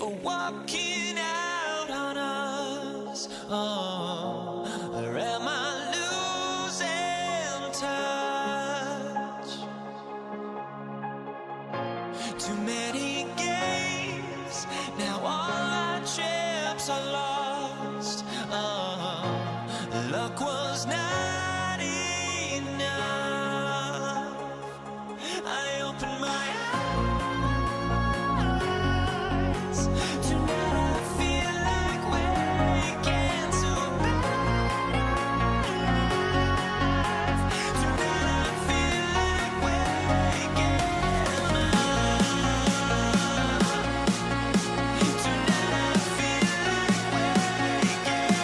for walking out on us? Oh, or am I losing touch? Too many games, now all our chips are lost. Oh, luck was not enough. I opened my eyes. Tonight I feel like waking to a better life. Tonight I feel like waking up. Tonight I feel like waking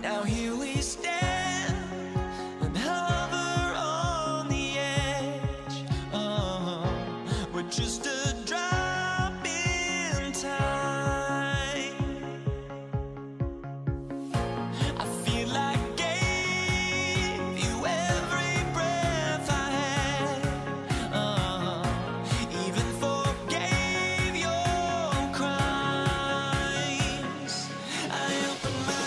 now here we stand and hover on the edge. Oh, we're just a drop in time. I feel like I gave you every breath I had. Oh, even forgave your crimes. I opened my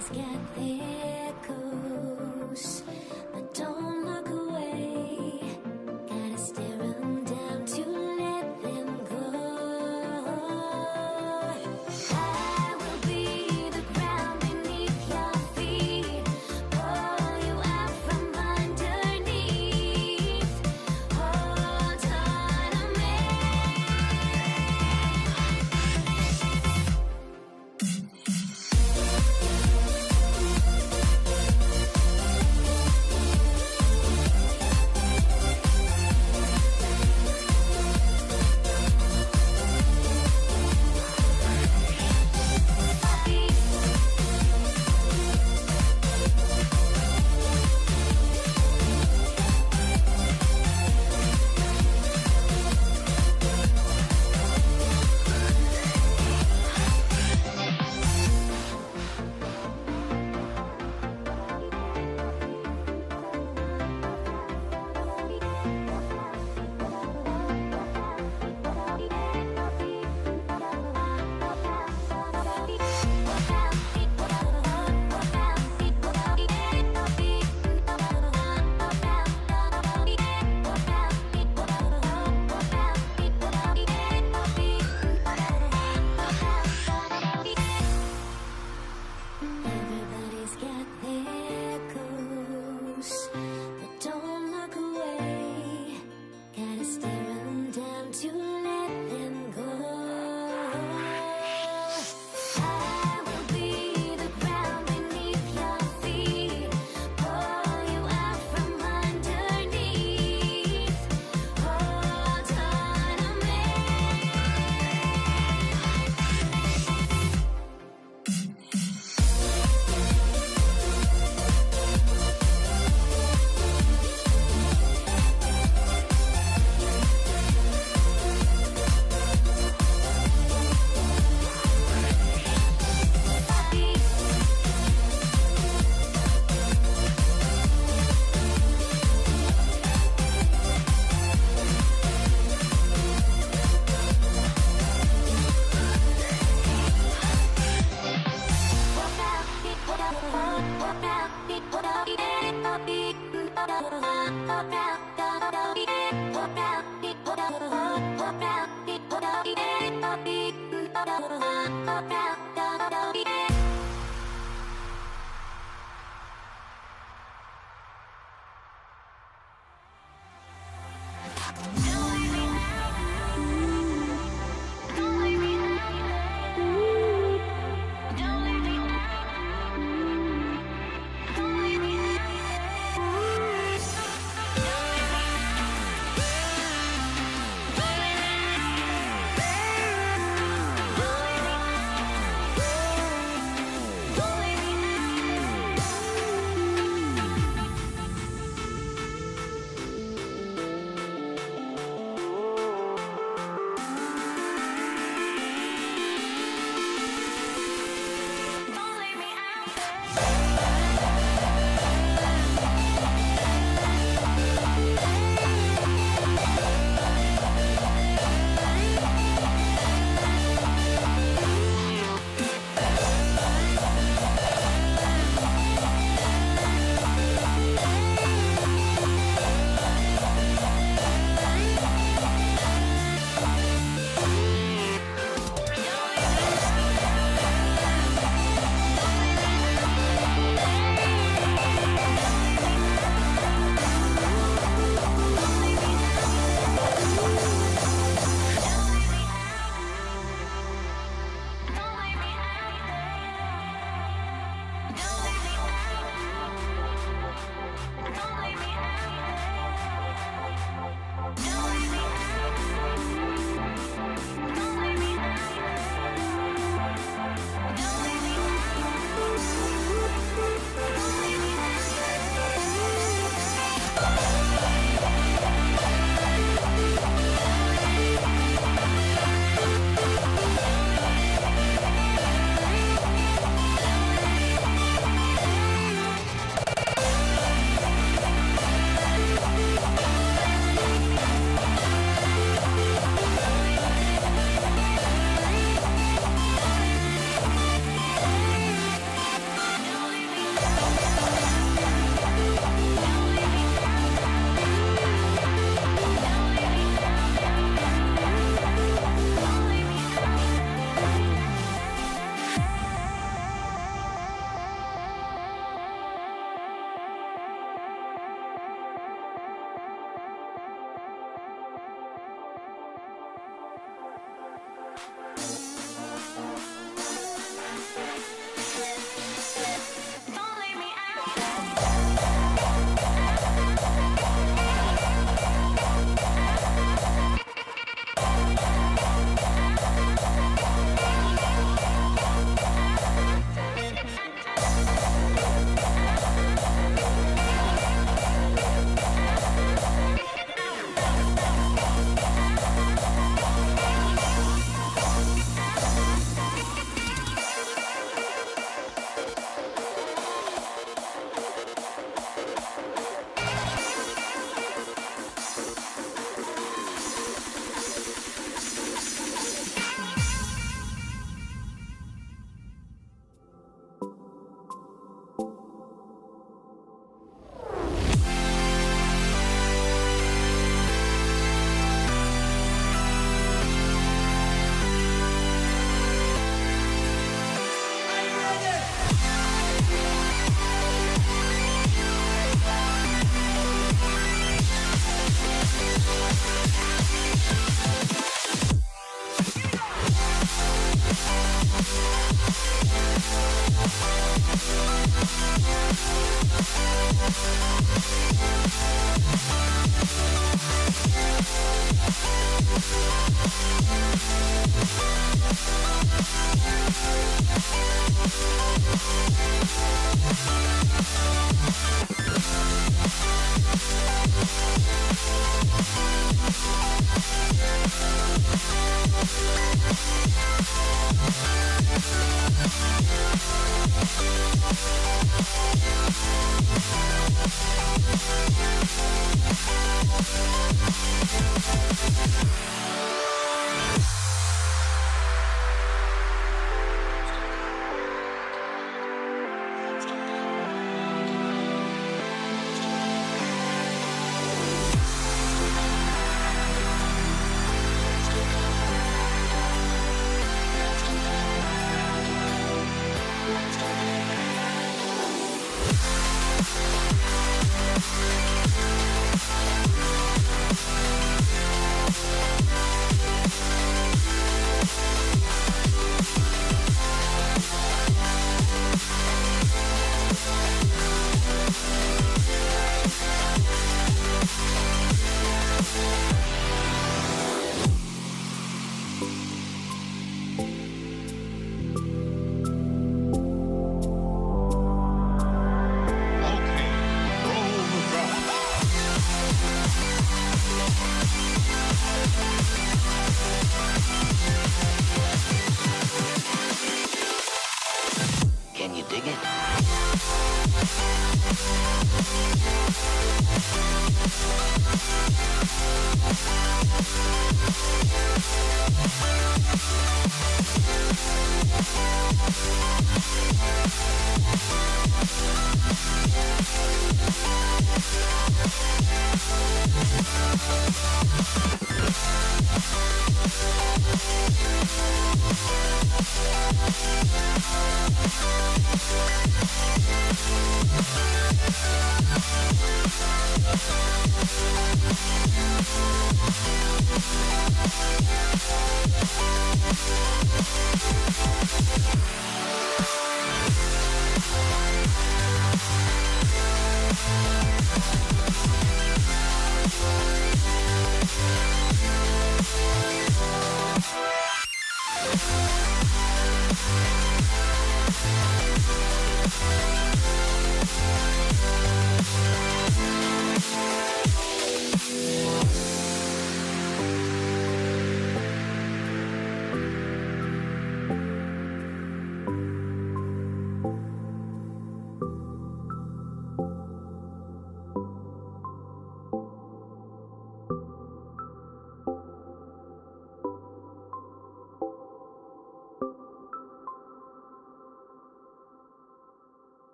Everybody's got their ghosts, but don't look away. Gotta stare them down to let them go. I will be the ground beneath your feet, pull you out from underneath. Hold on to me. Everybody's got their ghosts, but don't look away. Gotta stare them down to let them go. I will be the ground beneath your feet, pull you out from underneath. Hold on to me.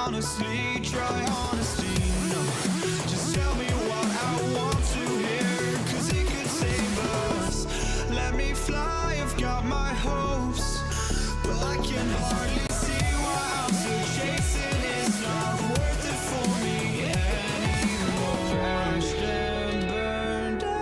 honestly, try honesty. No, just tell me what I want to hear, 'cause it could save us. Let me fly, I've got my hopes, but I can hardly see why I'm still chasing. It's not worth it for me anymore. Crashed and burned out.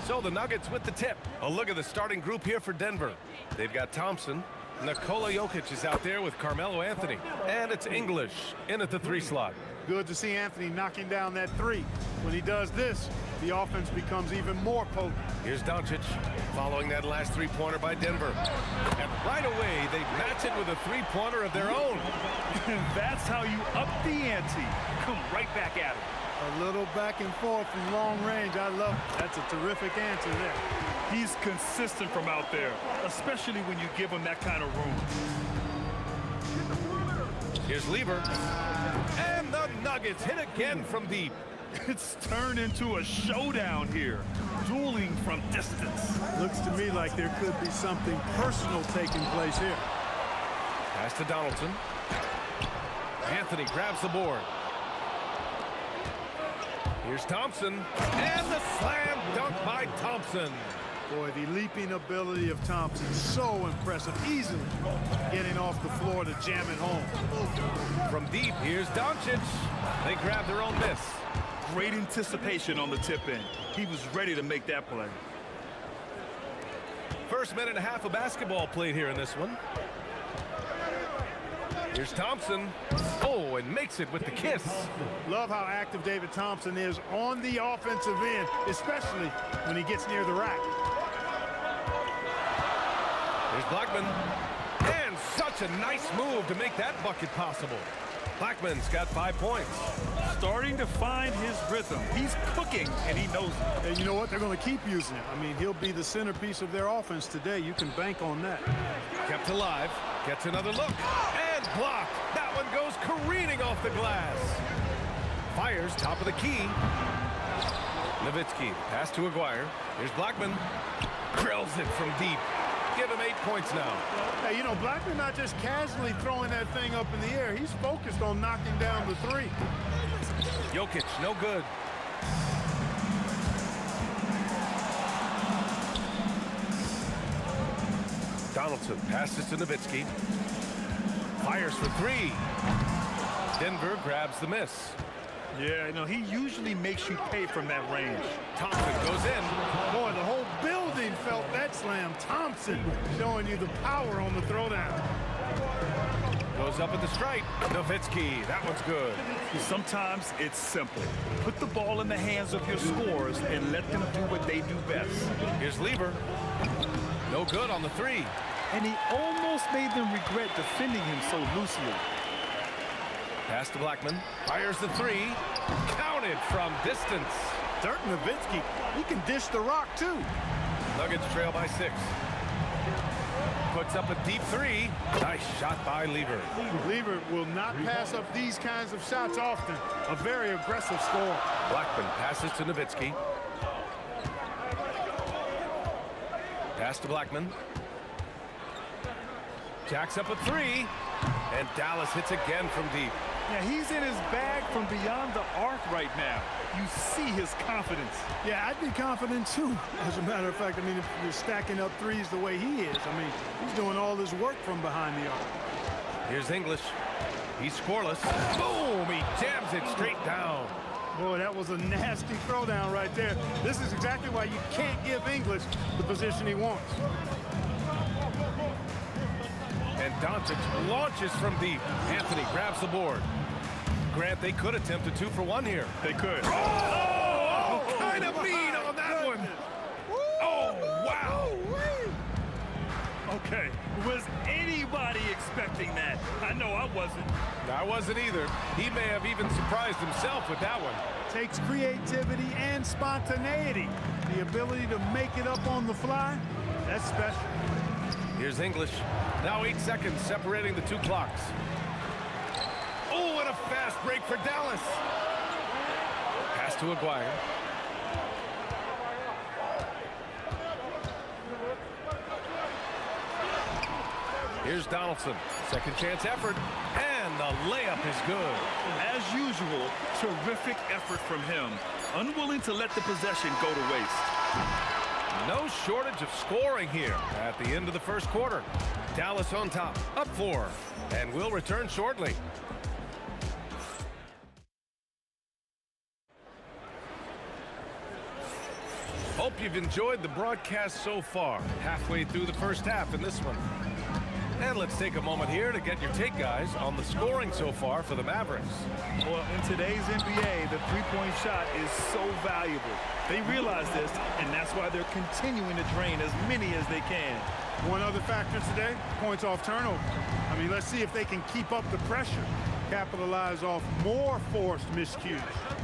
So the Nuggets with the tip. A look at the starting group here for Denver. They've got Thompson. Nikola Jokic is out there with Carmelo Anthony. And it's English in at the 3 slot. Good to see Anthony knocking down that 3. When he does this, the offense becomes even more potent. Here's Doncic following that last 3-pointer by Denver. And right away, they match it with a 3-pointer of their own. And that's how you up the ante. Come right back at it. A little back and forth from long range. I love it. That's a terrific answer there. He's consistent from out there, especially when you give him that kind of room. Here's Lever. And the Nuggets hit again from deep. It's turned into a showdown here, dueling from distance. Looks to me like there could be something personal taking place here. Pass to Donaldson. Anthony grabs the board. Here's Thompson. And the slam dunk by Thompson. Boy, the leaping ability of Thompson, so impressive. Easily getting off the floor to jam it home. From deep, here's Doncic. They grab their own miss. Great anticipation on the tip-in. He was ready to make that play. First minute and a half of basketball played here in this one. Here's Thompson. Oh, and makes it with the kiss. Love how active David Thompson is on the offensive end, especially when he gets near the rack. Here's Blackman. And such a nice move to make that bucket possible. Blackman's got 5 points. Starting to find his rhythm. He's cooking, and he knows it. And you know what? They're going to keep using it. I mean, he'll be the centerpiece of their offense today. You can bank on that. Kept alive. Gets another look. And blocked. That one goes careening off the glass. Fires top of the key. Nowitzki. Pass to Aguirre. Here's Blackman. Drills it from deep. Give him 8 points now. Hey, you know, Blackman not just casually throwing that thing up in the air. He's focused on knocking down the 3. Jokic, no good. Donaldson passes to Nowitzki. Fires for 3. Denver grabs the miss. Yeah, no, he usually makes you pay from that range. Thompson goes in. Boy, the whole building felt that slam. Thompson showing you the power on the throwdown. Goes up at the stripe. Nowitzki, that one's good. Sometimes it's simple. Put the ball in the hands of your scorers and let them do what they do best. Here's Lever. No good on the 3. And he almost made them regret defending him so loosely. Pass to Blackman. Fires the 3. Counted from distance. Dirk Nowitzki, he can dish the rock too. Nuggets trail by 6. Puts up a deep 3. Nice shot by Lever. Lever will not pass up these kinds of shots often. A very aggressive score. Blackman passes to Nowitzki. Pass to Blackman. Jacks up a 3. And Dallas hits again from deep. Yeah, he's in his bag from beyond the arc right now. You see his confidence. Yeah, I'd be confident too. As a matter of fact, I mean, if you're stacking up 3s the way he is, I mean, he's doing all this work from behind the arc. Here's English. He's scoreless. Boom! He jams it straight down. Boy, that was a nasty throwdown right there. This is exactly why you can't give English the position he wants. And Doncic launches from deep. Anthony grabs the board. Grant, they could attempt a 2-for-1 here. They could. Oh, kind of mean on that one. Oh, wow. Okay, was anybody expecting that? I know I wasn't. I wasn't either. He may have even surprised himself with that one. Takes creativity and spontaneity. The ability to make it up on the fly, that's special. Here's English. Now 8 seconds separating the 2 clocks. Oh, and a fast break for Dallas. Pass to Aguirre. Here's Donaldson. Second chance effort. And the layup is good. As usual, terrific effort from him. Unwilling to let the possession go to waste. No shortage of scoring here at the end of the first quarter. Dallas on top, up 4, and we'll return shortly. Hope you've enjoyed the broadcast so far. Halfway through the first half in this one. And let's take a moment here to get your take, guys, on the scoring so far for the Mavericks. Well, in today's NBA, the three-point shot is so valuable. They realize this, and that's why they're continuing to drain as many as they can. One other factor today, points off turnover. I mean, let's see if they can keep up the pressure, capitalize off more forced miscues.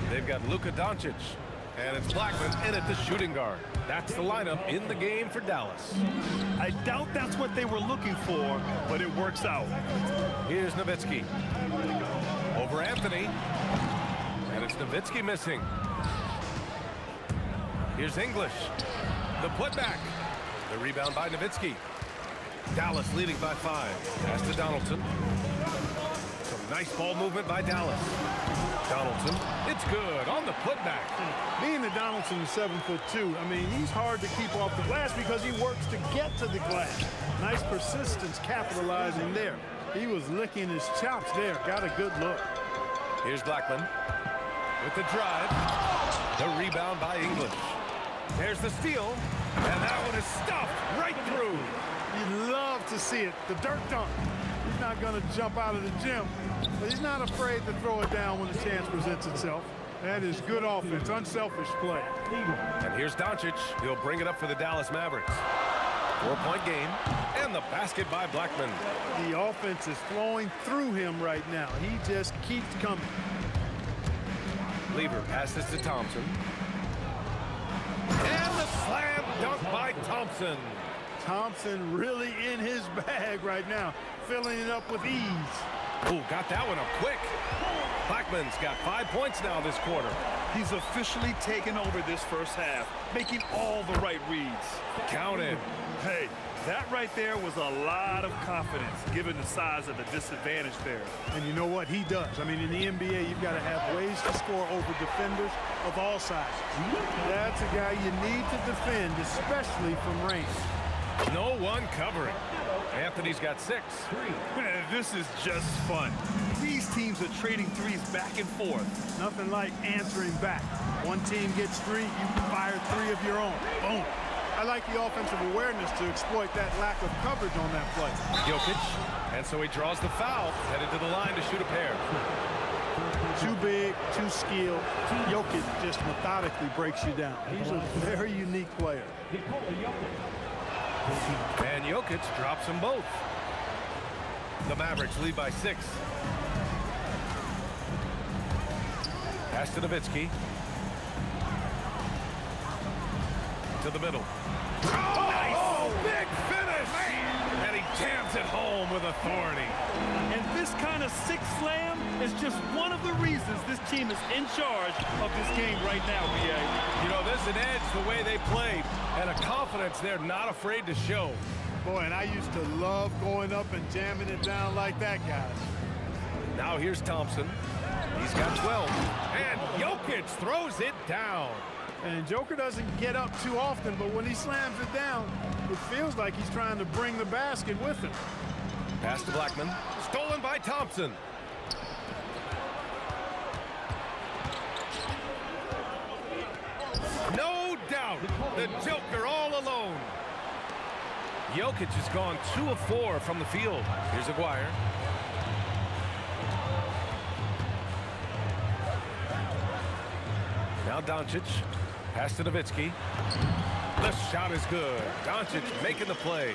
They've got Luka Doncic, and it's Blackman in at the shooting guard. That's the lineup in the game for Dallas. I doubt that's what they were looking for, but it works out. Here's Nowitzki. Over Anthony. And it's Nowitzki missing. Here's English. The putback. The rebound by Nowitzki. Dallas leading by 5. Pass to Donaldson. Some nice ball movement by Dallas. Donaldson, it's good on the putback. Being that Donaldson is 7'2", I mean, he's hard to keep off the glass because he works to get to the glass. Nice persistence capitalizing there. He was licking his chops there. Got a good look. Here's Blackman with the drive. The rebound by English. There's the steal, and that one is stuffed right through. You'd love to see it. The dirt dunk. He's not going to jump out of the gym, but he's not afraid to throw it down when the chance presents itself. That is good offense, unselfish play. And here's Doncic. He'll bring it up for the Dallas Mavericks. 4-point game, and the basket by Blackman. The offense is flowing through him right now. He just keeps coming. Lever passes to Thompson. And the slam dunk by Thompson. Thompson really in his bag right now, filling it up with ease. Ooh, got that one up quick. Blackman's got 5 points now this quarter. He's officially taken over this first half, making all the right reads. Counted. Hey, that right there was a lot of confidence, given the size of the disadvantage there. And you know what? He does. I mean, in the NBA, you've got to have ways to score over defenders of all sizes. That's a guy you need to defend, especially from range. No one covering. Anthony's got 6. This is just fun. These teams are trading threes back and forth. Nothing like answering back. One team gets 3, you fire 3 of your own. Boom. I like the offensive awareness to exploit that lack of coverage on that play. Jokic, and so he draws the foul, headed to the line to shoot a pair. Too big, too skilled. Jokic just methodically breaks you down. He's a very unique player. And Jokic drops them both. The Mavericks lead by 6. Pass to Nowitzki. To the middle. Oh, nice! Big finish! And he jams it home with authority. And this kind of six slam is just one of the reasons this team is in charge of this game right now, B.A. You know, there's an edge the way they play, and a confidence they're not afraid to show. Boy, and I used to love going up and jamming it down like that, guys. Now here's Thompson. He's got 12. And Jokic throws it down. And Joker doesn't get up too often, but when he slams it down, it feels like he's trying to bring the basket with him. Pass to Blackman. Stolen by Thompson. No doubt, the Joker all alone. Jokic has gone 2 of 4 from the field. Here's Aguirre. Now Doncic. Pass to Nowitzki. The shot is good. Doncic making the play.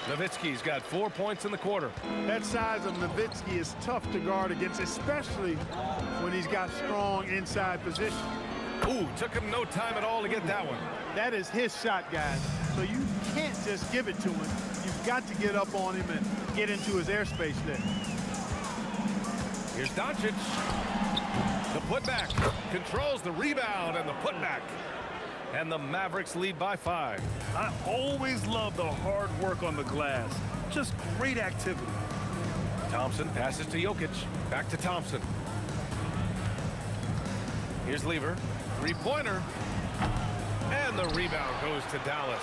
Nowitzki's got 4 points in the quarter. That size of Nowitzki is tough to guard against, especially when he's got strong inside position. Ooh, took him no time at all to get that one. That is his shot, guys. So you can't just give it to him. You've got to get up on him and get into his airspace there. Here's Doncic. The putback. Controls the rebound and the putback. And the Mavericks lead by 5. I always love the hard work on the glass. Just great activity. Thompson passes to Jokic. Back to Thompson. Here's Lever. Three-pointer. And the rebound goes to Dallas.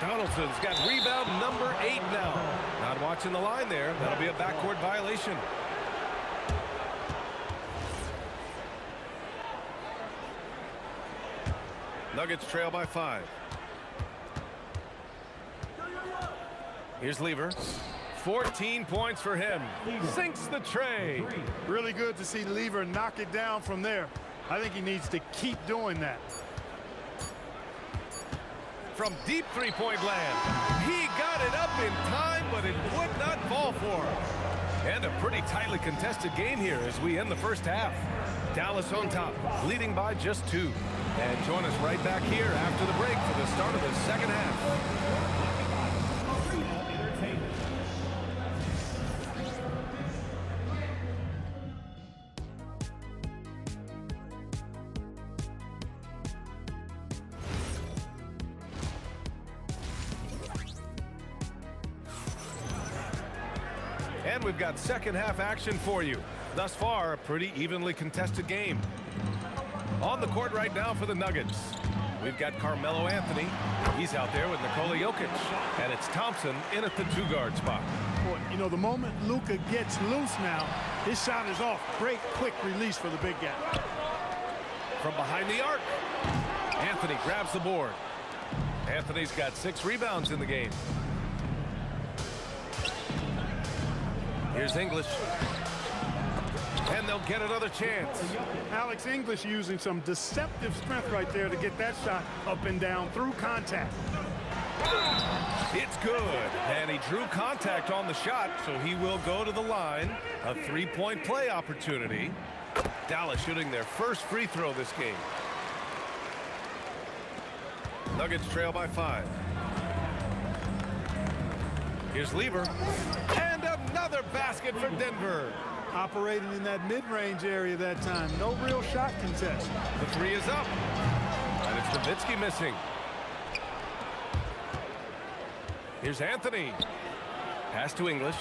Donaldson's got rebound number 8 now. Not watching the line there. That'll be a backcourt violation. Nuggets trail by 5. Here's Lever. 14 points for him. Sinks the tray. Really good to see Lever knock it down from there. I think he needs to keep doing that. From deep three-point land. He got it up in time, but it would not fall for him. And a pretty tightly contested game here as we end the first half. Dallas on top, leading by just 2. And join us right back here after the break for the start of the second half. And we've got second half action for you. Thus far, a pretty evenly contested game. On the court right now for the Nuggets, we've got Carmelo Anthony. He's out there with Nikola Jokic. And it's Thompson in at the 2-guard spot. Boy, you know, the moment Luka gets loose now, his shot is off. Great quick release for the big guy. From behind the arc, Anthony grabs the board. Anthony's got 6 rebounds in the game. Here's English. And they'll get another chance. Alex English using some deceptive strength right there to get that shot up and down through contact. It's good. And he drew contact on the shot, so he will go to the line. A 3-point play opportunity. Dallas shooting their first free throw this game. Nuggets trail by 5. Here's Lever. And another basket for Denver. Operating in that mid-range area that time. No real shot contest. The 3 is up. And it's Nowitzki missing. Here's Anthony. Pass to English.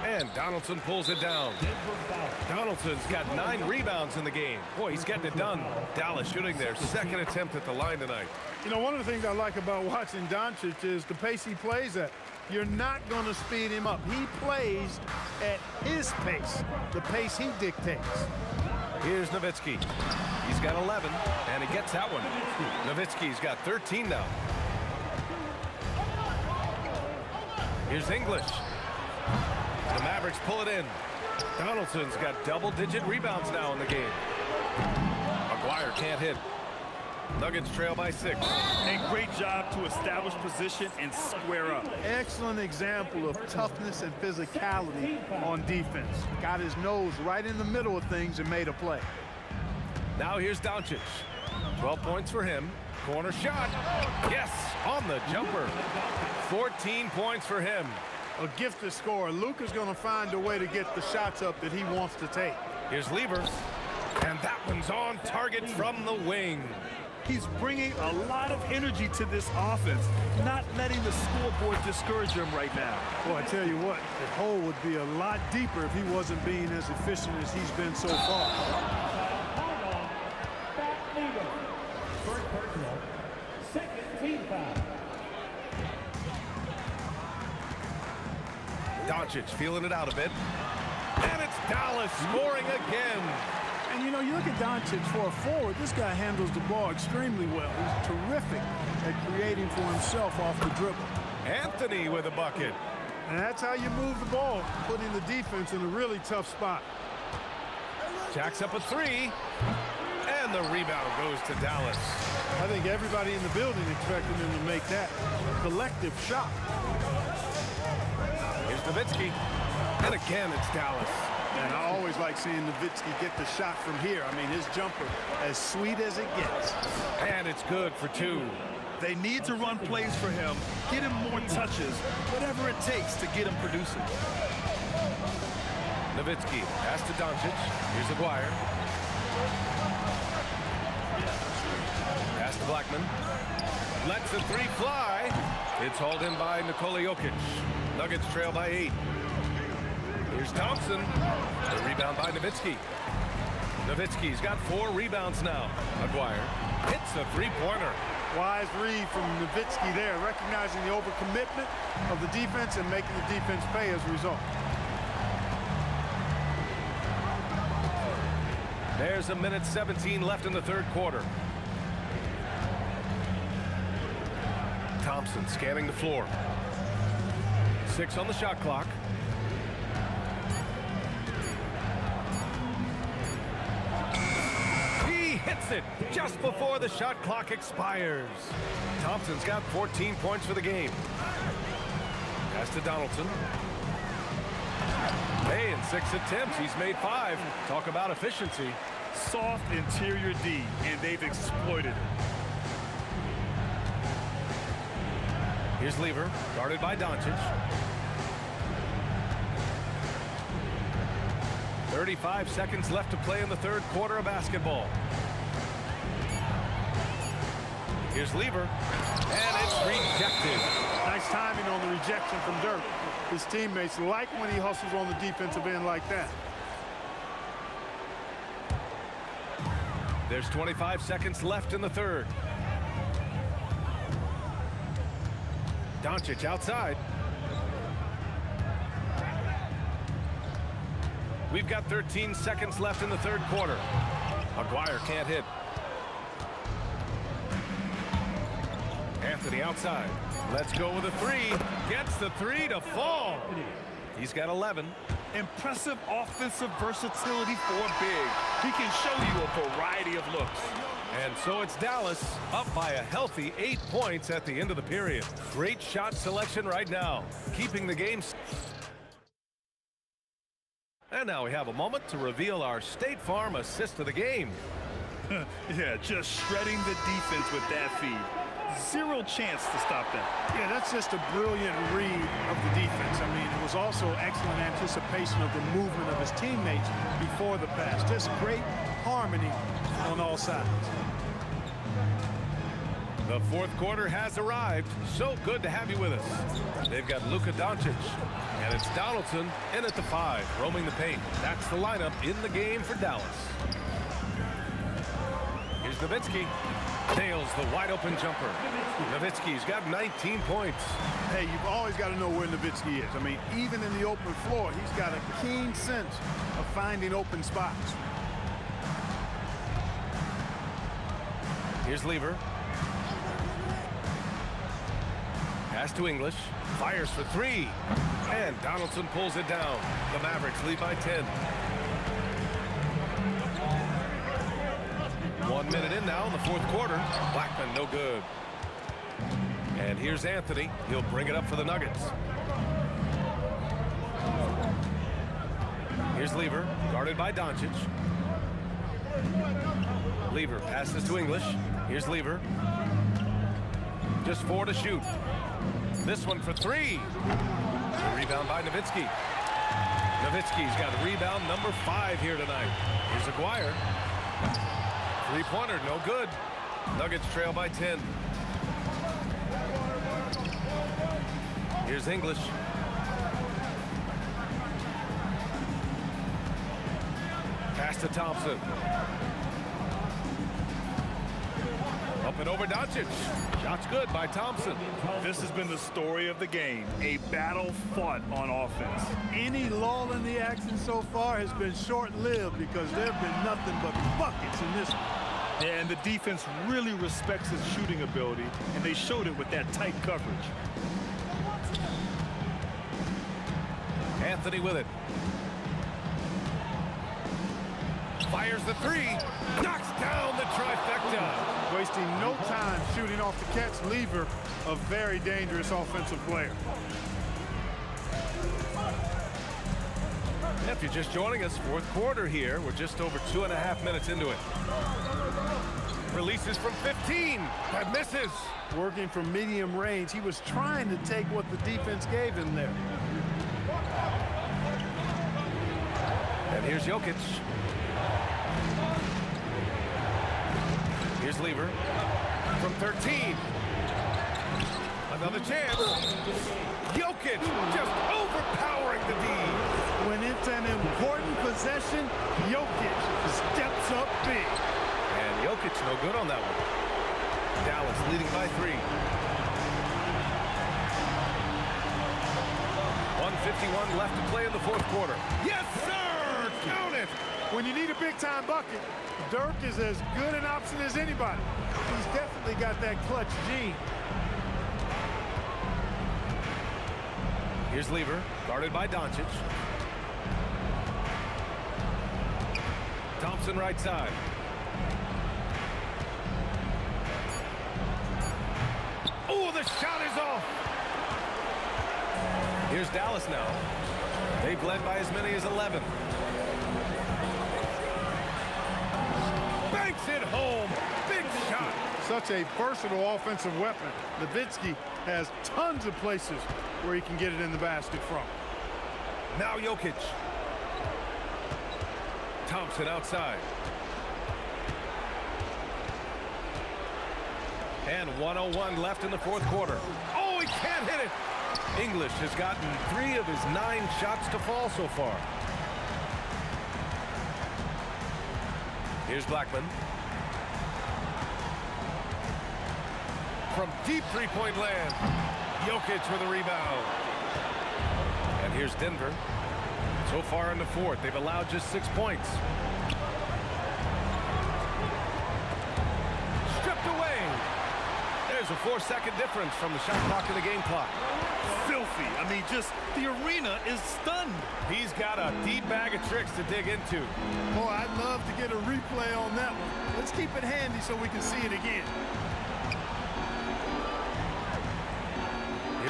And Donaldson pulls it down. Donaldson's got 9 rebounds in the game. Boy, he's getting it done. Dallas shooting their second attempt at the line tonight. You know, one of the things I like about watching Doncic is the pace he plays at. You're not going to speed him up. He plays at his pace, the pace he dictates. Here's Nowitzki. He's got 11, and he gets that one. Nowitzki's got 13 now. Here's English. The Mavericks pull it in. Donaldson's got double-digit rebounds now in the game. McGuire can't hit. Nuggets trail by 6. A great job to establish position and square up. Excellent example of toughness and physicality on defense. Got his nose right in the middle of things and made a play. Now here's Doncic. 12 points for him. Corner shot. Yes, on the jumper. 14 points for him. A gifted scorer. Luka's going to find a way to get the shots up that he wants to take. Here's Lever. And that one's on target from the wing. He's bringing a lot of energy to this offense, not letting the scoreboard discourage him right now. Well, I tell you what, the hole would be a lot deeper if he wasn't being as efficient as he's been so far. First personal, second team foul. Doncic feeling it out a bit. And it's Dallas scoring again. And, you know, you look at Doncic for a forward, this guy handles the ball extremely well. He's terrific at creating for himself off the dribble. Anthony with a bucket. And that's how you move the ball, putting the defense in a really tough spot. Jacks up a 3. And the rebound goes to Dallas. I think everybody in the building expected him to make that collective shot. Here's Nowitzki. And again, it's Dallas. And I always like seeing Nowitzki get the shot from here. I mean, his jumper, as sweet as it gets. And it's good for 2. They need to run plays for him, get him more touches, whatever it takes to get him producing. Nowitzki, pass to Doncic. Here's Aguirre. Pass to Blackman. Lets the three fly. It's hauled in by Nikola Jokic. Nuggets trail by 8. Here's Thompson. The rebound by Nowitzki. Nowitzki's got 4 rebounds now. Aguirre hits a three-pointer. Wise read from Nowitzki there, recognizing the overcommitment of the defense and making the defense pay as a result. There's a minute 17 left in the third quarter. Thompson scanning the floor. 6 on the shot clock. He hits it just before the shot clock expires. Thompson's got 14 points for the game. Pass to Donaldson. Hey, in 6 attempts, he's made 5. Talk about efficiency. Soft interior D, and they've exploited it. Here's Lever, guarded by Doncic. 35 seconds left to play in the third quarter of basketball. Here's Lever, and it's rejected. Nice timing on the rejection from Dirk. His teammates like when he hustles on the defensive end like that. There's 25 seconds left in the third. Doncic outside. We've got 13 seconds left in the third quarter. Aguirre can't hit. Anthony outside. Let's go with a 3. Gets the 3 to fall. He's got 11. Impressive offensive versatility for big. He can show you a variety of looks. And so it's Dallas up by a healthy 8 points at the end of the period. Great shot selection right now, keeping the game. And now we have a moment to reveal our State Farm assist of the game. Yeah, just shredding the defense with that feed. Zero chance to stop that. Yeah, that's just a brilliant read of the defense. I mean, it was also excellent anticipation of the movement of his teammates before the pass. Just great harmony on all sides. The fourth quarter has arrived. So good to have you with us. They've got Luka Doncic, and it's Donaldson in at the 5, roaming the paint. That's the lineup in the game for Dallas. Here's Nowitzki. Nails the wide-open jumper. Nowitzki's got 19 points. Hey, you've always got to know where Nowitzki is. I mean, even in the open floor, he's got a keen sense of finding open spots. Here's Lever. Pass to English. Fires for 3. And Donaldson pulls it down. The Mavericks lead by 10. 1 minute in now in the fourth quarter. Blackman no good. And here's Anthony. He'll bring it up for the Nuggets. Here's Lever, guarded by Doncic. Lever passes to English. Here's Lever. Just 4 to shoot. This one for 3. Rebound by Nowitzki. Nowitzki's got rebound number 5 here tonight. Here's Aguirre. Three-pointer, no good. Nuggets trail by 10. Here's English. Pass to Thompson. Up and over Doncic. Shot's good by Thompson. This has been the story of the game. A battle fought on offense. Any lull in the action so far has been short-lived because there have been nothing but buckets in this one. And the defense really respects his shooting ability, and they showed it with that tight coverage. Anthony with it. Fires the 3. Knocks down the trifecta. Wasting no time shooting off the catch. Lever, a very dangerous offensive player. If you're just joining us, fourth quarter here. We're just over 2.5 minutes into it. Releases from 15. That misses. Working from medium range, he was trying to take what the defense gave him there. And here's Jokic. Here's Lever from 13. Another chance. Jokic just overpowering the D. When it's an important possession, Jokic steps up big. And Jokic no good on that one. Dallas leading by 3. 1:51 left to play in the fourth quarter. Yes, sir! Count it! When you need a big-time bucket, Dirk is as good an option as anybody. He's definitely got that clutch gene. Here's Lever, guarded by Doncic. Thompson right side. Oh, the shot is off! Here's Dallas now. They've led by as many as 11. Banks it home. Big shot. Such a versatile offensive weapon. Nowitzki has tons of places where he can get it in the basket from. Now Jokic. Thompson outside. And 1:01 left in the fourth quarter. Oh, he can't hit it. English has gotten 3 of his 9 shots to fall so far. Here's Blackman. From deep three-point land. Jokic with a rebound. And here's Denver. So far in the fourth, they've allowed just 6 points. Stripped away. There's a 4-second difference from the shot clock to the game clock. Filthy. I mean, just the arena is stunned. He's got a deep bag of tricks to dig into. Boy, I'd love to get a replay on that one. Let's keep it handy so we can see it again.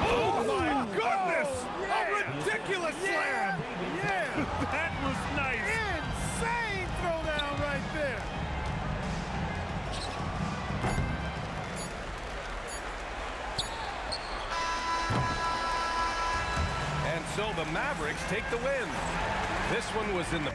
Oh, my goodness! A ridiculous slam! Yeah! That was nice. Insane throwdown right there. And so the Mavericks take the win. This one was in the...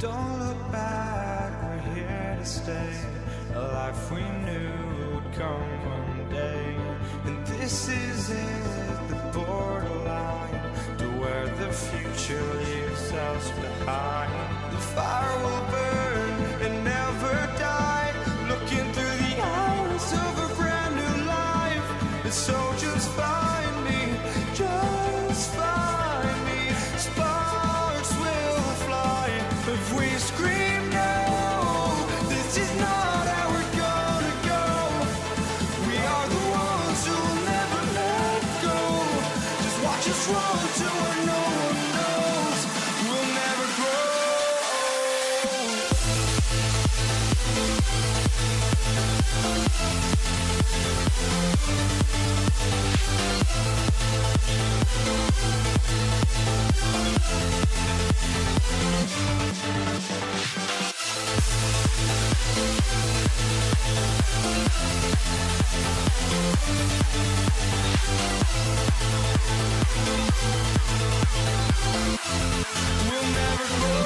Don't look back, we're here to stay. A life we knew would come one day. And this is it, the borderline to where the future leaves us behind. The fire will burn and never die, looking through the eyes of a brand new life. And so just find me, just find me. Sparks will fly if we scream no. This is not how we're gonna go. We are the ones who will never let go. Just watch us run to where no one knows. We'll never grow. We'll never grow.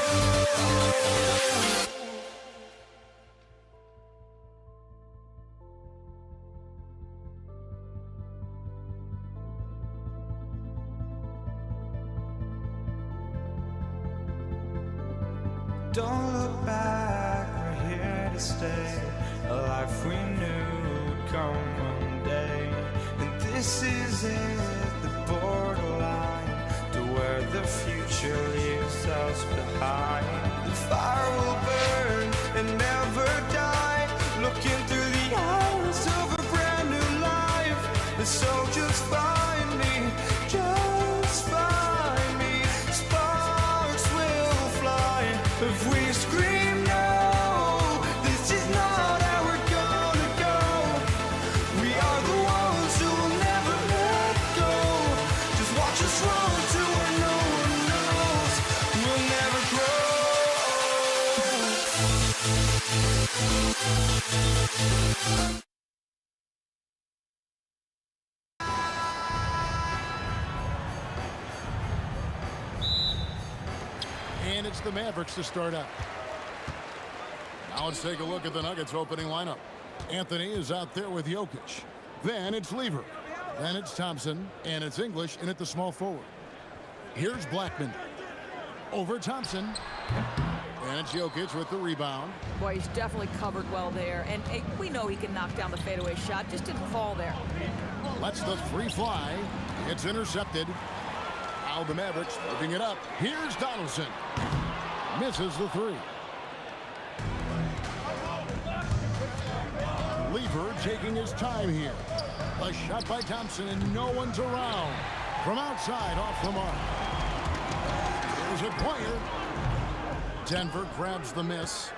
Don't look back, we're here to stay. A life we knew would come one day. And this is it, the borderline to where the future leaves us behind. The fire will burn and never die, looking through the eyes of a brand new life. And so just find me, just find me. Sparks will fly if we scream no. This is not how we're gonna go. We are the ones who will never let go. Just watch us run to where no one knows. We'll never grow. And it's the Mavericks to start out. Now let's take a look at the Nuggets opening lineup. Anthony is out there with Jokic. Then it's Lever. Then it's Thompson. And it's English in at the small forward. Here's Blackman. Over Thompson. And it's Jokic with the rebound. Boy, he's definitely covered well there. And hey, we know he can knock down the fadeaway shot. Just didn't fall there. Lets the three fly. It's intercepted. Now the Mavericks moving it up. Here's Donaldson. Misses the three. Lever taking his time here. A shot by Thompson and no one's around. From outside, off the mark. There's a Dwyer. Denver grabs the miss.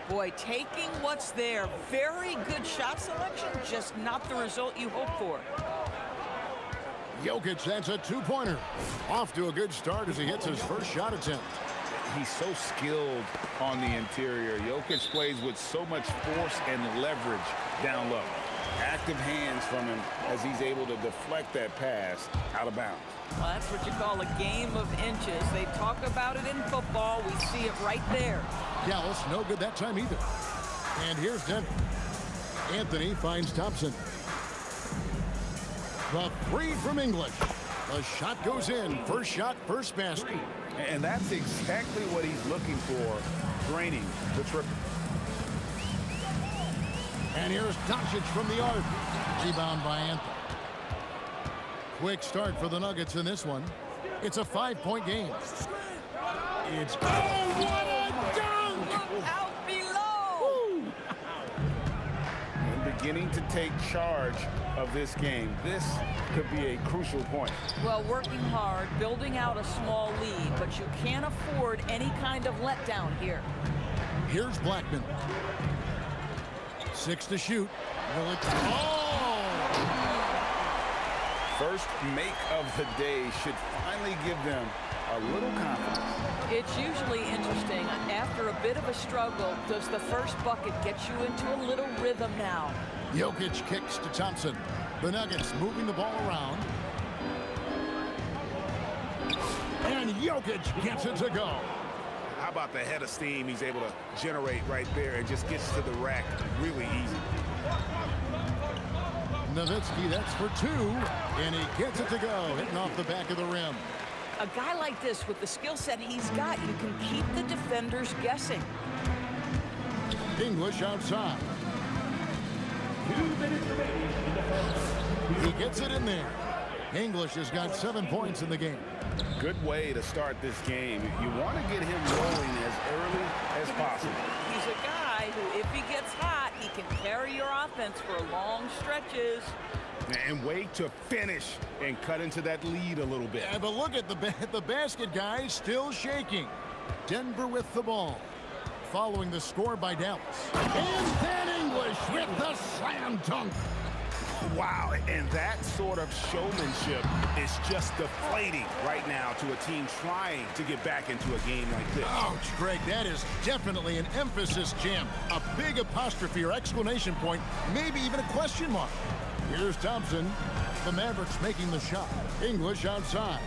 Boy, taking what's there. Very good shot selection, just not the result you hope for. Jokic, that's a two-pointer. Off to a good start as he hits his first shot attempt. He's so skilled on the interior. Jokic plays with so much force and leverage down low. Active hands from him as he's able to deflect that pass out of bounds. Well, that's what you call a game of inches. They talk about it in football. We see it right there. Dallas, no good that time either. And here's Denver. Anthony finds Thompson. The three from English. The shot goes in. First shot, first basket. And that's exactly what he's looking for, draining the triple. And here's Doncic from the arc. Rebound by Anthony. Quick start for the Nuggets in this one. It's a 5-point game. It's... Oh, what a dunk! Look out below! And beginning to take charge of this game. This could be a crucial point. Well, working hard, building out a small lead, but you can't afford any kind of letdown here. Here's Blackman. 6 to shoot. Will it... Oh! First make of the day should finally give them a little confidence. It's usually interesting. After a bit of a struggle, does the first bucket get you into a little rhythm now? Jokic kicks to Thompson. The Nuggets moving the ball around. And Jokic gets it to go. How How about the head of steam he's able to generate right there and just gets to the rack really easy. Nowitzki, that's for 2, and he gets it to go, hitting off the back of the rim. A guy like this, with the skill set he's got, you can keep the defenders guessing. English outside. 2 minutes remaining in the first. He gets it in there. English has got 7 points in the game. Good way to start this game. You want to get him rolling as early as possible. He's a guy who, if he gets hot, he can carry your offense for long stretches. And wait to finish and cut into that lead a little bit. Yeah, but look at the basket, guys, still shaking. Denver with the ball. Following the score by Dallas. And then English with the slam dunk. Wow, and that sort of showmanship is just deflating right now to a team trying to get back into a game like this. Ouch, Greg, that is definitely an emphasis jam. A big apostrophe or exclamation point, maybe even a question mark. Here's Thompson. The Mavericks making the shot. English outside.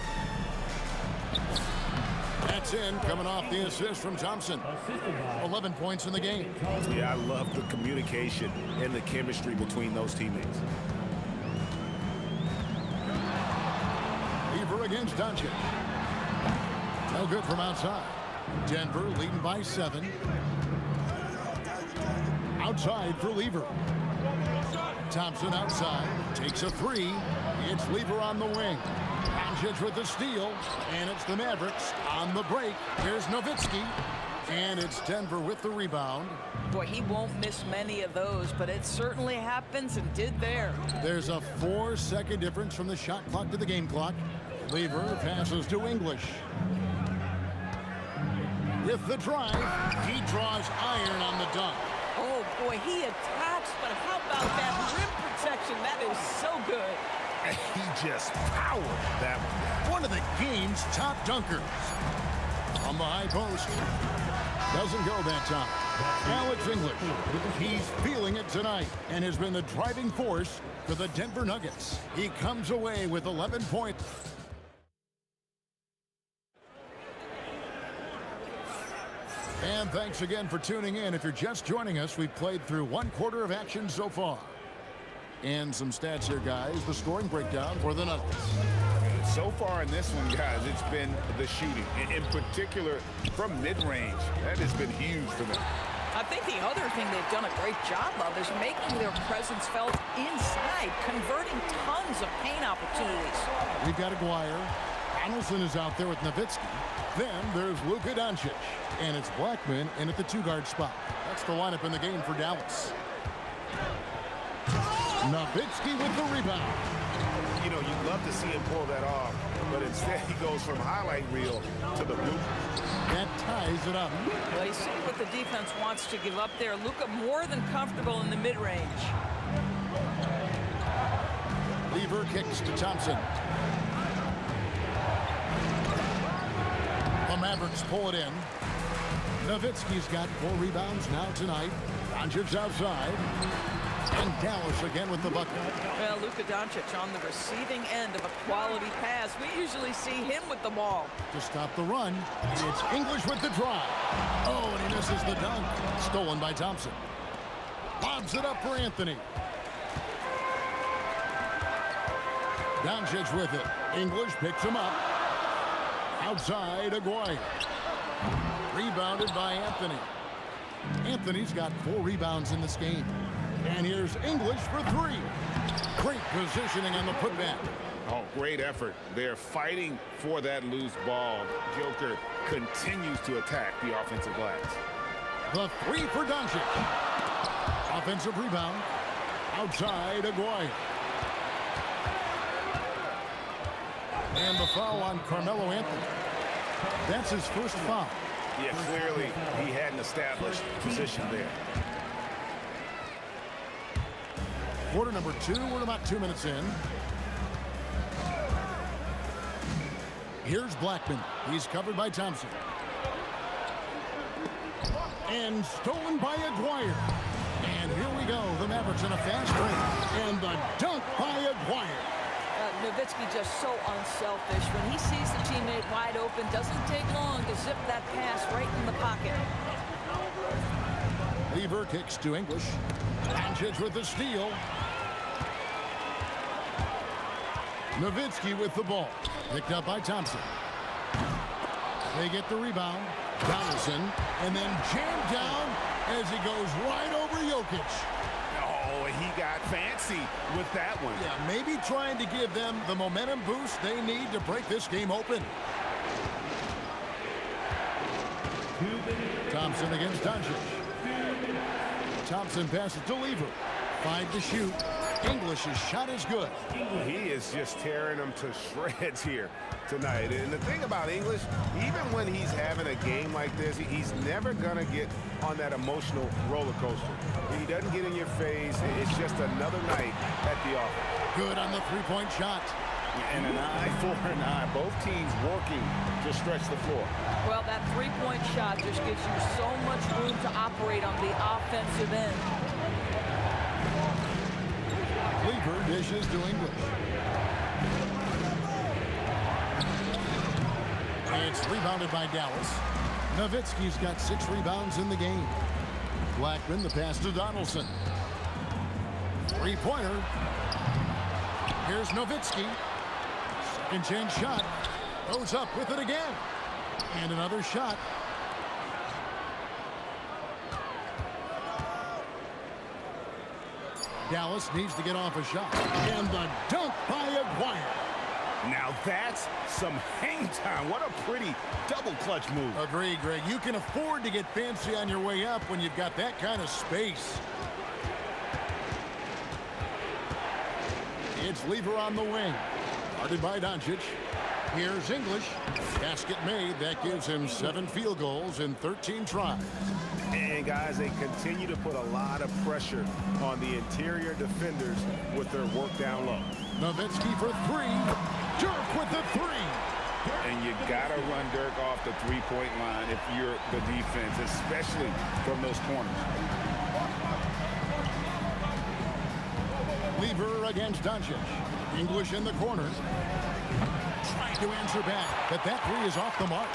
That's in, coming off the assist from Thompson. 11 points in the game. Yeah, I love the communication and the chemistry between those teammates. Lever against Doncic. No good from outside. Denver leading by 7. Outside for Lever. Thompson outside, takes a 3. It's Lever on the wing. Doncic with the steal, and it's the Mavericks on the break. Here's Nowitzki, and it's Denver with the rebound. Boy, he won't miss many of those, but it certainly happens and did there. There's a 4-second difference from the shot clock to the game clock. Lever passes to English. With the drive, he draws iron on the dunk. Oh, boy, he attacks, but how about that rim protection? That is so good. He just powered that one. One of the game's top dunkers. On the high post. Doesn't go that time. Alex English. He's feeling it tonight and has been the driving force for the Denver Nuggets. He comes away with 11 points. And thanks again for tuning in. If you're just joining us, we've played through 1/4 of action so far. And some stats here, guys. The scoring breakdown for the Nuggets. So far in this one, guys, it's been the shooting. In particular, from mid-range. That has been huge for them. I think the other thing they've done a great job of is making their presence felt inside, converting tons of paint opportunities. We've got Aguirre. Donaldson is out there with Nowitzki. Then there's Luka Doncic. And it's Blackman in at the 2-guard spot. That's the lineup in the game for Dallas. Nowitzki with the rebound. You know, you'd love to see him pull that off, but instead he goes from highlight reel to the blue. That ties it up. Well, you see what the defense wants to give up there. Luka more than comfortable in the mid-range. Lever kicks to Thompson. The Mavericks pull it in. Nowitzki's got 4 rebounds now tonight. Doncic's outside. And Dallas again with the bucket. Well, Luka Doncic on the receiving end of a quality pass. We usually see him with the ball. To stop the run, it's English with the drive. Oh, and he misses the dunk. Stolen by Thompson. Lobs it up for Anthony. Doncic with it. English picks him up. Outside, Aguirre. Rebounded by Anthony. Anthony's got 4 rebounds in this game. And here's English for 3. Great positioning on the putback. Oh, great effort. They're fighting for that loose ball. Joker continues to attack the offensive glass. The 3 for Doncic. Offensive rebound. Outside, Aguirre. And the foul on Carmelo Anthony. That's his first foul. Yeah, clearly he hadn't established position there. Quarter number 2, we're about 2 minutes in. Here's Blackman. He's covered by Thompson. And stolen by Aguirre. And here we go. The Mavericks in a fast break. And the dunk by Aguirre. Nowitzki just so unselfish. When he sees the teammate wide open, doesn't take long to zip that pass right in the pocket. Lever kicks to English. Doncic with the steal. Nowitzki with the ball. Picked up by Thompson. They get the rebound. Donaldson. And then jammed down as he goes right over Jokic. Oh, he got fancy with that one. Yeah, maybe trying to give them the momentum boost they need to break this game open. Thompson against Doncic. Thompson passes to Lever. 5 to shoot. English's shot is good. He is just tearing them to shreds here tonight. And the thing about English, even when he's having a game like this, he's never going to get on that emotional roller coaster. He doesn't get in your face. It's just another night at the office. Good on the three-point shot. And an eye for an eye. Both teams working to stretch the floor. Well, that three-point shot just gives you so much room to operate on the offensive end. Lever dishes to English. It's rebounded by Dallas. Nowitzki's got 6 rebounds in the game. Blackman, the pass to Donaldson. Three-pointer. Here's Nowitzki. Second chance shot. Goes up with it again. And another shot. Dallas needs to get off a shot. And the dunk by Aguirre. Now that's some hang time. What a pretty double clutch move. Agreed, Greg. You can afford to get fancy on your way up when you've got that kind of space. It's Lever on the wing. Guarded by Doncic. Here's English. Basket made. That gives him 7 field goals in 13 tries. And guys, they continue to put a lot of pressure on the interior defenders with their work down low. Nowitzki for 3. Dirk with the 3. And you gotta run Dirk off the three-point line if you're the defense, especially from those corners. Lever against Doncic. English in the corner. Trying to answer back, but that 3 is off the mark.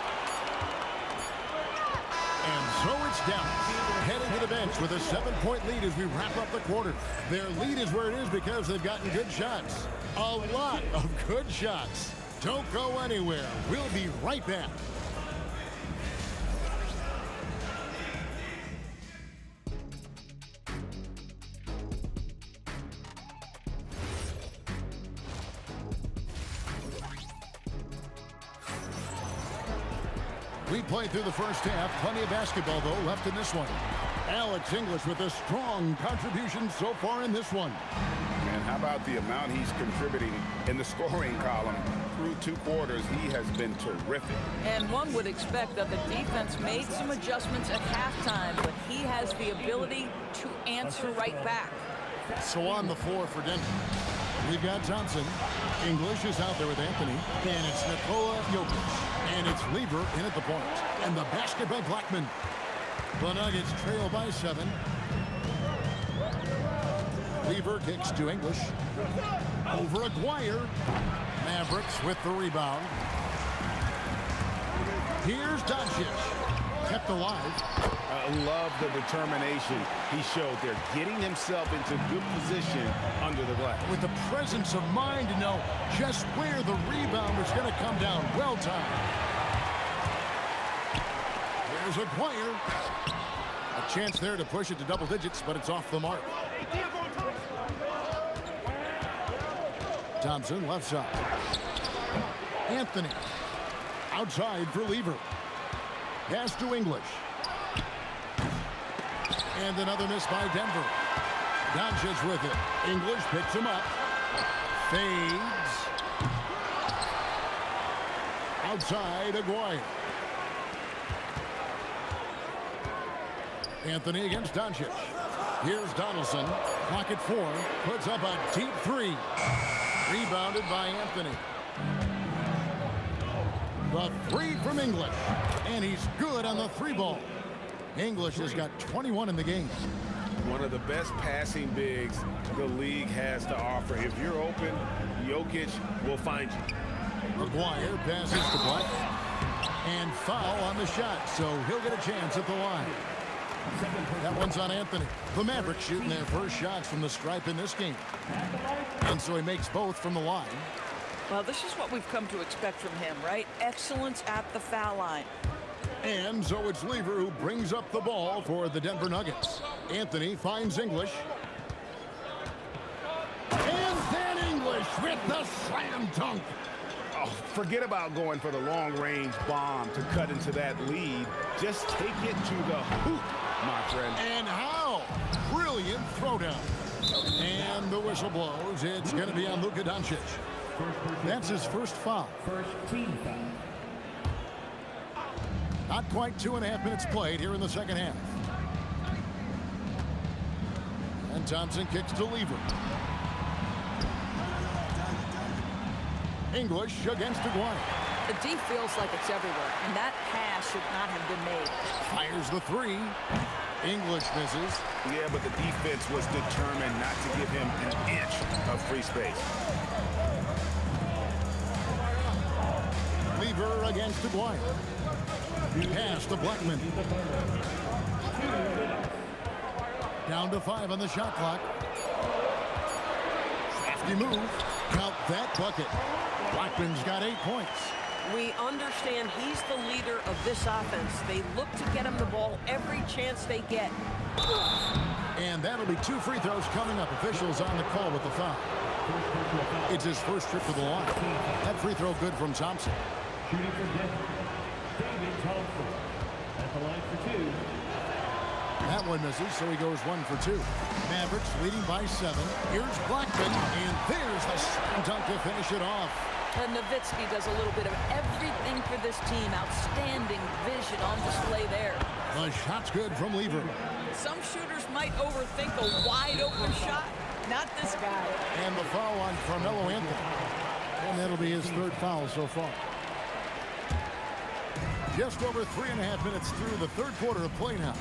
And so it's Dallas heading to the bench with a 7-point lead as we wrap up the quarter. Their lead is where it is because they've gotten good shots. A lot of good shots. Don't go anywhere. We'll be right back. We played through the first half. Plenty of basketball, though, left in this one. Alex English with a strong contribution so far in this one. And how about the amount he's contributing in the scoring column? Through 2 quarters, he has been terrific. And one would expect that the defense made some adjustments at halftime, but he has the ability to answer right back. So on the floor for Denver, we've got Thompson. English is out there with Anthony. And it's Nikola Jokic. And it's Lever in at the point. And the basket by Blackman. The Nuggets trail by 7. Lever kicks to English. Over Aguirre. Mavericks with the rebound. Here's Doncic. Kept alive. I love the determination he showed there, getting himself into good position under the glass. With the presence of mind to know just where the rebound was going to come down. Well timed. There's Aguirre. A chance there to push it to double digits, but it's off the mark. Thompson left side. Anthony outside for Lever. Pass to English. And another miss by Denver. Doncic with it. English picks him up. Fades. Outside Aguirre. Anthony against Doncic. Here's Donaldson. Clock at 4. Puts up a deep 3. Rebounded by Anthony. The 3 from English. And he's good on the 3 ball. English has got 21 in the game. one of the best passing bigs the league has to offer. If you're open, Jokic will find you. McGuire passes to Black. And foul on the shot, so he'll get a chance at the line. That one's on Anthony. The Mavericks shooting their first shots from the stripe in this game. And so he makes both from the line. Well, this is what we've come to expect from him, right? Excellence at the foul line. And so it's Lever who brings up the ball for the Denver Nuggets. Anthony finds English. And then English with the slam dunk. Oh, forget about going for the long-range bomb to cut into that lead. Just take it to the hoop, my friend. And how? Brilliant throwdown. And the whistle blows. It's going to be on Luka Doncic. That's his first foul. First team foul. Not quite 2.5 minutes played here in the second half. And Thompson kicks to Lever. English against Aguirre. The D feels like it's everywhere, and that pass should not have been made. Fires the three. English misses. Yeah, but the defense was determined not to give him an inch of free space. Lever against Aguirre. Pass to Blackman. Down to 5 on the shot clock. Crafty move. Count that bucket. Blackman's got 8 points. We understand he's the leader of this offense. They look to get him the ball every chance they get. And that'll be 2 free throws coming up. Officials on the call with the foul. It's his first trip to the line. That free throw good from Thompson. Shooting for Denver, David Thompson. At the line for 2. That one misses, so he goes 1 for 2. Mavericks leading by 7. Here's Blackman, and there's the slam dunk to finish it off. And Nowitzki does a little bit of everything for this team. Outstanding vision on display there. The shot's good from Lever. Some shooters might overthink a wide-open shot. Not this guy. And the foul on Carmelo Anthony. And that'll be his 3rd foul so far. Just over 3.5 minutes through the 3rd quarter of play now.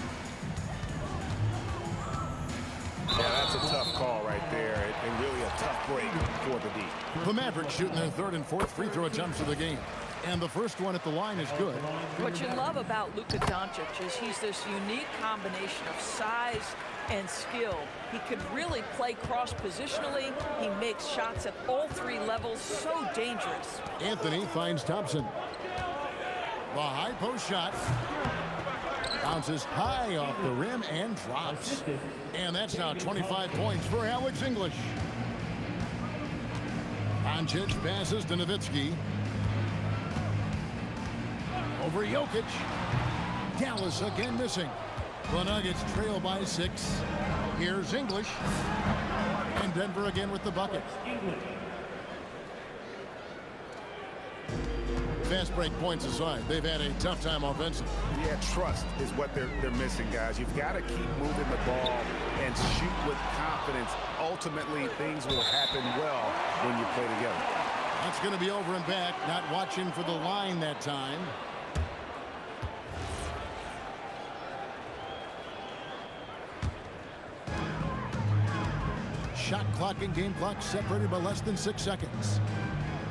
Yeah, that's a tough call right there, and really a tough break for the D. The Mavericks shooting their 3rd and 4th free throw attempts of the game. And the first one at the line is good. What you love about Luka Doncic is he's this unique combination of size and skill. He could really play cross-positionally. He makes shots at all 3 levels. So dangerous. Anthony finds Thompson. The high post shot. Bounces high off the rim and drops. And that's now 25 points for Alex English. Doncic passes to Nowitzki. Over Jokic. Dallas again missing. The Nuggets trail by 6. Here's English. And Denver again with the bucket. Fast break points aside, they've had a tough time offensively. Yeah, trust is what they're missing, guys. You've got to keep moving the ball and shoot with confidence. Ultimately, things will happen well when you play together. That's going to be over and back. Not watching for the line that time. Shot clock and game clock separated by less than 6 seconds.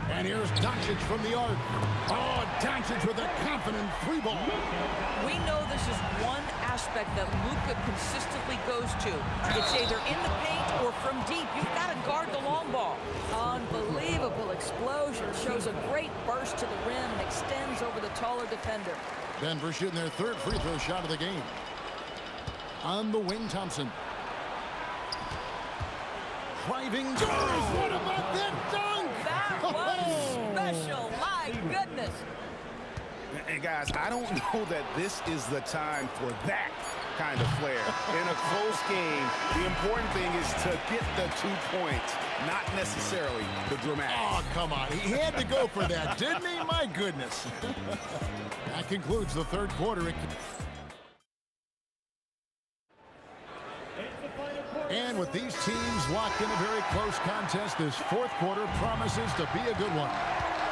And here's Doncic from the arc. Oh, Doncic with a confident 3-ball. We know this is one aspect that Luka consistently goes to. It's either in the paint or from deep. You've got to guard the long ball. Unbelievable explosion. Shows a great burst to the rim and extends over the taller defender. Denver shooting their 3rd free throw shot of the game. On the wing, Thompson. Driving. Oh, what about that dunk? That was special. My goodness. And guys, I don't know that this is the time for that kind of flair. In a close game, the important thing is to get the 2 points, not necessarily the dramatics. Oh, come on. He had to go for that, didn't he? My goodness. That concludes the 3rd quarter. And with these teams locked in a very close contest, this 4th quarter promises to be a good one.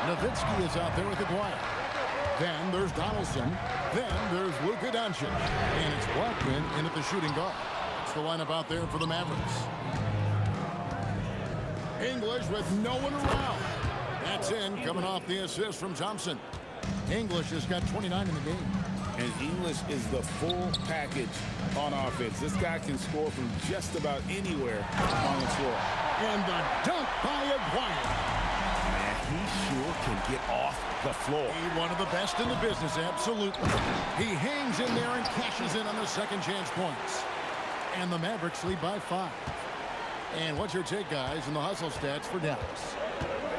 Nowitzki is out there with Aguirre. Then there's Donaldson. Then there's Luka Doncic. And it's Blackman in at the shooting guard. the lineup out there for the Mavericks. English with no one around. That's in, coming off the assist from Thompson. English has got 29 in the game. And English is the full package on offense. This guy can score from just about anywhere on the floor. And the dunk by Aguirre. Man, he sure can get off the floor. He's one of the best in the business, absolutely. He hangs in there and cashes in on the second chance points. And the Mavericks lead by 5. And what's your take, guys, in the hustle stats for Dallas?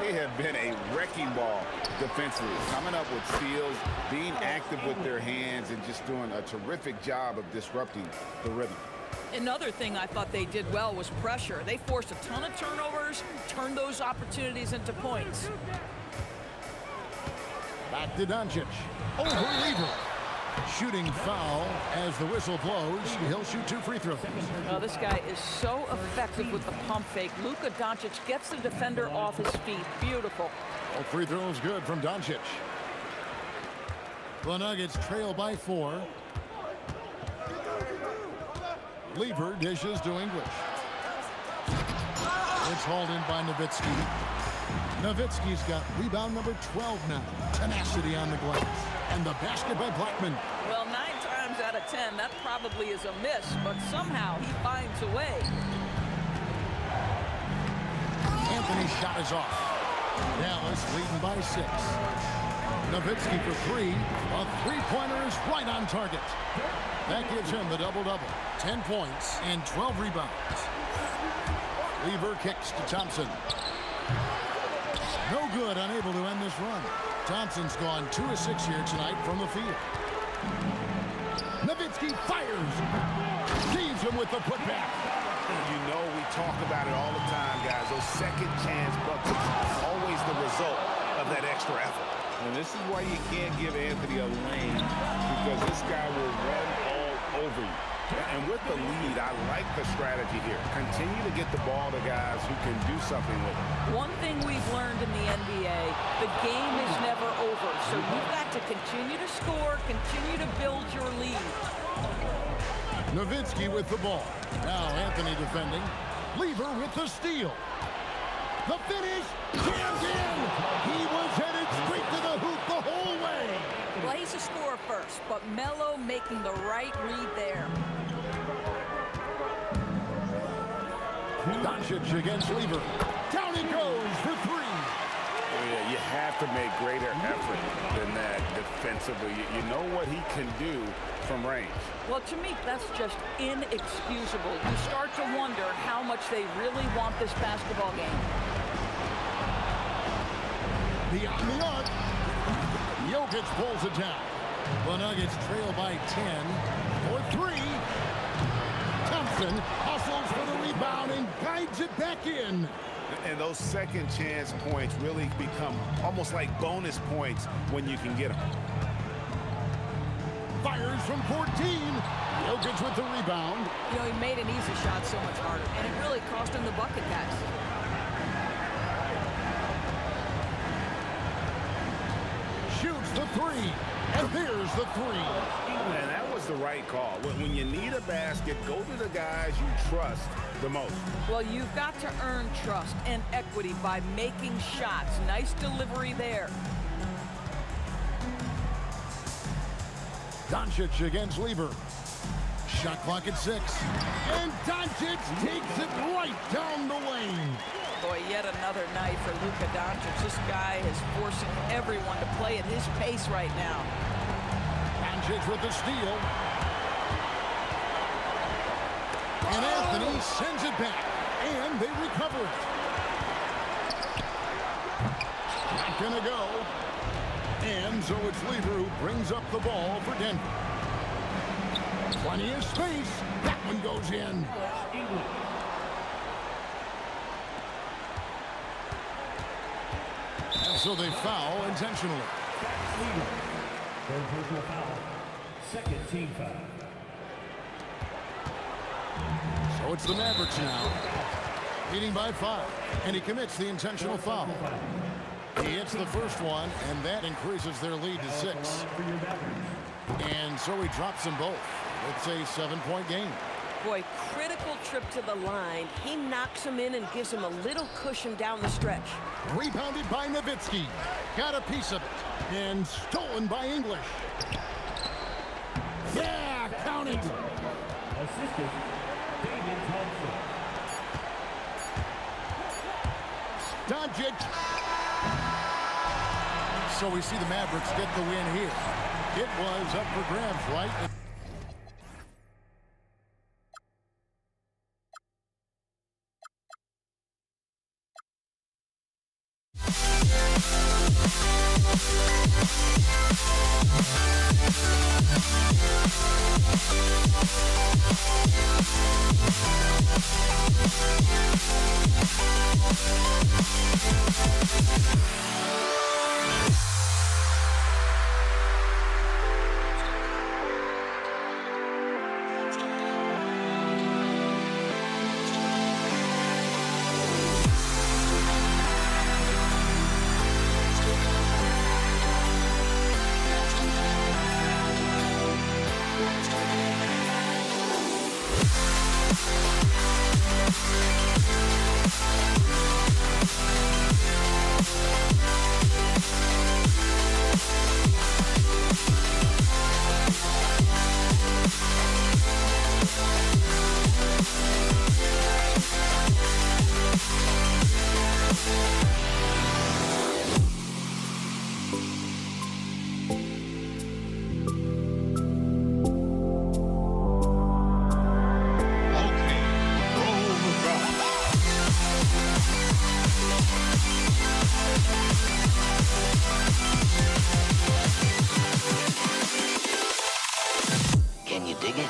They have been a wrecking ball defensively, coming up with steals, being active with their hands, and just doing a terrific job of disrupting the rhythm. Another thing I thought they did well was pressure. They forced a ton of turnovers, turned those opportunities into points. Back to Doncic. Over Lever. Shooting foul as the whistle blows. He'll shoot 2 free throws. Well, this guy is so effective with the pump fake. Luka Doncic gets the defender off his feet. Beautiful. All free throws good from Doncic. The Nuggets trail by 4. Lever dishes to English. It's hauled in by Nowitzki. Nowitzki's got rebound number 12 now. Tenacity on the glass. And the basket by Blackman. Well, 9 times out of 10, that probably is a miss, but somehow he finds a way. Anthony's shot is off. Dallas leading by 6. Nowitzki for 3. A three-pointer is right on target. That gives him the double-double. 10 points and 12 rebounds. Lever kicks to Thompson. No good, unable to end this run. Thompson's gone 2 of 6 here tonight from the field. Nowitzki fires. Leaves him with the putback. You know we talk about it all the time, guys. Those second chance buckets are always the result of that extra effort. And this is why you can't give Anthony a lane, because this guy will run all over you. And with the lead, I like the strategy here. Continue to get the ball to guys who can do something with it. One thing we've learned in the NBA, the game is never over. So you've got to continue to score, continue to build your lead. Nowitzki with the ball. Now Anthony defending. Lever with the steal. The finish, jammed in. He was headed straight to the hoop the whole way. Well, he's a scorer first, but Melo making the right read there. Doncic against Lever. Down he goes for 3. Oh, yeah, you have to make greater effort than that defensively. You know what he can do from range. Well, to me, that's just inexcusable. You start to wonder how much they really want this basketball game. Beyond the arc. Jokic pulls it down. The Nuggets trail by 10 for 3. Thompson hustles for the rebound and guides it back in. And those second chance points really become almost like bonus points when you can get them. Fires from 14. Jokic with the rebound. You know, he made an easy shot so much harder, and it really cost him the bucket, guys. Shoots the 3. And there's the 3. Man, that was the right call. When you need a basket, go to the guys you trust the most. Well, you've got to earn trust and equity by making shots. Nice delivery there. Doncic against Lever. Shot clock at 6. And Doncic takes it right down the lane. Boy, yet another night for Luka Doncic. This guy is forcing everyone to play at his pace right now. Doncic with the steal. And Anthony sends it back. And they recover it. Not gonna go. And so it's Lever who brings up the ball for Denver. Plenty of space. That one goes in. And so they foul intentionally. Third personal foul. Second team foul. So it's the Mavericks now. Leading by 5. And he commits the intentional foul. He hits the first one, and that increases their lead to 6. And so he drops them both. It's a 7-point game. Boy, critical trip to the line. He knocks him in and gives him a little cushion down the stretch. Rebounded by Nowitzki. Got a piece of it. And stolen by English. Yeah, count it. Assistant, David Thompson. Doncic. So we see the Mavericks get the win here. It was up for grabs, right? Can you dig it?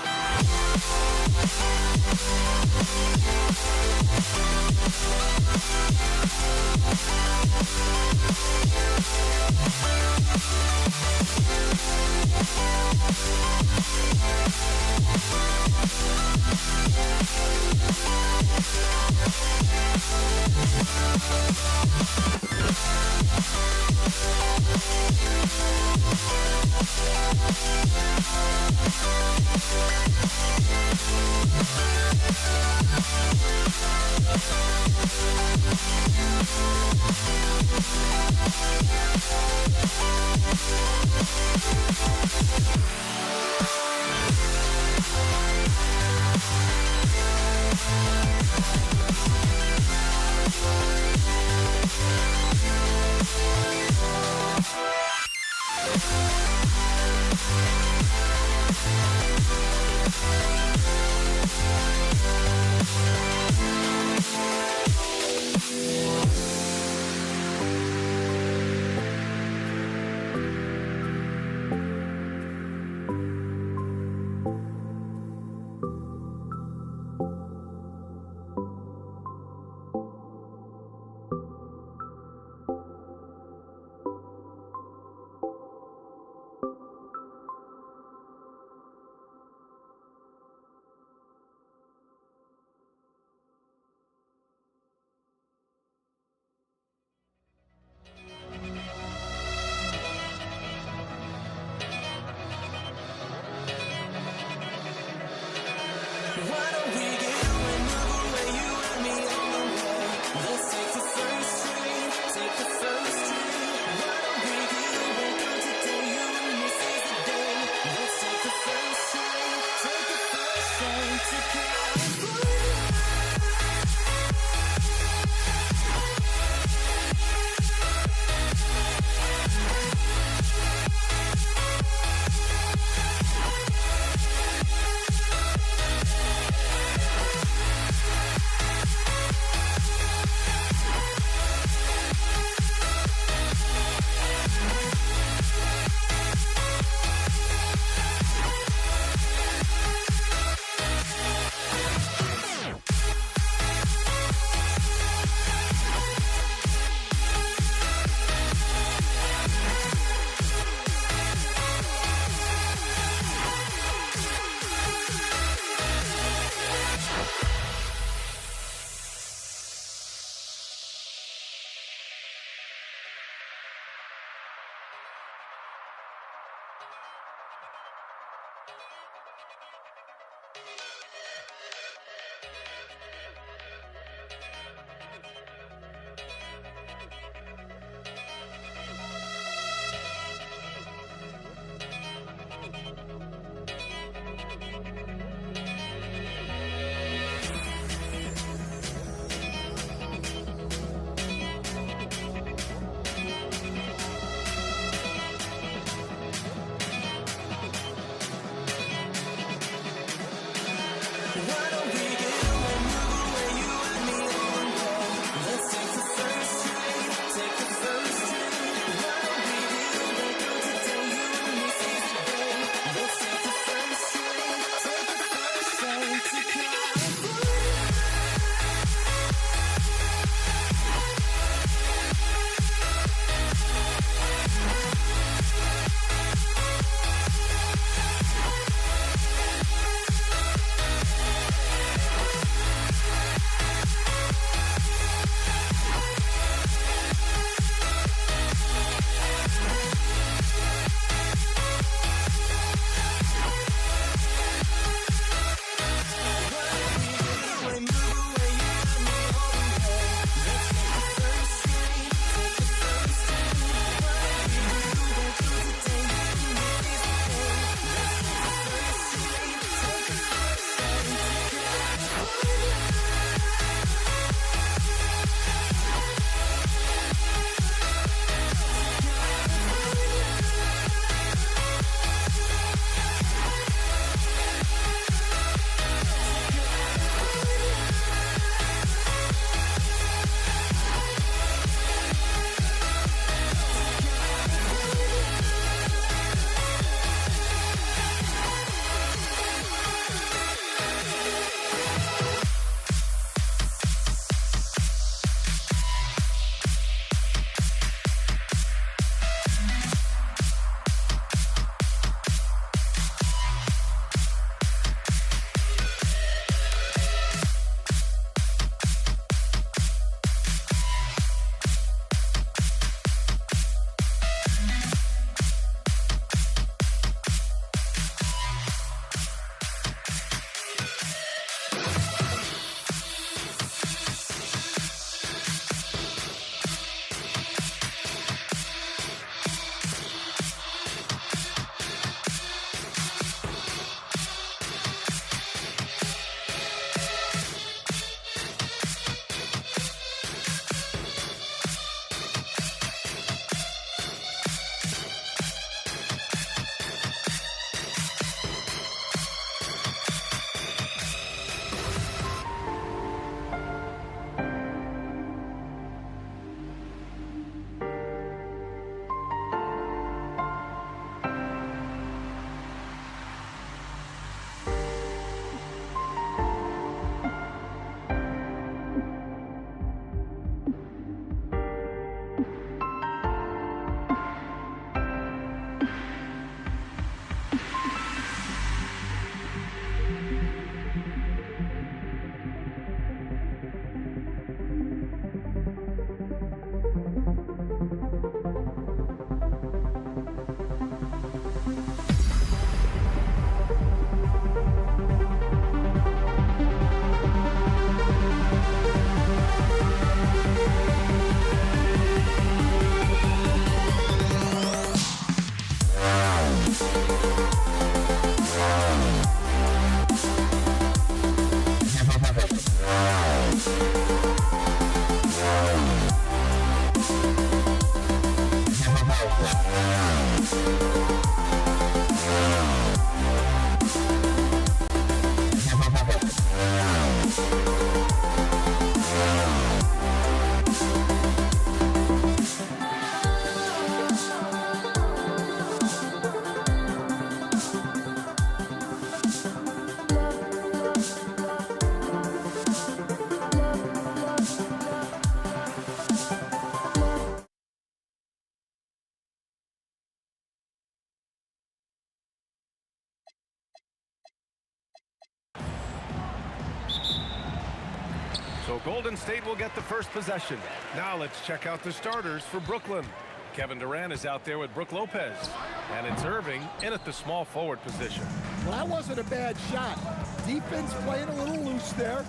So Golden State will get the first possession. Now let's check out the starters for Brooklyn. Kevin Durant is out there with Brook Lopez. And it's Irving in at the small forward position. Well, that wasn't a bad shot. Defense playing a little loose there.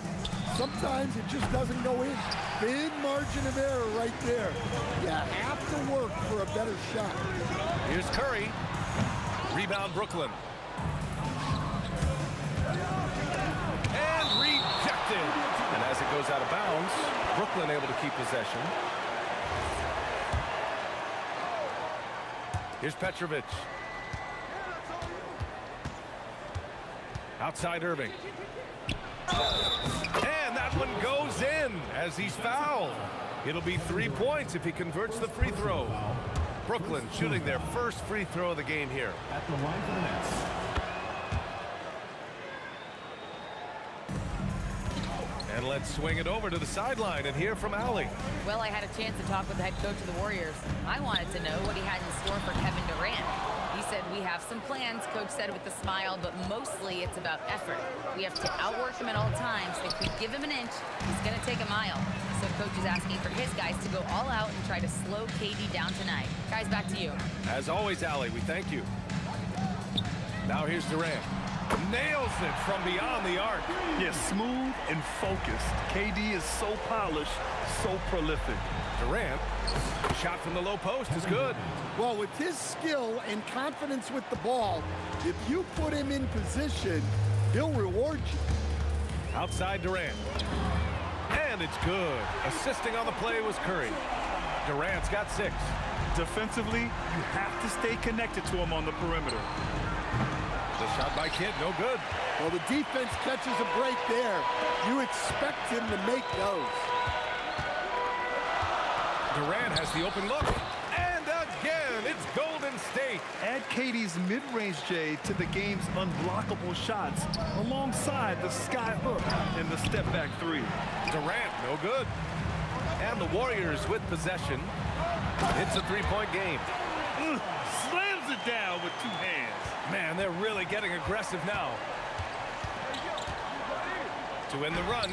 Sometimes it just doesn't go in. Big margin of error right there. You have to work for a better shot. Here's Curry. Rebound Brooklyn. And rejected. And as it goes out of bounds, Brooklyn able to keep possession. Here's Petrovic. Outside Irving. And that one goes in as he's fouled. It'll be 3 points if he converts the free throw. Brooklyn shooting their first free throw of the game here. At the line for the Nets. And let's swing it over to the sideline and hear from Allie. Well, I had a chance to talk with the head coach of the Warriors. I wanted to know what he had in store for Kevin Durant. He said, we have some plans, Coach said with a smile, but mostly it's about effort. We have to outwork him at all times. If we give him an inch, he's going to take a mile. So Coach is asking for his guys to go all out and try to slow KD down tonight. Guys, back to you. As always, Allie, we thank you. Now here's Durant. Nails it from beyond the arc. Yeah, smooth and focused. KD is so polished, so prolific. Durant, shot from the low post is good. Well, with his skill and confidence with the ball, if you put him in position, he'll reward you. Outside Durant. And it's good. Assisting on the play was Curry. Durant's got 6. Defensively, you have to stay connected to him on the perimeter. The shot by Kidd, no good. Well, the defense catches a break there. You expect him to make those. Durant has the open look. And again, it's Golden State. Add KD's mid-range J to the game's unblockable shots alongside the sky hook and the step-back 3. Durant, no good. And the Warriors with possession. It's a 3-point game. Slams it down with 2 hands. Man, they're really getting aggressive now. To end the run.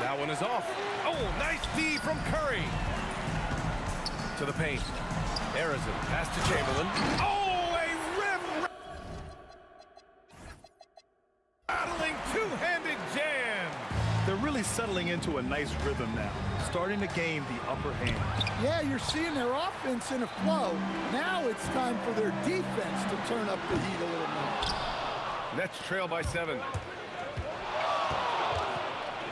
That one is off. Oh, nice D from Curry. To the paint. Arizon, pass to Chamberlain. Oh, a rim. Battling two-handed jam. They're really settling into a nice rhythm now, starting to gain the upper hand. Yeah, you're seeing their offense in a flow. Now it's time for their defense to turn up the heat a little more. Nets trail by 7.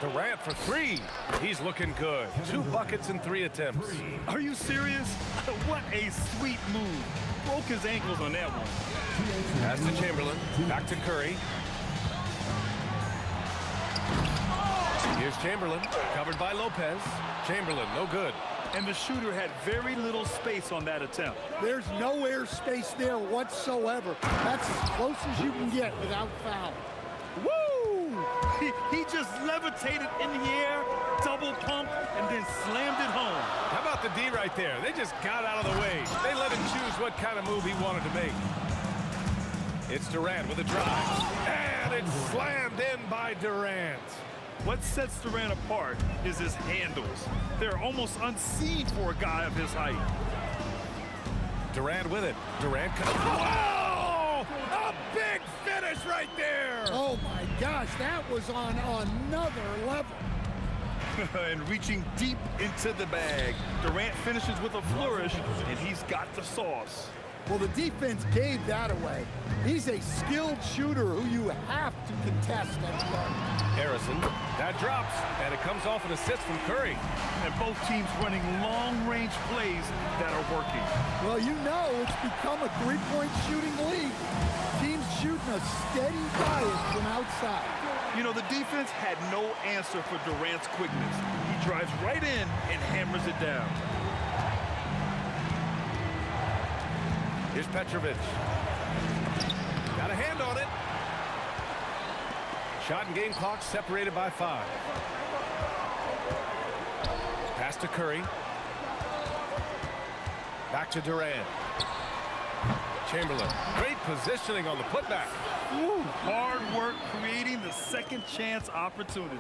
Durant for 3. He's looking good. 2 buckets in 3 attempts. Are you serious? What a sweet move. Broke his ankles on that one. Pass to Chamberlain. Back to Curry. Here's Chamberlain, covered by Lopez. Chamberlain, no good. And the shooter had very little space on that attempt. There's no air space there whatsoever. That's as close as you can get without foul. Woo! He just levitated in the air, double pump, and then slammed it home. How about the D right there? They just got out of the way. They let him choose what kind of move he wanted to make. It's Durant with a drive. And it's slammed in by Durant. What sets Durant apart is his handles. They're almost unseen for a guy of his height. Durant with it. Durant comes. Whoa! A big finish right there! Oh my gosh, that was on another level. And reaching deep into the bag, Durant finishes with a flourish, and he's got the sauce. Well, the defense gave that away. He's a skilled shooter who you have to contest at the arc. Harrison, that drops, and it comes off an assist from Curry. And both teams running long-range plays that are working. Well, you know it's become a three-point shooting league. Teams shooting a steady diet from outside. You know, the defense had no answer for Durant's quickness. He drives right in and hammers it down. Here's Petrovic. Got a hand on it. Shot and game clock separated by 5. Pass to Curry. Back to Durant. Chamberlain. Great positioning on the putback. Woo, hard work creating the second chance opportunity.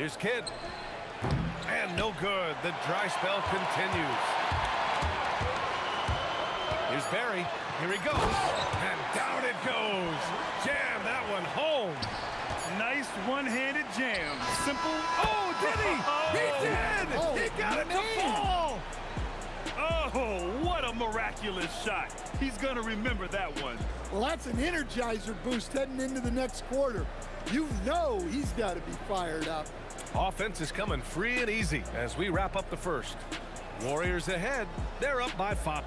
Here's Kidd. And no good. The dry spell continues. Here's Barry. Here he goes. And down it goes. Jam that one home. Nice one-handed jam. Simple. Oh, did he? He did! He got it to fall! Oh, what a miraculous shot. He's going to remember that one. Well, that's an energizer boost heading into the next quarter. You know he's got to be fired up. Offense is coming free and easy as we wrap up the first. Warriors ahead. They're up by 5.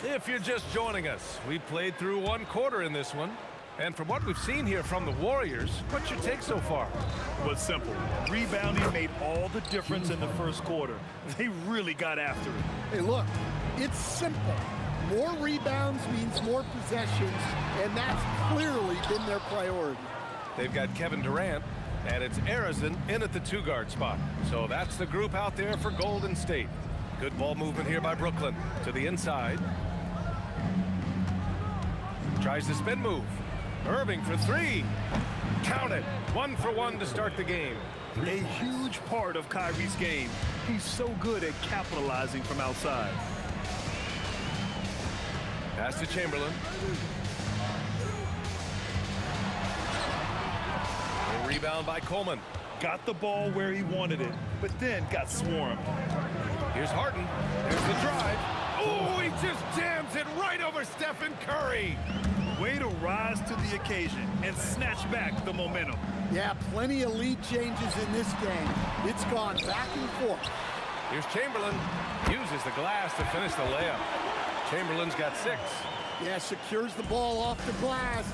If you're just joining us, we played through 1 quarter in this one. And from what we've seen here from the Warriors, what's your take so far? Well, simple. Rebounding made all the difference in the first quarter. They really got after it. Hey, look, it's simple. More rebounds means more possessions, and that's clearly been their priority. They've got Kevin Durant, and it's Arizin in at the 2-guard spot. So that's the group out there for Golden State. Good ball movement here by Brooklyn to the inside. Tries the spin move. Irving for 3. Count it. 1 for 1 to start the game. A huge part of Kyrie's game. He's so good at capitalizing from outside. Pass to Chamberlain. A rebound by Coleman. Got the ball where he wanted it, but then got swarmed. Here's Harden. There's the drive. Oh, he just jams it right over Stephen Curry. Way to rise to the occasion and snatch back the momentum. Yeah, plenty of lead changes in this game. It's gone back and forth. Here's Chamberlain. Uses the glass to finish the layup. Chamberlain's got 6. Yeah, secures the ball off the glass.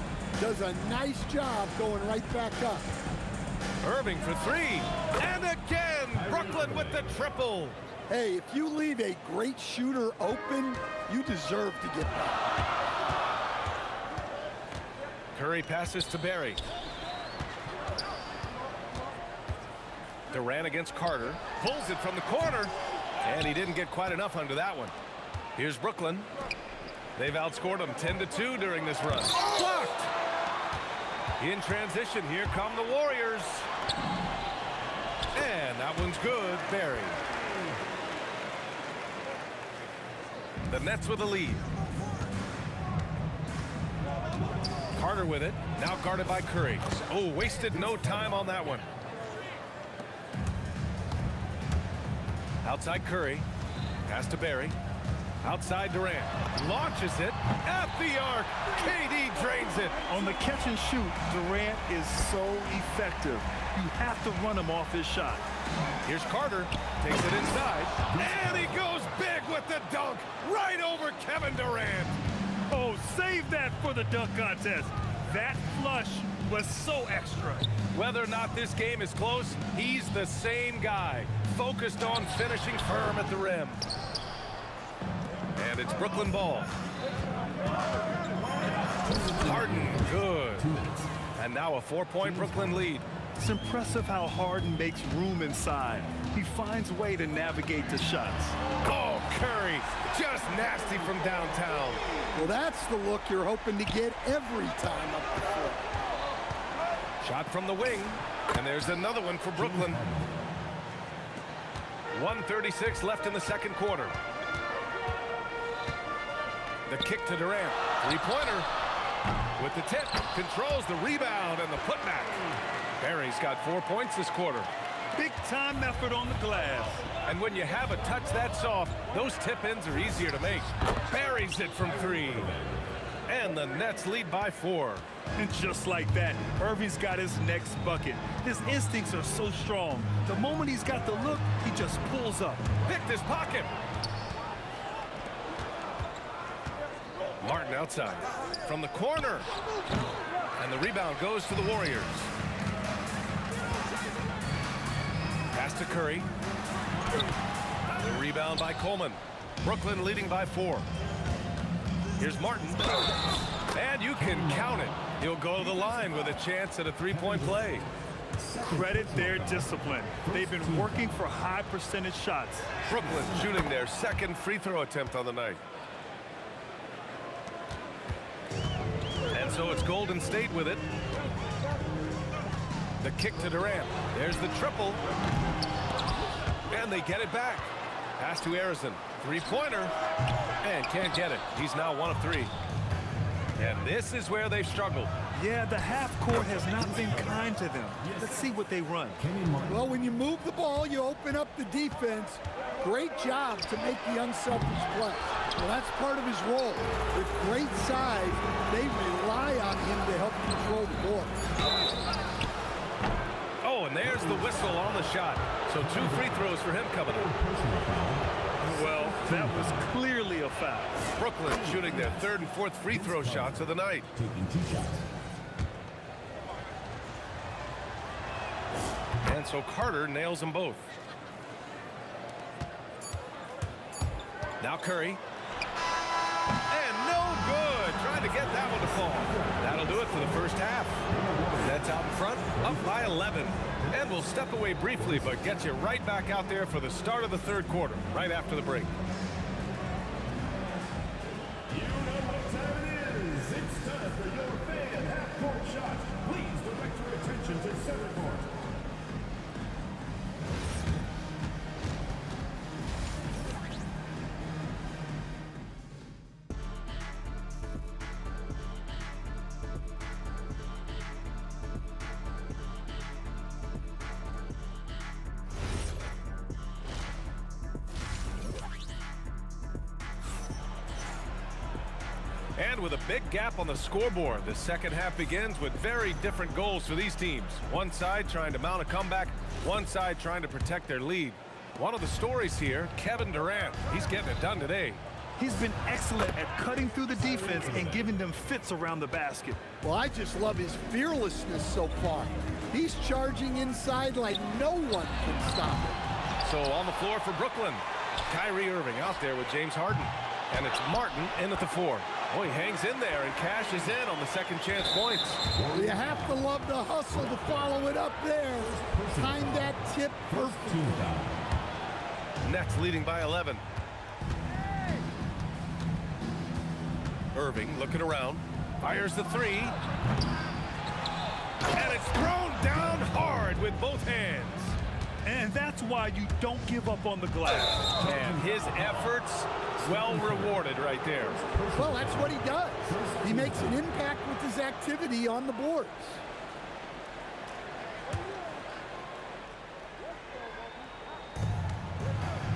Does a nice job going right back up. Irving for 3. And again, Brooklyn with the triple. Hey, if you leave a great shooter open, you deserve to get back. Curry passes to Barry. Durant against Carter. Pulls it from the corner. And he didn't get quite enough under that one. Here's Brooklyn. They've outscored them 10-2 during this run. Blocked! In transition, here come the Warriors. And that one's good. Barry. The Nets with a lead. Carter with it. Now guarded by Curry. Oh, wasted no time on that one. Outside Curry. Pass to Barry. Outside Durant. Launches it at the arc. KD drains it. On the catch and shoot, Durant is so effective. You have to run him off his shot. Here's Carter. Takes it inside. And he goes big with the dunk. Right over Kevin Durant. Oh, save that for the dunk contest. That flush was so extra. Whether or not this game is close, he's the same guy. Focused on finishing firm at the rim. And it's Brooklyn ball. Harden, good. And now a 4-point Brooklyn lead. It's impressive how Harden makes room inside. He finds a way to navigate the shots. Oh, Curry, just nasty from downtown. Well, that's the look you're hoping to get every time up the floor. Shot from the wing, and there's another one for Brooklyn. 1:36 left in the second quarter. The kick to Durant. 3-pointer. With the tip, controls the rebound and the putback. Barry's got 4 points this quarter. Big time effort on the glass. And when you have a touch that soft, those tip-ins are easier to make. Barry's it from 3. And the Nets lead by 4. And just like that, Irving's got his next bucket. His instincts are so strong. The moment he's got the look, he just pulls up. Picked his pocket. Martin outside. From the corner. And the rebound goes to the Warriors. Pass to Curry. The rebound by Coleman. Brooklyn leading by 4. Here's Martin. And you can count it. He'll go to the line with a chance at a 3-point play. Credit their discipline. They've been working for high percentage shots. Brooklyn shooting their second free throw attempt on the night. And so it's Golden State with it. The kick to Durant. There's the triple. And they get it back. Pass to Arizon. Three-pointer. And can't get it. He's now 1 of 3. And this is where they've struggled. Yeah, the half court has not been kind to them. Let's see what they run. Well, when you move the ball, you open up the defense. Great job to make the unselfish play. Well, that's part of his role. With great size, they rely on him to help control the ball. Oh, and there's the whistle on the shot. So 2 free throws for him coming up. Well, that was clearly a foul. Brooklyn shooting their 3rd and 4th free throw shots of the night. And so Carter nails them both. Now Curry. And no good. Trying to get that one to fall. That'll do it for the first half. Nets out in front, up by 11. And we'll step away briefly, but get you right back out there for the start of the 3rd quarter, right after the break. You know what time it is. It's time for your fan half-court shot. Please direct your attention to center court. And with a big gap on the scoreboard, the second half begins with very different goals for these teams. One side trying to mount a comeback, one side trying to protect their lead. One of the stories here, Kevin Durant. He's getting it done today. He's been excellent at cutting through the defense and giving them fits around the basket. Well, I just love his fearlessness so far. He's charging inside like no one can stop him. So on the floor for Brooklyn, Kyrie Irving out there with James Harden. And it's Martin in at the 4. Oh, he hangs in there and cashes in on the second chance points. You have to love the hustle to follow it up there. Time that tip perfectly. Nets leading by 11. Irving looking around, fires the 3. And it's thrown down hard with both hands. And that's why you don't give up on the glass. And his efforts well rewarded right there. Well, that's what he does. He makes an impact with his activity on the boards.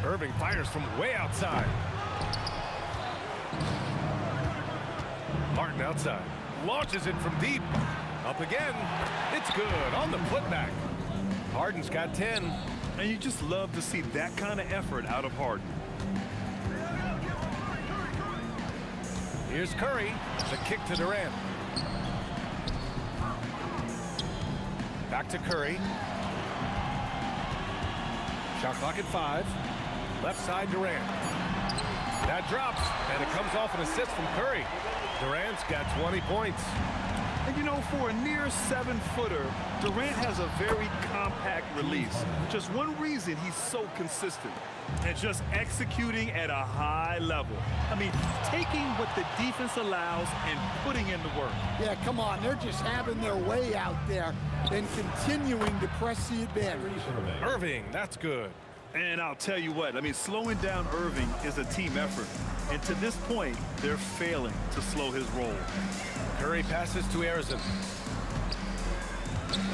Irving fires from way outside. Martin outside. Launches it from deep. Up again. It's good on the putback. Harden's got 10. And you just love to see that kind of effort out of Harden. Here's Curry. The kick to Durant. Back to Curry. Shot clock at 5. Left side Durant. That drops, and it comes off an assist from Curry. Durant's got 20 points. And you know, for a near 7-footer, Durant has a very compact release. Just one reason he's so consistent. And just executing at a high level. I mean, taking what the defense allows and putting in the work. Yeah, come on. They're just having their way out there and continuing to press the advantage. Irving, that's good. And I'll tell you what, I mean, slowing down Irving is a team effort. And to this point, they're failing to slow his roll. Curry passes to Arizon.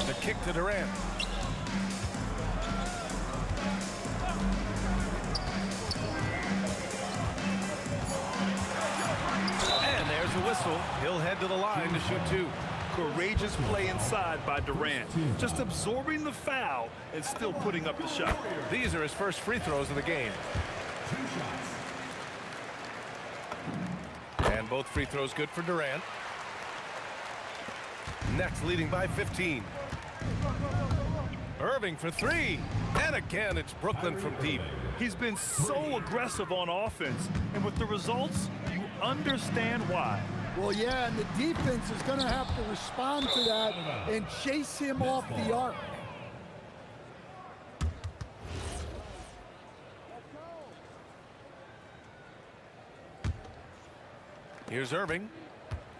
The kick to Durant. And there's the whistle. He'll head to the line to shoot 2. Courageous play inside by Durant. Just absorbing the foul and still putting up the shot. These are his first free throws of the game. And both free throws good for Durant. Nets leading by 15. Irving for 3. And again, it's Brooklyn from deep. He's been so aggressive on offense. And with the results, you understand why. Well, yeah, and the defense is going to have to respond to that and chase him off the arc. Here's Irving.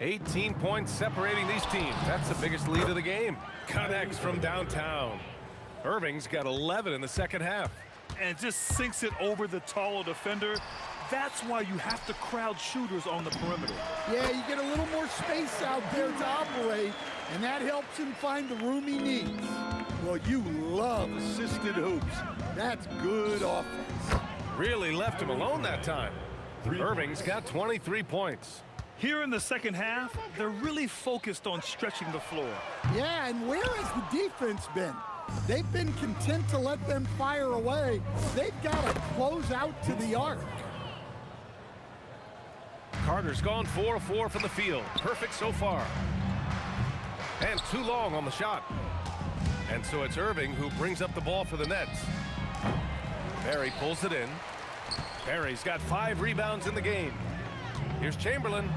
18 points separating these teams. That's the biggest lead of the game. Connects from downtown. Irving's got 11 in the second half. And just sinks it over the taller defender. That's why you have to crowd shooters on the perimeter. Yeah, you get a little more space out there to operate, and that helps him find the room he needs. Well, you love assisted hoops. That's good offense. Really left him alone that time. Irving's got 23 points. Here in the second half, they're really focused on stretching the floor. Yeah, and where has the defense been? They've been content to let them fire away. They've got to close out to the arc. Carter's gone 4 of 4 from the field. Perfect so far. And too long on the shot. And so it's Irving who brings up the ball for the Nets. Barry pulls it in. Barry's got 5 rebounds in the game. Here's Chamberlain.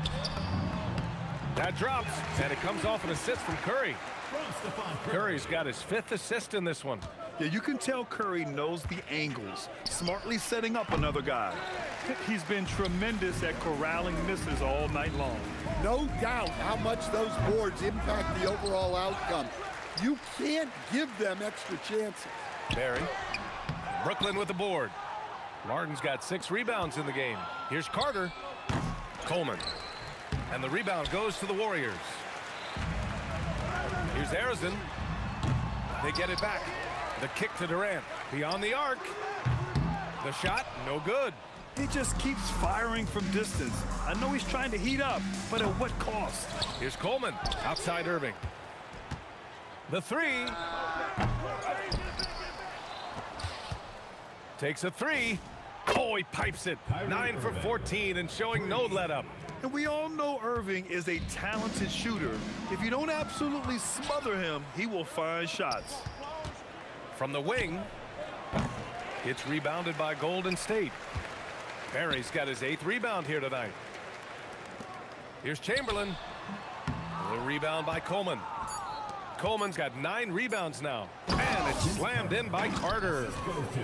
That drops, and it comes off an assist from Curry. Curry's got his 5th assist in this one. Yeah, you can tell Curry knows the angles, smartly setting up another guy. He's been tremendous at corralling misses all night long. No doubt how much those boards impact the overall outcome. You can't give them extra chances. Barry. Brooklyn with the board. Martin's got 6 rebounds in the game. Here's Carter. Coleman. And the rebound goes to the Warriors. Here's Arizin. They get it back. The kick to Durant. Beyond the arc. The shot, no good. He just keeps firing from distance. I know he's trying to heat up, but at what cost? Here's Coleman. Outside Irving. The 3. Takes a 3. Oh, he pipes it. 9 for 14 and showing no let-up. And we all know Irving is a talented shooter. If you don't absolutely smother him, he will find shots. From the wing, it's rebounded by Golden State. Barry's got his 8th rebound here tonight. Here's Chamberlain. The rebound by Coleman. Coleman's got 9 rebounds now. And it's slammed in by Carter.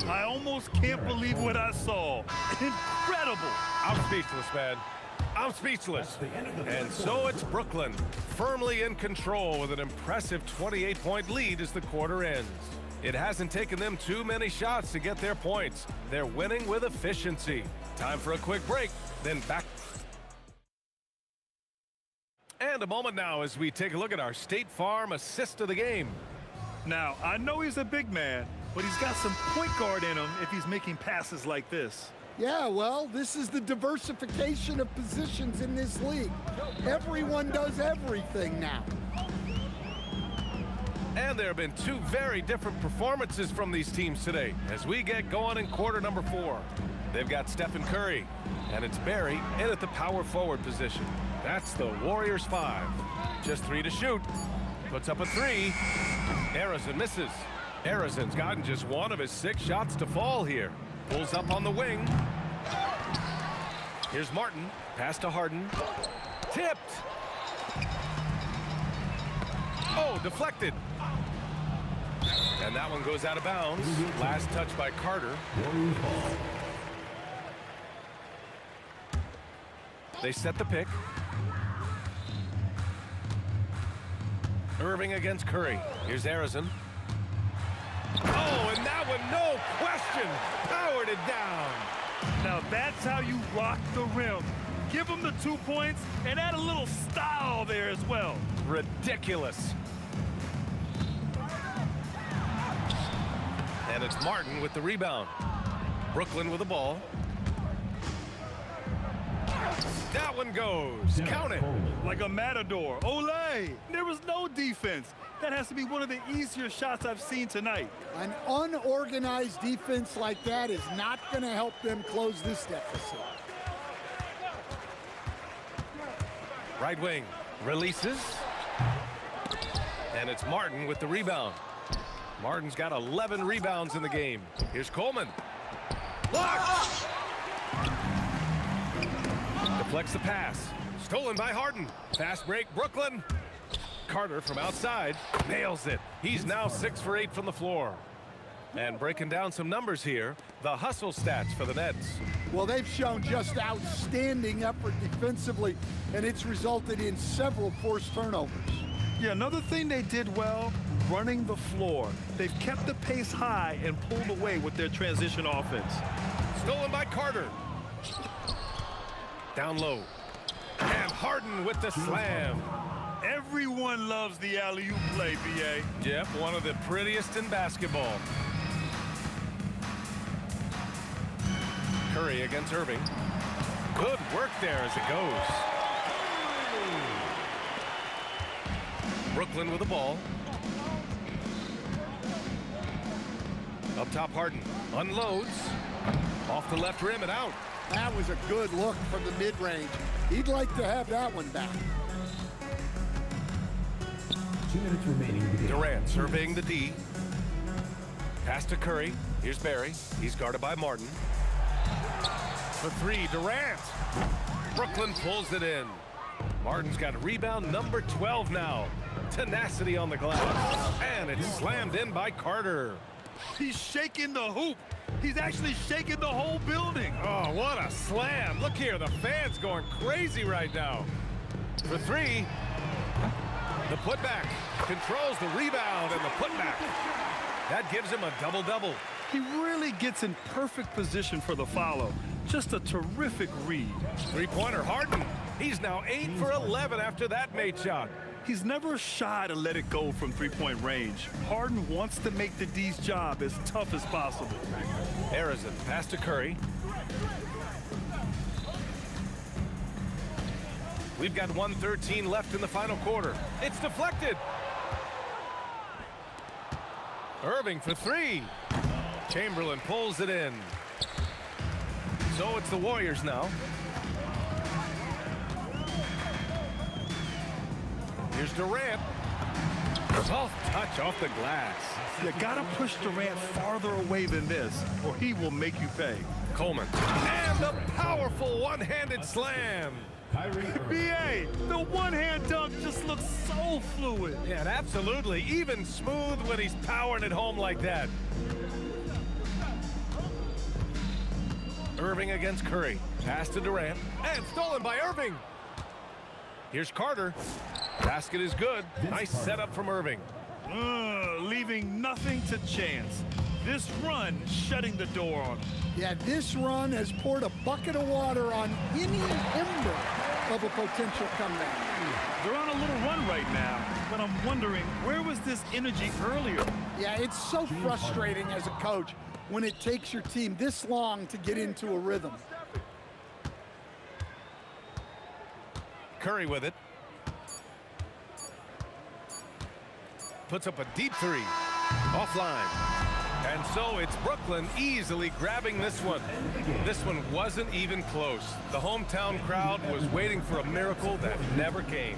I almost can't believe what I saw. Incredible. I'm speechless, man. I'm speechless. And so it's Brooklyn, firmly in control with an impressive 28-point lead as the quarter ends. It hasn't taken them too many shots to get their points. They're winning with efficiency. Time for a quick break, then back. And a moment now as we take a look at our State Farm assist of the game. Now, I know he's a big man, but he's got some point guard in him if he's making passes like this. Yeah, well, this is the diversification of positions in this league. Everyone does everything now. And there have been 2 very different performances from these teams today as we get going in quarter number 4. They've got Stephen Curry, and it's Barry in at the power forward position. That's the Warriors 5. Just 3 to shoot. Puts up a 3. Arizin misses. Arizin's gotten just 1 of his 6 shots to fall here. Pulls up on the wing. Here's Martin. Pass to Harden. Tipped. Oh, deflected. And that one goes out of bounds. Last touch by Carter. They set the pick. Irving against Curry. Here's Arizin. Oh, and that one, no question, powered it down. Now that's how you rock the rim. Give him the 2 points and add a little style there as well. Ridiculous. And it's Martin with the rebound. Brooklyn with the ball. That one goes. Count it. Like a matador. Olay! There was no defense. That has to be one of the easier shots I've seen tonight. An unorganized defense like that is not going to help them close this deficit. Right wing releases. And it's Martin with the rebound. Martin's got 11 rebounds in the game. Here's Coleman. Blocked! Deflects the pass. Stolen by Harden. Fast break, Brooklyn. Carter from outside nails it. He's now 6 for 8 from the floor. And breaking down some numbers here, the hustle stats for the Nets. Well, they've shown just outstanding effort defensively, and it's resulted in several forced turnovers. Yeah, another thing they did well, running the floor. They've kept the pace high and pulled away with their transition offense. Stolen by Carter. Down low. And Harden with the slam. Everyone loves the alley-oop play, B.A. Yep, one of the prettiest in basketball. Curry against Irving. Good work there as it goes. Brooklyn with the ball. Up top, Harden unloads. Off the left rim and out. That was a good look from the mid-range. He'd like to have that one back. 2 minutes remaining. Durant surveying the D. Pass to Curry. Here's Barry. He's guarded by Martin. For three, Durant. Brooklyn pulls it in. Martin's got rebound number 12 now. Tenacity on the glass. And it's slammed in by Carter. He's shaking the hoop. He's actually shaking the whole building. Oh, what a slam. Look here, the fans going crazy right now. For three, the putback. Controls the rebound and the putback. That gives him a double-double. He really gets in perfect position for the follow. Just a terrific read. Three-pointer, Harden. He's now 8 for 11 after that made shot. He's never shy to let it go from three-point range. Harden wants to make the D's job as tough as possible. Harrison, pass to Curry. We've got 1:13 left in the final quarter. It's deflected. Irving for three. Chamberlain pulls it in. So it's the Warriors now. Here's Durant. Soft touch off the glass. You gotta push Durant farther away than this, or he will make you pay. Coleman. And the powerful one-handed slam. B.A., the one-hand dunk just looks so fluid. Yeah, and absolutely. Even smooth when he's powering it home like that. Irving against Curry. Pass to Durant. And stolen by Irving. Here's Carter. Basket is good. Nice setup from Irving. Leaving nothing to chance. This run shutting the door on him. Yeah, this run has poured a bucket of water on any ember of a potential comeback. They're on a little run right now, but I'm wondering, where was this energy earlier? Yeah, it's so frustrating as a coach when it takes your team this long to get into a rhythm. Curry with it. Puts up a deep three. Offline. And so it's Brooklyn easily grabbing this one. This one wasn't even close. The hometown crowd was waiting for a miracle that never came.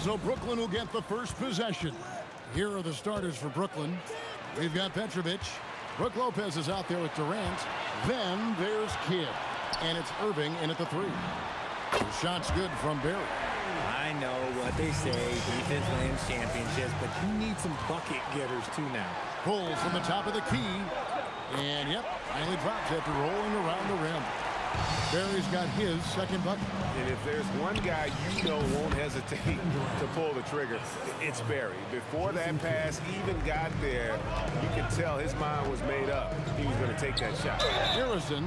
So Brooklyn will get the first possession. Here are the starters for Brooklyn. We've got Petrovic. Brook Lopez is out there with Durant. Then there's Kidd. And it's Irving in at the 3. The shot's good from Barry. I know what they say, defense wins championships, but you need some bucket getters too now. Pulls from the top of the key. And, yep, finally drops after rolling around the rim. Barry's got his second bucket. And if there's one guy you know won't hesitate to pull the trigger, it's Barry. Before that pass even got there, you could tell his mind was made up. He was going to take that shot. Harrison,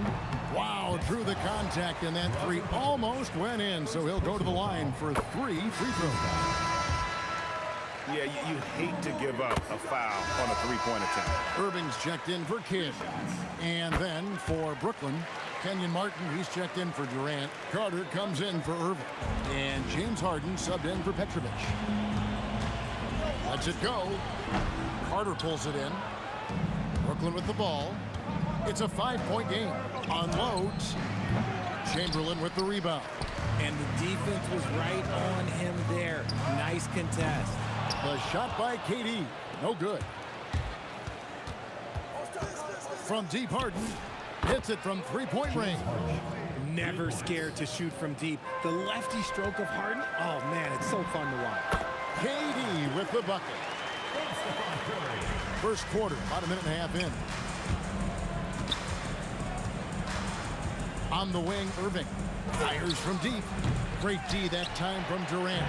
wow, drew the contact, and that 3 almost went in, so he'll go to the line for 3 free throws. Yeah, you hate to give up a foul on a three-point attempt. Irving's checked in for Kidd. And then for Brooklyn, Kenyon Martin, he's checked in for Durant. Carter comes in for Irving. And James Harden subbed in for Petrovic. Lets it go. Carter pulls it in. Brooklyn with the ball. It's a 5-point game. Unloads. Chamberlain with the rebound. And the defense was right on him there. Nice contest. The shot by KD. No good. From deep, Harden hits it from 3-point range. Never scared to shoot from deep. The lefty stroke of Harden, oh man, it's so fun to watch. KD with the bucket. First quarter, about a minute and a half in. On the wing, Irving fires from deep. Great D that time from Durant.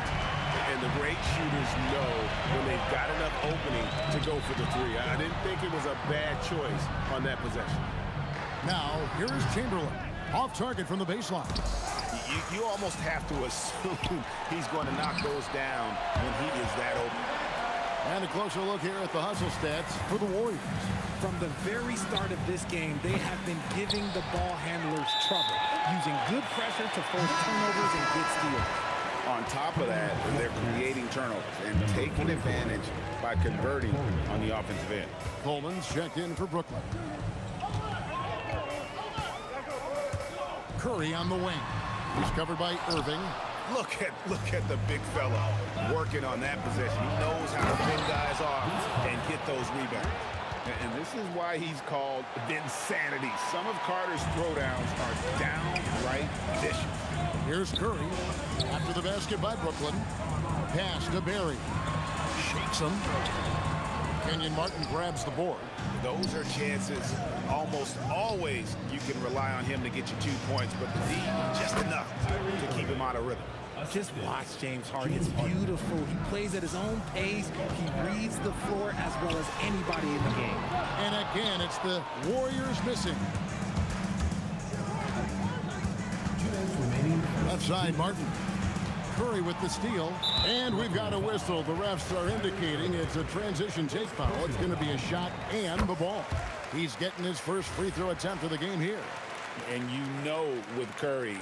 And the great shooters know when they've got enough opening to go for the 3. I didn't think it was a bad choice on that possession. Now, here's Chamberlain. Off target from the baseline. You almost have to assume he's going to knock those down when he is that open. And a closer look here at the hustle stats for the Warriors. From the very start of this game, they have been giving the ball handlers trouble, using good pressure to force turnovers and get steals. On top of that, they're creating turnovers and taking advantage by converting on the offensive end. Coleman's checked in for Brooklyn. Curry on the wing. He's covered by Irving. Look at the big fella working on that possession. He knows how to pin guys off and get those rebounds. And this is why he's called Vinsanity. Some of Carter's throwdowns are downright vicious. Here's Curry. After the basket by Brooklyn. Pass to Barry. Shakes him. Kenyon Martin grabs the board. Those are chances almost always you can rely on him to get you 2 points, but the D, just enough to keep him out of rhythm. Just watch James Harden. It's beautiful. He plays at his own pace. He reads the floor as well as anybody in the game. And again, it's the Warriors missing. Left side, Martin. Curry with the steal. And we've got a whistle. The refs are indicating it's a transition take foul. It's going to be a shot and the ball. He's getting his first free throw attempt of the game here. And you know with Curry,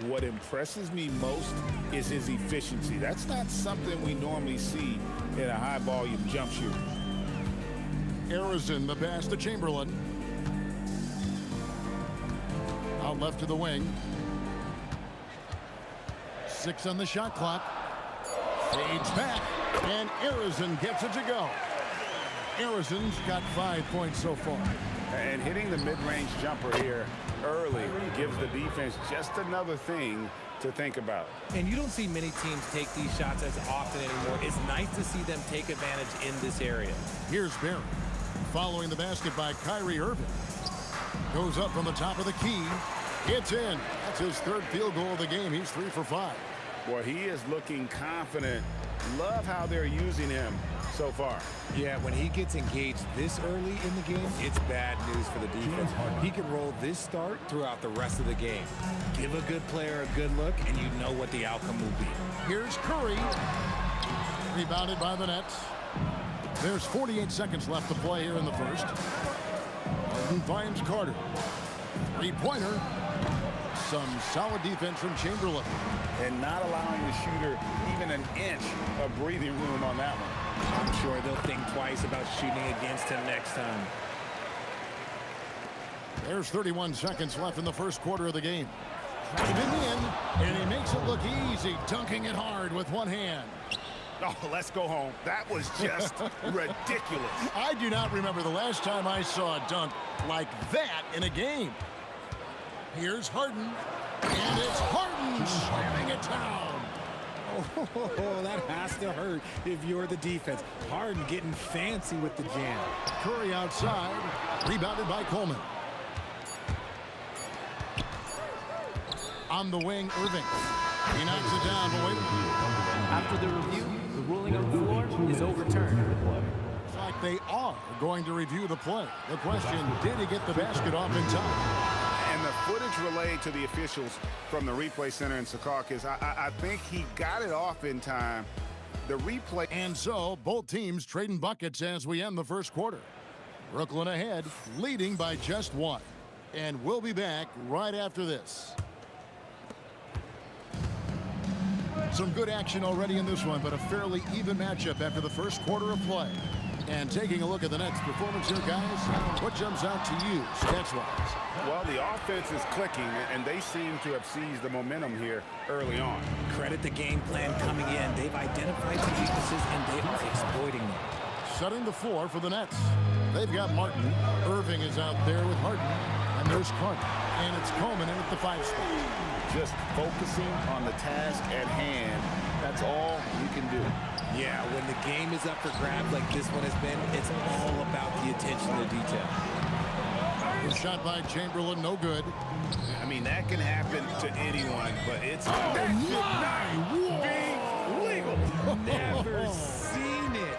what impresses me most is his efficiency. That's not something we normally see in a high-volume jump shooter. Harrison, the pass to Chamberlain. Out left to the wing. 6 on the shot clock. Fades back, and Harrison gets it to go. Harrison's got 5 points so far. And hitting the mid-range jumper here early gives the defense just another thing to think about. And you don't see many teams take these shots as often anymore. It's nice to see them take advantage in this area. Here's Barry. Following the basket by Kyrie Irving. Goes up from the top of the key. It's in. That's his third field goal of the game. He's 3 for 5. Boy, he is looking confident. Love how they're using him so far. Yeah, when he gets engaged this early in the game, it's bad news for the defense. He can roll this start throughout the rest of the game. Give a good player a good look, and you know what the outcome will be. Here's Curry. Rebounded by the Nets. There's 48 seconds left to play here in the first. Harden finds Carter. Three-pointer. Some solid defense from Chamberlain. And not allowing the shooter even an inch of breathing room on that one. I'm sure they'll think twice about shooting against him next time. There's 31 seconds left in the first quarter of the game. Driven in, and he makes it look easy, dunking it hard with one hand. Oh, let's go home. That was just ridiculous. I do not remember the last time I saw a dunk like that in a game. Here's Harden, and it's Harden slamming it down. Oh, that has to hurt if you're the defense. Harden getting fancy with the jam. Curry outside, rebounded by Coleman. On the wing, Irving. He knocks it down, but wait a minute. After the review, the ruling on the floor is overturned. Looks like they are going to review the play. The question, did he get the basket off in time? And the footage relayed to the officials from the replay center in Secaucus, I think he got it off in time. The replay. And so, both teams trading buckets as we end the first quarter. Brooklyn ahead, leading by just one. And we'll be back right after this. Some good action already in this one, but a fairly even matchup after the first quarter of play. And taking a look at the Nets' performance here, guys, what jumps out to you, stats-wise? Well, the offense is clicking, and they seem to have seized the momentum here early on. Credit the game plan coming in. They've identified some weaknesses, and they are exploiting them. Setting the floor for the Nets. They've got Martin. Irving is out there with Harden. And there's Clark. And it's Coleman in at the 5 spot. Just focusing on the task at hand. That's all you can do. Yeah, when the game is up for grabs like this one has been, it's all about the attention to detail. Good shot by Chamberlain, no good. I mean, that can happen to anyone, but it's that should not be legal. Never seen it.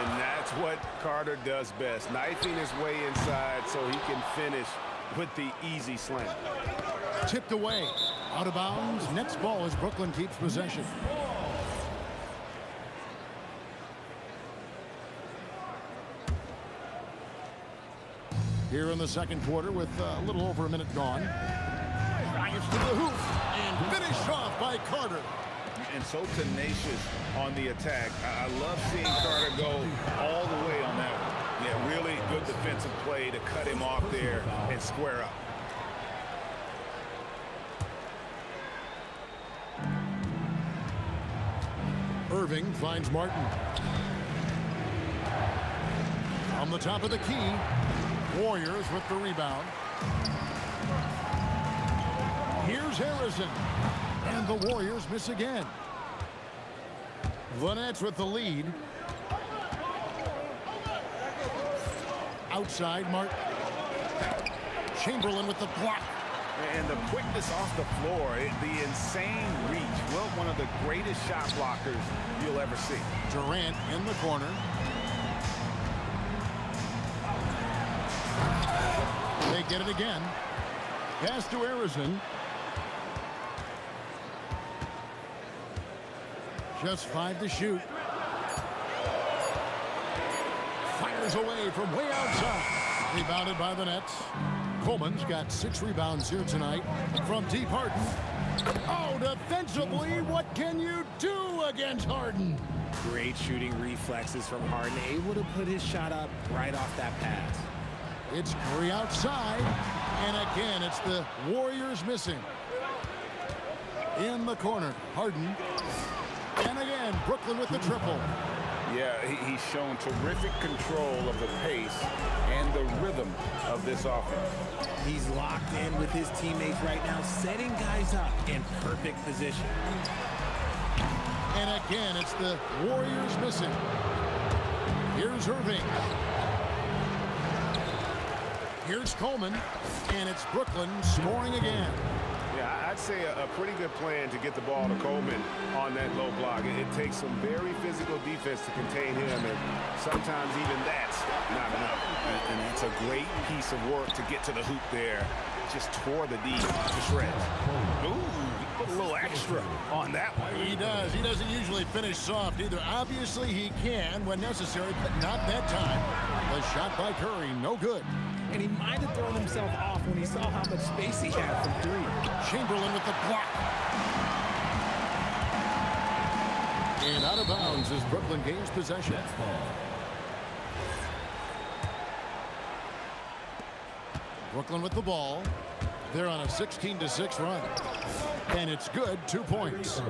And that's what Carter does best, knifing his way inside so he can finish with the easy slam. Tipped away. Out of bounds. Next ball as Brooklyn keeps possession. Here in the second quarter with a little over a minute gone. Drives to the hoop and finished off by Carter. And so tenacious on the attack. I love seeing Carter go all the way on that one. Yeah, really good defensive play to cut him off there and square up. Irving finds Martin. From the top of the key, Warriors with the rebound. Here's Harrison. And the Warriors miss again. The Nets with the lead. Outside, Martin. Chamberlain with the block. And the quickness off the floor, the insane reach. Well, one of the greatest shot blockers you'll ever see. Durant in the corner. They get it again. Pass to Harrison. Just 5 to shoot. Fires away from way outside. Rebounded by the Nets. Coleman's got 6 rebounds here tonight from deep Harden. Oh, defensively, what can you do against Harden? Great shooting reflexes from Harden, able to put his shot up right off that pass. It's Curry outside, and again, it's the Warriors missing. In the corner, Harden. And again, Brooklyn with the triple. Yeah, he's shown terrific control of the pace and the rhythm of this offense. He's locked in with his teammates right now, setting guys up in perfect position. And again, it's the Warriors missing. Here's Irving. Here's Coleman, and it's Brooklyn scoring again. Yeah, I'd say a pretty good plan to get the ball to Coleman on that low block. It takes some very physical defense to contain him, and sometimes even that's not enough. And that's a great piece of work to get to the hoop there. Just tore the D to shreds. Ooh, he put a little extra on that one. He does. He doesn't usually finish soft either. Obviously, he can when necessary, but not that time. The shot by Curry, no good. And he might have thrown himself off when he saw how much space he had from 3. Chamberlain with the block. And out of bounds as Brooklyn gains possession. Brooklyn with the ball. They're on a 16-6 run. And it's good, 2 points.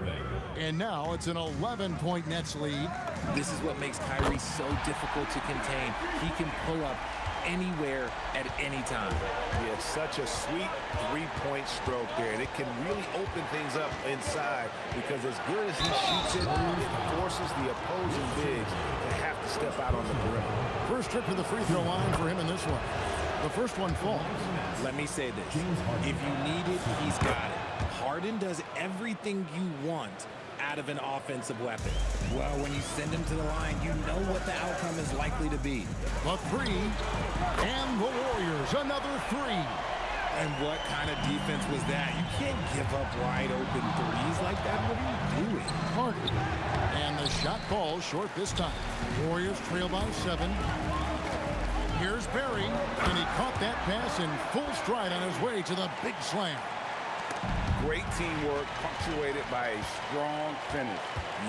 And now it's an 11-point Nets lead. This is what makes Kyrie so difficult to contain. He can pull up anywhere at any time. He has such a sweet three-point stroke there, and it can really open things up inside because as good as he shoots it, it forces the opposing bigs to have to step out on the perimeter. First trip to the free throw line for him in this one. The first one falls. Let me say this. If you need it, he's got it. Harden does everything you want out of an offensive weapon. Well, when you send him to the line, you know what the outcome is likely to be. A three, and the Warriors, another three. And what kind of defense was that? You can't give up wide open threes like that. What are you doing? Harden. And the shot falls short this time. Warriors trail by 7. Here's Barry, and he caught that pass in full stride on his way to the big slam. Great teamwork punctuated by a strong finish.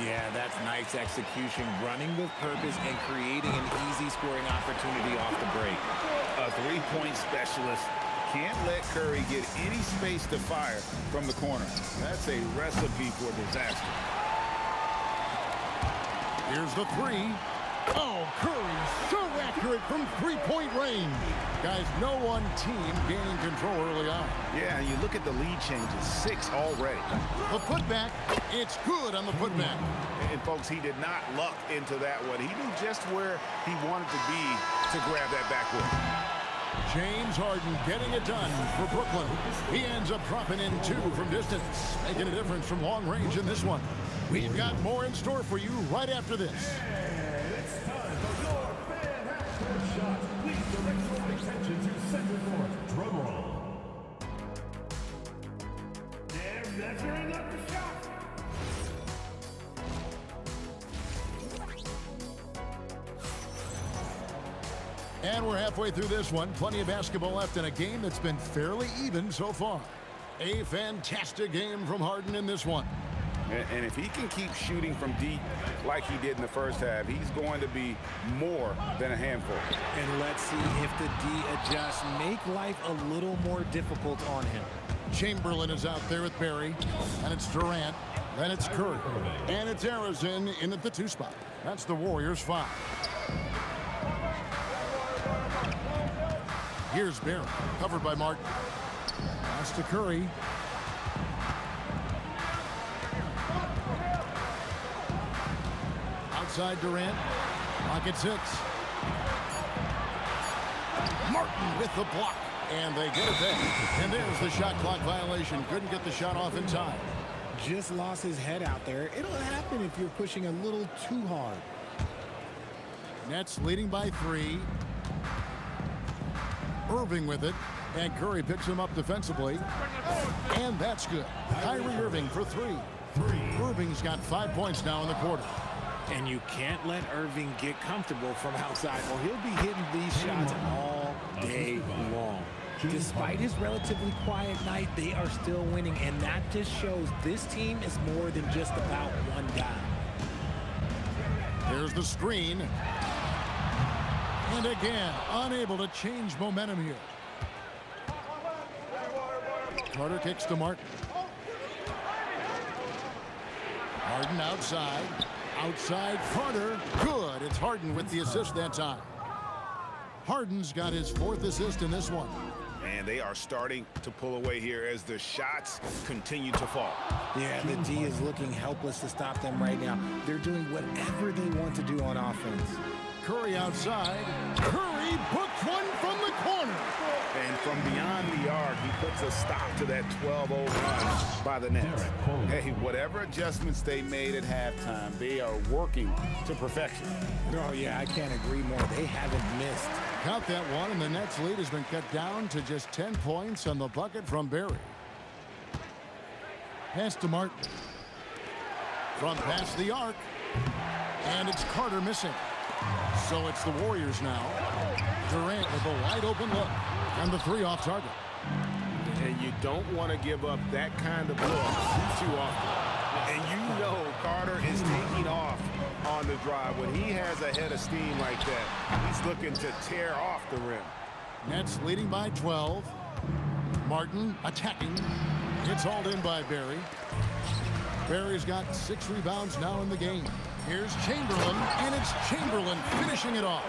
Yeah, that's nice execution, running with purpose and creating an easy scoring opportunity off the break. A three-point specialist can't let Curry get any space to fire from the corner. That's a recipe for disaster. Here's the three. Oh, Curry, so accurate from three-point range. Guys, no one team gaining control early on. Yeah, and you look at the lead changes, 6 already. The putback, it's good on the putback. And folks, he did not luck into that one. He knew just where he wanted to be to grab that backwood. James Harden getting it done for Brooklyn. He ends up dropping in 2 from distance, making a difference from long range in this one. We've got more in store for you right after this. Please direct your attention to center court. Drum roll. They're measuring up the shot. And we're halfway through this one. Plenty of basketball left in a game that's been fairly even so far. A fantastic game from Harden in this one. And if he can keep shooting from deep like he did in the first half, he's going to be more than a handful. And let's see if the D adjusts, make life a little more difficult on him. Chamberlain is out there with Barry, and it's Durant, then it's Curry, and it's Arizin in at the 2 spot. That's the Warriors' 5. Here's Barry, covered by Martin. Pass to Curry. Outside Durant. Pocket 6. Martin with the block. And they get it there. And there's the shot clock violation. Couldn't get the shot off in time. Just lost his head out there. It'll happen if you're pushing a little too hard. Nets leading by 3. Irving with it. And Curry picks him up defensively. And that's good. Kyrie Irving for 3. Irving's got 5 points now in the quarter. And you can't let Irving get comfortable from outside, or he'll be hitting these shots all day long. Despite his relatively quiet night, they are still winning, and that just shows this team is more than just about one guy. Here's the screen. And again, unable to change momentum here. Carter kicks to Martin. Harden outside. Outside Carter. Good. It's Harden with the assist that time. Harden's got his 4th assist in this one. And they are starting to pull away here as the shots continue to fall. Yeah, the D is looking helpless to stop them right now. They're doing whatever they want to do on offense. Curry outside. Curry books one from the corner. And from beyond the arc, he puts a stop to that 12-0 run by the Nets. Hey, whatever adjustments they made at halftime, they are working to perfection. Oh, yeah, I can't agree more. They haven't missed. Count that one, and the Nets lead has been cut down to just 10 points on the bucket from Barry. Pass to Martin. From past the arc. And it's Carter missing. So it's the Warriors now. Durant with a wide open look. And the 3 off target. And you don't want to give up that kind of look too often. And you know Carter is taking off on the drive. When he has a head of steam like that, he's looking to tear off the rim. Nets leading by 12. Martin attacking. It's hauled in by Barry. Barry's got 6 rebounds now in the game. Here's Chamberlain, and it's Chamberlain finishing it off.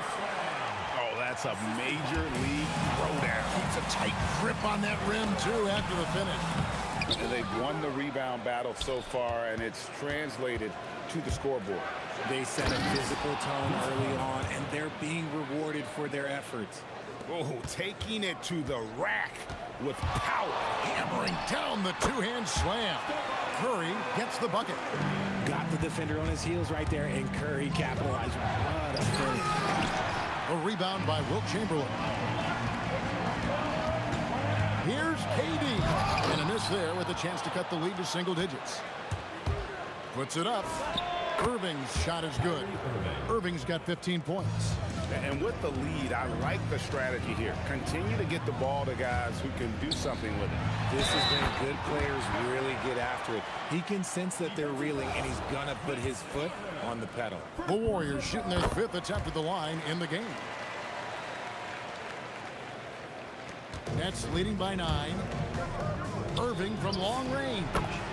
Oh, that's a major league throwdown. It's a tight grip on that rim, too, after the finish. And they've won the rebound battle so far, and it's translated to the scoreboard. They set a physical tone early on, and they're being rewarded for their efforts. Oh, taking it to the rack with power. Hammering down the two-hand slam. Curry gets the bucket. Got the defender on his heels right there, and Curry capitalized. What a finish. A rebound by Wilt Chamberlain. Here's KD. And a miss there with a chance to cut the lead to single digits. Puts it up. Irving's shot is good. Irving's got 15 points. And with the lead, I like the strategy here. Continue to get the ball to guys who can do something with it. This is when good players really get after it. He can sense that they're reeling, and he's going to put his foot on the pedal. The Warriors shooting their 5th attempt at the line in the game. Nets leading by 9. Irving from long range.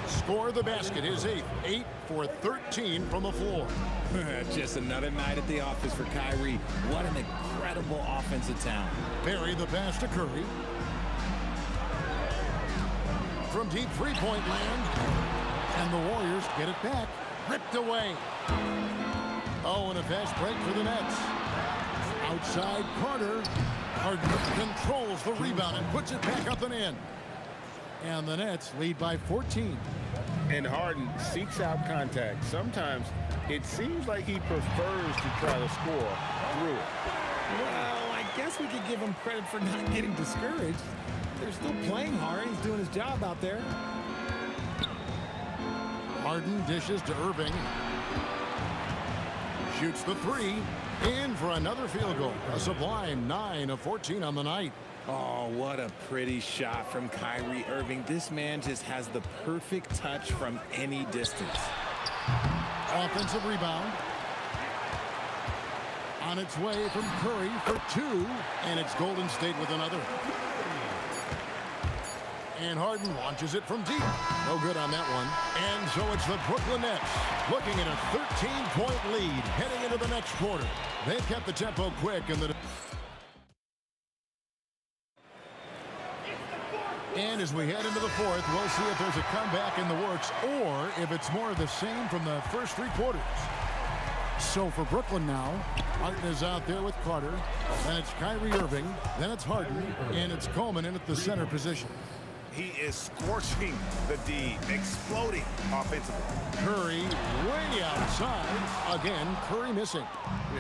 Score the basket, his 8th. 8 for 13 from the floor. Just another night at the office for Kyrie. What an incredible offensive talent. Barry the pass to Curry. From deep three-point land. And the Warriors get it back. Ripped away. Oh, and a fast break for the Nets. Outside Carter. Harden controls the rebound and puts it back up and in. And the Nets lead by 14. And Harden seeks out contact. Sometimes it seems like he prefers to try to score through it. Well, I guess we could give him credit for not getting discouraged. They're still playing hard. He's doing his job out there. Harden dishes to Irving. Shoots the 3. In for another field goal. A sublime 9 of 14 on the night. Oh, what a pretty shot from Kyrie Irving. This man just has the perfect touch from any distance. Offensive rebound. On its way from Curry for 2. And it's Golden State with another. And Harden launches it from deep. No good on that one. And so it's the Brooklyn Nets looking at a 13-point lead heading into the next quarter. They've kept the tempo quick in the... And as we head into the 4th, we'll see if there's a comeback in the works or if it's more of the same from the first 3 quarters. So for Brooklyn now, Martin is out there with Carter. Then it's Kyrie Irving. Then it's Harden. And it's Coleman in at the center position. He is scorching the D, exploding offensively. Curry way outside. Again, Curry missing.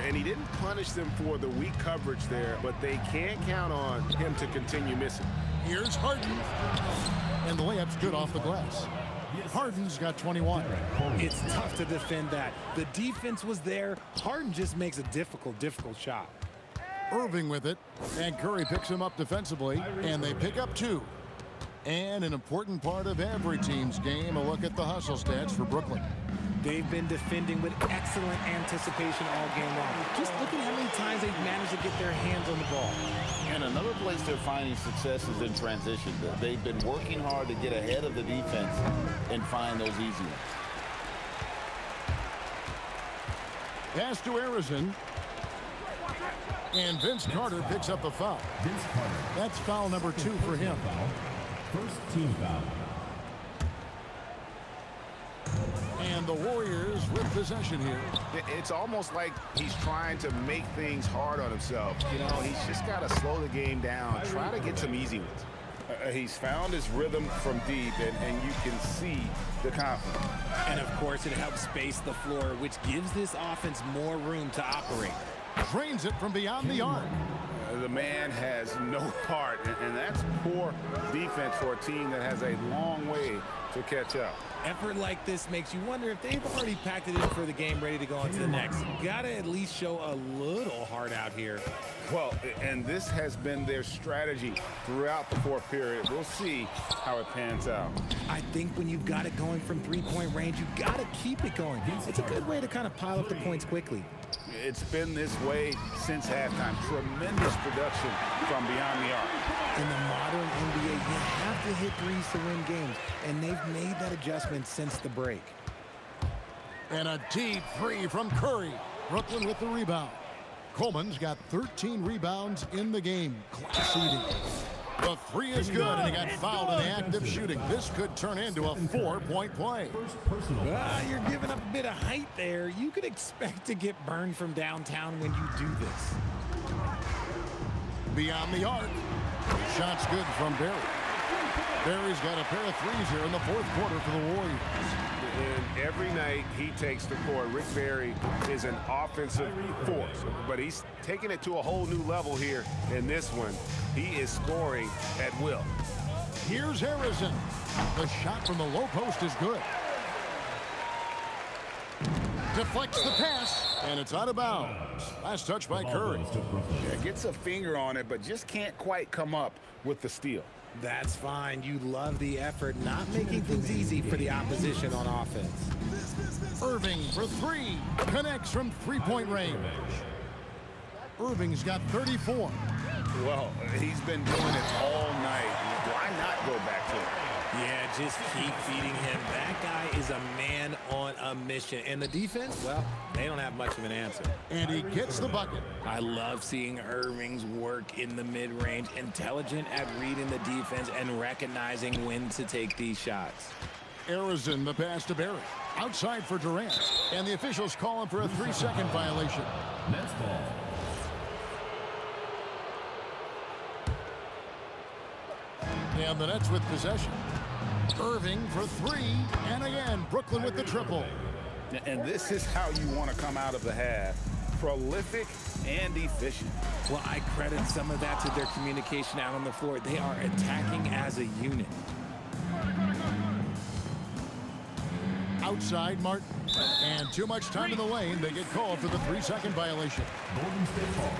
And he didn't punish them for the weak coverage there, but they can't count on him to continue missing. Here's Harden. And the layup's good off the glass. Harden's got 21. It's tough to defend that. The defense was there. Harden just makes a difficult shot. Irving with it. And Curry picks him up defensively. And they pick up 2. And an important part of every team's game, a look at the hustle stats for Brooklyn. They've been defending with excellent anticipation all game long. Just look at how many times they've managed to get their hands on the ball. And another place they're finding success is in transition. They've been working hard to get ahead of the defense and find those easy ones. Pass to Arizon. And Vince Carter picks up the foul. That's foul number 2 for him. First team foul. And the Warriors with possession here. It's almost like he's trying to make things hard on himself. You know, he's just got to slow the game down, try to get some easy ones. He's found his rhythm from deep, and you can see the confidence. And, of course, it helps space the floor, which gives this offense more room to operate. Drains it from beyond the arc. The man has no heart, and that's poor defense for a team that has a long way to catch up. Effort like this makes you wonder if they've already packed it in for the game, ready to go on to the next. Gotta at least show a little heart out here. Well, and this has been their strategy throughout the fourth period. We'll see how it pans out. I think when you've got it going from three-point range, you gotta keep it going. It's a good way to kind of pile up the points quickly. It's been this way since halftime. Tremendous production from beyond the arc. In the modern NBA, you have to hit threes to win games, and they've made that adjustment since the break. And a deep three from Curry. Brooklyn with the rebound. Coleman's got 13 rebounds in the game. Class leading. The three is good, and he got fouled in the act of shooting. This could turn into a 4-point play. You're giving up a bit of height there. You could expect to get burned from downtown when you do this. Beyond the arc. Shot's good from Barry. Barry's got a pair of threes here in the fourth quarter for the Warriors. And every night he takes the court, Rick Barry is an offensive force, but he's taking it to a whole new level here in this one. He is scoring at will. Here's Harrison. The shot from the low post is good. Deflects the pass, and it's out of bounds. Last touch by Curry. Yeah, gets a finger on it, but just can't quite come up with the steal. That's fine. You love the effort, not making things easy for the opposition on offense. Irving for three. Connects from three-point range. Irving's got 34. Well, he's been doing it all night. Why not go back to it? Yeah, just keep feeding him. That guy is a man on a mission. And the defense, well, they don't have much of an answer. And he gets the bucket. I love seeing Irving's work in the mid-range, intelligent at reading the defense and recognizing when to take these shots. Harrison, the pass to Barry. Outside for Durant. And the officials call him for a 3-second violation. Next ball. And the Nets with possession. Irving for three, and again, Brooklyn with the triple. And this is how you want to come out of the half. Prolific and efficient. Well, I credit some of that to their communication out on the floor. They are attacking as a unit. Outside, Martin. And too much time in the lane. They get called for the 3-second violation. Golden State ball.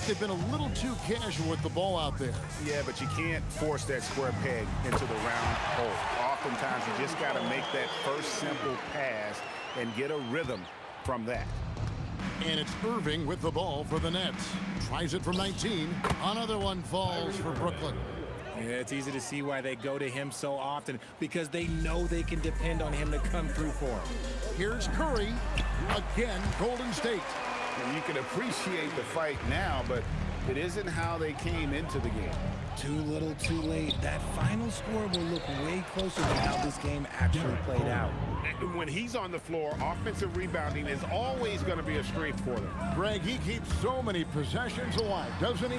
They've been a little too casual with the ball out there. Yeah, but you can't force that square peg into the round hole. Oftentimes, you just got to make that first simple pass and get a rhythm from that. And it's Irving with the ball for the Nets. Tries it from 19. Another one falls for Brooklyn. Yeah, it's easy to see why they go to him so often, because they know they can depend on him to come through for them. Here's Curry. Again, Golden State. And you can appreciate the fight now, but it isn't how they came into the game. Too little, too late. That final score will look way closer to how this game actually played out. When he's on the floor, offensive rebounding is always going to be a strength for them. Greg, he keeps so many possessions alive, doesn't he?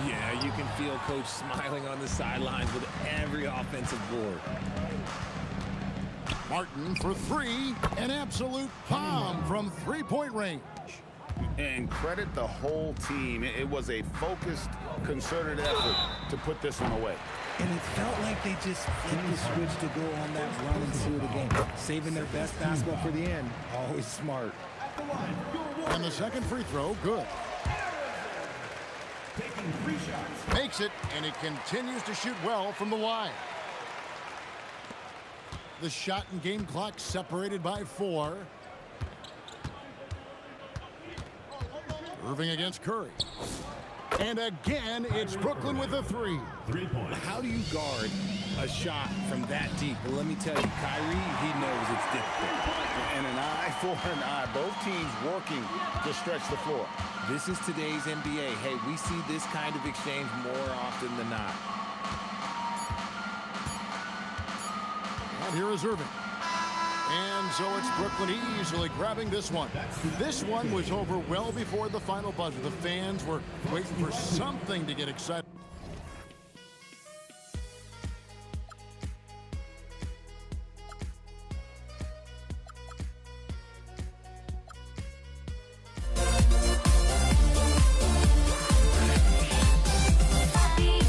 Yeah, you can feel Coach smiling on the sidelines with every offensive board. Martin for three. An absolute bomb from three-point range. And credit the whole team. It was a focused, concerted effort to put this one away. And it felt like they just flipped the switch to go on that run and seal the game. Saving their best basketball for the end. Always smart. And the second free throw, good. Taking 3 shots. Makes it, and he continues to shoot well from the line. The shot and game clock separated by 4. Irving against Curry. And again, it's Brooklyn with a 3. 3 points. How do you guard a shot from that deep? Well, let me tell you, Kyrie, he knows it's difficult. And an eye for an eye. Both teams working to stretch the floor. This is today's NBA. Hey, we see this kind of exchange more often than not. And here is Irving. And so it's Brooklyn easily grabbing this one. This one was over well before the final buzzer. The fans were waiting for something to get excited. Happy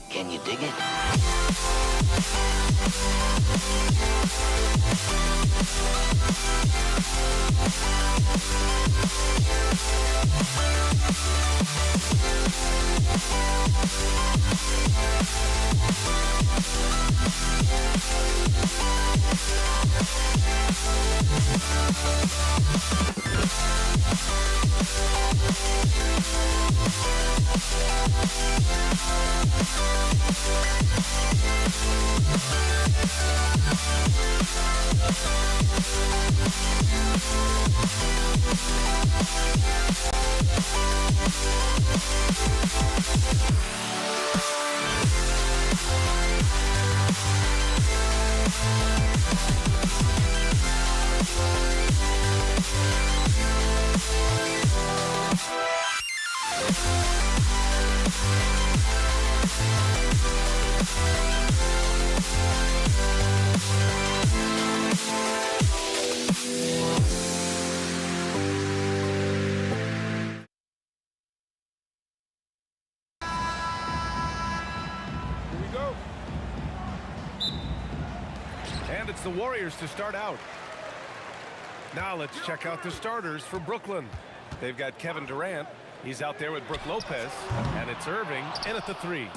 Can you dig it? And it's the Warriors to start out. Now let's check out the starters for Brooklyn. They've got Kevin Durant. He's out there with Brook Lopez. And it's Irving in at the 3.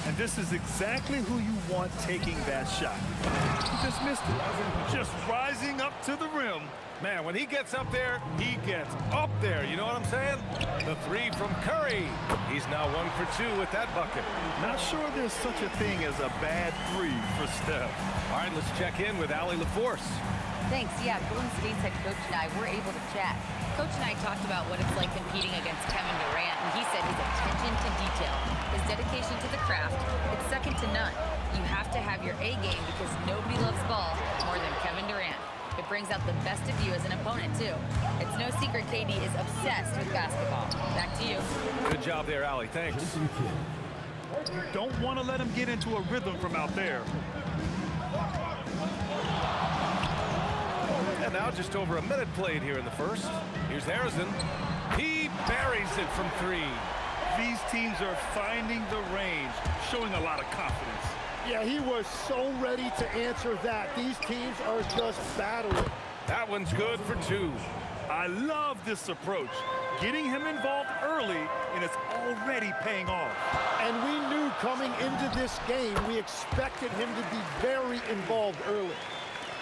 And this is exactly who you want taking that shot. He just missed it. Just rising up to the rim. Man, when he gets up there, he gets up there. You know what I'm saying? The 3 from Curry. He's now 1 for 2 with that bucket. Not sure there's such a thing as a bad 3 for Steph. All right, let's check in with Allie LaForce. Thanks. Yeah, Golden State's head coach and I were able to chat. Coach and I talked about what it's like competing against Kevin Durant, and he said his attention to detail, his dedication to the craft, it's second to none. You have to have your A game because nobody loves ball more than Kevin Durant. It brings out the best of you as an opponent, too. It's no secret KD is obsessed with basketball. Back to you. Good job there, Allie. Thanks. You don't want to let him get into a rhythm from out there. And now just over a minute played here in the first. Here's Harrison. He buries it from 3. These teams are finding the range, showing a lot of confidence. Yeah, he was so ready to answer that. These teams are just battling. That one's good for 2. I love this approach. Getting him involved early, and it's already paying off. And we knew coming into this game, we expected him to be very involved early.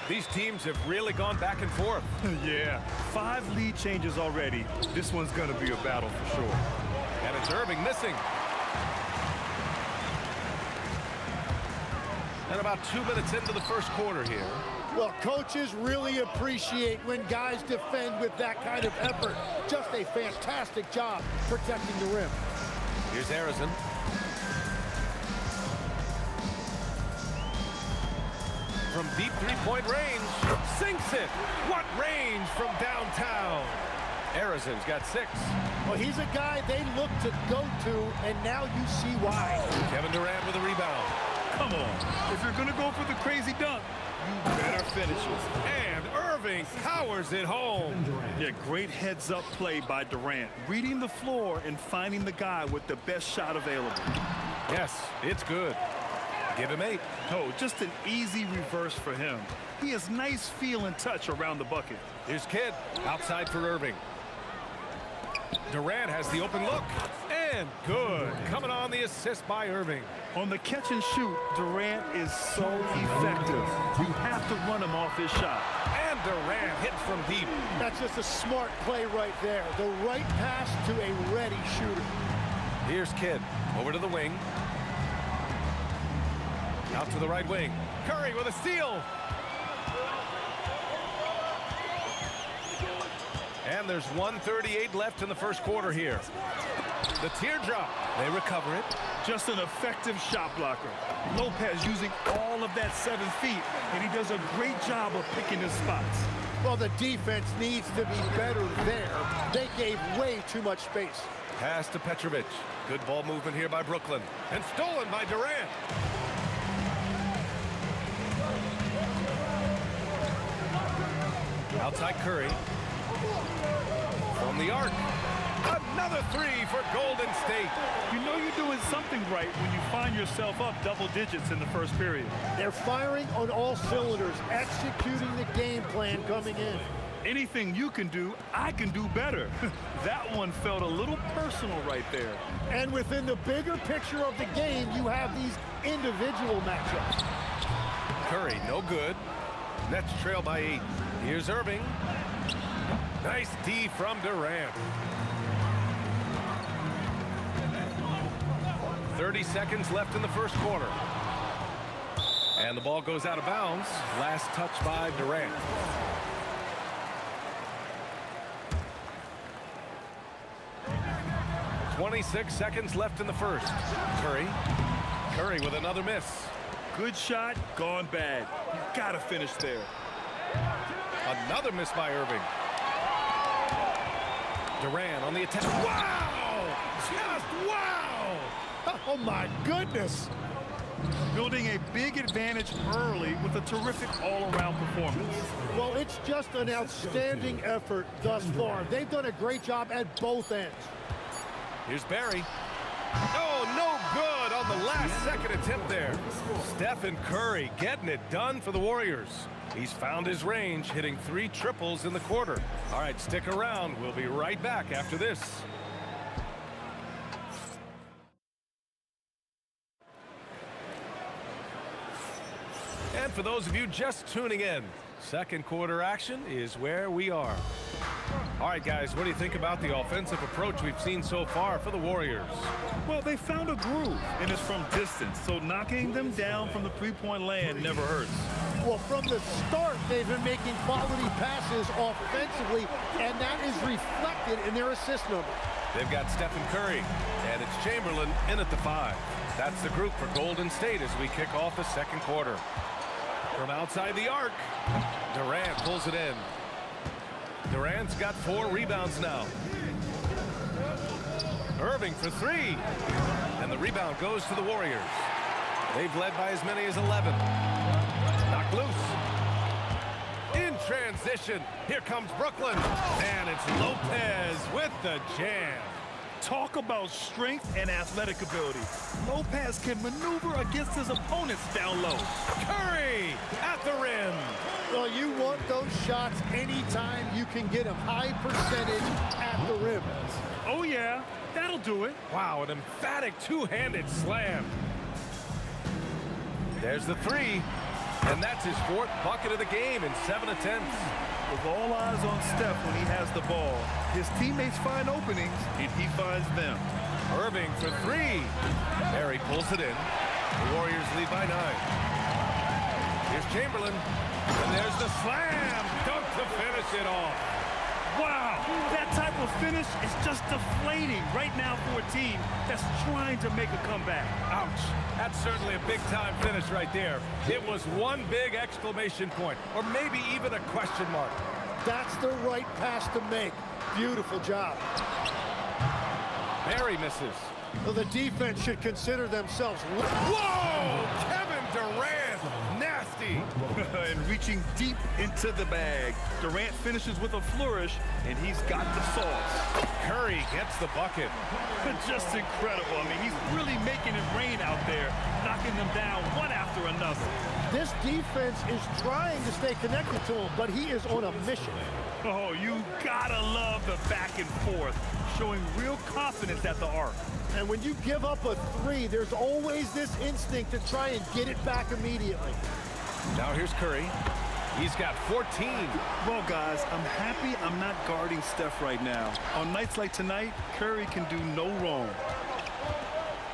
These teams have really gone back and forth. Yeah, 5 lead changes already. This one's going to be a battle for sure. And it's Irving missing. And about 2 minutes into the first quarter here. Well, coaches really appreciate when guys defend with that kind of effort. Just a fantastic job protecting the rim. Here's Harrison. From deep three-point range, sinks it. What range from downtown? Harrison's got 6. Well, he's a guy they look to go to, and now you see why. Kevin Durant with a rebound. Come on. If you're going to go for the crazy dunk, you better finish it. And Irving powers it home. Yeah, great heads-up play by Durant. Reading the floor and finding the guy with the best shot available. Yes, it's good. Give him 8. Oh, just an easy reverse for him. He has nice feel and touch around the bucket. Here's Kidd outside for Irving. Durant has the open look. And good. Coming on the assist by Irving. On the catch and shoot, Durant is so effective. You have to run him off his shot. And Durant hits from deep. That's just a smart play right there. The right pass to a ready shooter. Here's Kidd over to the wing. Out to the right wing. Curry with a steal. And there's 1:38 left in the first quarter here. The teardrop. They recover it. Just an effective shot blocker. Lopez using all of that 7 feet, and he does a great job of picking his spots. Well, the defense needs to be better there. They gave way too much space. Pass to Petrovic. Good ball movement here by Brooklyn. And stolen by Durant. Outside Curry. From the arc. Another three for Golden State. You know you're doing something right when you find yourself up double digits in the first period. They're firing on all cylinders, executing the game plan coming in. Anything you can do, I can do better. That one felt a little personal right there. And within the bigger picture of the game, you have these individual matchups. Curry, no good. Nets trail by 8. Here's Irving. Nice D from Durant. 30 seconds left in the first quarter. And the ball goes out of bounds. Last touch by Durant. .26 seconds left in the first. Curry with another miss. Good shot, gone bad. You gotta finish there. Another miss by Irving. Durant on the attack. Wow! Just wow! Oh my goodness! Building a big advantage early with a terrific all-around performance. Well, it's just an outstanding effort thus far. They've done a great job at both ends. Here's Barry. Oh, no good on the last second attempt there. Stephen Curry getting it done for the Warriors. He's found his range, hitting 3 triples in the quarter. All right, stick around. We'll be right back after this. And for those of you just tuning in, second quarter action is where we are. All right, guys, what do you think about the offensive approach we've seen so far for the Warriors? Well, they found a groove, and it's from distance, so knocking them down from the three-point land never hurts. Well, from the start, they've been making quality passes offensively, and that is reflected in their assist number. They've got Stephen Curry, and it's Chamberlain in at the 5. That's the group for Golden State as we kick off the second quarter. From outside the arc, Durant pulls it in. Durant's got 4 rebounds now. Irving for 3. And the rebound goes to the Warriors. They've led by as many as 11. Knocked loose. In transition, here comes Brooklyn. And it's Lopez with the jam. Talk about strength and athletic ability. Lopez can maneuver against his opponents down low. Curry at the rim. Well, you want those shots anytime you can get them. High percentage at the rim. Oh, yeah. That'll do it. Wow, an emphatic two-handed slam. There's the 3. And that's his 4th bucket of the game in 7 attempts. With all eyes on Steph when he has the ball, his teammates find openings, and he finds them. Irving for 3. Barry pulls it in. The Warriors lead by 9. Here's Chamberlain. And there's the slam. Dunk to finish it off. Wow, that type of finish is just deflating right now for a team that's trying to make a comeback. Ouch. That's certainly a big-time finish right there. It was one big exclamation point, or maybe even a question mark. That's the right pass to make. Beautiful job. Barry misses. Well, the defense should consider themselves. Whoa! Kevin Durant! Nasty! And reaching deep into the bag. Durant finishes with a flourish, and he's got the sauce. Curry gets the bucket. Just incredible. I mean, he's really making it rain out there, knocking them down one after another. This defense is trying to stay connected to him, but he is on a mission. Oh, you gotta love the back and forth, showing real confidence at the arc. And when you give up a 3, there's always this instinct to try and get it back immediately. Now here's Curry. He's got 14. Well, guys, I'm happy I'm not guarding Steph right now. On nights like tonight, Curry can do no wrong.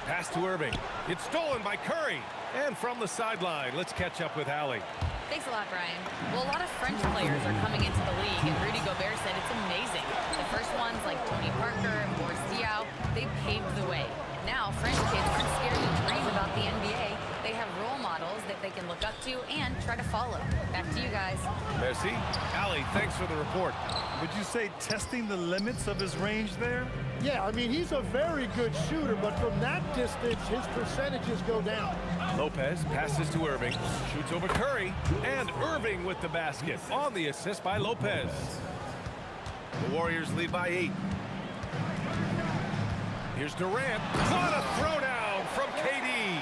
Pass to Irving. It's stolen by Curry. And from the sideline, let's catch up with Allie. Thanks a lot, Brian. Well, a lot of French players are coming into the league, and Rudy Gobert said it's amazing. The first ones, like Tony Parker and Boris Diaw, they paved the way. Now, French kids aren't scared to dream about the NBA. They have role models models that they can look up to and try to follow. Back to you guys. Merci. Ali, thanks for the report. Would you say testing the limits of his range there? Yeah, I mean, he's a very good shooter, but from that distance, his percentages go down. Lopez passes to Irving, shoots over Curry, and Irving with the basket on the assist by Lopez. The Warriors lead by 8. Here's Durant. What a throwdown from KD.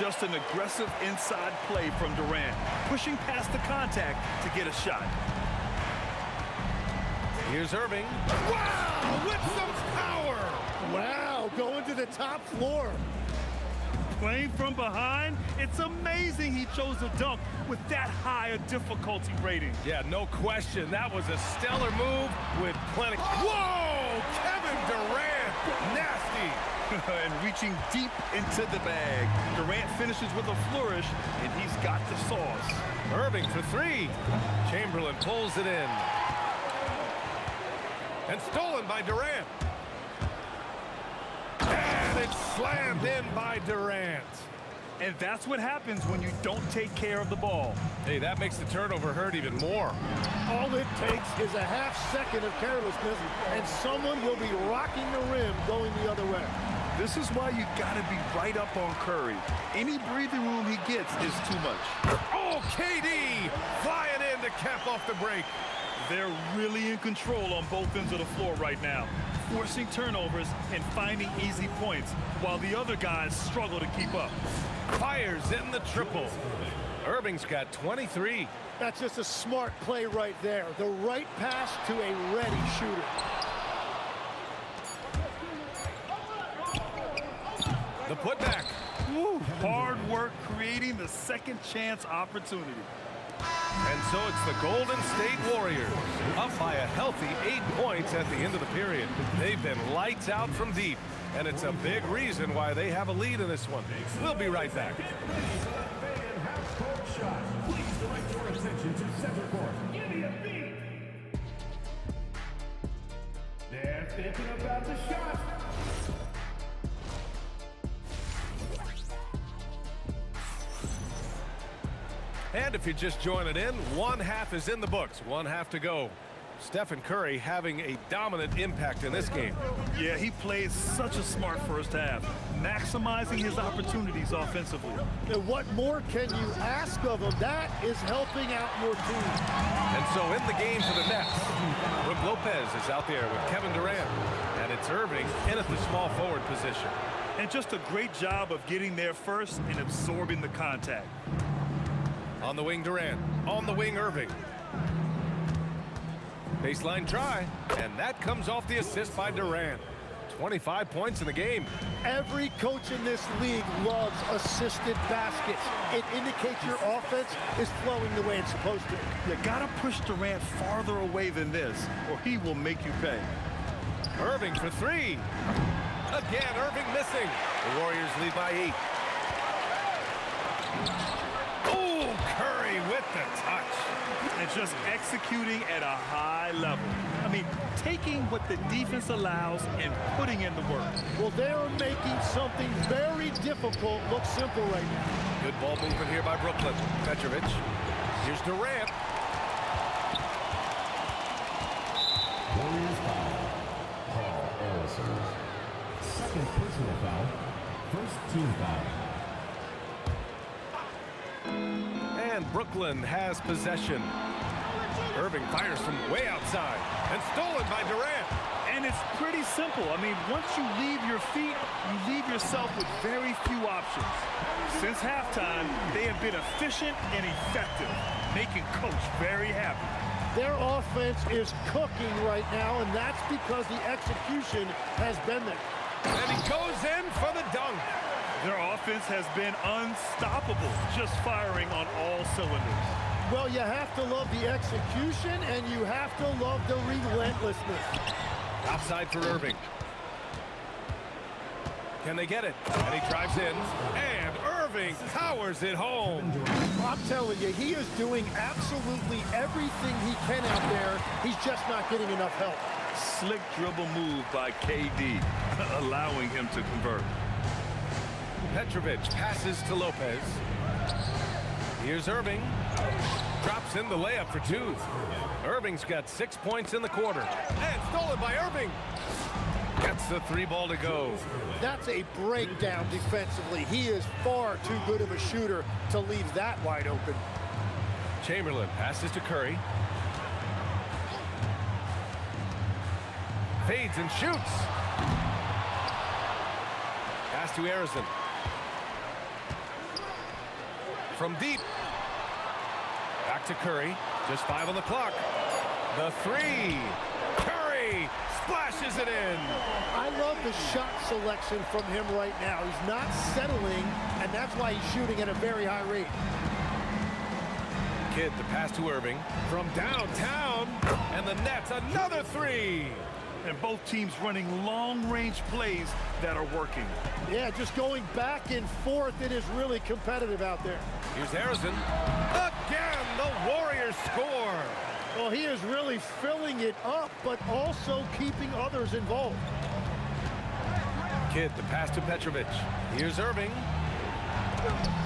Just an aggressive inside play from Durant, pushing past the contact to get a shot. Here's Irving. Wow, with some power. Wow, going to the top floor. Playing from behind, it's amazing he chose a dunk with that high a difficulty rating. Yeah, no question. That was a stellar move with plenty. Whoa, Kevin Durant, nasty. And reaching deep into the bag. Durant finishes with a flourish, and he's got the sauce. Irving for 3. Chamberlain pulls it in. And stolen by Durant. And it's slammed in by Durant. And that's what happens when you don't take care of the ball. Hey, that makes the turnover hurt even more. All it takes is a half second of carelessness, and someone will be rocking the rim going the other way. This is why you got to be right up on Curry. Any breathing room he gets is too much. Oh, KD flying in to cap off the break. They're really in control on both ends of the floor right now, forcing turnovers and finding easy points, while the other guys struggle to keep up. Fires in the triple. Irving's got 23. That's just a smart play right there. The right pass to a ready shooter. The putback. Woo, hard work creating the second chance opportunity. And so it's the Golden State Warriors, up by a healthy 8 points at the end of the period. They've been lights out from deep, and it's a big reason why they have a lead in this one. We'll be right back. Please direct your attention to center court. Give me a beat. They're thinking about the shot. And if you're just joining in, one half is in the books, one half to go. Stephen Curry having a dominant impact in this game. Yeah, he plays such a smart first half, maximizing his opportunities offensively. And what more can you ask of him? That is helping out your team. And so in the game for the Nets, Brook Lopez is out there with Kevin Durant, and it's Irving in at the small forward position. And just a great job of getting there first and absorbing the contact. On the wing, Durant. On the wing, Irving. Baseline try, and that comes off the assist by Durant. 25 points in the game. Every coach in this league loves assisted baskets. It indicates your offense is flowing the way it's supposed to. You gotta push Durant farther away than this, or he will make you pay. Irving for 3. Again, Irving missing. The Warriors lead by 8. Oh, Curry with the touch. And just executing at a high level. I mean, taking what the defense allows and putting in the work. Well, they're making something very difficult look simple right now. Good ball movement here by Brooklyn. Petrovic. Here's Durant. Warriors foul. Paul Ellison. Second personal foul. First team foul. And Brooklyn has possession. Irving fires from way outside and stolen by Durant. And it's pretty simple. I mean, once you leave your feet, you leave yourself with very few options. Since halftime, they have been efficient and effective, making Coach very happy. Their offense is cooking right now, and that's because the execution has been there. And he goes in for the dunk. Their offense has been unstoppable, just firing on all cylinders. Well, you have to love the execution, and you have to love the relentlessness. Outside for Irving. Can they get it? And he drives in, and Irving powers it home. I'm telling you, he is doing absolutely everything he can out there. He's just not getting enough help. Slick dribble move by KD, allowing him to convert. Petrovic passes to Lopez. Here's Irving. Drops in the layup for two. Irving's got 6 points in the quarter. And stolen by Irving. Gets the three ball to go. That's a breakdown defensively. He is far too good of a shooter to leave that wide open. Chamberlain passes to Curry. Fades and shoots. Pass to Harrison. From deep. Back to Curry. Just 5 on the clock. The three. Curry splashes it in. I love the shot selection from him right now. He's not settling, and that's why he's shooting at a very high rate. Kidd the pass to Irving. From downtown. And the Nets another three. And both teams running long-range plays that are working. Yeah, just going back and forth. It is really competitive out there. Here's Harrison. Again, the Warriors score. Well, he is really filling it up, but also keeping others involved. Kidd the pass to Petrovic. Here's Irving.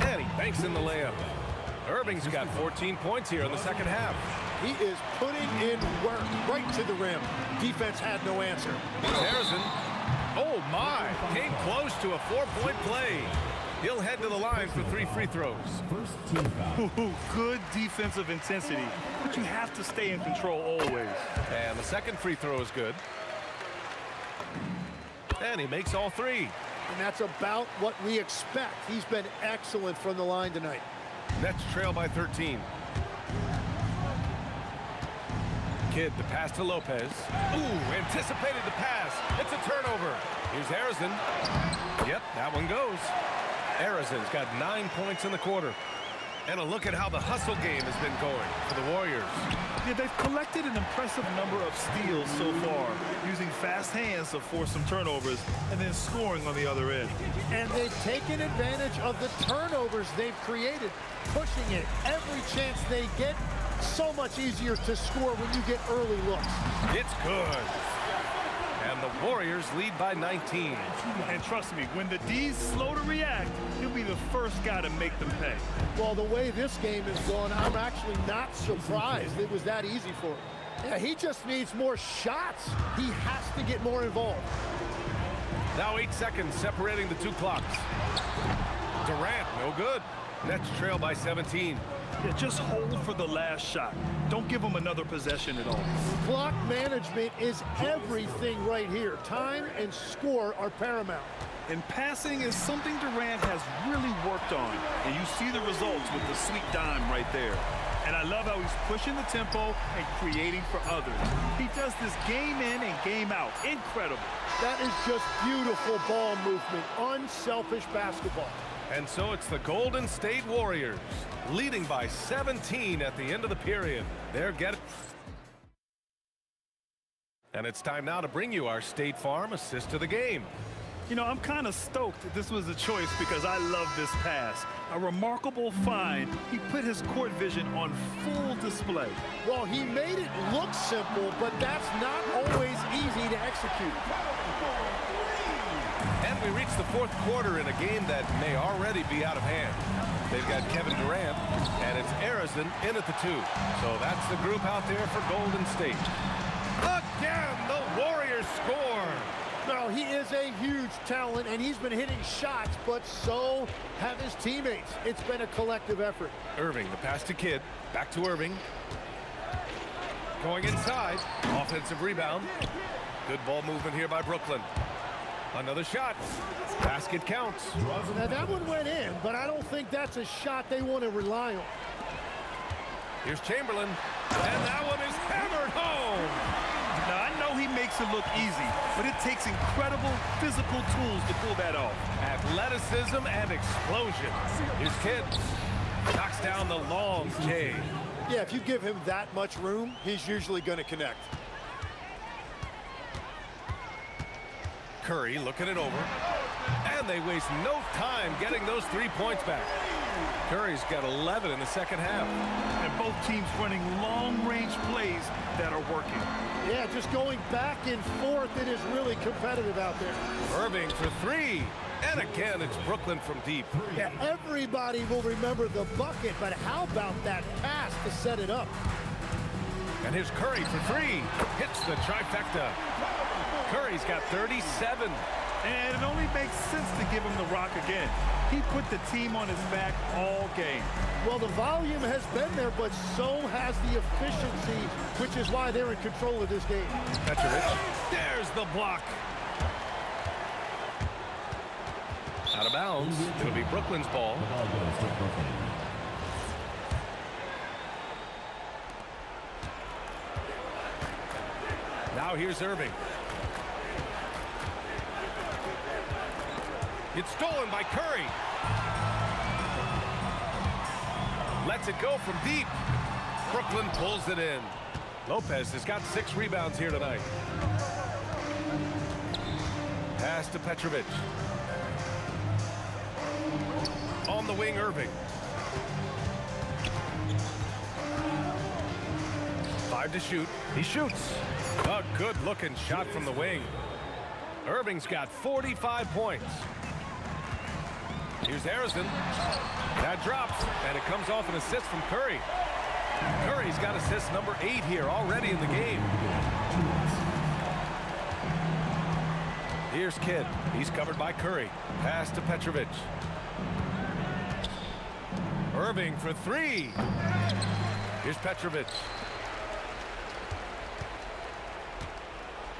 And he banks in the layup. Irving's got 14 points here in the second half. He is putting in work right to the rim. Defense had no answer. Here's Harrison. Oh, my. Came close to a 4-point play. He'll head to the line for 3 free throws. Good defensive intensity, but you have to stay in control always. And the second free throw is good. And he makes all 3. And that's about what we expect. He's been excellent from the line tonight. Nets trail by 13. Kidd the pass to Lopez. Ooh, anticipated the pass. It's a turnover. Here's Harrison. Yep, that one goes. Harrison's got 9 points in the quarter. And a look at how the hustle game has been going for the Warriors. Yeah, they've collected an impressive number of steals so far, using fast hands to force some turnovers and then scoring on the other end. And they've taken advantage of the turnovers they've created, pushing it every chance they get. So much easier to score when you get early looks. It's good. And the Warriors lead by 19. And trust me, when the D's slow to react, he'll be the first guy to make them pay. Well, the way this game is going, I'm actually not surprised it was that easy for him. Yeah, he just needs more shots. He has to get more involved. Now 8 seconds separating the 2 clocks. Durant, no good. Nets trail by 17. Yeah, just hold for the last shot. Don't give them another possession at all. Clock management is everything right here. Time and score are paramount. And passing is something Durant has really worked on. And you see the results with the sweet dime right there. And I love how he's pushing the tempo and creating for others. He does this game in and game out. Incredible. That is just beautiful ball movement. Unselfish basketball. And so it's the Golden State Warriors leading by 17 at the end of the period. They're getting... And it's time now to bring you our State Farm assist of the game. You know, I'm kind of stoked that this was a choice because I love this pass. A remarkable find. He put his court vision on full display. Well, he made it look simple, but that's not always easy to execute. And we reach the 4th quarter in a game that may already be out of hand. They've got Kevin Durant, and it's Harrison in at the 2. So that's the group out there for Golden State. Again, the Warriors score. No, he is a huge talent, and he's been hitting shots, but so have his teammates. It's been a collective effort. Irving, the pass to Kidd. Back to Irving. Going inside. Offensive rebound. Good ball movement here by Brooklyn. Another shot. Basket counts. Now, that one went in, but I don't think that's a shot they want to rely on. Here's Chamberlain, and that one is hammered home. Now, I know he makes it look easy, but it takes incredible physical tools to pull that off. Athleticism and explosion. Here's Kidd. Knocks down the long J. Yeah, if you give him that much room, he's usually going to connect. Curry looking it over. And they waste no time getting those 3 points back. Curry's got 11 in the second half. And both teams running long-range plays that are working. Yeah, just going back and forth. It is really competitive out there. Irving for 3. And again, it's Brooklyn from deep. Yeah, everybody will remember the bucket, but how about that pass to set it up? And here's Curry for three. Hits the trifecta. Curry's got 37. And it only makes sense to give him the rock again. He put the team on his back all game. Well, the volume has been there, but so has the efficiency, which is why they're in control of this game. Petrovic. There's the block. Out of bounds. It'll be Brooklyn's ball. Now here's Irving. It's stolen by Curry. Lets it go from deep. Brooklyn pulls it in. Lopez has got 6 rebounds here tonight. Pass to Petrovic. On the wing, Irving. 5 to shoot. He shoots. A good-looking shot from the wing. Irving's got 45 points. Here's Harrison. That drops, and it comes off an assist from Curry. Curry's got assist number 8 here already in the game. Here's Kidd. He's covered by Curry. Pass to Petrovic. Irving for 3. Here's Petrovic.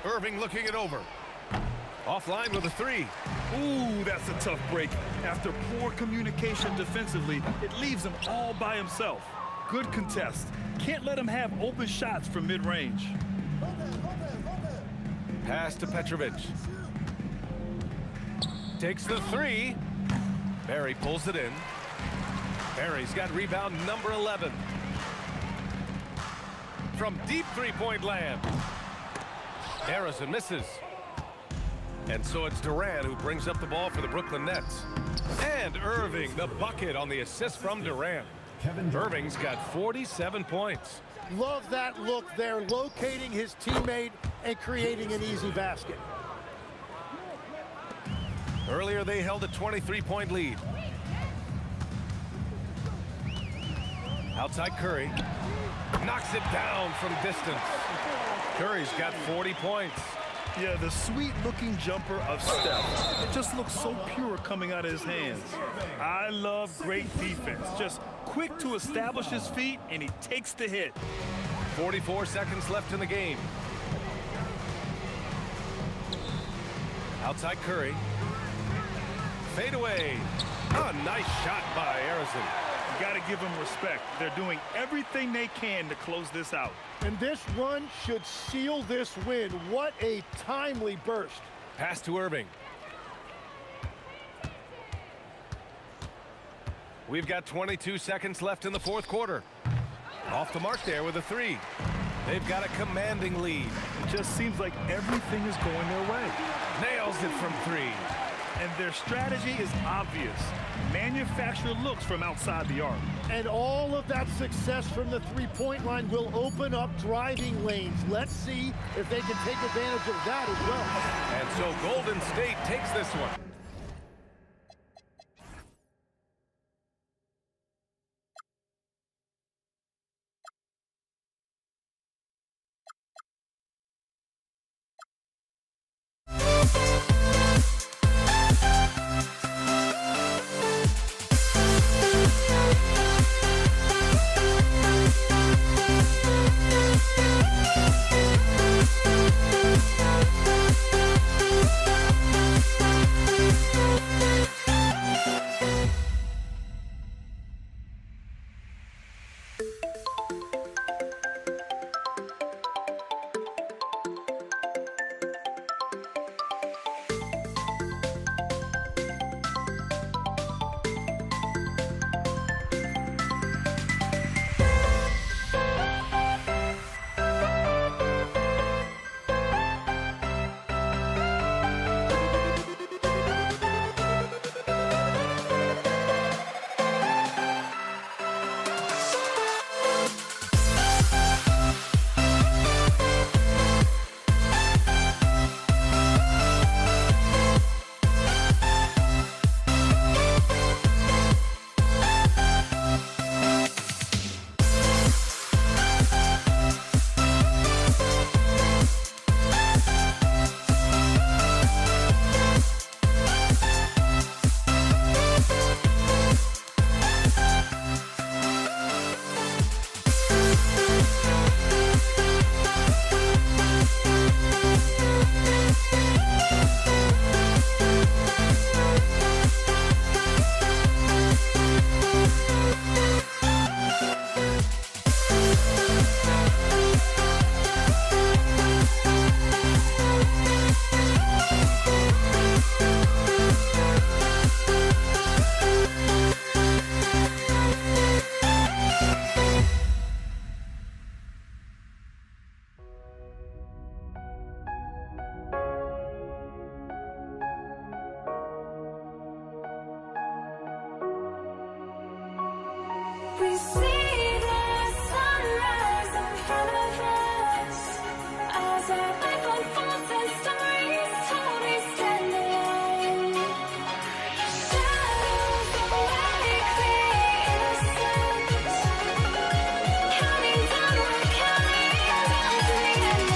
Irving looking it over. Offline with a 3. Ooh, that's a tough break. After poor communication defensively, it leaves him all by himself. Good contest. Can't let him have open shots from mid-range. Pass to Petrovic. Takes the 3. Barry pulls it in. Barry's got rebound number 11. From deep three-point land. Harrison misses. And so it's Durant who brings up the ball for the Brooklyn Nets. And Irving, the bucket on the assist from Durant. Irving's got 47 points. Love that look there, locating his teammate and creating an easy basket. Earlier they held a 23-point lead. Outside Curry. Knocks it down from distance. Curry's got 40 points. Yeah, the sweet-looking jumper of Steph. It just looks so pure coming out of his hands. I love great defense. Just quick to establish his feet, and he takes the hit. 44 seconds left in the game. Outside Curry. Fade away. A nice shot by Harrison. You got to give them respect. They're doing everything they can to close this out. And this run should seal this win. What a timely burst. Pass to Irving. We've got 22 seconds left in the fourth quarter. Off the mark there with a 3. They've got a commanding lead. It just seems like everything is going their way. Nails it from 3. And their strategy is obvious. Manufacture looks from outside the arc. And all of that success from the three-point line will open up driving lanes. Let's see if they can take advantage of that as well. And so Golden State takes this one. see the sunrise in front of us as our life unfolds and stories told we stand alone. Shadows awake the innocence, counting down, we're counting down to the end.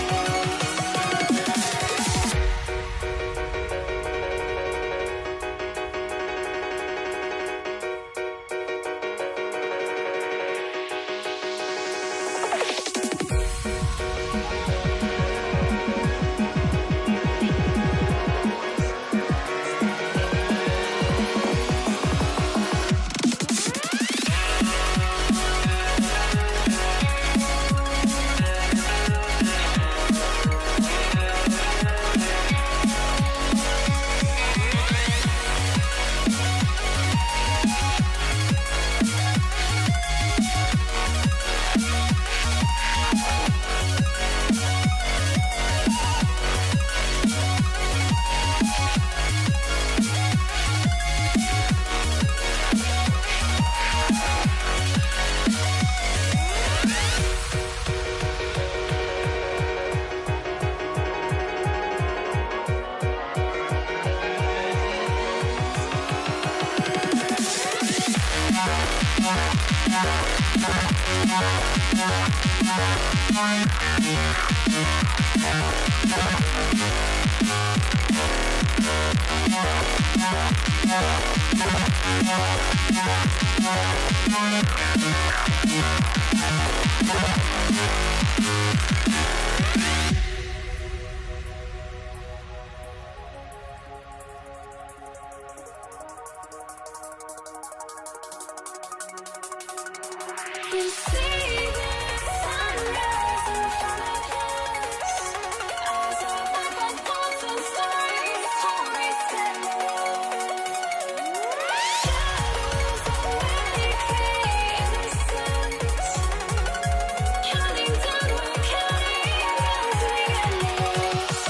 We see the sunrise in front of us as our life unfolds and stories told we stand alone. Shadows awake the innocence, counting down, we're counting down to the endless.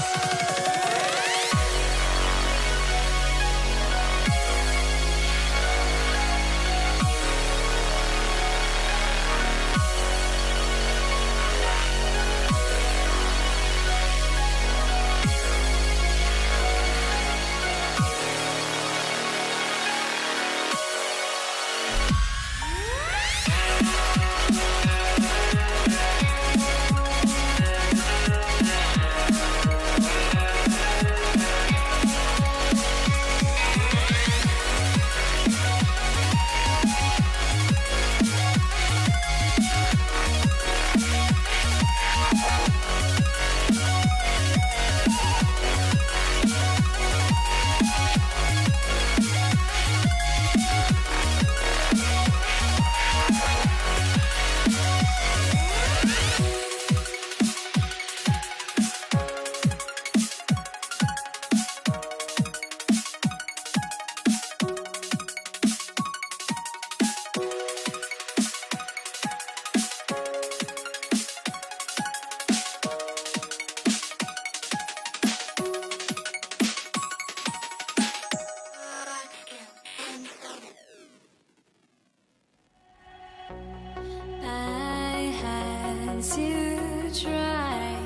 I had to try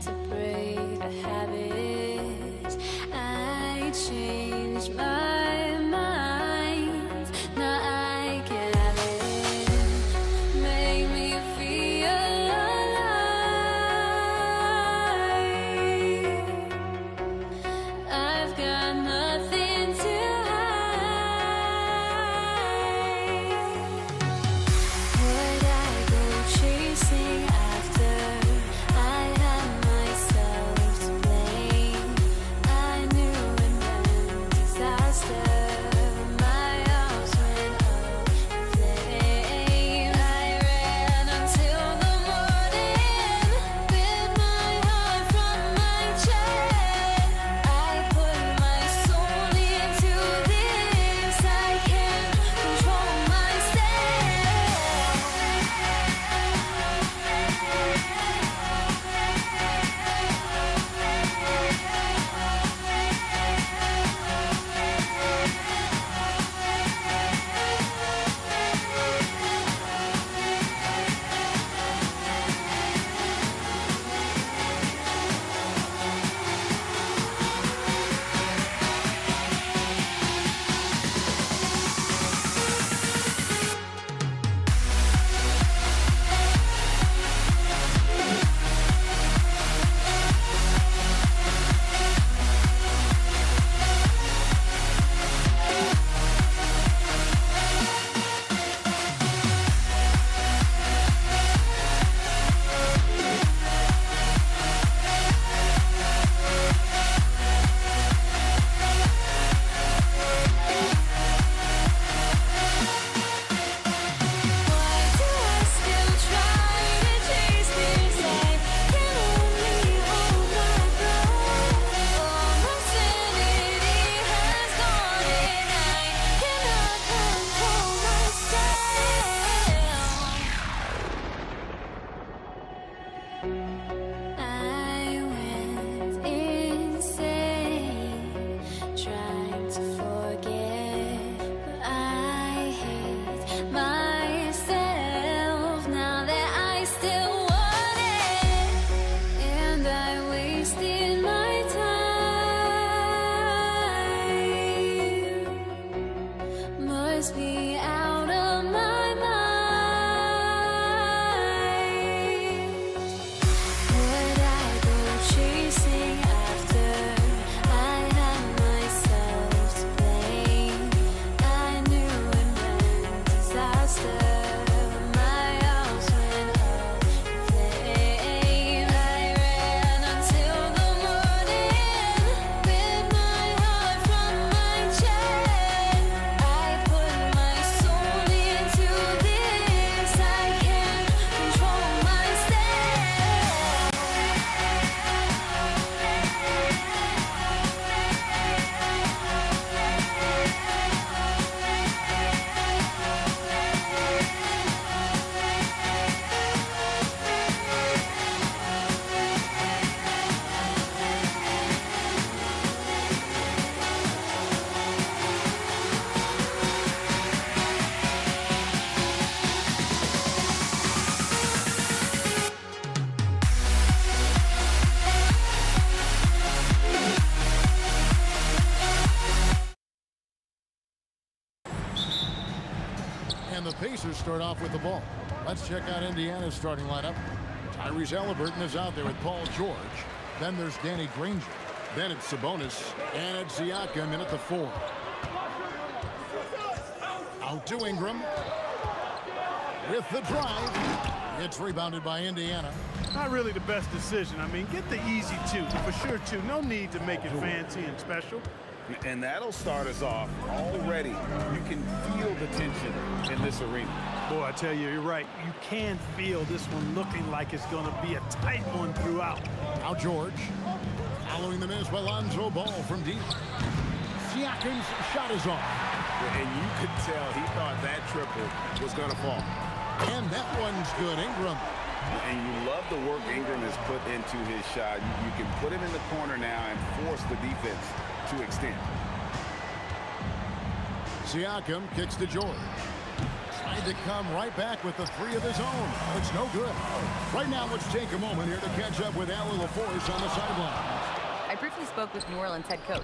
to break a habit. I changed my mind. Now I can have it. Make me feel alive. I've got nothing to hide. Would I go chasing after? I had myself to blame. I knew it meant the Pacers start off with the ball. Let's check out Indiana's starting lineup. Tyrese Halliburton is out there with Paul George. Then there's Danny Granger. Then it's Sabonis. And it's Siakam in at the 4. Out to Ingram. With the drive. It's rebounded by Indiana. Not really the best decision. I mean, get the easy 2. For sure, 2. No need to make it fancy and special. And that'll start us off. Already, you can feel the tension in this arena. Boy, I tell you, you're right. You can feel this one looking like it's going to be a tight one throughout. Now George. Following the miss by Lonzo Ball from deep. Siakam's shot is off. And you could tell he thought that triple was going to fall. And that one's good. Ingram. And you love the work Ingram has put into his shot. You can put him in the corner now and force the defense to extend. Siakam kicks to George. Tried to come right back with the 3 of his own. It's no good. Right now, let's take a moment here to catch up with Allie LaForce on the sideline. I briefly spoke with New Orleans head coach.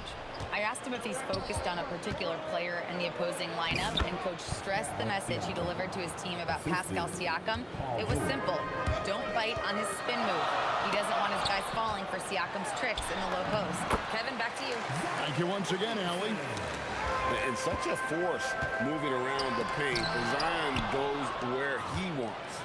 I asked him if he's focused on a particular player in the opposing lineup, and coach stressed the message he delivered to his team about Pascal Siakam. It was simple. Don't bite on his spin move. He doesn't want his guys falling for Siakam's tricks in the low post. Kevin, back to you. Thank you once again, Allie. And such a force moving around the paint. Zion goes where he wants.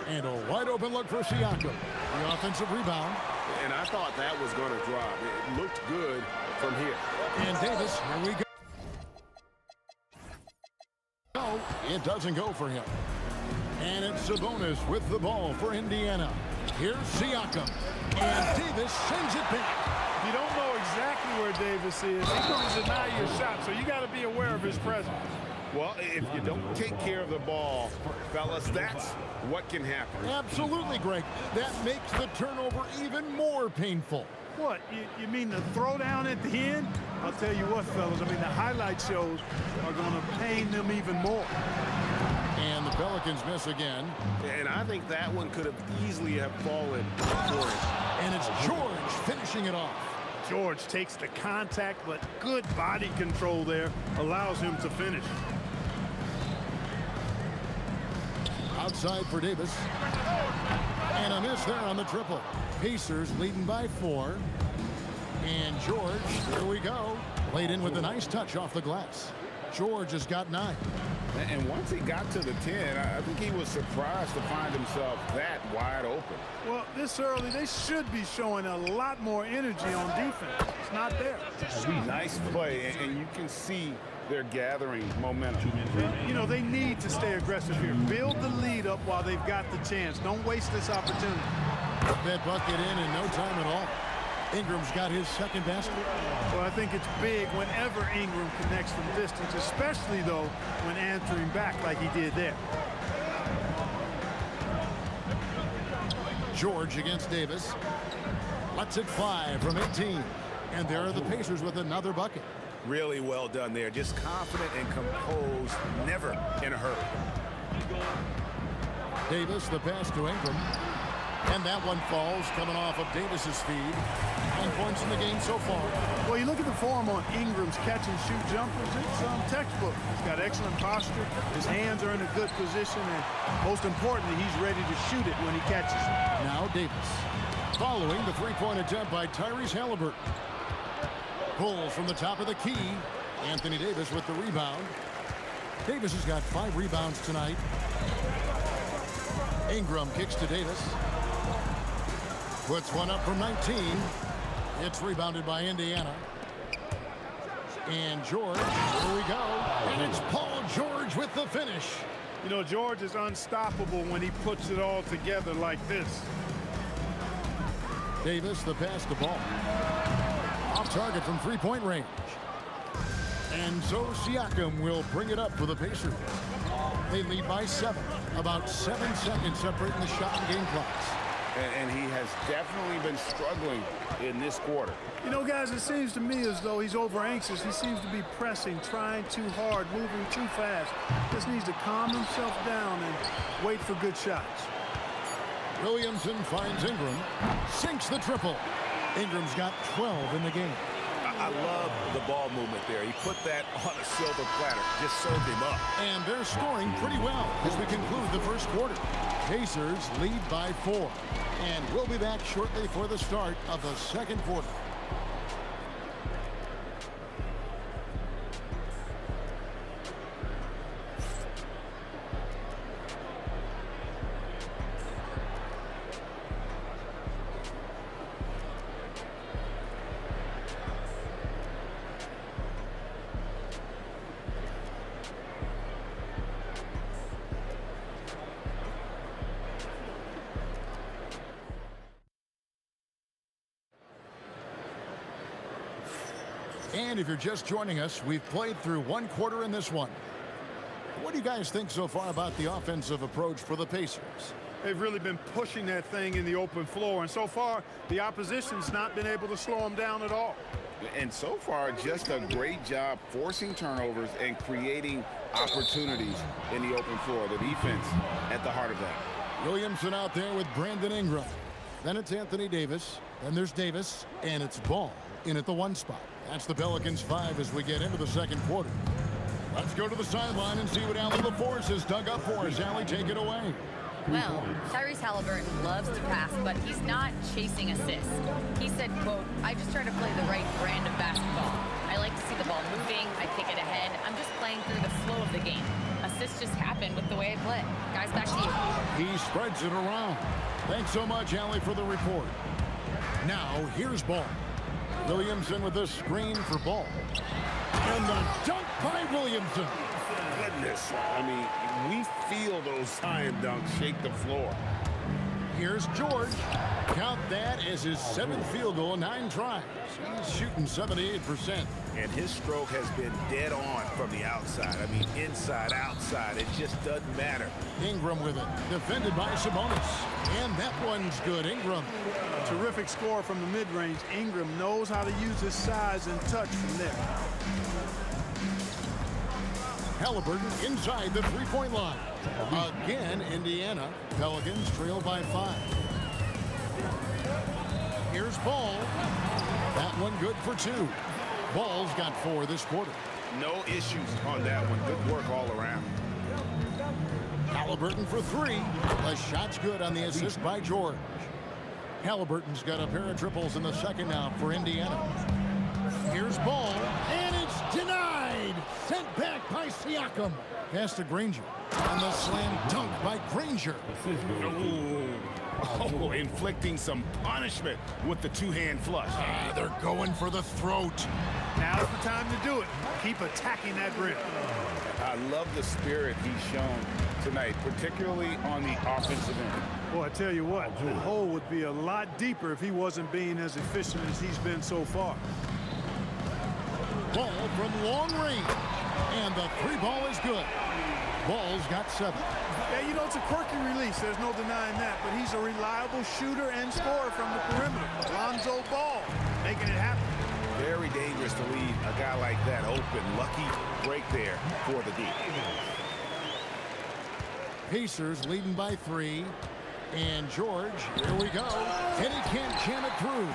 And a wide open look for Siakam. The offensive rebound. And I thought that was going to drop. It looked good from here. And Davis, here we go. No, it doesn't go for him. And it's Sabonis with the ball for Indiana. Here's Siakam. And Davis sends it back. You don't know exactly where Davis is. He's going to deny your shot, so you got to be aware of his presence. Well, if you don't take care of the ball, fellas, that's what can happen. Absolutely, Greg. That makes the turnover even more painful. What, you mean the throwdown at the end? I'll tell you what, fellas, I mean, the highlight shows are going to pain them even more. And the Pelicans miss again. And I think that one could have easily have fallen for him. And it's George finishing it off. George takes the contact, but good body control there allows him to finish. Outside for Davis. And a miss there on the triple. Pacers leading by 4. And George, here we go. Laid in with a nice touch off the glass. George has got 9. And once he got to the 10, I think he was surprised to find himself that wide open. Well, this early, they should be showing a lot more energy on defense. It's not there. Nice play, and you can see they're gathering momentum. You know, they need to stay aggressive here. Build the lead up while they've got the chance. Don't waste this opportunity. Put that bucket in no time at all. Ingram's got his second basket. Well, I think it's big whenever Ingram connects from distance, especially, though, when answering back like he did there. George against Davis. Lets it fly from 18. And there are the Pacers with another bucket. Really well done there. Just confident and composed, never in a hurry. Davis, the pass to Ingram. And that one falls, coming off of Davis's feed. 9 points in the game so far. Well, you look at the form on Ingram's catch-and-shoot jumpers. It's textbook. He's got excellent posture. His hands are in a good position. And most importantly, he's ready to shoot it when he catches it. Now Davis. Following the three-point attempt by Tyrese Halliburton. Pulls from the top of the key. Anthony Davis with the rebound. Davis has got 5 rebounds tonight. Ingram kicks to Davis. Puts one up from 19. It's rebounded by Indiana. And George, here we go. And it's Paul George with the finish. You know, George is unstoppable when he puts it all together like this. Davis, the pass to Ball. Off target from three-point range. And so Siakam will bring it up for the Pacers. They lead by 7. About 7 seconds separating the shot and game clocks. And he has definitely been struggling in this quarter. You know, guys, it seems to me as though he's over anxious. He seems to be pressing, trying too hard, moving too fast. Just needs to calm himself down and wait for good shots. Williamson finds Ingram. Sinks the triple. Ingram's got 12 in the game. I love the ball movement there. He put that on a silver platter, just served him up. And they're scoring pretty well as we conclude the first quarter. Pacers lead by 4. And we'll be back shortly for the start of the second quarter. And if you're just joining us, we've played through one quarter in this one. What do you guys think so far about the offensive approach for the Pacers? They've really been pushing that thing in the open floor, and so far, the opposition's not been able to slow them down at all. And so far, just a great job forcing turnovers and creating opportunities in the open floor. The defense at the heart of that. Williamson out there with Brandon Ingram. Then it's Anthony Davis. Then there's Davis, and it's Ball in at the 1 spot. That's the Pelicans 5 as we get into the second quarter. Let's go to the sideline and see what Allie LaForce has dug up for us. Allie, take it away. Well, Tyrese Halliburton loves to pass, but he's not chasing assists. He said, quote, "I just try to play the right brand of basketball. I like to see the ball moving. I kick it ahead. I'm just playing through the flow of the game. Assists just happen with the way I play." Guys, back to you. He spreads it around. Thanks so much, Allie, for the report. Now, here's Ball. Williamson with this screen for Ball. And the dunk by Williamson. Goodness. I mean, we feel those time dunks shake the floor. Here's George. Count that as his 7th field goal, 9 tries. He's shooting 78%. And his stroke has been dead on from the outside. I mean, inside, outside, it just doesn't matter. Ingram with it, defended by Sabonis. And that one's good, Ingram. Terrific score from the mid-range. Ingram knows how to use his size and touch from there. Halliburton inside the three-point line. Again, Indiana. Pelicans trail by 5. Here's Ball. That one good for 2. Ball's got 4 this quarter. No issues on that one. Good work all around. Halliburton for 3. The shot's good on the assist by George. Halliburton's got a pair of triples in the second now for Indiana. Here's Ball, and it's denied. Sent back by Siakam. Pass to Granger. And the slam dunk by Granger. Oh, inflicting some punishment with the 2-hand flush. They're going for the throat. Now's the time to do it. Keep attacking that rim. I love the spirit he's shown tonight, particularly on the offensive end. Boy, I tell you what, the hole would be a lot deeper if he wasn't being as efficient as he's been so far. Ball from long range. And the 3-ball is good. Ball's got 7. Yeah, you know, it's a quirky release. There's no denying that. But he's a reliable shooter and scorer from the perimeter. Lonzo Ball making it happen. Very dangerous to leave a guy like that open. Lucky break there for the D. Pacers leading by 3. And George, here we go. And he can't jam it through.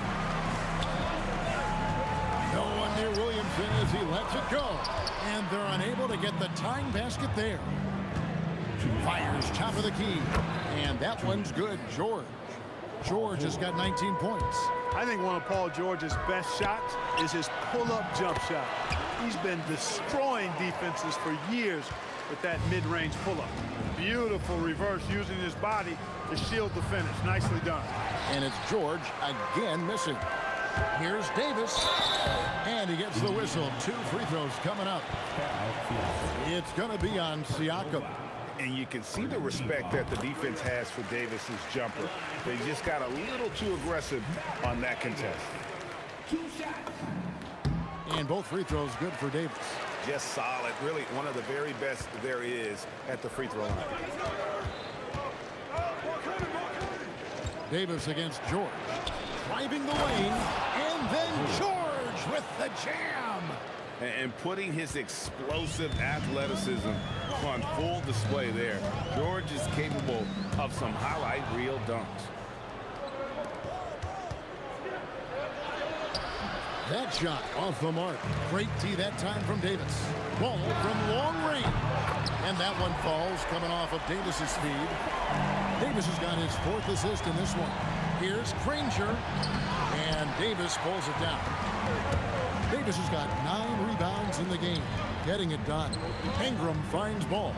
No one near Williamson as he lets it go. And they're unable to get the tying basket there. Fires top of the key. And that one's good, George. George has got 19 points. I think one of Paul George's best shots is his pull-up jump shot. He's been destroying defenses for years with that mid-range pull-up. Beautiful reverse using his body to shield the finish. Nicely done. And it's George again missing. Here's Davis. And he gets the whistle. 2 free throws coming up. It's going to be on Siakam. And you can see the respect that the defense has for Davis's jumper. They just got a little too aggressive on that contest. And both free throws good for Davis. Just solid. Really one of the very best there is at the free throw line. Davis against George. Driving the lane. And then George with the jam. And putting his explosive athleticism on full display there. George is capable of some highlight reel dunks. That shot off the mark. Great tee that time from Davis. Ball from long range. And that one falls coming off of Davis's speed. Davis has got his 4th assist in this one. Here's Granger. And Davis pulls it down. Davis has got 9 rebounds in the game. Getting it done. Ingram finds ball.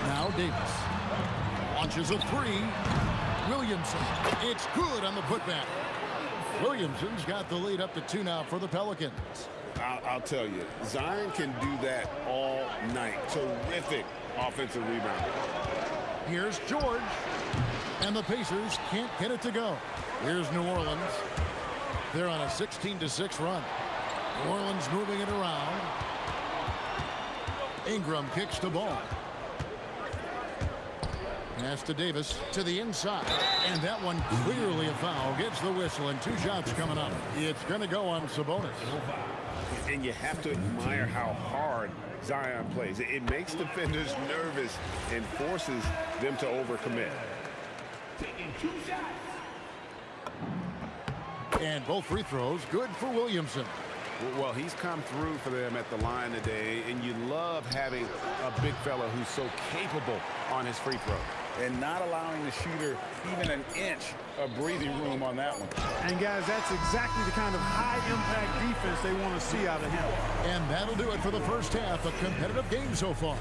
Now Davis. Launches a 3. Williamson. It's good on the putback. Williamson's got the lead up to 2 now for the Pelicans. I'll tell you, Zion can do that all night. Terrific offensive rebound. Here's George. And the Pacers can't get it to go. Here's New Orleans. They're on a 16-6 run. New Orleans moving it around. Ingram kicks the ball. Pass to Davis to the inside. And that one clearly a foul. Gets the whistle and 2 shots coming up. It's going to go on Sabonis. And you have to admire how hard Zion plays. It makes defenders nervous and forces them to overcommit. Taking 2 shots. And both free throws good for Williamson. Well, he's come through for them at the line today, and you love having a big fella who's so capable on his free throw and not allowing the shooter even an inch of breathing room on that one. And guys, that's exactly the kind of high-impact defense they want to see out of him. And that'll do it for the first half. A competitive game so far.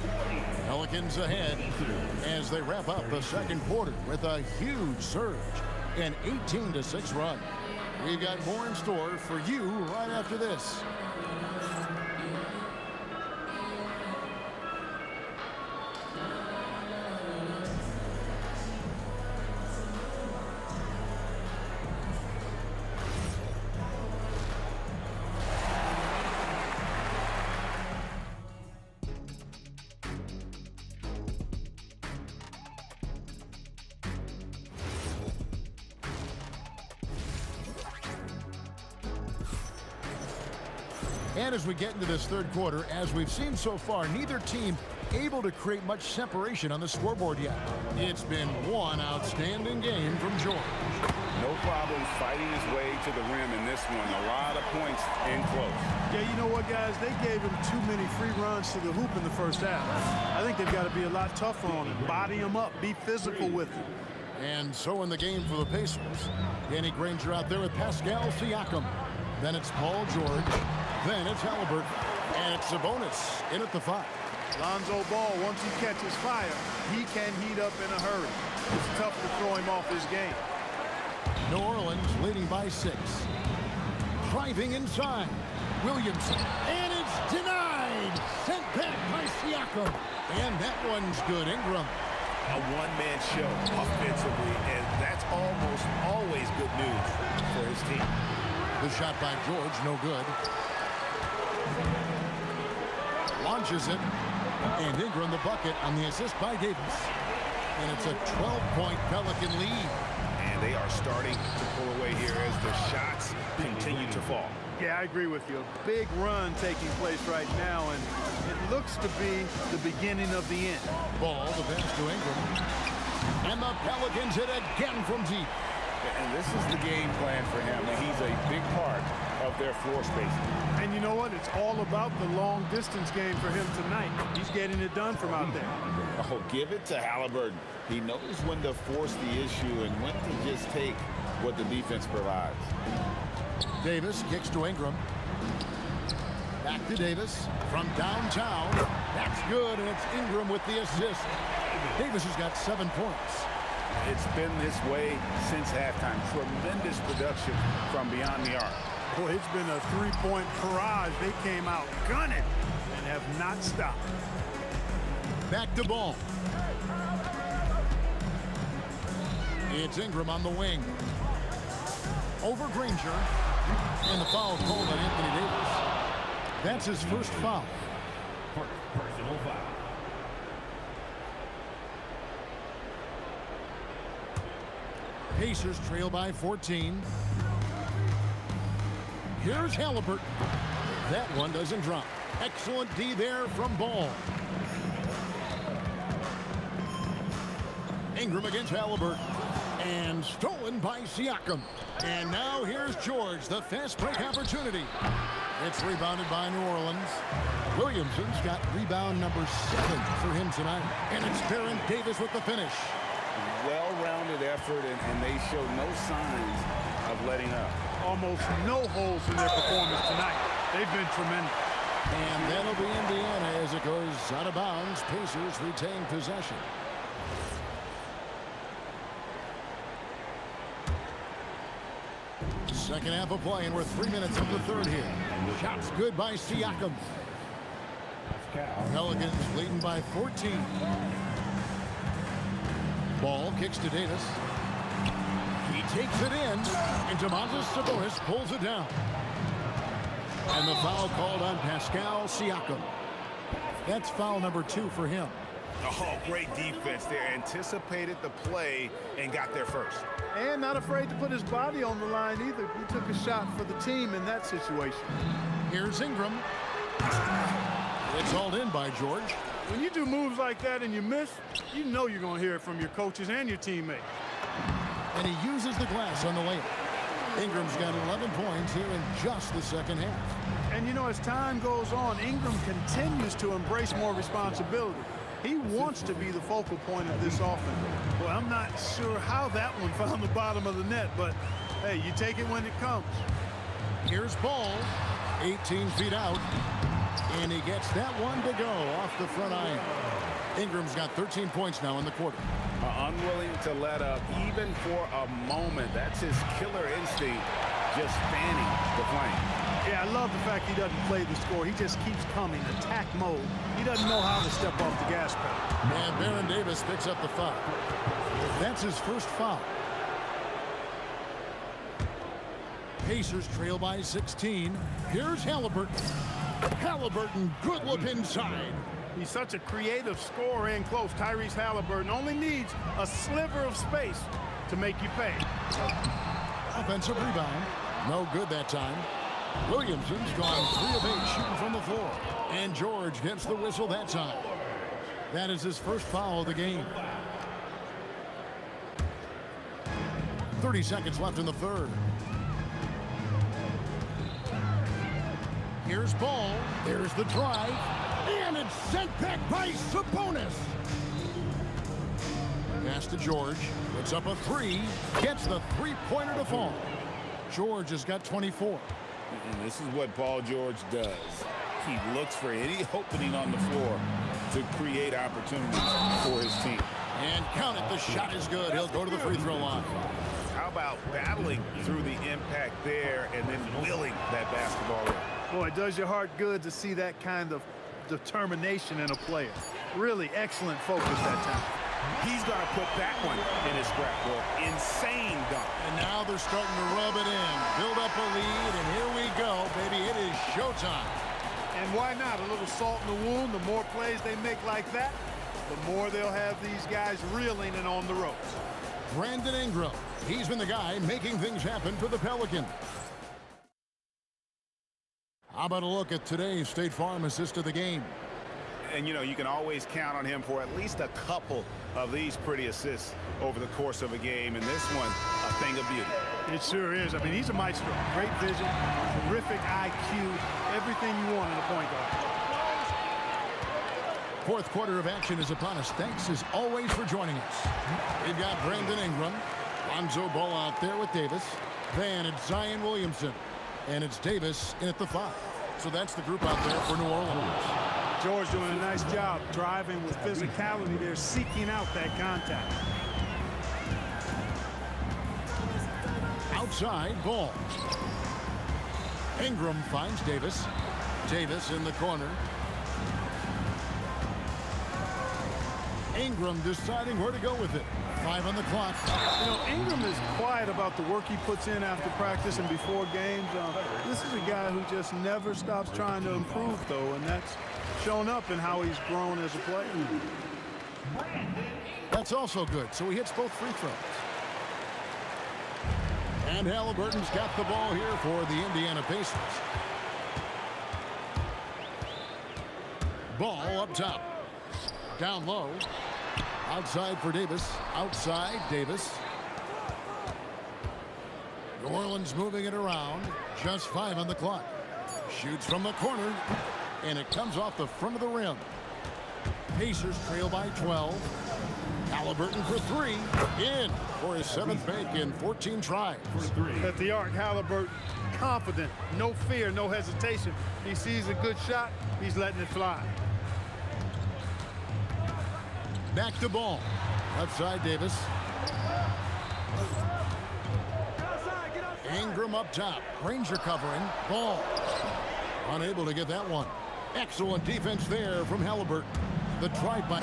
Pelicans ahead as they wrap up the second quarter with a huge surge. An 18-6 run. We've got more in store for you right after this. And as we get into this third quarter, as we've seen so far, neither team able to create much separation on the scoreboard yet. It's been one outstanding game from George. No problem fighting his way to the rim in this one. A lot of points in close. Yeah, you know what, guys? They gave him too many free runs to the hoop in the first half. I think they've got to be a lot tougher on him. Body him up. Be physical with him. And so in the game for the Pacers, Danny Granger out there with Pascal Siakam. Then it's Paul George. Then it's Halliburton. And it's Sabonis in at the 5. Lonzo Ball, once he catches fire, he can heat up in a hurry. It's tough to throw him off his game. New Orleans leading by 6. Driving inside. Williamson. And it's denied. Sent back by Siakam. And that one's good. Ingram. A one-man show offensively, and that's almost always good news for his team. The shot by George, no good. Launches it. And Ingram the bucket on the assist by Davis. And it's a 12-point Pelican lead. And they are starting to pull away here as the shots continue to fall. Yeah, I agree with you. A big run taking place right now, and it looks to be the beginning of the end. Ball, the pass to Ingram. And the Pelicans hit again from deep. And this is the game plan for him. He's a big part of their floor spacing. And you know what? It's all about the long distance game for him tonight. He's getting it done from out there. Oh, give it to Halliburton. He knows when to force the issue and when to just take what the defense provides. Davis kicks to Ingram. Back to Davis from downtown. That's good, and it's Ingram with the assist. Davis has got 7 points. It's been this way since halftime. Tremendous production from beyond the arc. Boy, it's been a three-point barrage. They came out gunning and have not stopped. Back to ball. It's Ingram on the wing. Over Granger. And the foul called on Anthony Davis. That's his first foul. Personal foul. Pacers trail by 14. Here's Halliburton. That one doesn't drop. Excellent D there from Ball. Ingram against Halliburton. And stolen by Siakam. And now here's George, the fast break opportunity. It's rebounded by New Orleans. Williamson's got rebound number 7 for him tonight. And it's Baron Davis with the finish. Well-rounded effort, and they show no signs of letting up. Almost no holes in their performance tonight. They've been tremendous. And that'll be Indiana as it goes out of bounds. Pacers retain possession. Second half of play, and we're 3 minutes of the third here. Shots good by Siakam. Pelicans leading by 14. Ball kicks to Davis. He takes it in, and Domantas Sabonis pulls it down. And the foul called on Pascal Siakam. That's foul number 2 for him. Oh, great defense there. Anticipated the play and got there first. And not afraid to put his body on the line either. He took a shot for the team in that situation. Here's Ingram. It's hauled in by George. When you do moves like that and you miss, you know you're going to hear it from your coaches and your teammates. And he uses the glass on the layup. Ingram's got 11 points here in just the second half. And you know, as time goes on, Ingram continues to embrace more responsibility. He wants to be the focal point of this offense. Well, I'm not sure how that one found the bottom of the net, but hey, you take it when it comes. Here's Ball, 18 feet out, and he gets that one to go off the front iron. Ingram's got 13 points now in the quarter. Unwilling to let up even for a moment. That's his killer instinct, just fanning the flame. Yeah, I love the fact he doesn't play the score. He just keeps coming, attack mode. He doesn't know how to step off the gas pedal. And Baron Davis picks up the foul. That's his first foul. Pacers trail by 16. Here's Halliburton. Halliburton, good look inside. He's such a creative scorer in close. Tyrese Halliburton only needs a sliver of space to make you pay. Offensive rebound. No good that time. Williamson's gone 3 of 8 shooting from the floor. And George gets the whistle that time. That is his first foul of the game. 30 seconds left in the third. Here's Ball. There's the drive. And it's sent back by Sabonis. Pass to George. Puts up a 3. Gets the three-pointer to fall. George has got 24. And this is what Paul George does. He looks for any opening on the floor to create opportunities for his team. And count it, the shot is good. He'll go to the free throw line. How about battling through the impact there and then willing that basketball in? Boy, it does your heart good to see that kind of determination in a player. Really excellent focus that time. He's going to put that one in his scrapbook. Insane dunk. And now they're starting to rub it in. Build up a lead, and here we go, baby. It is showtime. And why not? A little salt in the wound. The more plays they make like that, the more they'll have these guys reeling and on the ropes. Brandon Ingram. He's been the guy making things happen for the Pelicans. How about a look at today's State Farm assist of the game? And, you know, you can always count on him for at least a couple of these pretty assists over the course of a game. And this one, a thing of beauty. It sure is. I mean, he's a maestro. Great vision, terrific IQ, everything you want in a point guard. Fourth quarter of action is upon us. Thanks, as always, for joining us. We've got Brandon Ingram. Lonzo Ball out there with Davis. Then it's Zion Williamson. And it's Davis in at the 5. So that's the group out there for New Orleans. George doing a nice job driving with physicality. They're seeking out that contact. Outside, Ball. Ingram finds Davis. Davis in the corner. Ingram deciding where to go with it. 5 on the clock. You know, Ingram is quiet about the work he puts in after practice and before games. This is a guy who just never stops trying to improve, though, and that's shown up in how he's grown as a player. That's also good. So he hits both free throws. And Halliburton's got the ball here for the Indiana Pacers. Ball up top. Down low. Outside for Davis. Outside, Davis. New Orleans moving it around. Just 5 on the clock. Shoots from the corner, and it comes off the front of the rim. Pacers trail by 12. Halliburton for 3. In for his 7th make in 14 tries. At the arc, Halliburton confident, no fear, no hesitation. He sees a good shot, he's letting it fly. Back to Ball. Outside Davis. Ingram up top. Ranger covering. Ball. Unable to get that one. Excellent defense there from Halliburton. The drive by.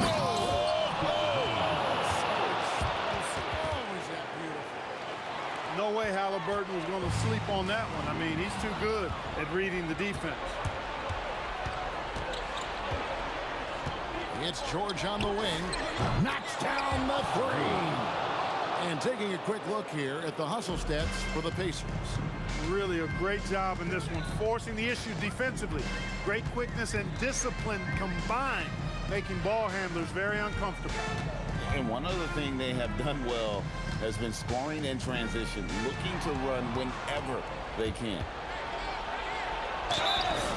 No way Halliburton was going to sleep on that one. I mean, he's too good at reading the defense. It's George on the wing. Knocks down the 3. And taking a quick look here at the hustle stats for the Pacers. Really a great job in this one, forcing the issue defensively. Great quickness and discipline combined, making ball handlers very uncomfortable. And one other thing they have done well has been scoring in transition, looking to run whenever they can.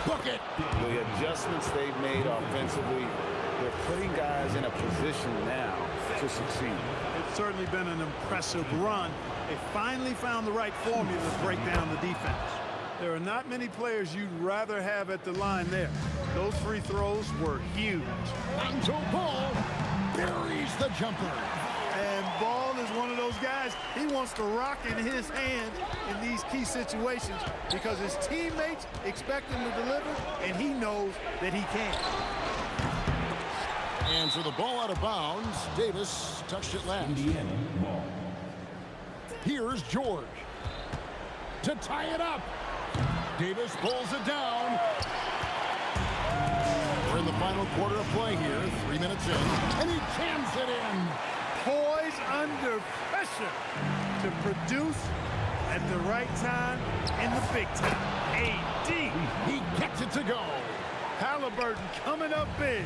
Bucket! The adjustments they've made offensively, they're putting guys in a position now to succeed. It's certainly been an impressive run. They finally found the right formula to break down the defense. There are not many players you'd rather have at the line there. Those free throws were huge. Lonzo Ball buries the jumper. And Ball is one of those guys, he wants to rock in his hand in these key situations because his teammates expect him to deliver, and he knows that he can. And so the ball out of bounds. Davis touched it last. Here's George to tie it up. Davis pulls it down. We're in the final quarter of play here. 3 minutes in. And he jams it in. Poised under pressure to produce at the right time in the big time. AD. He gets it to go. Halliburton coming up big.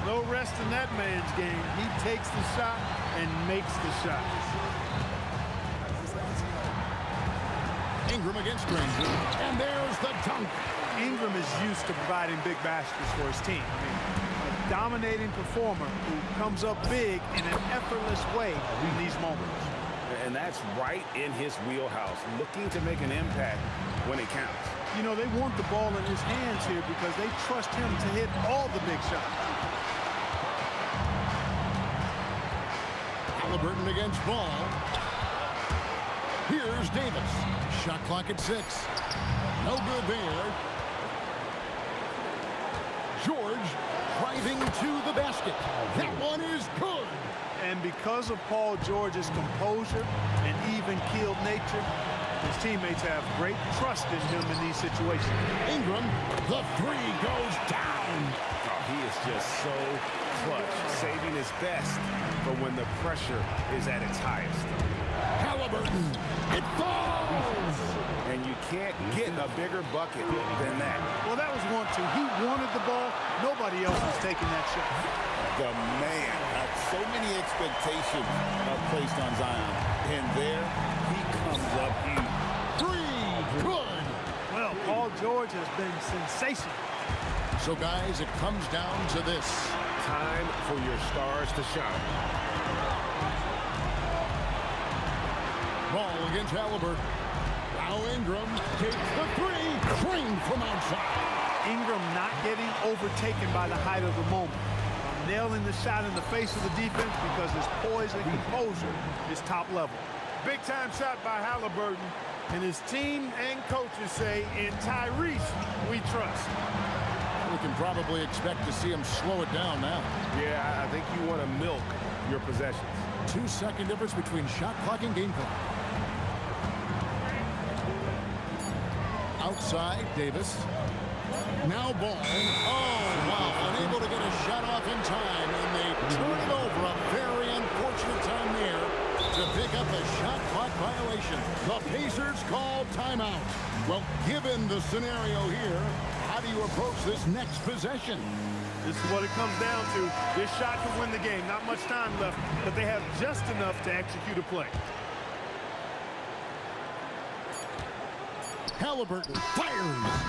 No rest in that man's game. He takes the shot and makes the shot. Ingram against Ranger. And there's the dunk. Ingram is used to providing big baskets for his team. I mean, a dominating performer who comes up big in an effortless way in these moments. And that's right in his wheelhouse, looking to make an impact when it counts. You know, they want the ball in his hands here because they trust him to hit all the big shots. Halliburton against Ball. Here's Davis. Shot clock at 6. No good there. George driving to the basket. That one is good. And because of Paul George's composure and even-keeled nature, his teammates have great trust in him in these situations. Ingram, the 3 goes down. Oh, he is just so clutch, saving his best for when the pressure is at its highest. Halliburton, it falls. And you can't get a bigger bucket than that. Well, that was 1-2. He wanted the ball. Nobody else was taking that shot. The man. So many expectations are placed on Zion. And there he comes up huge. 3, good. Well, Paul George has been sensational. So, guys, it comes down to this. Time for your stars to shine. Ball against Halliburton. Now Ingram takes the 3. Trained from outside. Ingram not getting overtaken by the height of the moment. Nailing the shot in the face of the defense because his poise and composure is top level. Big time shot by Halliburton, and his team and coaches say, in Tyrese, we trust. We can probably expect to see him slow it down now. Yeah, I think you want to milk your possessions. 2-second difference between shot clock and game clock. Outside, Davis. Now Ball. Oh, wow. Unable to get a shot off in time, and they turn it over. A very unfortunate time there to pick up a shot clock violation. The Pacers call timeout. Well, given the scenario here, how do you approach this next possession? This is what it comes down to. This shot could win the game. Not much time left, but they have just enough to execute a play. Halliburton fires.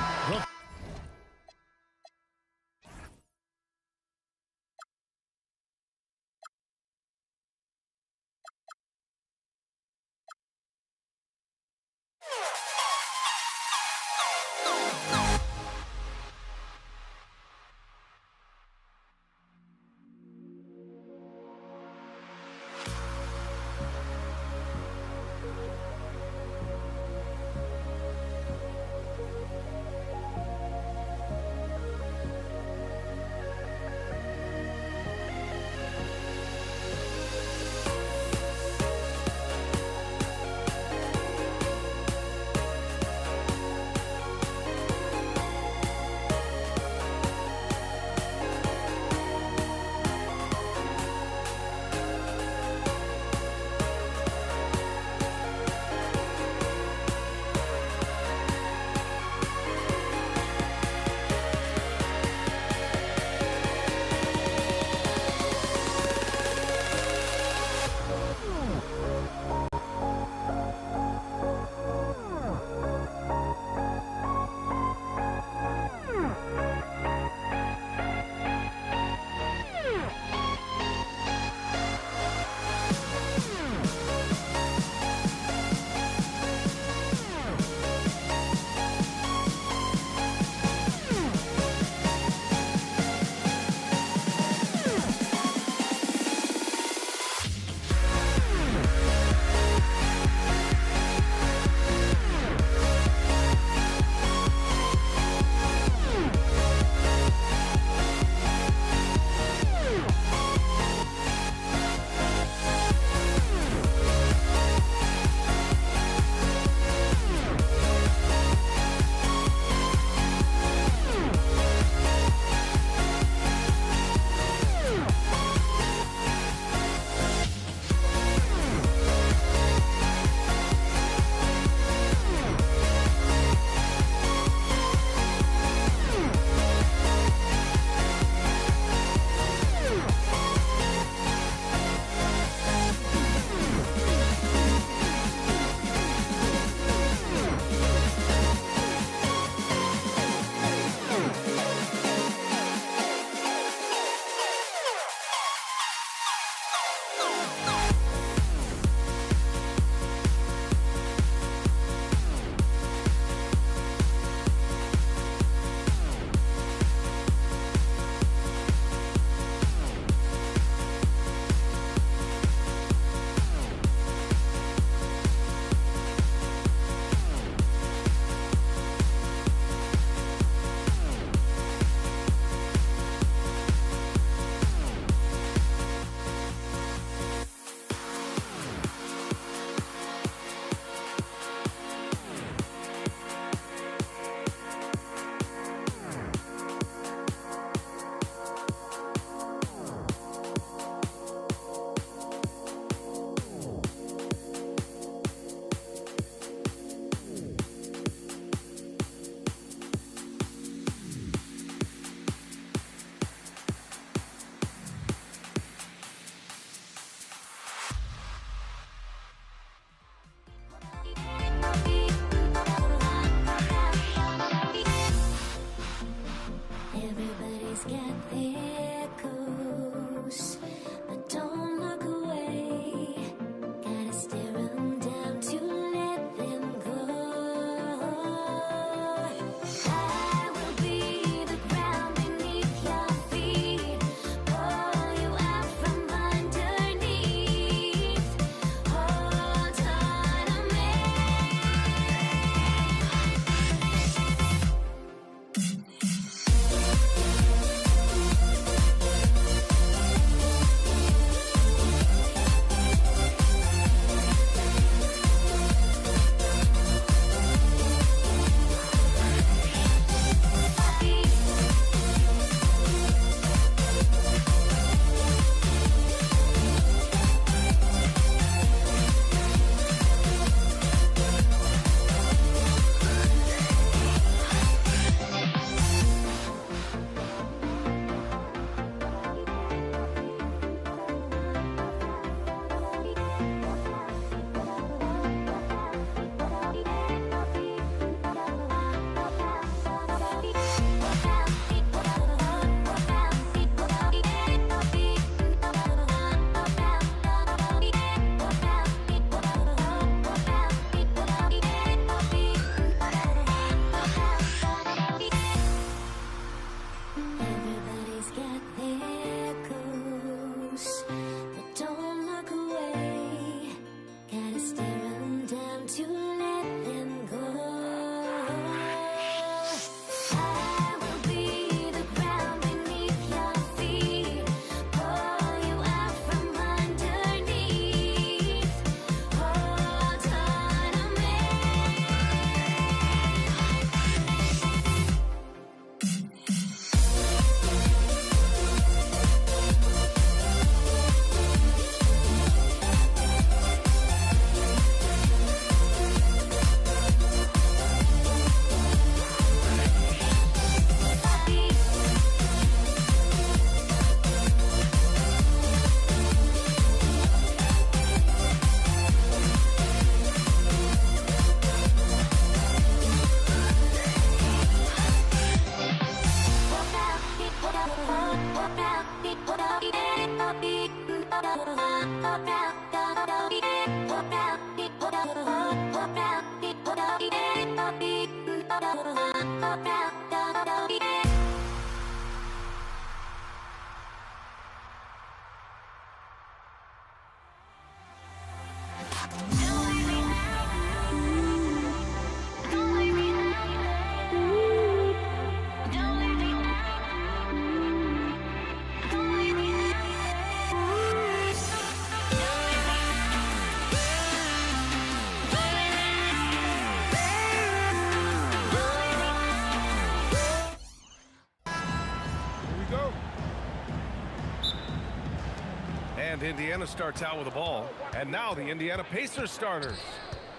And Indiana starts out with the ball. And now the Indiana Pacers starters.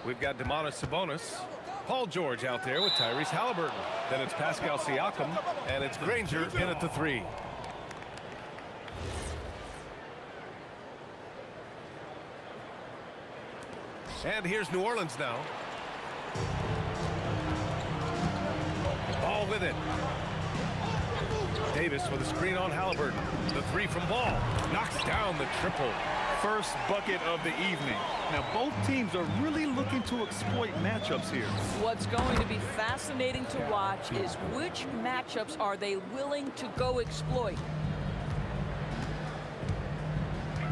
We've got Domantas Sabonis, Paul George out there with Tyrese Halliburton. Then it's Pascal Siakam, and it's Granger in at the 3. And here's New Orleans now. Ball with it. Davis with a screen on Halliburton. The 3 from Ball. Knocks down the triple. First bucket of the evening. Now, both teams are really looking to exploit matchups here. What's going to be fascinating to watch is which matchups are they willing to go exploit.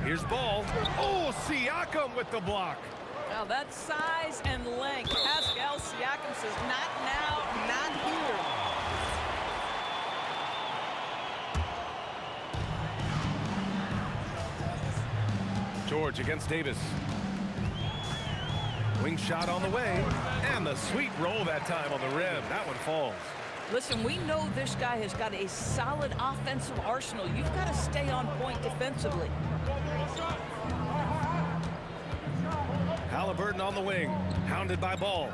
Here's Ball. Oh, Siakam with the block. Now that's size and length. Pascal Siakam says, not now, not here. George against Davis. Wing shot on the way. And the sweet roll that time on the rim. That one falls. Listen, we know this guy has got a solid offensive arsenal. You've got to stay on point defensively. Halliburton on the wing. Hounded by Ball.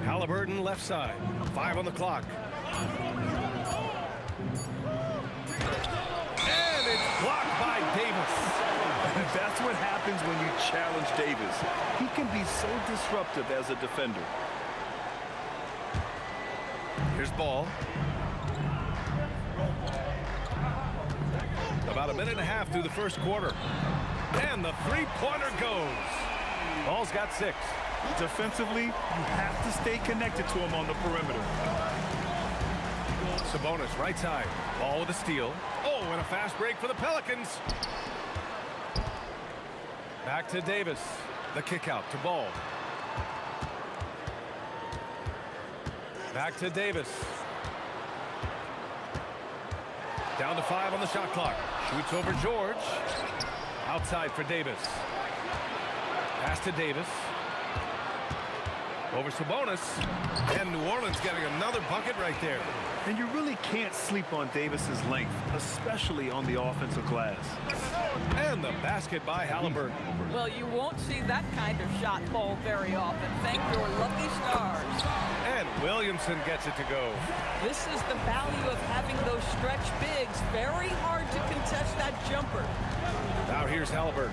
Halliburton left side. 5 on the clock. And it's blocked by Davis. That's what happens when you challenge Davis. He can be so disruptive as a defender. Here's Ball. About a minute and a half through the first quarter. And the three-pointer goes. Ball's got 6. Defensively, you have to stay connected to him on the perimeter. Sabonis right side. Ball with a steal. Oh, and a fast break for the Pelicans. Back to Davis. The kick out to Ball. Back to Davis. Down to 5 on the shot clock. Shoots over George. Outside for Davis. Pass to Davis. Over Sabonis. And New Orleans getting another bucket right there. And you really can't sleep on Davis's length, especially on the offensive glass. And the basket by Halliburton. Well, you won't see that kind of shot fall very often. Thank your lucky stars. And Williamson gets it to go. This is the value of having those stretch bigs. Very hard to contest that jumper. Now here's Halliburton.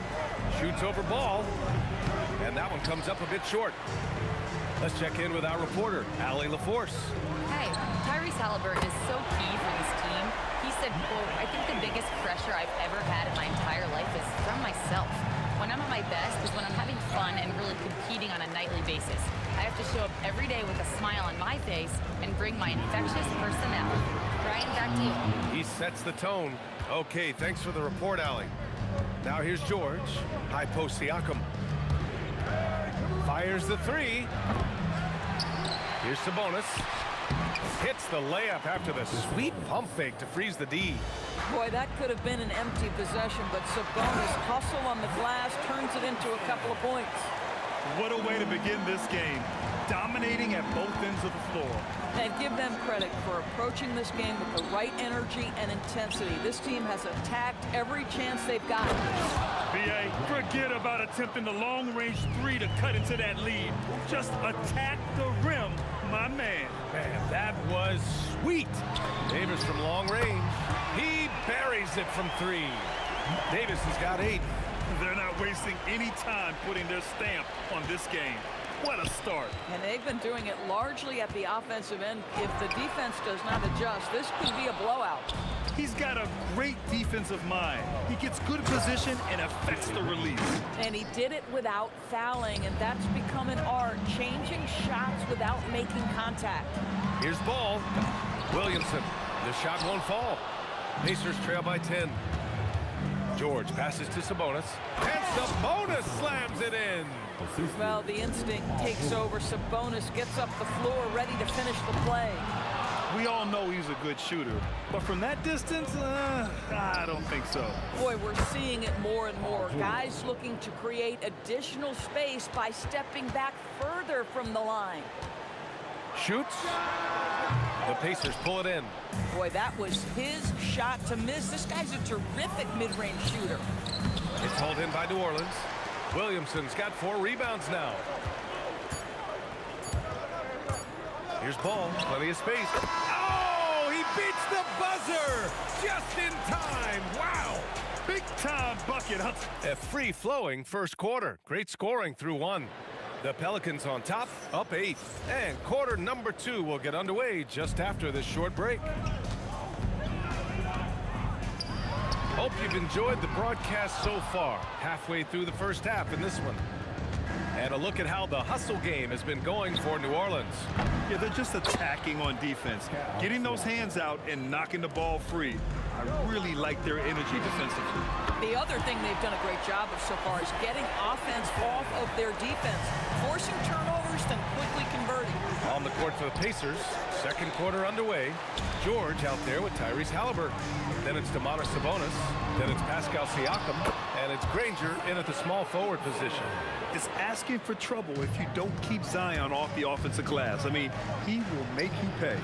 Shoots over Ball. And that one comes up a bit short. Let's check in with our reporter, Allie LaForce. Hey, Tyrese Halliburton is so key for this team. He said, quote, I think the biggest pressure I've ever had in my entire life is from myself. When I'm at my best is when I'm having fun and really competing on a nightly basis. I have to show up every day with a smile on my face and bring my infectious personality. Brian, back to you. He sets the tone. Okay, thanks for the report, Allie. Now here's George. High post Siakam. Fires the 3. Here's Sabonis. Hits the layup after the sweet pump fake to freeze the D. Boy, that could have been an empty possession, but Sabonis hustle on the glass, turns it into a couple of points. What a way to begin this game. Dominating at both ends of the floor. And give them credit for approaching this game with the right energy and intensity. This team has attacked every chance they've gotten. B.A., forget about attempting the long-range 3 to cut into that lead. Just attack the rim, my man. Man, that was sweet. Davis from long range. He buries it from 3. Davis has got 8. They're not wasting any time putting their stamp on this game. What a start. And they've been doing it largely at the offensive end. If the defense does not adjust, this could be a blowout. He's got a great defensive mind. He gets good position and affects the release. And he did it without fouling, and that's become an art, changing shots without making contact. Here's ball. Williamson. The shot won't fall. Pacers trail by 10. George passes to Sabonis. And Sabonis slams it in. Well, the instinct takes over. Sabonis gets up the floor, ready to finish the play. We all know he's a good shooter, but from that distance, I don't think so. Boy, we're seeing it more and more. Guys looking to create additional space by stepping back further from the line. Shoots. The Pacers pull it in. Boy, that was his shot to miss. This guy's a terrific mid-range shooter. It's hauled in by New Orleans. Williamson's got 4 rebounds now. Here's ball. Plenty of space. Oh, he beats the buzzer just in time. Wow. Big time bucket. A free-flowing first quarter. Great scoring through 1. The Pelicans on top, up 8. And quarter number 2 will get underway just after this short break. Hope you've enjoyed the broadcast so far. Halfway through the first half in this one. And a look at how the hustle game has been going for New Orleans. Yeah, they're just attacking on defense, getting those hands out and knocking the ball free. I really like their energy defensively. The other thing they've done a great job of so far is getting offense off of their defense, forcing turnovers, then quickly converting. On the court for the Pacers, second quarter underway. George out there with Tyrese Halliburton. Then it's Domantas Sabonis. Then it's Pascal Siakam. And it's Granger in at the small forward position. It's asking for trouble if you don't keep Zion off the offensive glass. I mean, he will make you pay.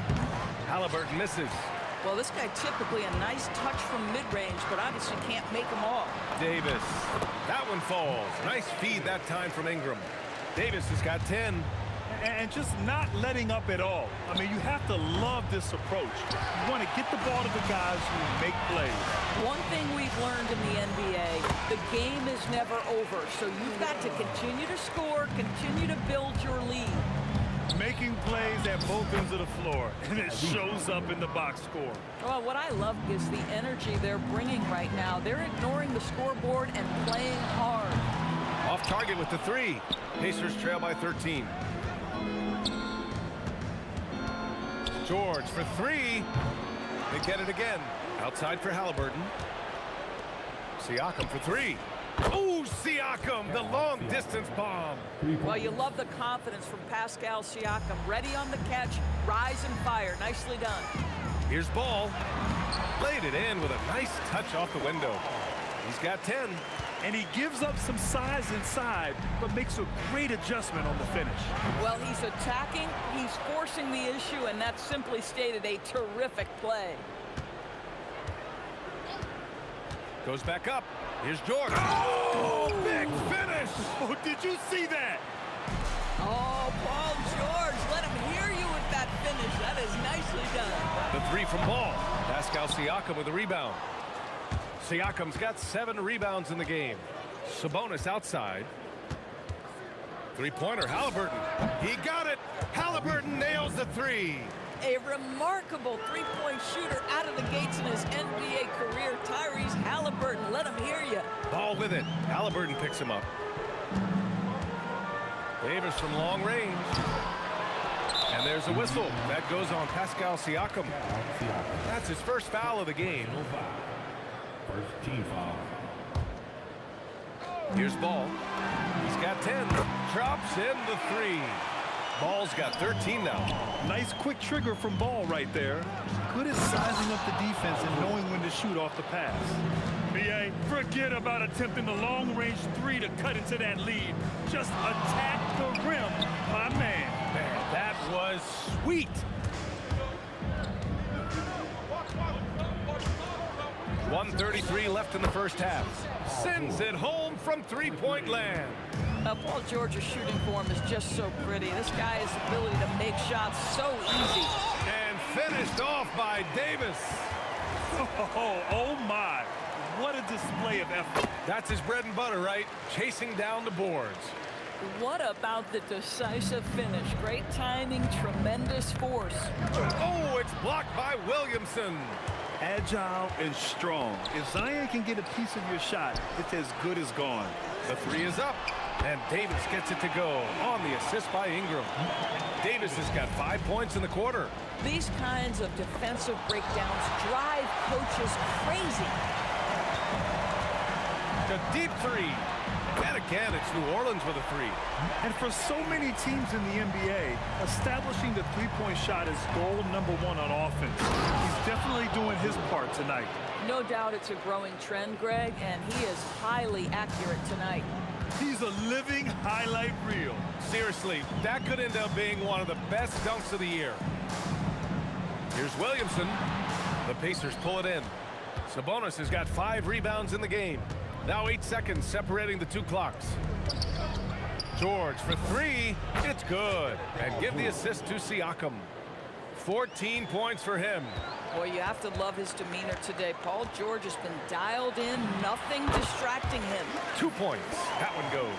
Halliburton misses. Well, this guy typically a nice touch from mid-range, but obviously can't make them all. Davis. That one falls. Nice feed that time from Ingram. Davis has got 10. And just not letting up at all. I mean, you have to love this approach. You want to get the ball to the guys who make plays. One thing we've learned in the NBA, the game is never over. So you've got to continue to score, continue to build your lead. Making plays at both ends of the floor, and it shows up in the box score. Well, what I love is the energy they're bringing right now. They're ignoring the scoreboard and playing hard. Off target with the 3. Pacers trail by 13. George for 3. They get it again. Outside for Halliburton. Siakam for 3. Oh, Siakam, the long-distance bomb. Well, you love the confidence from Pascal Siakam. Ready on the catch, rise and fire. Nicely done. Here's ball. Laid it in with a nice touch off the window. He's got 10. And he gives up some size inside, but makes a great adjustment on the finish. Well, he's attacking, he's forcing the issue, and that's simply stated a terrific play. Goes back up. Here's George. Oh, big finish. Oh, did you see that? Oh, Paul George, let him hear you with that finish. That is nicely done. The 3 from Ball. Pascal Siakam with a rebound. Siakam's got 7 rebounds in the game. Sabonis outside. 3-pointer, Halliburton. He got it. Halliburton nails the 3. A remarkable three-point shooter out of the gates in his NBA career, Tyrese Halliburton. Let him hear you. Ball with it. Halliburton picks him up. Davis from long range. And there's a whistle. That goes on Pascal Siakam. That's his first foul of the game. First team foul. Here's Ball. He's got 10. Drops in the 3. Ball's got 13 now. Nice quick trigger from Ball right there. Good at sizing up the defense and knowing when to shoot off the pass. BA, forget about attempting the long-range 3 to cut into that lead. Just attack the rim, my man. Man, that was sweet. .133 left in the first half. Sends it home from three-point land. Paul George's shooting form is just so pretty. This guy's ability to make shots so easy. And finished off by Davis. Oh my. What a display of effort. That's his bread and butter, right? Chasing down the boards. What about the decisive finish? Great timing, tremendous force. Oh, it's blocked by Williamson. agile and strong. If Zion can get a piece of your shot, it's as good as gone. The three is up, and Davis gets it to go on the assist by Ingram. Davis has got 5 points in the quarter. These kinds of defensive breakdowns drive coaches crazy. The deep three. And again, it's New Orleans with a three. And for so many teams in the NBA, establishing the three-point shot is goal number one on offense. He's definitely doing his part tonight. No doubt it's a growing trend, Greg, and he is highly accurate tonight. He's a living highlight reel. Seriously, that could end up being one of the best dunks of the year. Here's Williamson. The Pacers pull it in. Sabonis has got 5 rebounds in the game. Now 8 seconds separating the two clocks. George for 3. It's good. And give the assist to Siakam. 14 points for him. Boy, you have to love his demeanor today. Paul George has been dialed in, nothing distracting him. 2 points. That one goes.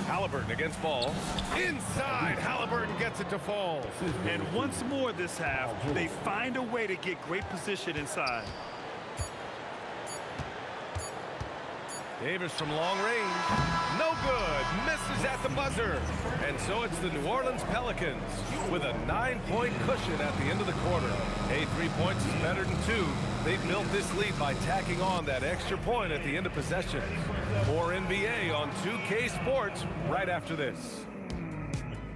Halliburton against Ball. Inside, Halliburton gets it to fall. And once more this half, they find a way to get great position inside. Davis from long range. No good. Misses at the buzzer. And so it's the New Orleans Pelicans with a 9-point cushion at the end of the quarter. Hey, 3 points is better than 2. They built this lead by tacking on that extra point at the end of possession. More NBA on 2K Sports right after this.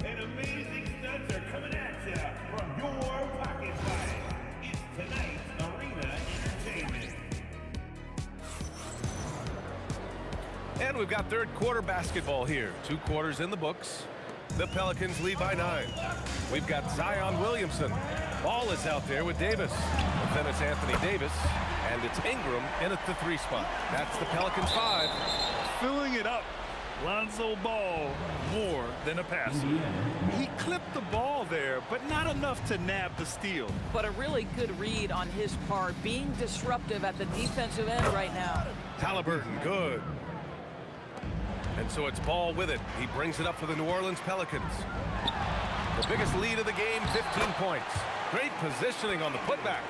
And amazing stunts are coming at you from your pocket fight. It's tonight's Arena Entertainment. And we've got third quarter basketball here. 2 quarters in the books. The Pelicans lead by 9. We've got Zion Williamson. Ball is out there with Davis. And then it's Anthony Davis. And it's Ingram in at the 3 spot. That's the Pelicans 5. Filling it up. Lonzo Ball, more than a passer. He clipped the ball there, but not enough to nab the steal. But a really good read on his part, being disruptive at the defensive end right now. Halliburton, good. And so it's Ball with it. He brings it up for the New Orleans Pelicans. The biggest lead of the game, 15 points. Great positioning on the putback.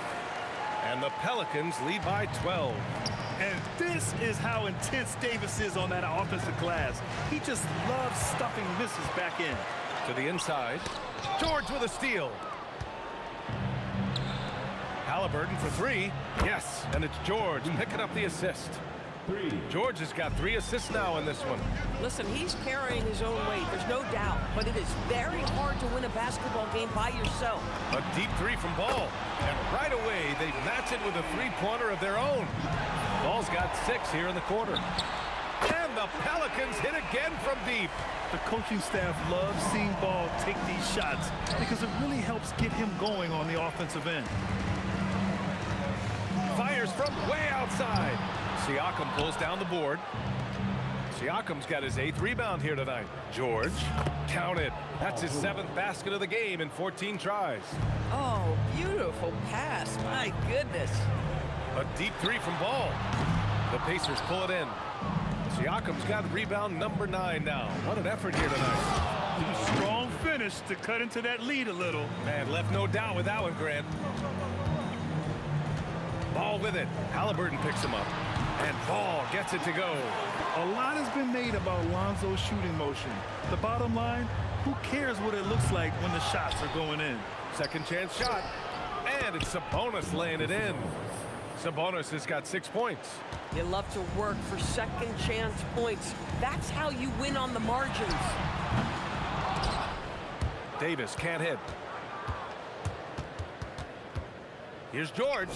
And the Pelicans lead by 12. And this is how intense Davis is on that offensive glass. He just loves stuffing misses back in. To the inside. George with a steal. Halliburton for 3. Yes, and it's George picking up the assist. George has got 3 assists now in this one. Listen, he's carrying his own weight, there's no doubt, but it is very hard to win a basketball game by yourself. A deep 3 from Ball, and right away they match it with a 3-pointer of their own. Ball's got 6 here in the quarter. And the Pelicans hit again from deep. The coaching staff loves seeing Ball take these shots because it really helps get him going on the offensive end. Fires from way outside. Siakam pulls down the board. Siakam's got his 8th rebound here tonight. George, count it. That's his 7th basket of the game in 14 tries. Oh, beautiful pass. My goodness. A deep 3 from Ball. The Pacers pull it in. Siakam's got rebound number 9 now. What an effort here tonight. Strong finish to cut into that lead a little. Man, left no doubt with that one, Grant. Ball with it. Halliburton picks him up. And Ball gets it to go. A lot has been made about Lonzo's shooting motion. The bottom line, who cares what it looks like when the shots are going in? Second chance shot. And it's Sabonis laying it in. Sabonis has got 6 points. You love to work for second chance points. That's how you win on the margins. Davis can't hit. Here's George.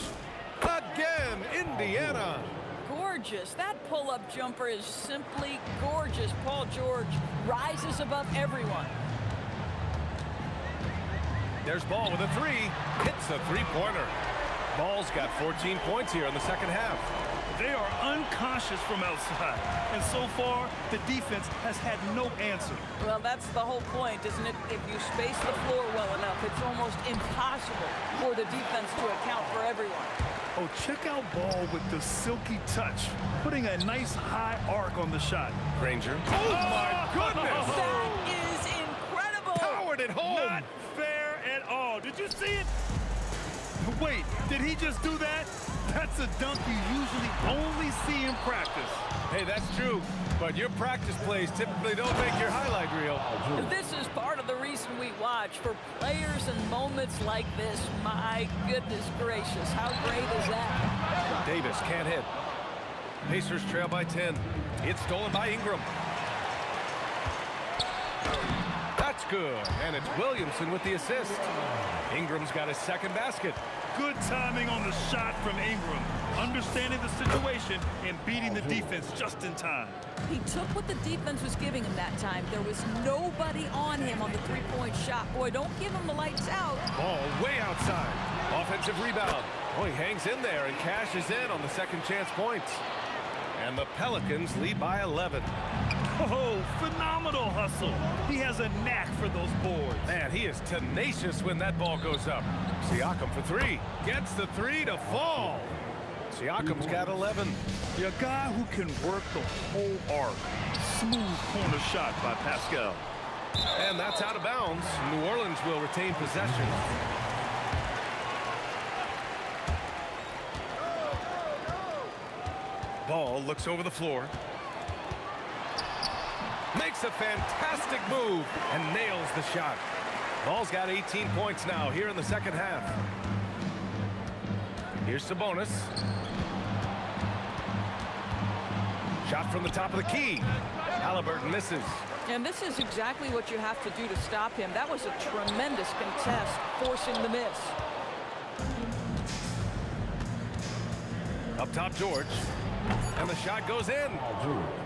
Again, Indiana. Gorgeous. That pull-up jumper is simply gorgeous. Paul George rises above everyone. There's Ball with a 3. Hits a 3-pointer. Ball's got 14 points here in the second half. They are unconscious from outside. And so far, the defense has had no answer. Well, that's the whole point, isn't it? If you space the floor well enough, it's almost impossible for the defense to account for everyone. Oh, check out Ball with the silky touch, putting a nice high arc on the shot. Granger. Oh, my goodness! That is incredible! Powered it home! Not fair at all. Did you a dunk you usually only see in practice. Hey, that's true, but your practice plays typically don't make your highlight reel. This is part of the reason we watch. For players and moments like this, my goodness gracious, how great is that? Davis can't hit. Pacers trail by 10. It's stolen by Ingram. That's good, and it's Williamson with the assist. Ingram's got his second basket. Good timing on the shot from Ingram. Understanding the situation and beating the defense just in time. He took what the defense was giving him that time. There was nobody on him on the three-point shot. Boy, don't give him the lights out. Ball way outside. Offensive rebound. Oh, he hangs in there and cashes in on the second chance points. And the Pelicans lead by 11. Oh, phenomenal hustle. He has a knack for those boards. Man, he is tenacious when that ball goes up. Siakam for three. Gets the three to fall. Siakam's got 11. A guy who can work the whole arc. Smooth corner shot by Pascal. And that's out of bounds. New Orleans will retain possession. Ball looks over the floor. Makes a fantastic move and nails the shot. Ball's got 18 points now here in the second half. Here's Sabonis. Shot from the top of the key. Halliburton misses. And this is exactly what you have to do to stop him. That was a tremendous contest, forcing the miss. Up top, George. And the shot goes in.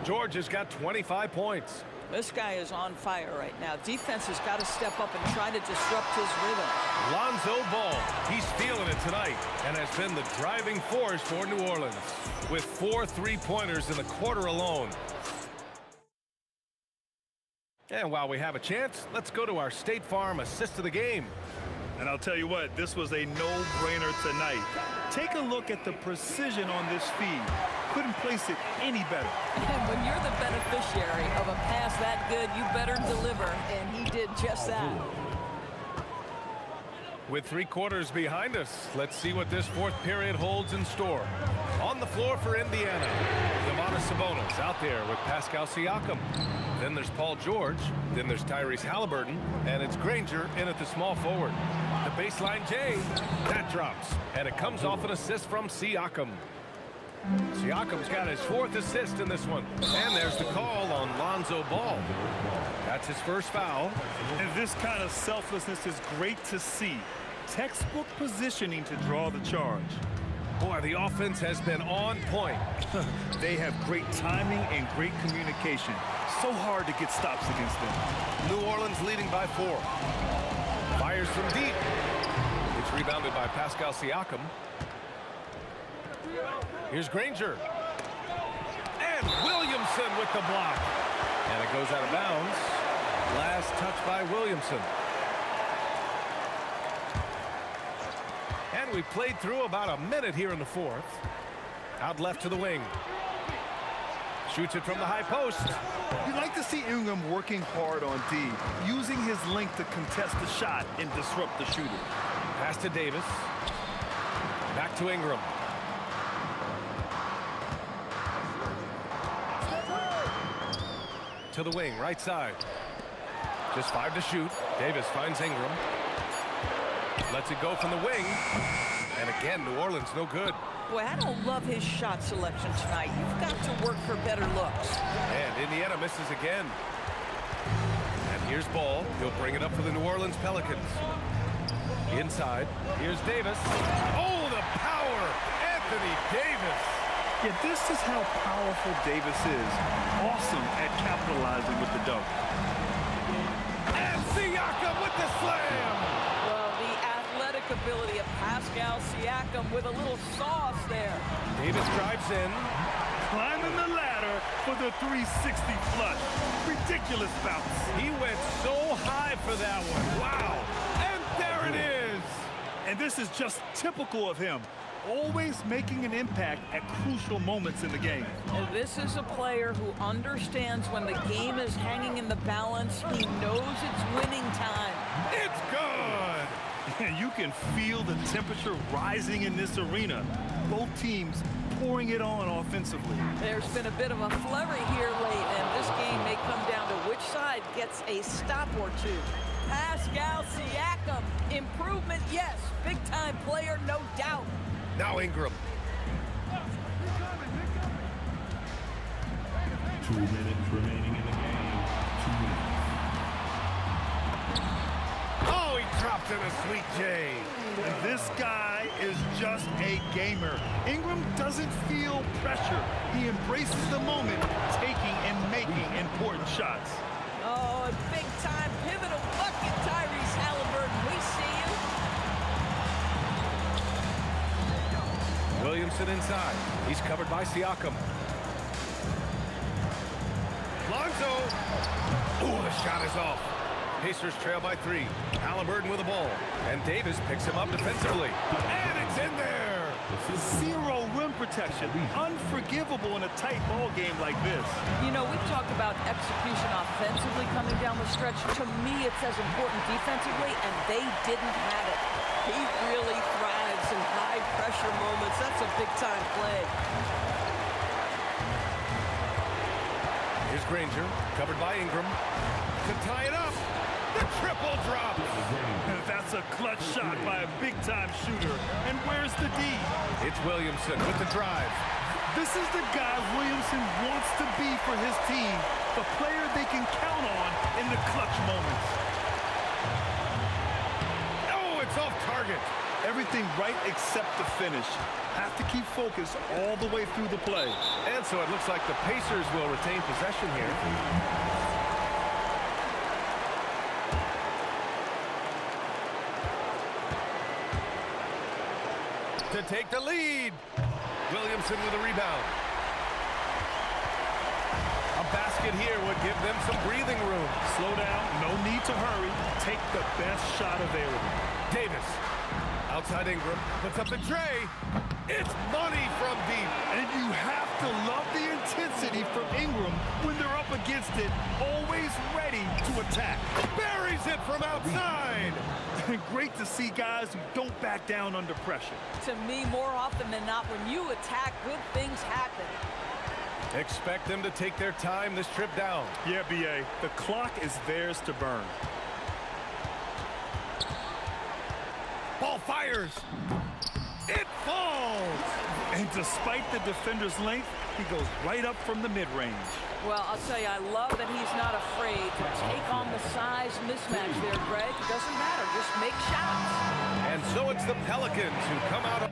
George has got 25 points. This guy is on fire right now. Defense has got to step up and try to disrupt his rhythm. Lonzo Ball, he's feeling it tonight and has been the driving force for New Orleans with 4 3-pointers in the quarter alone. And while we have a chance, let's go to our State Farm assist of the game. And I'll tell you what, this was a no-brainer tonight. Take a look at the precision on this feed. Couldn't place it any better. And when you're the beneficiary of a pass that good, you better deliver, and he did just that. With 3 quarters behind us, let's see what this fourth period holds in store. On the floor for Indiana, Domantas Sabonis out there with Pascal Siakam. Then there's Paul George. Then there's Tyrese Halliburton. And it's Granger in at the small forward. The baseline J, that drops. And it comes off an assist from Siakam. Siakam's got his 4th assist in this one. And there's the call on Lonzo Ball. That's his first foul. And this kind of selflessness is great to see. Textbook positioning to draw the charge. Boy, the offense has been on point. They have great timing and great communication. So hard to get stops against them. New Orleans leading by 4. Fires from deep. It's rebounded by Pascal Siakam. Here's Granger. And Williamson with the block. And it goes out of bounds. Last touch by Williamson. And we played through about a minute here in the 4th. Out left to the wing. Shoots it from the high post. You like to see Ingram working hard on D, using his length to contest the shot and disrupt the shooter. Pass to Davis. Back to Ingram. To the wing, right side. Just 5 to shoot. Davis finds Ingram. Lets it go from the wing. And again, New Orleans no good. Boy, I don't love his shot selection tonight. You've got to work for better looks. And Indiana misses again. And here's Ball. He'll bring it up for the New Orleans Pelicans. Inside. Here's Davis. Oh, the power! Anthony Davis. Yeah, this is how powerful Davis is. Awesome at capitalizing with the dunk. And Siakam with the slam! Well, the athletic ability of Pascal Siakam with a little sauce there. Davis drives in. Climbing the ladder for the 360 flush. Ridiculous bounce. He went so high for that one. Wow. And there it is. And this is just typical of him. Always making an impact at crucial moments in the game. And this is a player who understands when the game is hanging in the balance. He knows it's winning time. It's good. And you can feel the temperature rising in this arena. Both teams pouring it on offensively. There's been a bit of a flurry here late, and this game may come down to which side gets a stop or two. Pascal Siakam, improvement, yes. Big-time player, no doubt. Now Ingram. 2 minutes remaining in the game. 2 minutes. Oh, he dropped in a sweet J. And this guy is just a gamer. Ingram doesn't feel pressure. He embraces the moment, taking and making important shots. Oh, a big-time pivotal bucket, Tyrese Halliburton. We see you. Williamson inside. He's covered by Siakam. Lonzo. Ooh, the shot is off. Pacers trail by 3. Halliburton with the ball. And Davis picks him up defensively. And it's in there. Zero rim protection. Unforgivable in a tight ball game like this. You know, we've talked about execution offensively coming down the stretch. To me, it's as important defensively, and they didn't have it. He really thrives in high-pressure moments. That's a big-time play. Here's Granger, covered by Ingram. To tie it up. The triple drop. That's a clutch shot by a big-time shooter. And where's the D? It's Williamson with the drive. This is the guy Williamson wants to be for his team. The player they can count on in the clutch moments. Oh, it's off target. Everything right except the finish. Have to keep focus all the way through the play. And so it looks like the Pacers will retain possession here. To take the lead. Williamson with a rebound. A basket here would give them some breathing room. Slow down, no need to hurry. Take the best shot available. Davis. Outside Ingram. Puts up the tray. It's money from deep. And you have to love the intensity from Ingram when they're up against it. Always ready to attack. Buries it from outside. Great to see guys who don't back down under pressure. To me, more often than not, when you attack, good things happen. Expect them to take their time this trip down. Yeah, B.A., the clock is theirs to burn. Ball fires. It falls. And despite the defender's length, he goes right up from the mid-range. Well, I'll tell you, I love that he's not afraid to take on the size mismatch there, Greg. It doesn't matter. Just make shots. And so it's the Pelicans who come out of...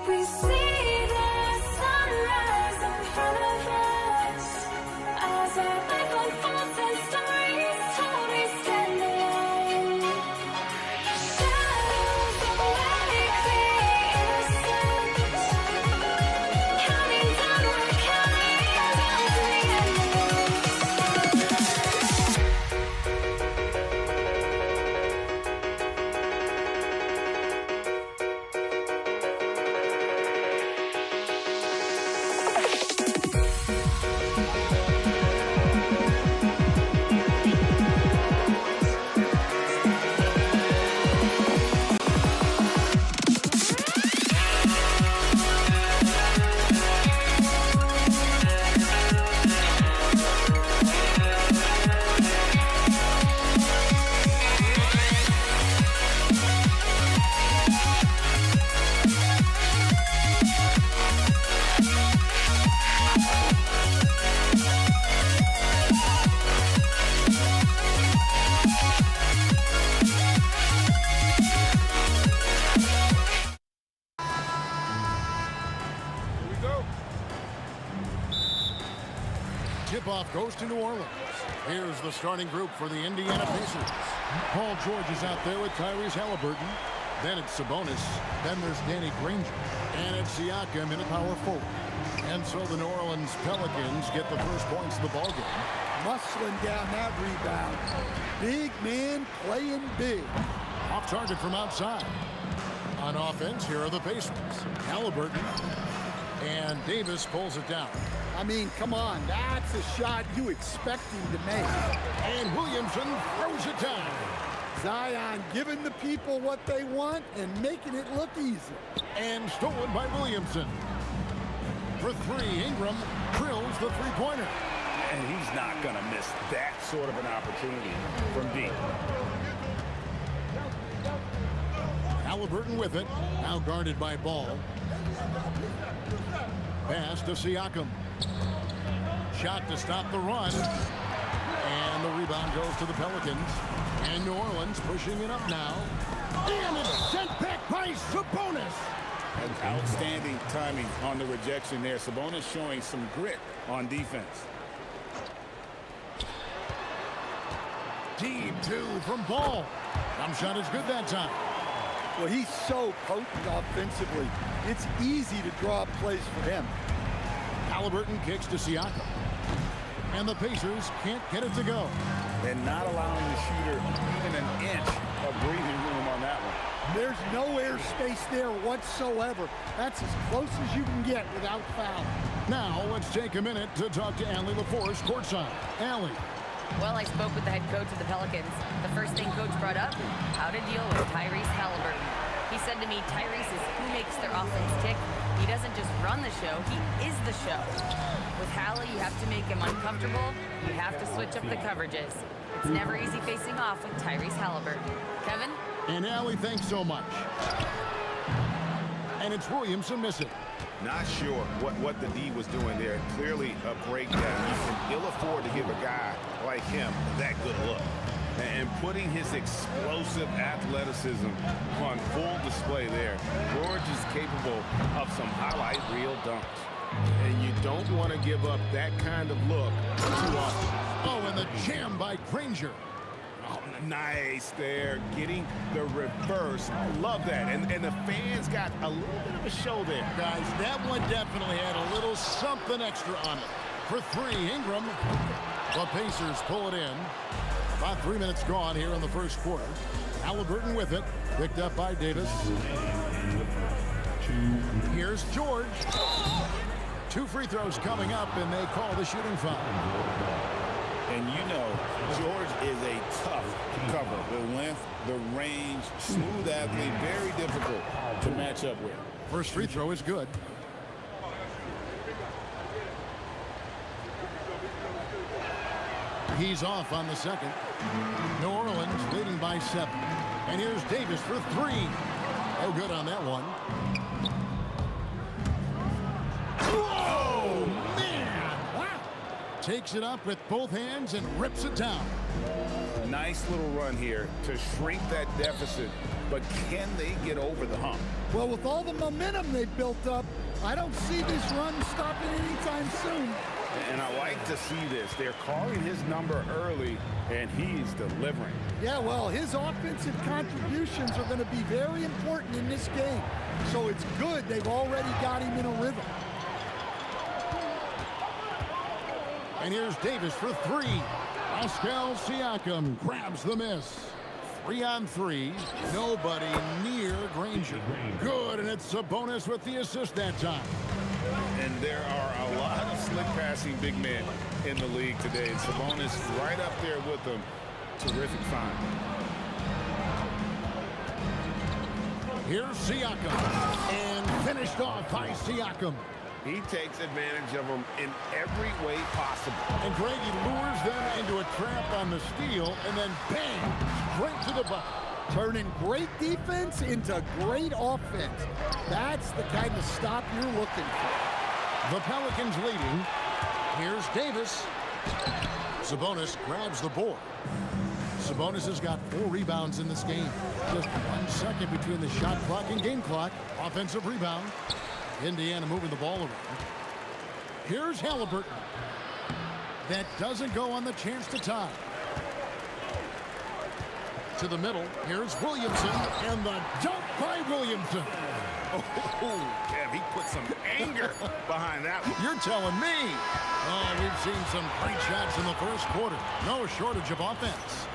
We see the sunrise in front of us. As our life unfolds and stories told, we stand alone. Shadows awake the innocent. Counting down, we're counting down to the end. Tip-off goes to New Orleans. Here's the starting group for the Indiana Pacers. Paul George is out there with Tyrese Halliburton. Then it's Sabonis. Then there's Danny Granger. And it's Siakam in a power forward. And so the New Orleans Pelicans get the first points of the ballgame. Muscling down that rebound. Big man playing big. Off target from outside. On offense, here are the Pacers. Halliburton. And Davis pulls it down. I mean, come on. That's a shot you expect him to make. And Williamson throws it down. Zion giving the people what they want and making it look easy. And stolen by Williamson. For three, Ingram drills the three-pointer. And he's not going to miss that sort of an opportunity from deep. Halliburton with it. Now guarded by Ball. Pass to Siakam. Shot to stop the run. And the rebound goes to the Pelicans. And New Orleans pushing it up now. And it's sent back by Sabonis. An outstanding timing on the rejection there. Sabonis showing some grit on defense. Deep two from Ball. Jump shot is good that time. Well, he's so potent offensively. It's easy to draw up plays for him. Halliburton kicks to Siakam. And the Pacers can't get it to go. And not allowing the shooter even an inch of breathing room on that one. There's no air space there whatsoever. That's as close as you can get without foul. Now let's take a minute to talk to Allie LaForce courtside. Allie. Well, I spoke with the head coach of the Pelicans. The first thing coach brought up, how to deal with Tyrese Halliburton. He said to me, Tyrese is who makes their offense tick. He doesn't just run the show, he is the show. With Hallie, you have to make him uncomfortable. You have to switch up the coverages. It's never easy facing off with Tyrese Halliburton. Kevin? And Allie, thanks so much. And it's Williamson missing. Not sure what the D was doing there. Clearly a breakdown. You can ill afford to give a guy like him that good look. And putting his explosive athleticism on full display there. George is capable of some highlight reel dunks. And you don't want to give up that kind of look too often. Oh, and the jam by Granger. Oh, nice there, getting the reverse. Love that. And the fans got a little bit of a show there. Guys, that one definitely had a little something extra on it. For three, Ingram. The Pacers pull it in. About 3 minutes gone here in the first quarter. Halliburton with it. Picked up by Davis. Here's George. 2 free throws coming up, and they call the shooting foul. And you know, George is a tough cover. The length, the range, smooth athlete, very difficult to match up with. First free throw is good. He's off on the second. New Orleans leading by 7. And here's Davis for 3. No good on that one. Whoa, man! Wow. Takes it up with both hands and rips it down. Nice little run here to shrink that deficit but can they get over the hump? Well, with all the momentum they've built up, I don't see this run stopping anytime soon. And I like to see this. They're calling his number early, and he's delivering. Yeah, well, his offensive contributions are going to be very important in this game. So it's good they've already got him in a rhythm. And here's Davis for three. Pascal Siakam grabs the miss. 3-on-3. Nobody near Granger. Good, and it's Sabonis with the assist that time. And there are a lot of slick passing big men in the league today. And Sabonis right up there with them. Terrific find. Here's Siakam. And finished off by Siakam. He takes advantage of them in every way possible. And Grady lures them into a trap on the steal, and then bang, straight to the bucket. Turning great defense into great offense. That's the kind of stop you're looking for. The Pelicans leading. Here's Davis. Sabonis grabs the board. Sabonis has got 4 rebounds in this game. Just 1 second between the shot clock and game clock. Offensive rebound. Indiana moving the ball around. Here's Halliburton. That doesn't go on the chance to tie. To the middle. Here's Williamson. And the dunk by Williamson. Oh, Kev, he put some anger behind that one. You're telling me. Oh, we've seen some great shots in the first quarter. No shortage of offense.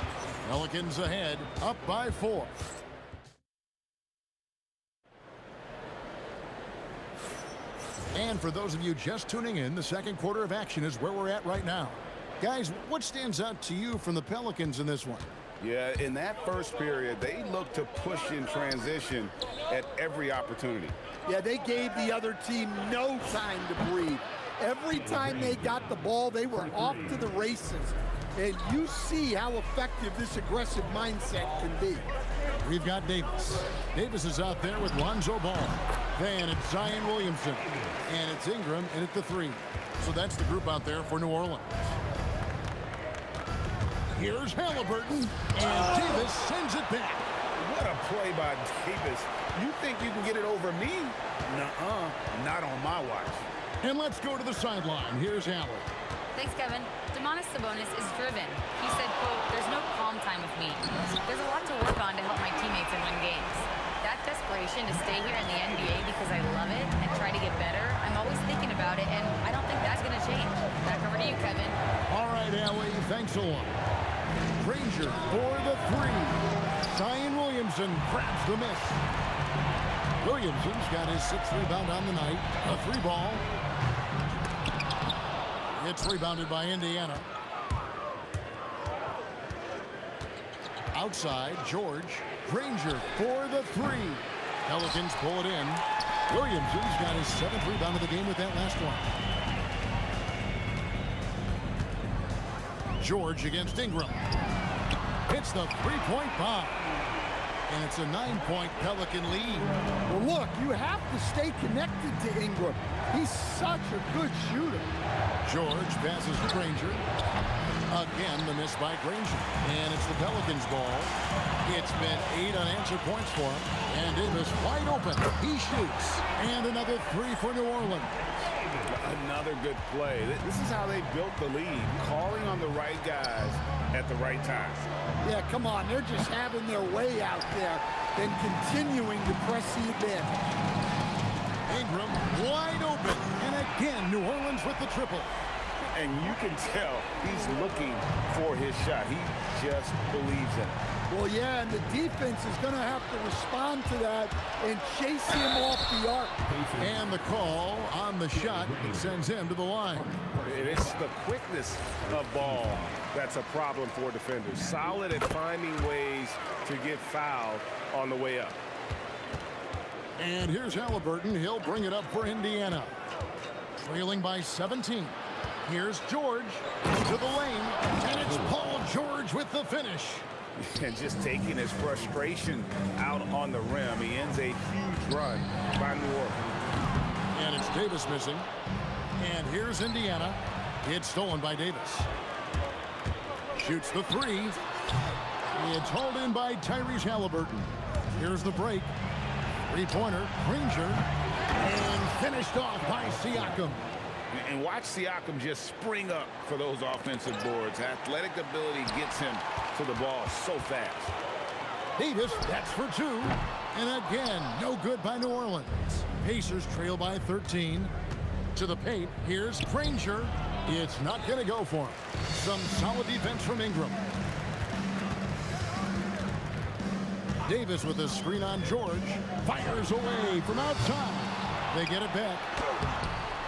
Pelicans ahead, up by 4. And for those of you just tuning in, the second quarter of action is where we're at right now. Guys, what stands out to you from the Pelicans in this one? Yeah, in that first period, they looked to push in transition at every opportunity. Yeah, they gave the other team no time to breathe. Every time they got the ball, they were off to the races. And you see how effective this aggressive mindset can be. We've got Davis. Davis is out there with Lonzo Ball. Then it's Zion Williamson. And it's Ingram in at the 3. So that's the group out there for New Orleans. Here's Halliburton. And Davis sends it back. What a play by Davis. You think you can get it over me? Nuh-uh. Not on my watch. And let's go to the sideline. Here's Allen. Thanks, Kevin. Domantas Sabonis is driven. He said, quote, "There's no calm time with me. There's a lot to work on to help my teammates and win games. That desperation to stay here in the NBA because I love it and try to get better, I'm always thinking about it, and I don't think that's going to change." Back over to you, Kevin. All right, Allie, thanks a lot. Granger for the 3. Zion Williamson grabs the miss. Williamson's got his 6th rebound on the night. A 3 ball. It's rebounded by Indiana. Outside, George. Granger for the 3. Pelicans pull it in. Williamson's got his 7th rebound of the game with that last one. George against Ingram. Hits the 3-point bomb. And it's a 9-point Pelican lead. Well, look, you have to stay connected to Ingram. He's such a good shooter. George passes to Granger. Again, the miss by Granger. And it's the Pelicans' ball. It's been 8 unanswered points for him. And Davis wide open. He shoots. And another 3 for New Orleans. Another good play. This is how they built the lead. Calling on the right guys at the right time. Yeah, come on. They're just having their way out there and continuing to press the advantage. Ingram wide open. And again, New Orleans with the triple. And you can tell he's looking for his shot. He just believes in it. Well, yeah, and the defense is going to have to respond to that and chase him off the arc. And the call on the shot that sends him to the line. It's the quickness of ball that's a problem for defenders. Solid at finding ways to get fouled on the way up. And here's Halliburton. He'll bring it up for Indiana. Trailing by 17. Here's George to the lane. And it's Paul George with the finish. And just taking his frustration out on the rim. He ends a huge run by New Orleans. And it's Davis missing. And here's Indiana. It's stolen by Davis. Shoots the 3. It's hauled in by Tyrese Halliburton. Here's the break. Three-pointer, Granger, and finished off by Siakam. And watch Siakam just spring up for those offensive boards. Athletic ability gets him to the ball so fast. Davis, that's for two. And again, no good by New Orleans. Pacers trail by 13. To the paint, here's Granger. It's not going to go for him. Some solid defense from Ingram. Davis with a screen on George. Fires away from outside. They get it back.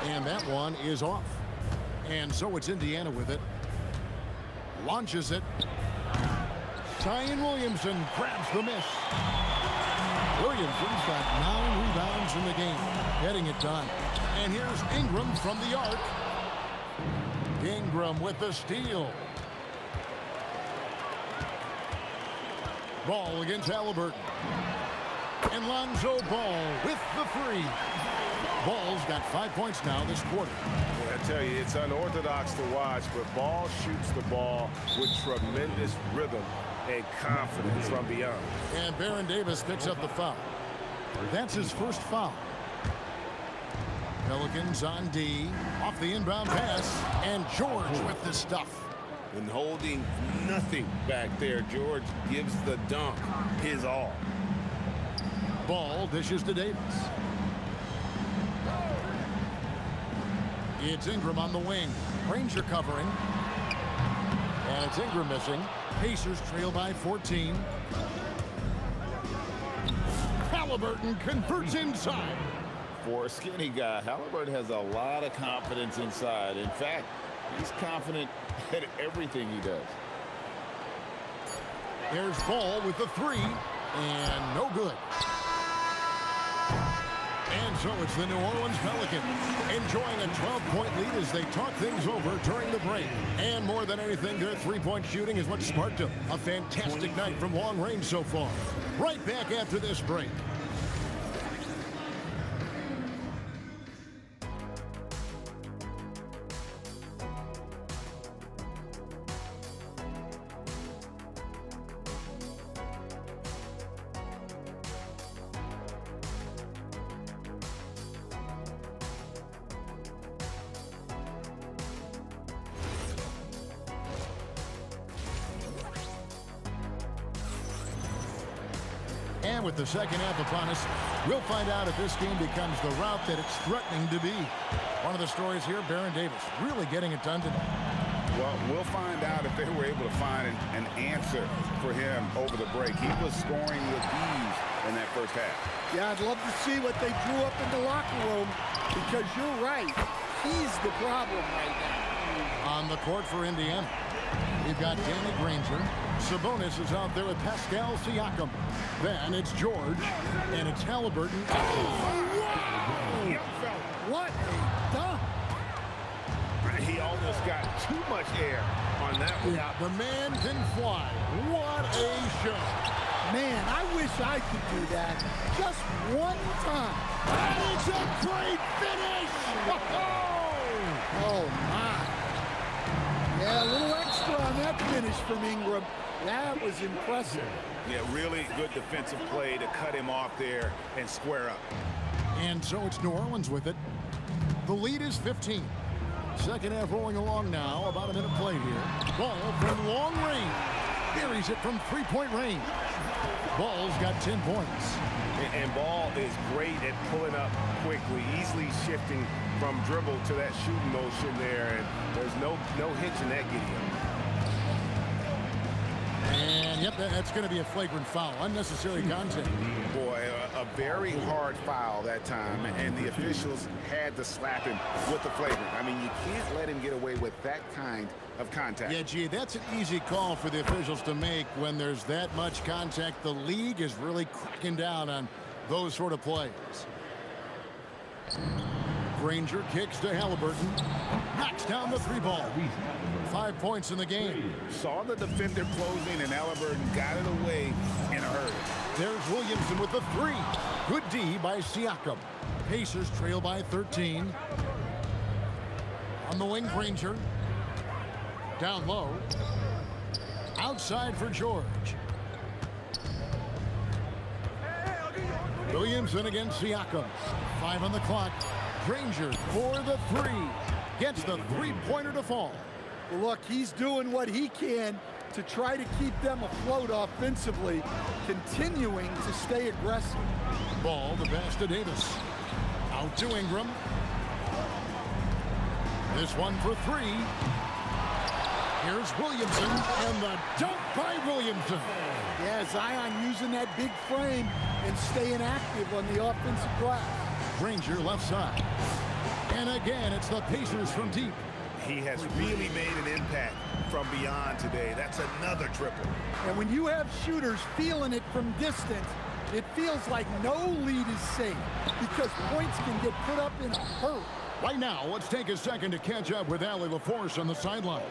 And that one is off. And so it's Indiana with it. Launches it. Zion Williamson grabs the miss. Williamson's got 9 rebounds in the game. Getting it done. And here's Ingram from the arc. Ingram with the steal. Ball against Halliburton. And Lonzo Ball with the three. Ball's got 5 points now this quarter. Well, I tell you, it's unorthodox to watch, but Ball shoots the ball with tremendous rhythm and confidence from beyond. And Baron Davis picks up the foul. That's his first foul. Pelicans on D. Off the inbound pass. And George with the stuff. And holding nothing back there, George gives the dunk his all. Ball dishes to Davis. It's Ingram on the wing. Granger covering. And it's Ingram missing. Pacers trail by 14. Halliburton converts inside. For a skinny guy, Halliburton has a lot of confidence inside. In fact, he's confident at everything he does. There's Ball with the three. And no good. And so it's the New Orleans Pelicans enjoying a 12-point lead as they talk things over during the break. And more than anything, their three-point shooting is what sparked them. A fantastic night from long range so far. Right back after this break. And with the second half upon us, we'll find out if this game becomes the route that it's threatening to be. One of the stories here, Baron Davis really getting it done tonight. Well, we'll find out if they were able to find an answer for him over the break. He was scoring with ease in that first half. Yeah, I'd love to see what they drew up in the locker room because you're right. He's the problem right now. On the court for Indiana, we've got Danny Granger. Sabonis is out there with Pascal Siakam. Then it's George, and it's Halliburton. Whoa! What a dunk! He almost got too much air on that one. Yeah, the man can fly. What a show. Man, I wish I could do that just one time. And it's a great finish! Oh, my. Yeah, a little extra on that finish from Ingram. That was impressive. Yeah, really good defensive play to cut him off there and square up. And so it's New Orleans with it. The lead is 15. Second half rolling along now. About a minute played here. Ball from long range. Buries it from three-point range. Ball's got 10 points. And Ball is great at pulling up quickly, easily shifting from dribble to that shooting motion there. And there's no hitch in that getting. And, yep, that's going to be a flagrant foul. Unnecessary contact. Boy, a very hard foul that time, and the officials had to slap him with the flagrant. I mean, you can't let him get away with that kind of contact. Yeah, gee, that's an easy call for the officials to make when there's that much contact. The league is really cracking down on those sort of plays. Granger kicks to Halliburton. Knocks down the three ball. 5 points in the game. Saw the defender closing, and Halliburton got it away in a hurry. There's Williamson with the three. Good D by Siakam. Pacers trail by 13. On the wing, Granger. Down low. Outside for George. Williamson against Siakam. 5 on the clock. Granger for the 3. Gets the three-pointer to fall. Well, look, he's doing what he can to try to keep them afloat offensively, continuing to stay aggressive. Ball, the pass to Davis. Out to Ingram. This one for 3. Here's Williamson, and the dunk by Williamson. Yeah, Zion using that big frame and staying active on the offensive glass. Granger left side. And again, it's the Pacers from deep. He has really made an impact from beyond today. That's another triple. And when you have shooters feeling it from distance, it feels like no lead is safe because points can get put up in a hurry. Right now, let's take a second to catch up with Allie LaForce on the sidelines.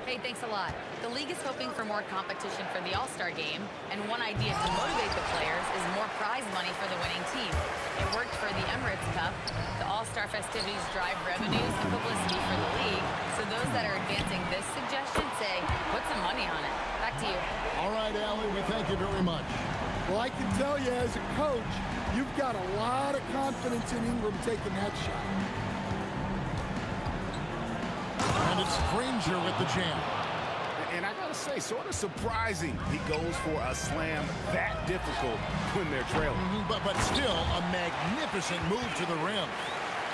Hey, thanks a lot. The league is hoping for more competition for the All-Star game, and one idea to motivate the players is more prize money for the winning team. It worked for the Emirates Cup. The All-Star festivities drive revenues and publicity for the league, so those that are advancing this suggestion say, put some money on it. Back to you. All right, Allie, we thank you very much. Well, I can tell you as a coach, you've got a lot of confidence in Ingram taking that shot. And it's Granger with the jam. And I gotta say, sort of surprising he goes for a slam that difficult when they're trailing. But still a magnificent move to the rim.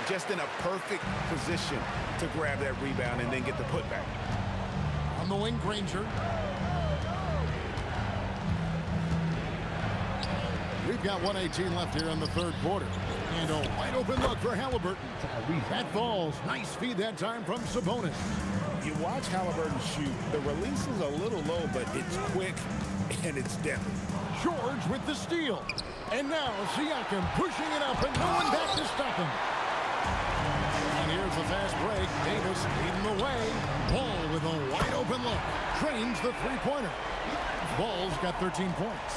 Just in a perfect position to grab that rebound and then get the putback. On the wing, Granger. We've got 1:18 left here in the third quarter. And a wide open look for Halliburton. That falls. Nice feed that time from Sabonis. You watch Halliburton shoot. The release is a little low, but it's quick and it's deadly. George with the steal. And now Siakam pushing it up and no one back to stop him. And here's the fast break. Davis leading the way. Ball with a wide open look. Trains the three-pointer. Ball's got 13 points.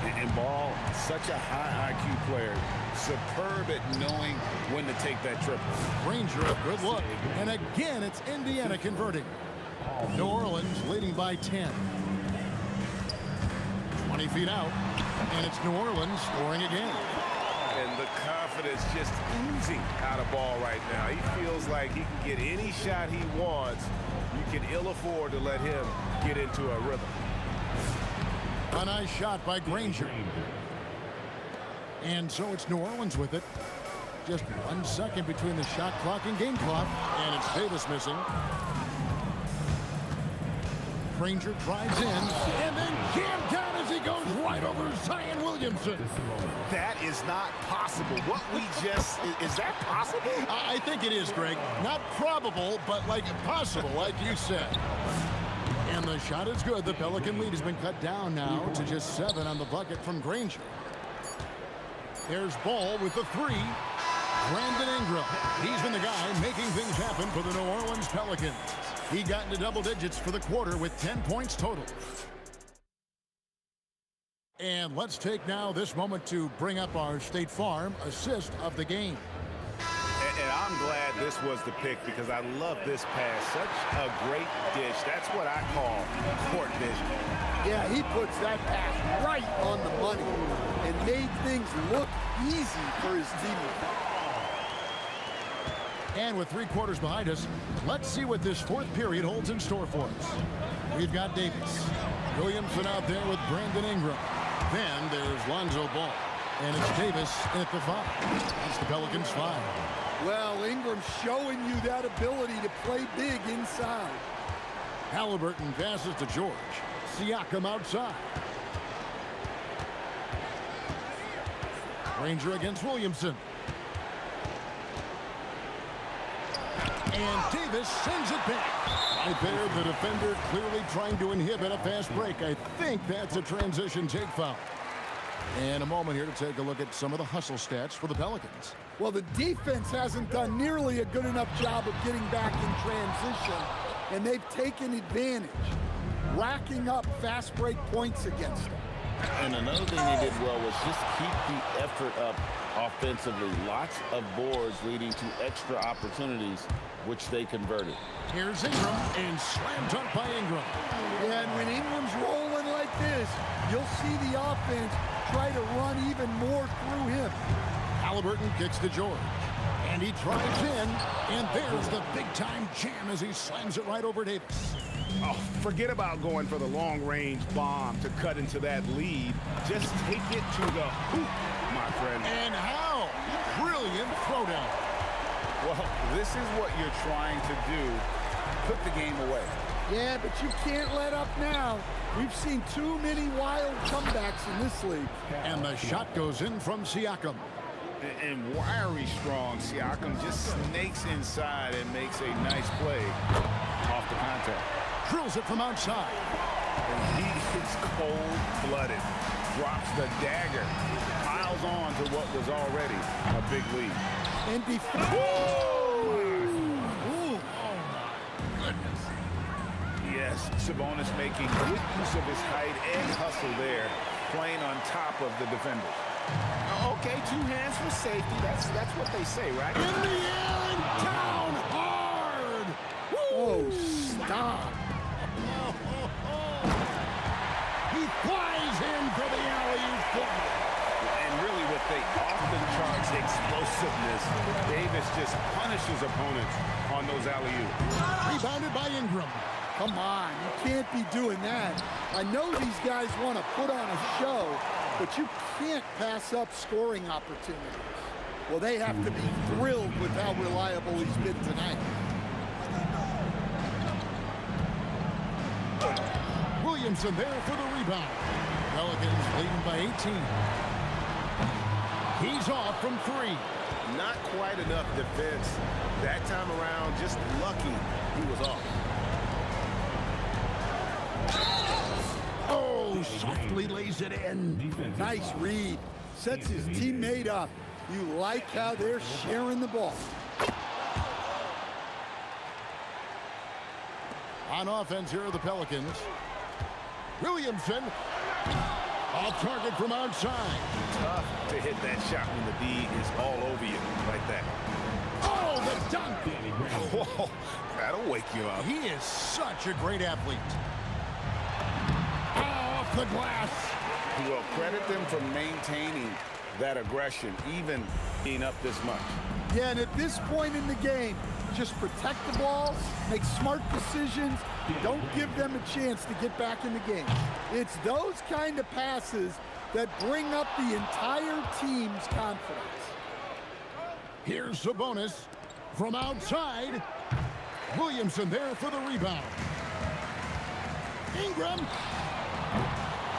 And Ball, such a high IQ player. Superb at knowing when to take that triple. Granger, a good look. And again, it's Indiana converting. New Orleans leading by 10. 20 feet out. And it's New Orleans scoring again. And the confidence just oozing out of Ball right now. He feels like he can get any shot he wants. You can ill afford to let him get into a rhythm. A nice shot by Granger. And so it's New Orleans with it. Just 1 second between the shot clock and game clock. And it's Davis missing. Granger drives in and then jammed down as he goes right over Zion Williamson. That is not possible. What we just, is that possible? I think it is, Greg. Not probable, but like possible, like you said. And the shot is good. The Pelican lead has been cut down now to just 7 on the bucket from Granger. There's Ball with the 3. Brandon Ingram. He's been the guy making things happen for the New Orleans Pelicans. He got into double digits for the quarter with 10 points total. And let's take now this moment to bring up our State Farm assist of the game. And I'm glad this was the pick because I love this pass. Such a great dish. That's what I call court vision. Yeah, he puts that pass right on the money and made things look easy for his teammates. And with 3 quarters behind us, let's see what this fourth period holds in store for us. We've got Davis. Williamson out there with Brandon Ingram. Then there's Lonzo Ball. And it's Davis at the 5. That's the Pelicans 5. Well, Ingram's showing you that ability to play big inside. Halliburton passes to George. Siakam outside. Granger against Williamson. And Davis sends it back. Right there, the defender clearly trying to inhibit a fast break. I think that's a transition take foul. And a moment here to take a look at some of the hustle stats for the Pelicans. Well, the defense hasn't done nearly a good enough job of getting back in transition, and they've taken advantage, racking up fast break points against them. And another thing they did well was just keep the effort up offensively. Lots of boards leading to extra opportunities, which they converted. Here's Ingram, and slam dunk by Ingram. Yeah, and when Ingram's rolling like this, you'll see the offense try to run even more through Halliburton kicks to George. And he drives in. And there's the big-time jam as he slams it right over Davis. Oh, forget about going for the long-range bomb to cut into that lead. Just take it to the hoop, my friend. And how? Brilliant throwdown. Well, this is what you're trying to do. Put the game away. Yeah, but you can't let up now. We've seen too many wild comebacks in this league. And the shot goes in from Siakam. And wiry strong, Siakam just snakes inside and makes a nice play off the contact. Drills it from outside. And he is cold-blooded. Drops the dagger. Piles on to what was already a big lead. And Yes, Sabonis making good use of his height and hustle there, playing on top of the defender. Okay, 2 hands for safety. That's what they say, right? In the air and down hard. Oh, stop. He flies in for the alley-oop corner. And really with the off-the-charts explosiveness, Davis just punishes opponents on those alley-oops. Rebounded by Ingram. Come on, you can't be doing that. I know these guys want to put on a show, but you can't pass up scoring opportunities. Well, they have to be thrilled with how reliable he's been tonight. Williamson there for the rebound. Pelicans leading by 18. He's off from 3. Not quite enough defense. That time around, just lucky he was off. Oh, softly lays it in. Nice read. Sets his teammate up. You like how they're sharing the ball. On offense here are the Pelicans. Williamson. Off target from outside. Tough to hit that shot when the D is all over you like that. Oh, the dunk. Whoa, that'll wake you up. He is such a great athlete. Off the glass. Well, credit them for maintaining that aggression, even being up this much. Yeah, and at this point in the game, just protect the ball, make smart decisions, don't give them a chance to get back in the game. It's those kind of passes that bring up the entire team's confidence. Here's Sabonis from outside. Williamson there for the rebound. Ingram.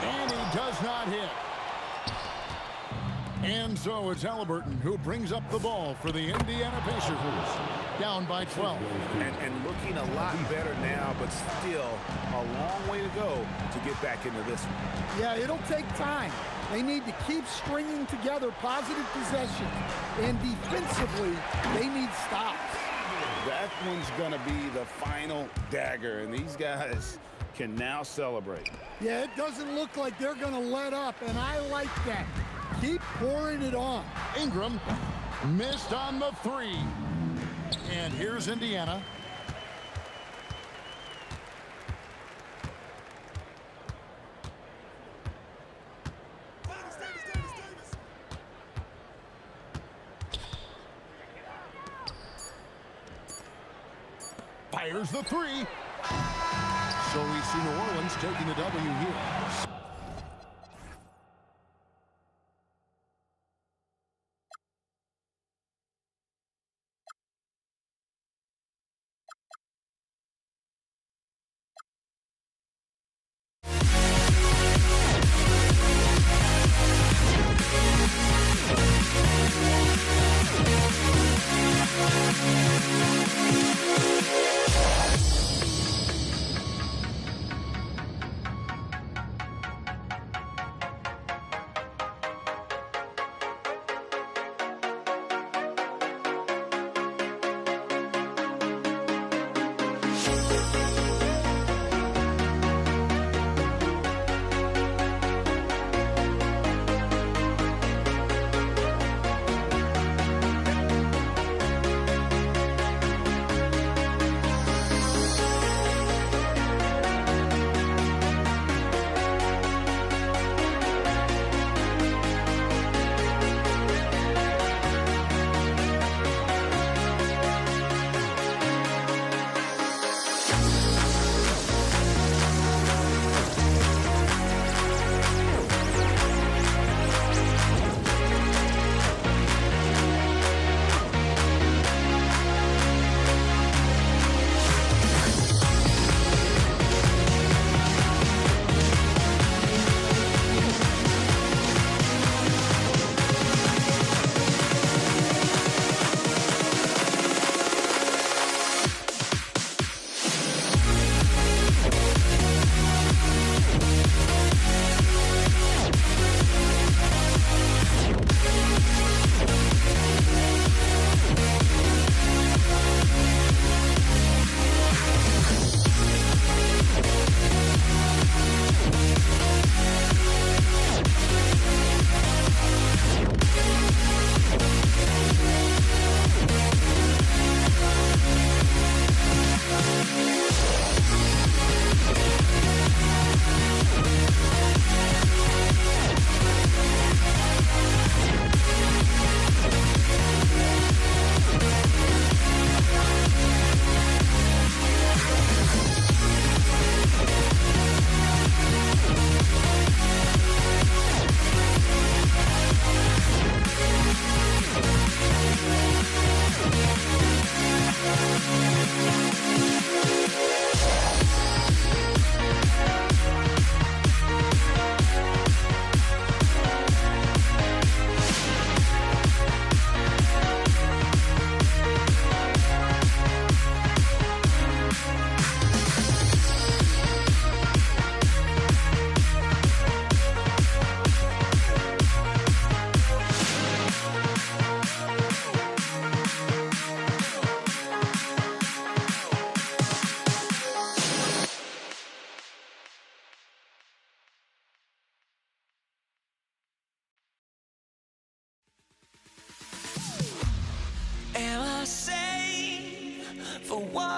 And he does not hit. And so it's Halliburton who brings up the ball for the Indiana Pacers. Down by 12. And looking a lot better now, but still a long way to go to get back into this one. Yeah, it'll take time. They need to keep stringing together positive possessions. And defensively, they need stops. That one's going to be the final dagger, and these guys can now celebrate. Yeah, it doesn't look like they're going to let up, and I like that. Keep pouring it on. Ingram missed on the 3. And here's Indiana. Fires the 3. So we see New Orleans taking the W here.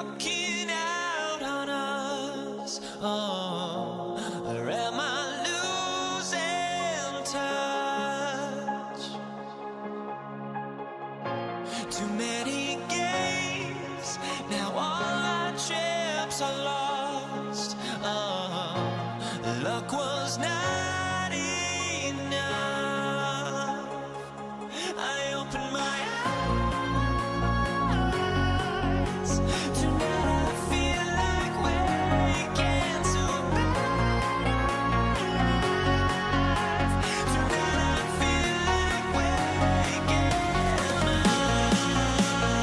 walking out on us? Oh, or am I losing touch? Too many games, now all our chips are lost. Oh, luck was not enough. I opened my eyes. Tonight I feel like waking to a better life. Tonight I feel like waking up.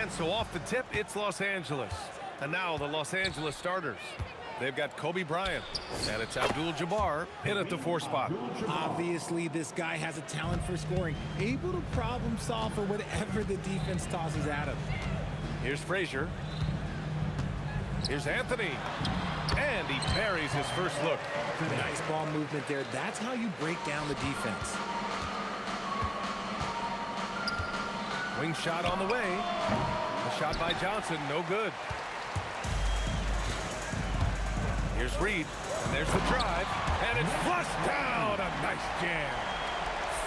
And so off the tip, it's Los Angeles. And now the Los Angeles starters. They've got Kobe Bryant, and it's Abdul-Jabbar in at the 4 spot. Obviously, this guy has a talent for scoring, able to problem solve for whatever the defense tosses at him. Here's Frazier. Here's Anthony. And he buries his first look. Nice ball movement there. That's how you break down the defense. Wing shot on the way. The shot by Johnson, no good. Here's Reed, and there's the drive, and it's flushed down. A nice jam.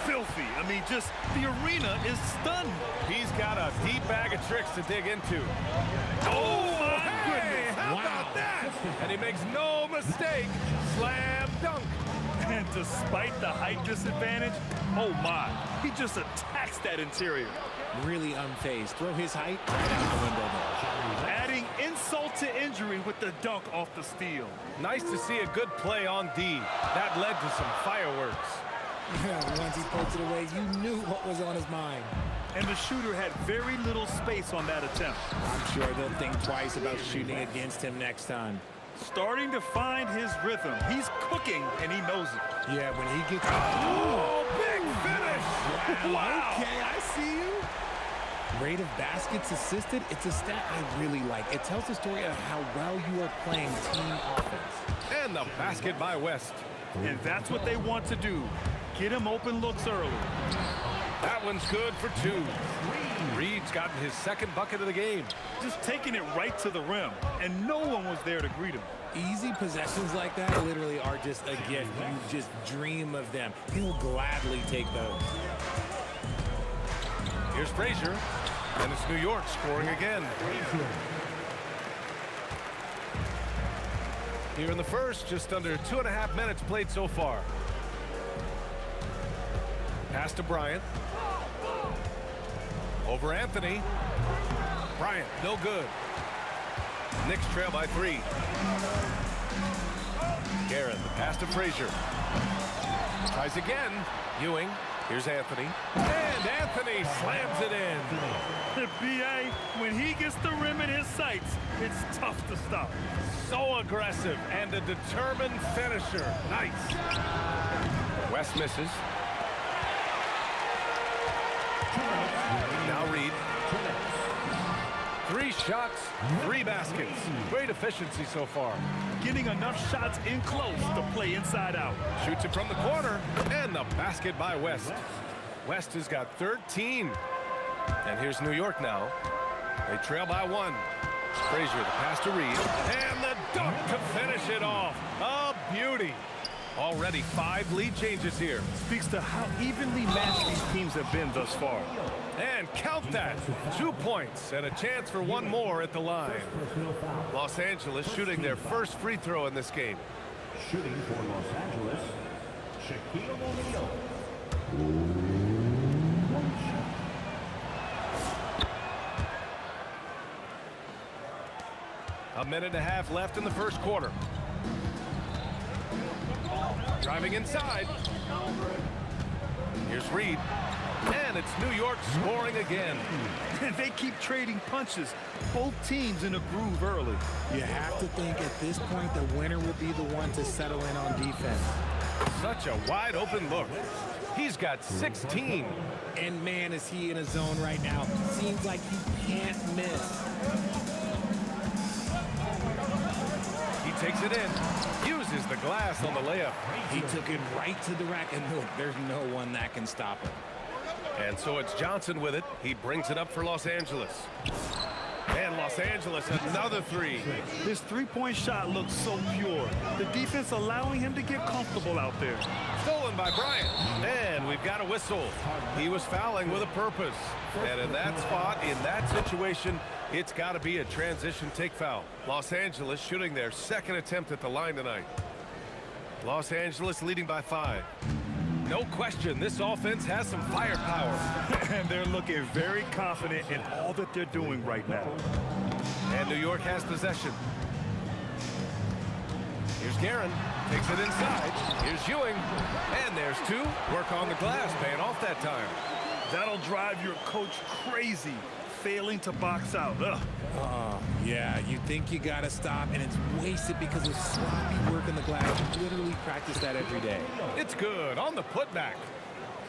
Filthy. I mean, just the arena is stunned. He's got a deep bag of tricks to dig into. Oh, my Hey, how about that? And he makes no mistake. Slam dunk. And despite the height disadvantage, oh my, he just attacks that interior. Really unfazed. Throw his height right out the window there. Adding insult to injury with the dunk off the steal. Nice to see a good play on D. That led to some fireworks. Once he poked it away, you knew what was on his mind. And the shooter had very little space on that attempt. I'm sure they'll think twice about shooting against him next time. Starting to find his rhythm. He's cooking, and he knows it. Yeah, when he gets... Oh, big finish! Wow. Okay, I see you. Rate of baskets assisted, it's a stat I really like. It tells the story of how well you are playing team offense. And the basket by West. And that's what they want to do. Get him open looks early. That one's good for 2. Reed's gotten his second bucket of the game. Just taking it right to the rim, and no one was there to greet him. Easy possessions like that literally are just a gift. You just dream of them. He'll gladly take those. Here's Frazier, and it's New York scoring again. Here in the first, just under 2.5 minutes played so far. Pass to Bryant. Over Anthony. Bryant, no good. Knicks trail by 3. Guerin, the pass to Frazier. Tries again. Ewing. Here's Anthony. And Anthony slams it in. The BA, when he gets the rim in his sights, it's tough to stop. So aggressive and a determined finisher. Nice. West misses. Now Reed. 3 shots, 3 baskets. Great efficiency so far. Getting enough shots in close to play inside out. Shoots it from the corner, and the basket by West. West has got 13. And here's New York now. They trail by 1. Frazier, the pass to Reed, and the dunk to finish it off. A beauty. Already 5 lead changes here. Speaks to how evenly matched these teams have been thus far. And count that. 2 points and a chance for 1 more at the line. Los Angeles shooting their first free throw in this game. Shooting for Los Angeles, Shaquille O'Neal. A minute and a half left in the first quarter. Driving inside. Here's Reed. And it's New York scoring again. And they keep trading punches. Both teams in a groove early. You have to think at this point the winner will be the one to settle in on defense. Such a wide open look. He's got 16. And man, is he in a zone right now. Seems like he can't miss. He takes it in. Uses the glass on the layup. He took it right to the rack, and look, there's no one that can stop him. And so it's Johnson with it. He brings it up for Los Angeles. And Los Angeles, another 3. His three-point shot looks so pure. The defense allowing him to get comfortable out there. Stolen by Bryant. And we've got a whistle. He was fouling with a purpose. And in that spot, in that situation, it's got to be a transition take foul. Los Angeles shooting their second attempt at the line tonight. Los Angeles leading by 5. No question, this offense has some firepower. And they're looking very confident in all that they're doing right now. And New York has possession. Here's Guerin. Takes it inside. Here's Ewing. And there's 2. Work on the glass, paying off that time. That'll drive your coach crazy. failing to box out. Ugh. Yeah, you think you got to stop, and it's wasted because of sloppy work in the glass. You literally practice that every day. It's good on the putback.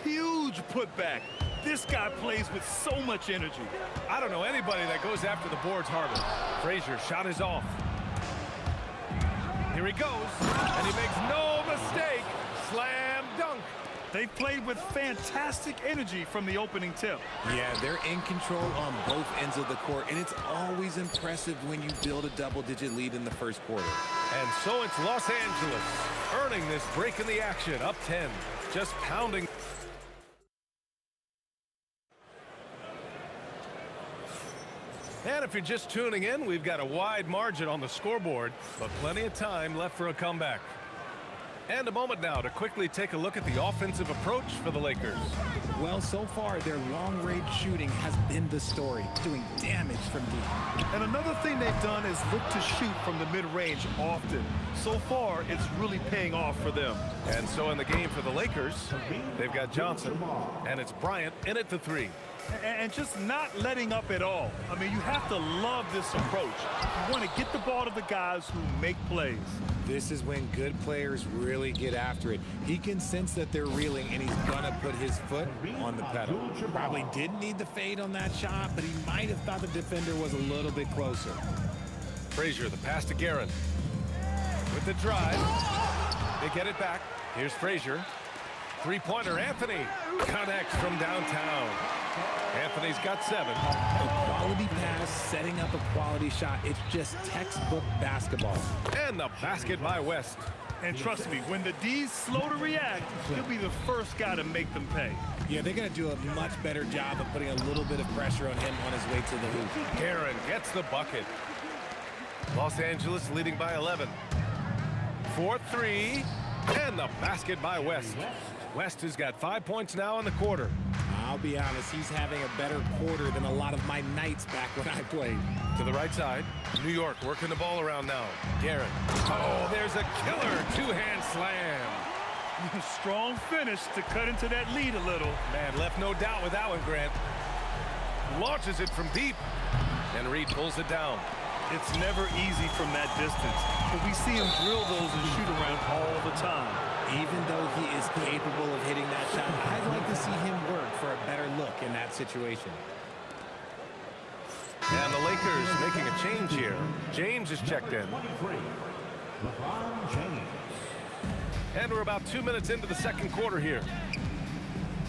Huge putback. This guy plays with so much energy. I don't know anybody that goes after the boards harder. Frazier shot is off. Here he goes, and he makes no mistake. Slam dunk. They've played with fantastic energy from the opening tip. Yeah, they're in control on both ends of the court, and it's always impressive when you build a double-digit lead in the first quarter. And so it's Los Angeles earning this break in the action, up 10, just pounding. And if you're just tuning in, we've got a wide margin on the scoreboard, but plenty of time left for a comeback. And a moment now to quickly take a look at the offensive approach for the Lakers. Well, so far, their long-range shooting has been the story, doing damage from deep. And another thing they've done is look to shoot from the mid-range often. So far, it's really paying off for them. And so in the game for the Lakers, they've got Johnson, and it's Bryant in at the 3. And just not letting up at all. I mean, you have to love this approach. You want to get the ball to the guys who make plays. This is when good players really get after it. He can sense that they're reeling, and he's going to put his foot on the pedal. Probably didn't need the fade on that shot, but he might have thought the defender was a little bit closer. Frazier, the pass to Guerin. With the drive. They get it back. Here's Frazier. Three-pointer, Anthony connects from downtown. Anthony's got 7. A quality pass, setting up a quality shot. It's just textbook basketball. And the basket by West. And trust me, when the D's slow to react, he'll be the first guy to make them pay. Yeah, they're going to do a much better job of putting a little bit of pressure on him on his way to the hoop. Guerin gets the bucket. Los Angeles leading by 11. 4-3, and the basket by West. West has got 5 points now in the quarter. I'll be honest, he's having a better quarter than a lot of my nights back when I played. To the right side, New York working the ball around now. Guerin. Oh, there's a killer two-hand slam. Strong finish to cut into that lead a little. Man, left no doubt with that one, Grant. Launches it from deep, and Reed pulls it down. It's never easy from that distance, but we see him drill those and shoot around all the time. Even though he is capable of hitting that shot, I'd like to see him work for a better look in that situation. And the Lakers making a change here. James is checked in. And we're about 2 minutes into the second quarter here.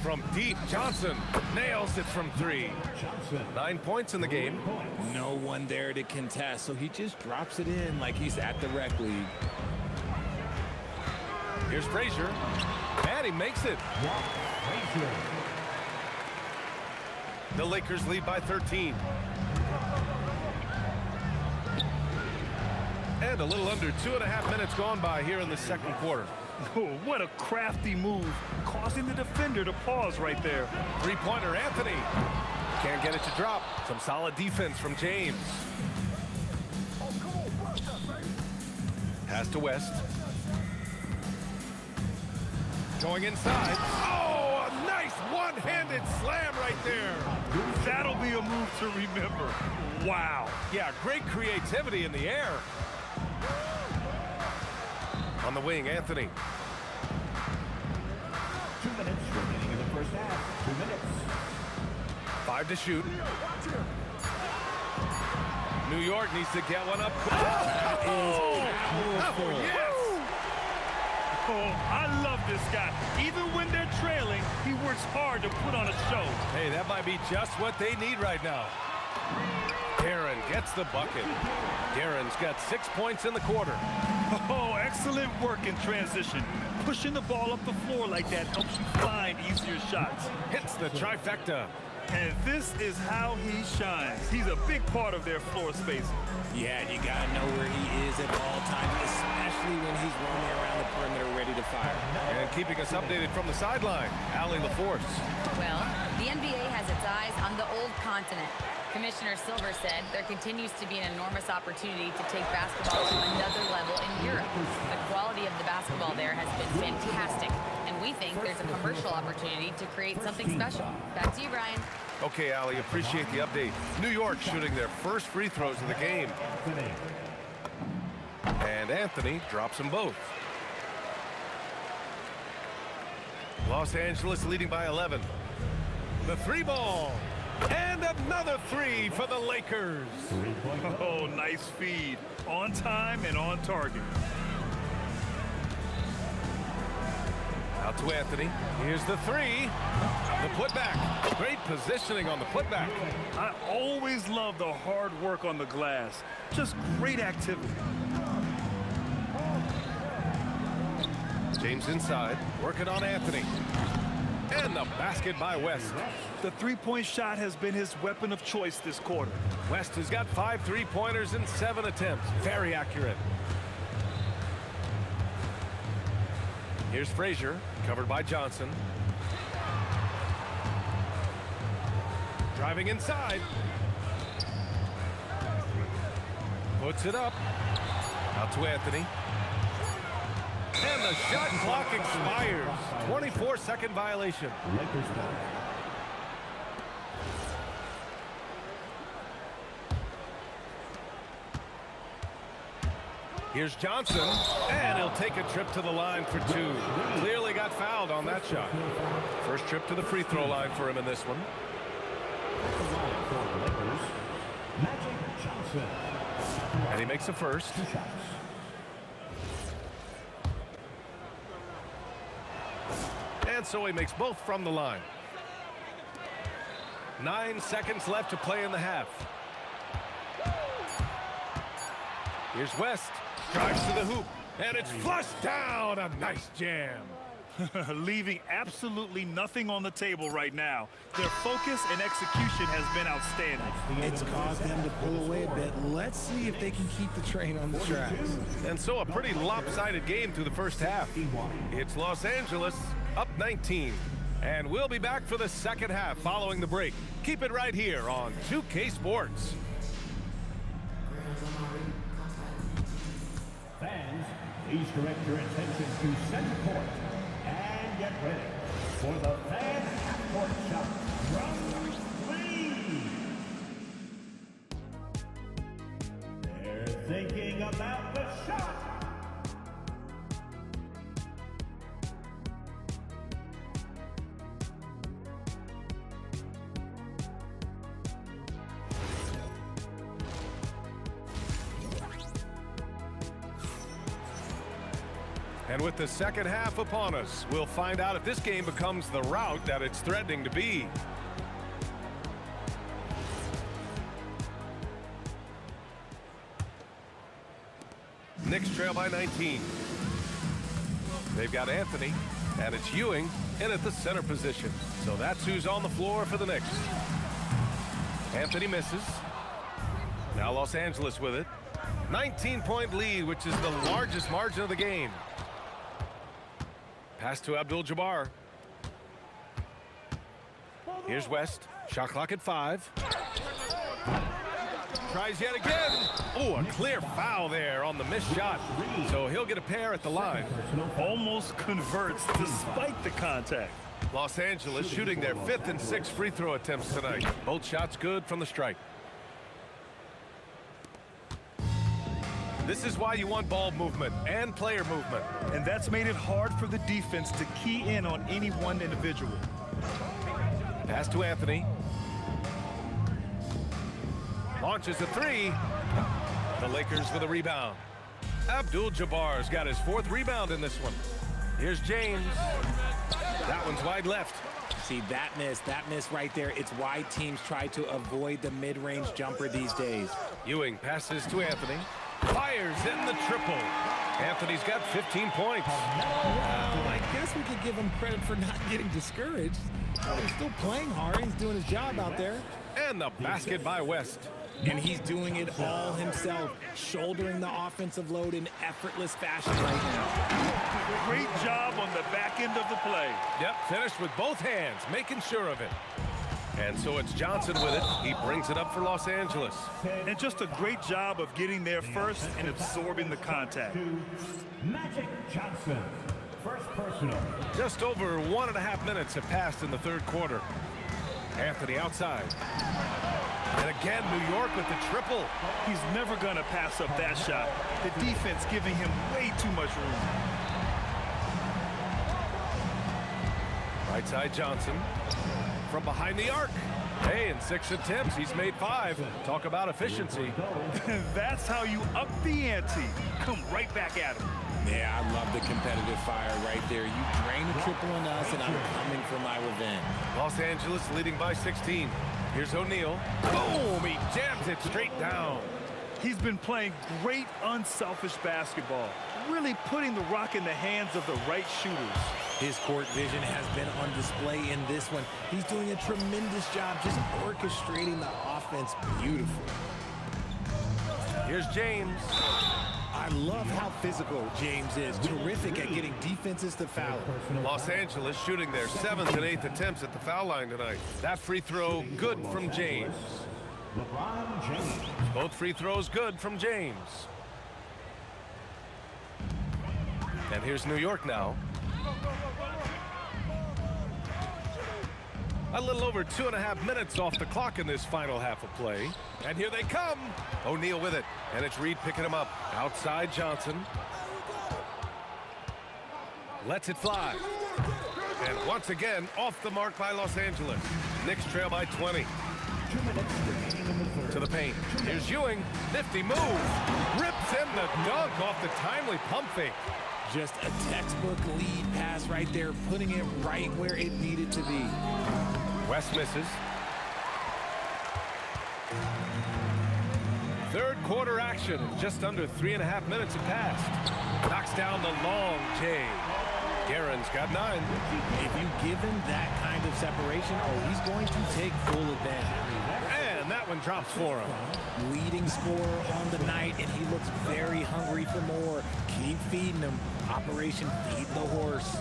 From deep, Johnson nails it from 3. 9 points in the game. No one there to contest, so he just drops it in like he's at the rec league. Here's Frazier, and he makes it. The Lakers lead by 13. And a little under 2.5 minutes gone by here in the second quarter. Oh, what a crafty move, causing the defender to pause right there. Three-pointer, Anthony. Can't get it to drop. Some solid defense from James. Pass to West. Going inside. Oh, a nice one-handed slam right there. That'll be a move to remember. Wow. Yeah, great creativity in the air. On the wing, Anthony. 2 minutes remaining in the first half. 2 minutes. 5 to shoot. New York needs to get one up. Oh, yes! Oh, I love this guy. Even when they're trailing, he works hard to put on a show. Hey, that might be just what they need right now. Guerin gets the bucket. Guerin's got 6 points in the quarter. Oh, excellent work in transition. Pushing the ball up the floor like that helps you find easier shots. Hits the trifecta. And this is how he shines. He's a big part of their floor spacing. Yeah, you got to know where he is at all times, especially when he's roaming around the perimeter ready to fire. And keeping us updated from the sideline, Allie LaForce. Well, the NBA has its eyes on the old continent. Commissioner Silver said there continues to be an enormous opportunity to take basketball to another level in Europe. The quality of the basketball there has been fantastic, and we think there's a commercial opportunity to create something special. Back to you, Brian. Okay, Ali, appreciate the update. New York shooting their first free throws of the game. And Anthony drops them both. Los Angeles leading by 11. The three ball. And another three for the Lakers. Oh, nice feed. On time and on target. Out to Anthony. Here's the three. The putback. Great positioning on the putback. I always love the hard work on the glass. Just great activity. James inside, working on Anthony. And the basket by West. The three-point shot has been his weapon of choice this quarter. West has got 5 3-pointers in 7 attempts. Very accurate. Here's Frazier, covered by Johnson. Driving inside. Puts it up. Out to Anthony. And the shot clock expires. 24-second violation. Here's Johnson, and he'll take a trip to the line for 2. Clearly got fouled on that shot. First trip to the free throw line for him in this one. And he makes the first. And so he makes both from the line. 9 seconds left to play in the half. Here's West. Drives to the hoop. And it's flushed down. A nice jam. Leaving absolutely nothing on the table right now. Their focus and execution has been outstanding. It's caused them to pull away a bit. Let's see if they can keep the train on the tracks. And so a pretty lopsided game through the first half. It's Los Angeles up 19. And we'll be back for the second half following the break. Keep it right here on 2K Sports. Fans, please direct your attention to center court and get ready for the fan half-court shot from 3. They're thinking about the shot. And with the second half upon us, we'll find out if this game becomes the rout that it's threatening to be. Knicks trail by 19. They've got Anthony, and it's Ewing in at the center position. So that's who's on the floor for the Knicks. Anthony misses. Now Los Angeles with it. 19-point lead, which is the largest margin of the game. Pass to Abdul-Jabbar. Here's West. Shot clock at 5. Tries yet again. Oh, a clear foul there on the missed shot. So he'll get a pair at the line. Almost converts despite the contact. Los Angeles shooting their 5th and 6th free throw attempts tonight. Both shots good from the stripe. This is why you want ball movement and player movement. And that's made it hard for the defense to key in on any one individual. Pass to Anthony. Launches a 3. The Lakers with a rebound. Abdul-Jabbar's got his 4th rebound in this one. Here's James. That one's wide left. See, that miss right there. It's why teams try to avoid the mid-range jumper these days. Ewing passes to Anthony. Fires in the triple. Anthony's got 15 points. Well, I guess we could give him credit for not getting discouraged. He's still playing hard. He's doing his job out there. And the basket by West. And he's doing it all himself, shouldering the offensive load in effortless fashion right now. Great job on the back end of the play. Yep, finished with both hands, making sure of it. And so it's Johnson with it. He brings it up for Los Angeles. And just a great job of getting there first and absorbing the contact. Magic Johnson, first personal. Just over 1.5 minutes have passed in the third quarter. Anthony outside. And again, New York with the triple. He's never going to pass up that shot. The defense giving him way too much room. Right side Johnson from behind the arc. Hey, in 6 attempts, he's made 5. Talk about efficiency. That's how you up the ante. Come right back at him. Yeah, I love the competitive fire right there. You drain a triple on us, and I'm coming for my revenge. Los Angeles leading by 16. Here's O'Neal. Boom! He jams it straight down. He's been playing great, unselfish basketball, really putting the rock in the hands of the right shooters. His court vision has been on display in this one. He's doing a tremendous job just orchestrating the offense beautifully. Here's James. I love how physical James is. Terrific at getting defenses to foul. Los Angeles shooting their 7th and 8th attempts at the foul line tonight. That free throw good from James. Both free throws good from James. And here's New York now. A little over 2.5 minutes off the clock in this final half of play. And here they come. O'Neal with it. And it's Reed picking him up. Outside Johnson. Lets it fly. And once again, off the mark by Los Angeles. Knicks trail by 20. To the paint. Here's Ewing. Nifty move. Rips in the dunk off the timely pump fake. Just a textbook lead pass right there, putting it right where it needed to be. West misses. Third quarter action. Just under 3.5 minutes have passed. Knocks down the long J. Guerin's got 9. If you give him that kind of separation, he's going to take full advantage. And that one drops for him. Leading scorer on the night, and he looks very hungry for more. Keep feeding him. Operation Feed the Horse.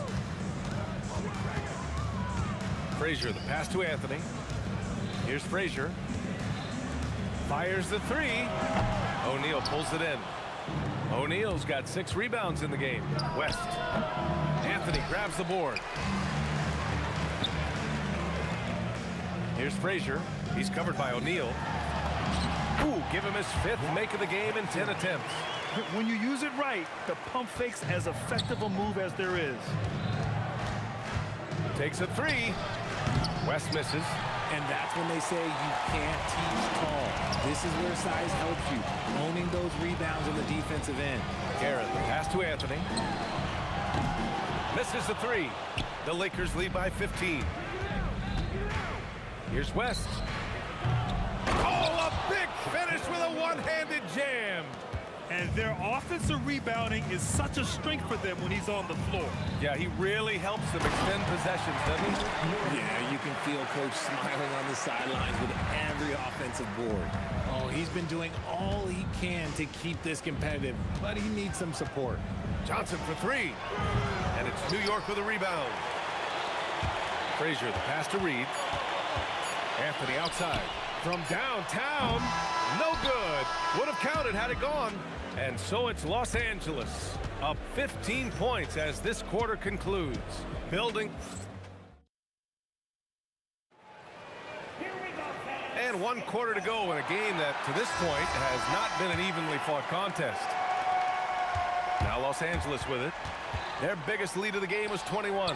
Frazier, the pass to Anthony. Here's Frazier. Fires the 3. O'Neal pulls it in. O'Neal's got 6 rebounds in the game. West. Anthony grabs the board. Here's Frazier. He's covered by O'Neal. Ooh, give him his 5th make of the game in 10 attempts. When you use it right, the pump fake's as effective a move as there is. Takes a 3. West misses. And that's when they say you can't teach tall. This is where size helps you. Owning those rebounds on the defensive end. Guerin, the pass to Anthony. Misses the 3. The Lakers lead by 15. Here's West. Oh, a big finish with a one-handed jam. And their offensive rebounding is such a strength for them when he's on the floor. Yeah, he really helps them extend possessions, doesn't he? Yeah, you can feel Coach smiling on the sidelines with every offensive board. Oh, he's been doing all he can to keep this competitive, but he needs some support. Johnson for 3. And it's New York with a rebound. Frazier, the pass to Reed. Anthony outside. From downtown, no good. Would have counted had it gone. And so it's Los Angeles, up 15 points as this quarter concludes. Building. And 1 quarter to go in a game that, to this point, has not been an evenly fought contest. Now Los Angeles with it. Their biggest lead of the game was 21.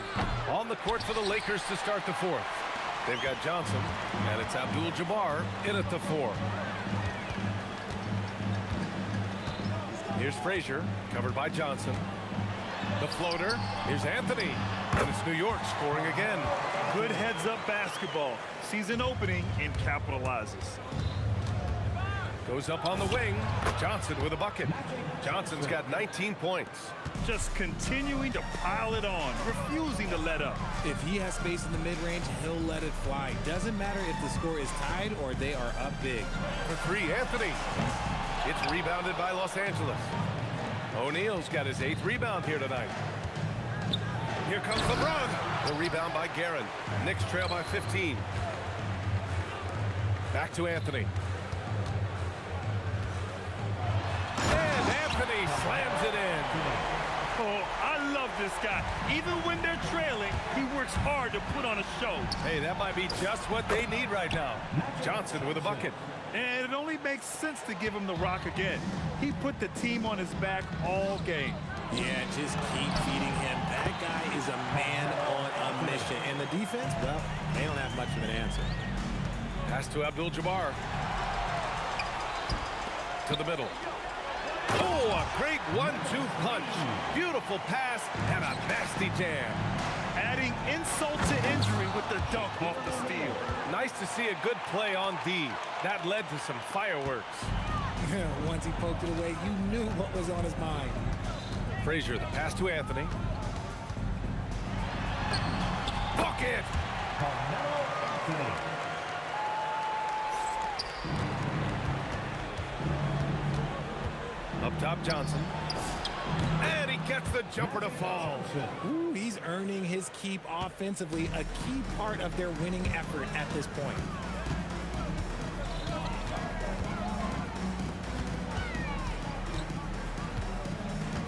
On the court for the Lakers to start the 4th. They've got Johnson, and it's Abdul-Jabbar in at the 4. Here's Frazier, covered by Johnson. The floater. Here's Anthony, and it's New York scoring again. Good heads-up basketball. Sees an opening and capitalizes. Goes up on the wing. Johnson with a bucket. Johnson's got 19 points. Just continuing to pile it on, refusing to let up. If he has space in the mid-range, he'll let it fly. Doesn't matter if the score is tied or they are up big. For 3, Anthony. It's rebounded by Los Angeles. O'Neal's got his 8th rebound here tonight. Here comes LeBron. The rebound by Guerin. Knicks trail by 15. Back to Anthony. And Anthony slams it in. Oh, I love love this guy. Even when they're trailing, he works hard to put on a show. Hey, that might be just what they need right now. Johnson with a bucket. And it only makes sense to give him the rock again. He put the team on his back all game. Yeah, just keep feeding him. That guy is a man on a mission. And the defense, well, they don't have much of an answer. Pass to Abdul-Jabbar. To the middle. Oh, a great 1-2 punch. Beautiful pass and a nasty jam. Adding insult to injury with the dunk off the steal. Nice to see a good play on D. That led to some fireworks. Once he poked it away, you knew what was on his mind. Frazier, the pass to Anthony. Bucket! Up top, Johnson. And he gets the jumper to fall. Ooh, he's earning his keep offensively, a key part of their winning effort at this point.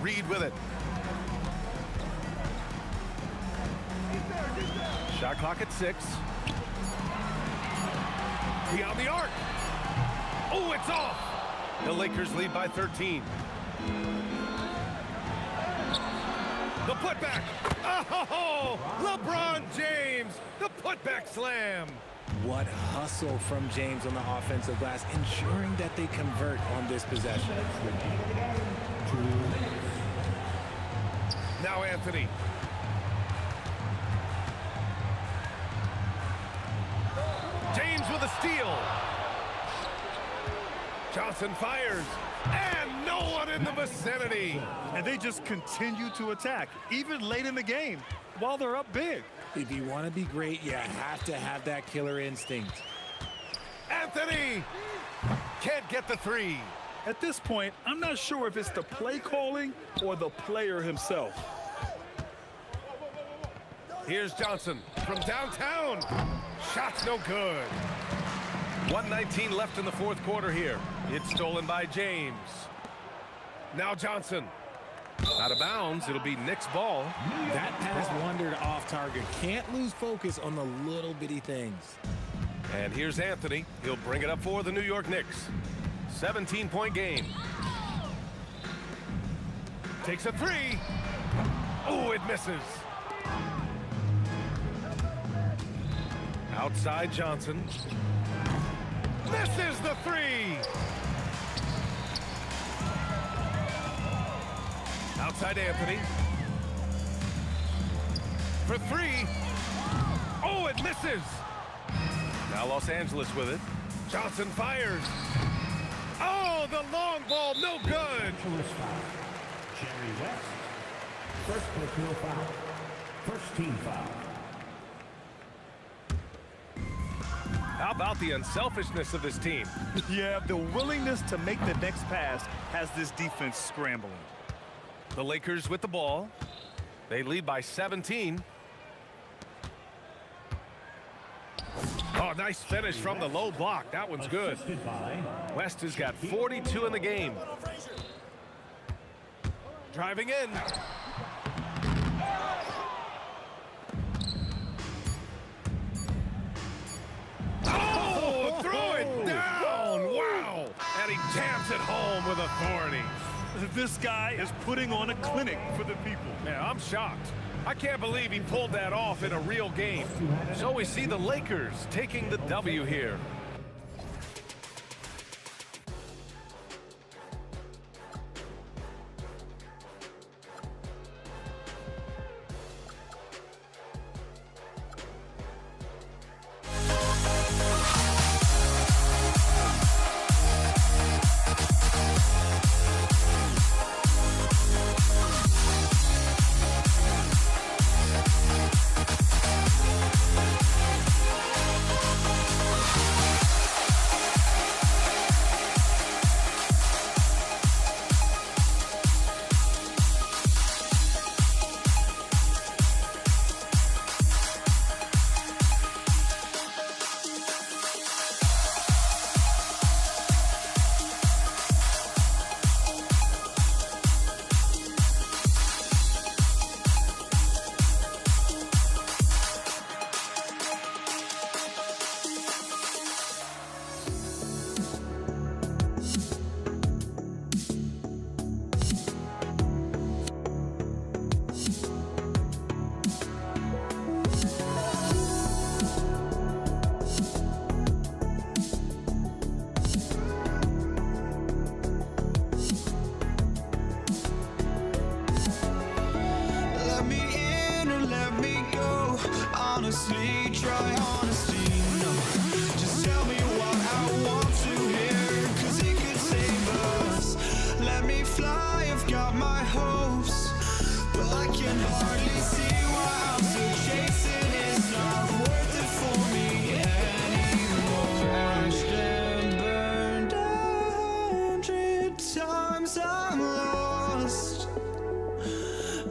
Reed with it. Shot clock at 6. Beyond the arc. Oh, it's off. The Lakers lead by 13. The putback. Oh, LeBron James. The putback slam. What hustle from James on the offensive glass, ensuring that they convert on this possession. Now Anthony. James with a steal. Johnson fires. And no one in the vicinity. And they just continue to attack, even late in the game, while they're up big. If you want to be great, you have to have that killer instinct. Anthony can't get the 3. At this point, I'm not sure if it's the play calling or the player himself. Here's Johnson from downtown. Shot's no good. 1:19 left in the fourth quarter here. It's stolen by James. Now Johnson. Out of bounds. It'll be Knicks' ball. That pass wandered off target. Can't lose focus on the little bitty things. And here's Anthony. He'll bring it up for the New York Knicks. 17-point game. Takes a 3. Oh, it misses. Outside Johnson. Misses the 3. Outside Anthony. For 3. Oh, it misses. Now Los Angeles with it. Johnson fires. Oh, the long ball, no good. Jerry West. First personal foul. First team foul. How about the unselfishness of this team? Yeah, the willingness to make the next pass has this defense scrambling. The Lakers with the ball. They lead by 17. Oh, nice finish from the low block. That one's good. West has got 42 in the game. Driving in. Oh, throw it down. Wow. And he jams it home with authority. This guy is putting on a clinic for the people. Yeah, I'm shocked. I can't believe he pulled that off in a real game. So we see the Lakers taking the W here. hardly see why I'm still chasing. It's not worth it for me anymore. Crashed and burned 100 times. I'm lost.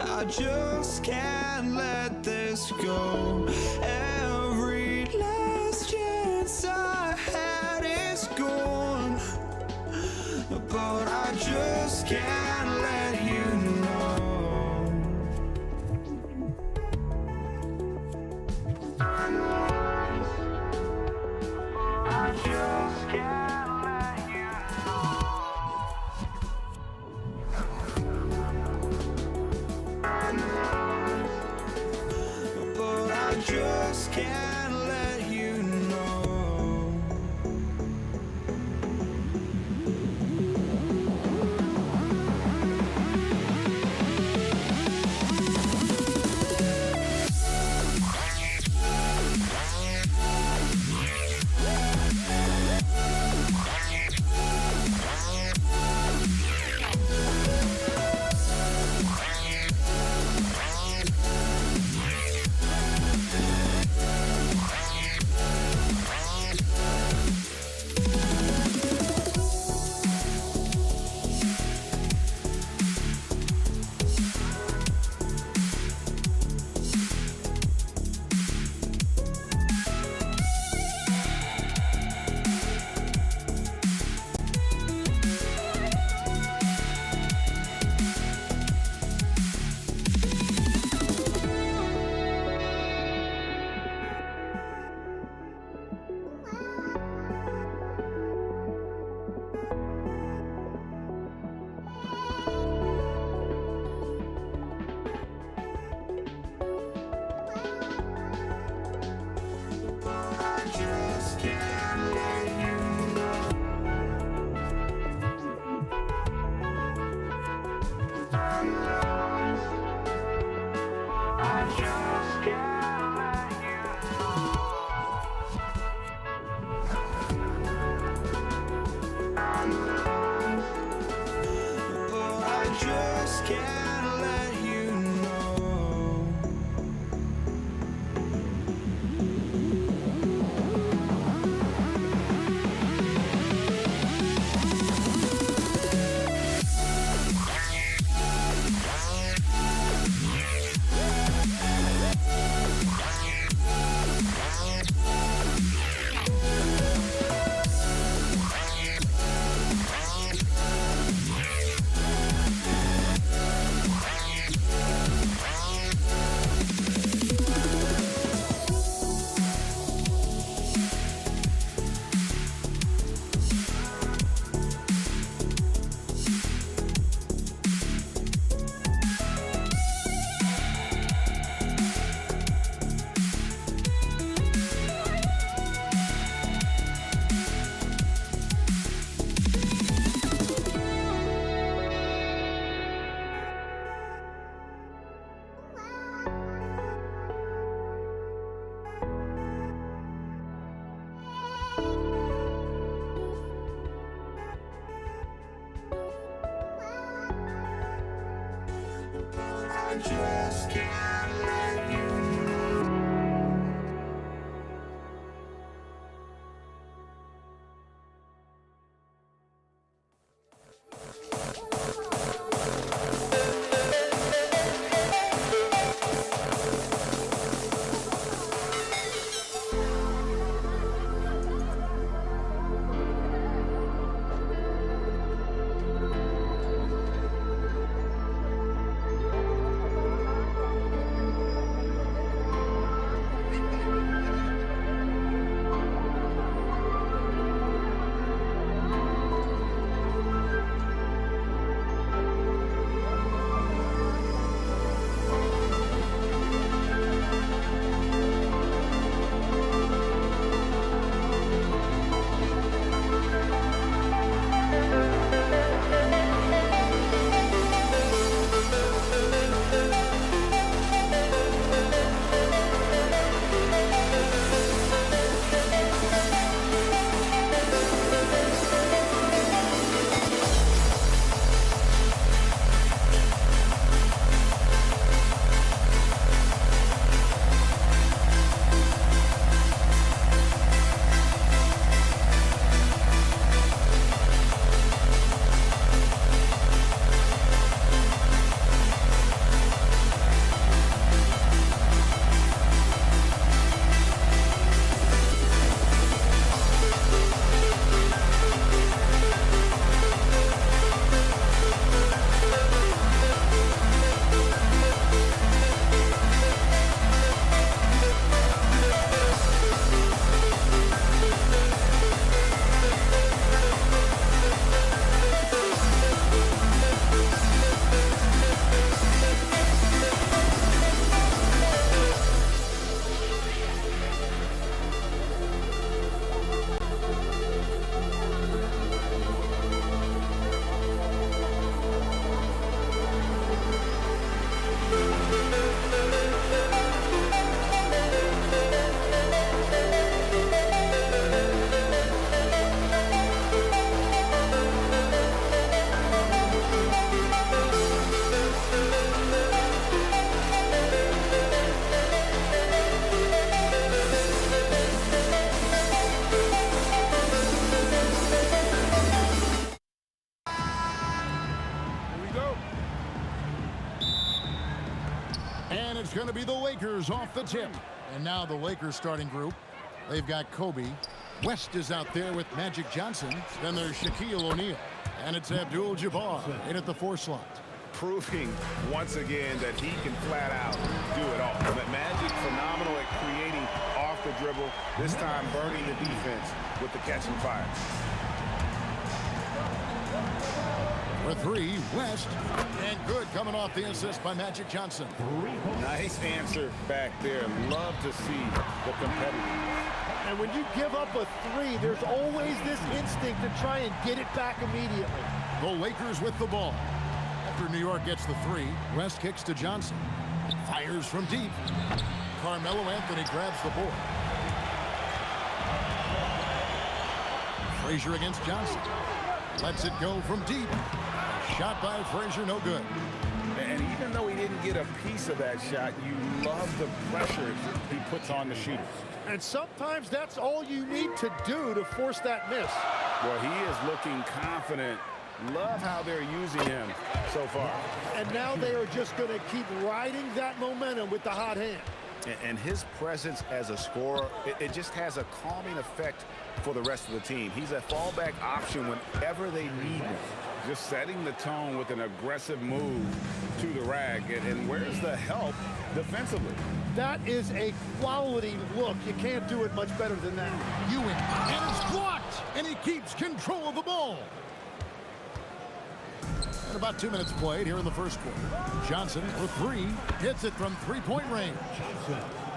I just can't let this go. Every last chance I had is gone, but I just can't let you know. I just can't let you know. But I just can't let you know. just can't let you know. going to be the Lakers off the tip. And now the Lakers starting group. They've got Kobe. West is out there with Magic Johnson. Then there's Shaquille O'Neal. And it's Abdul-Jabbar in at the 4 slot. Proving once again that he can flat out do it all. But Magic phenomenal at creating off the dribble. This time burning the defense with the catch and fire. For 3, West. And good coming off the assist by Magic Johnson. Nice answer back there. Love to see the competitive. And when you give up a 3, there's always this instinct to try and get it back immediately. The Lakers with the ball. After New York gets the 3, West kicks to Johnson. Fires from deep. Carmelo Anthony grabs the board. Frazier against Johnson. Lets it go from deep. Shot by Frazier, no good. And even though he didn't get a piece of that shot, you love the pressure he puts on the shooter. And sometimes that's all you need to do to force that miss. Well, he is looking confident. Love how they're using him so far. And now they are just going to keep riding that momentum with the hot hand. And his presence as a scorer, it just has a calming effect for the rest of the team. He's a fallback option whenever they need him. Just setting the tone with an aggressive move to the rack. And where's the help defensively? That is a quality look. You can't do it much better than that. Ewing, and it's blocked, and he keeps control of the ball. And about 2 minutes played here in the first quarter. Johnson for 3, hits it from 3-point range.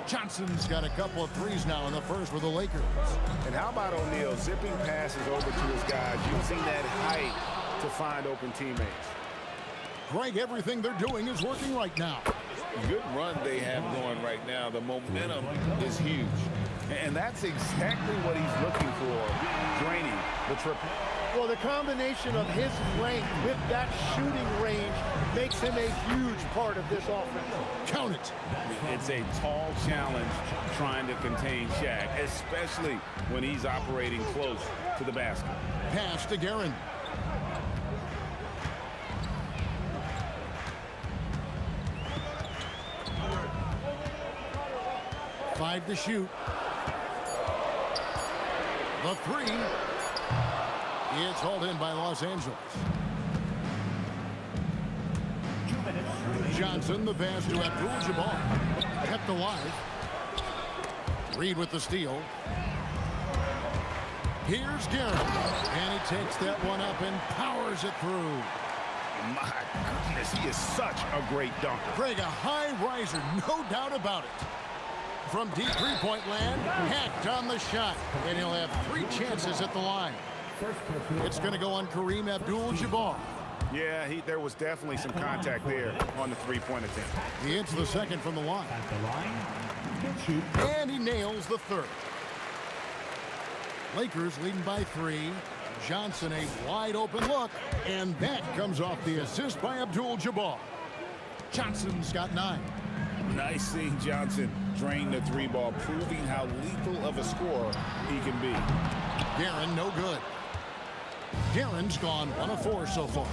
Johnson's got a couple of 3s now in the first for the Lakers. And how about O'Neal zipping passes over to his guys, using that height to find open teammates? Greg, everything they're doing is working right now. Good run they have going right now. The momentum is huge. And that's exactly what he's looking for, draining the triple. Well, the combination of his length with that shooting range makes him a huge part of this offense. Count it. It's a tall challenge trying to contain Shaq, especially when he's operating close to the basket. Pass to Guerin. Five to shoot. The 3. It's hauled in by Los Angeles. Johnson, the pass to Abdul-Jabbar. Kept alive. Reed with the steal. Here's Guerin. And he takes that one up and powers it through. My goodness, he is such a great dunker. Greg, a high riser, no doubt about it. From deep 3-point land, hacked on the shot. And he'll have 3 chances at the line. It's going to go on Kareem Abdul-Jabbar. Yeah, there was definitely some contact there on the 3-point attempt. He hits the second from the line. And he nails the 3rd. Lakers leading by 3. Johnson a wide open look. And that comes off the assist by Abdul-Jabbar. Johnson's got 9. Nice seeing Johnson drain the 3-ball, proving how lethal of a scorer he can be. Guerin, no good. Guerin's gone 1 of 4 so far.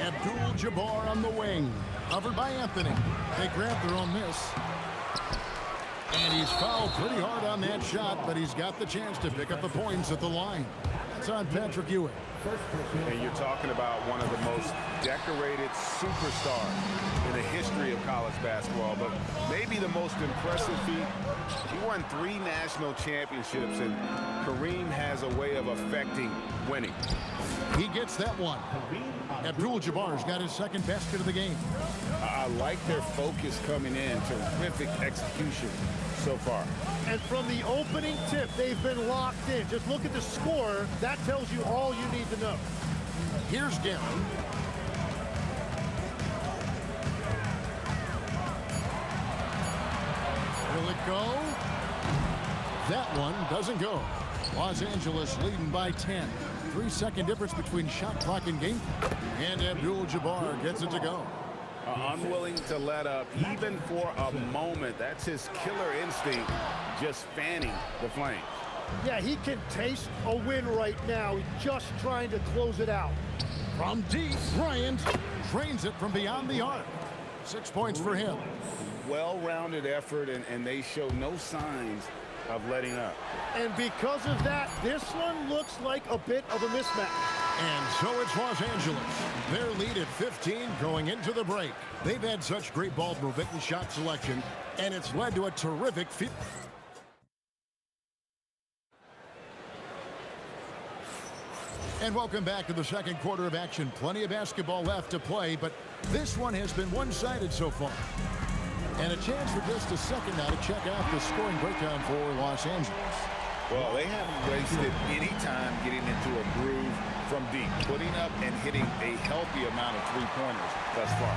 Abdul-Jabbar on the wing. Covered by Anthony. They grab their own miss. And he's fouled pretty hard on that shot, but he's got the chance to pick up the points at the line. That's on Patrick Ewing. And you're talking about one of the most decorated superstars in the history of college basketball, but maybe the most impressive feat. He won 3 national championships, and Kareem has a way of affecting winning. He gets that one. Abdul-Jabbar's got his 2nd basket of the game. I like their focus coming in. Terrific execution so far. And from the opening tip, they've been locked in. Just look at the score. That tells you all you need to know. Here's Guerin. Will it go? That one doesn't go. Los Angeles leading by 10. 3-second difference between shot clock and game. And Abdul-Jabbar gets it to go. Unwilling to let up, even for a moment. That's his killer instinct, just fanning the flames. Yeah, he can taste a win right now. He's just trying to close it out. From deep, Bryant Drains it from beyond the arc. 6 points for him. Well-rounded effort, and they show no signs of letting up. And because of that, this one looks like a bit of a mismatch. And so it's Los Angeles. Their lead at 15 going into the break. They've had such great ball movement and shot selection, and it's led to a terrific field. And welcome back to the second quarter of action. Plenty of basketball left to play, but this one has been one-sided so far. And a chance for just a second now to check out the scoring breakdown for Los Angeles. Well, they haven't wasted any time getting into a groove from deep, putting up and hitting a healthy amount of three-pointers thus far.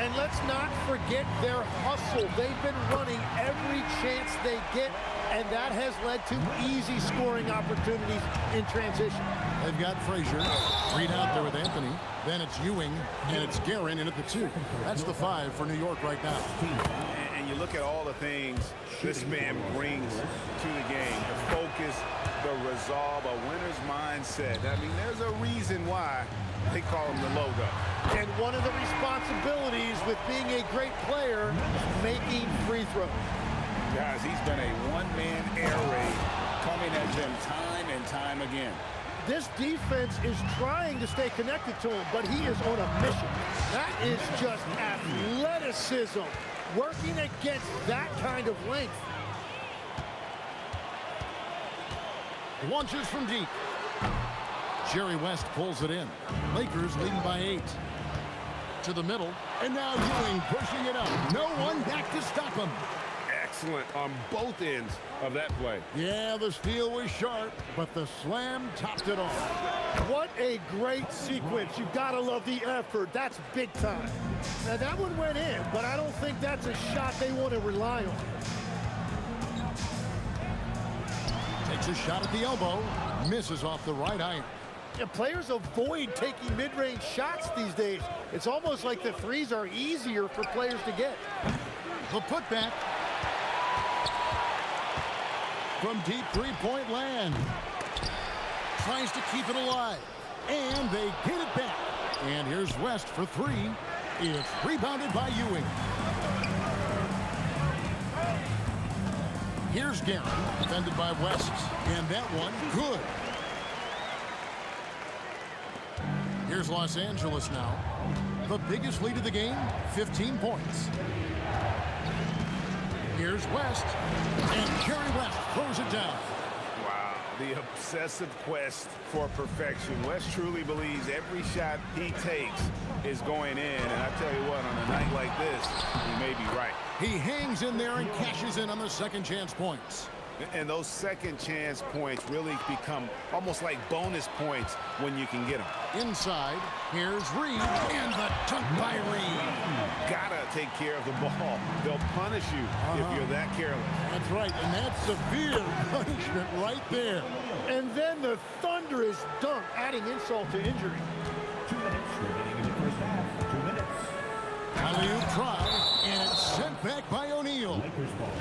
And let's not forget their hustle. They've been running every chance they get, and that has led to easy scoring opportunities in transition. They've got Frazier, Reed out there with Anthony. Then it's Ewing, and it's Guerin in at the 2. That's the 5 for New York right now. And you look at all the things this man brings to the game. The focus, the resolve, a winner's mindset. I mean, there's a reason why they call him the logo. And one of the responsibilities with being a great player is making free throws. Guys, he's been a one-man air raid coming at them time and time again. This defense is trying to stay connected to him, but he is on a mission. That is just athleticism, working against that kind of length. Launches from deep. Jerry West pulls it in. Lakers leading by 8. To the middle, and now Ewing pushing it up. No one back to stop him. Excellent on both ends of that play. Yeah, the steal was sharp, but the slam topped it off. What a great sequence. You've got to love the effort. That's big time. Now, that one went in, but I don't think that's a shot they want to rely on. Takes a shot at the elbow. Misses off the right iron. Yeah, players avoid taking mid-range shots these days. It's almost like the threes are easier for players to get. The putback. From deep three-point land. Tries to keep it alive. And they get it back. And here's West for 3. It's rebounded by Ewing. Here's Guerin, defended by West. And that one, good. Here's Los Angeles now. The biggest lead of the game, 15 points. Here's West, and Jerry West throws it down. Wow, the obsessive quest for perfection. West truly believes every shot he takes is going in, and I tell you what, on a night like this, he may be right. He hangs in there and cashes in on the second chance points. And those second chance points really become almost like bonus points when you can get them. Inside, here's Reed, and the dunk by Reed. Gotta take care of the ball. They'll punish you if you're that careless. That's right, and that's severe punishment right there. And then the thunderous dunk, adding insult to injury. 2 minutes remaining in the first half. 2 minutes. Alley-oop try, and it's sent back by O'Neal.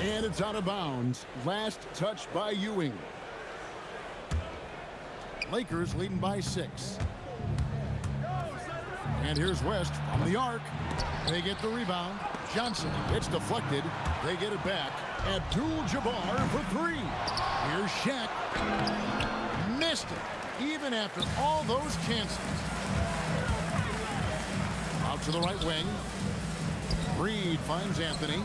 And it's out of bounds. Last touch by Ewing. Lakers leading by 6. And here's West from the arc. They get the rebound. Johnson, it's deflected. They get it back. Abdul-Jabbar for 3. Here's Shaq. Missed it, even after all those chances. Out to the right wing. Reed finds Anthony.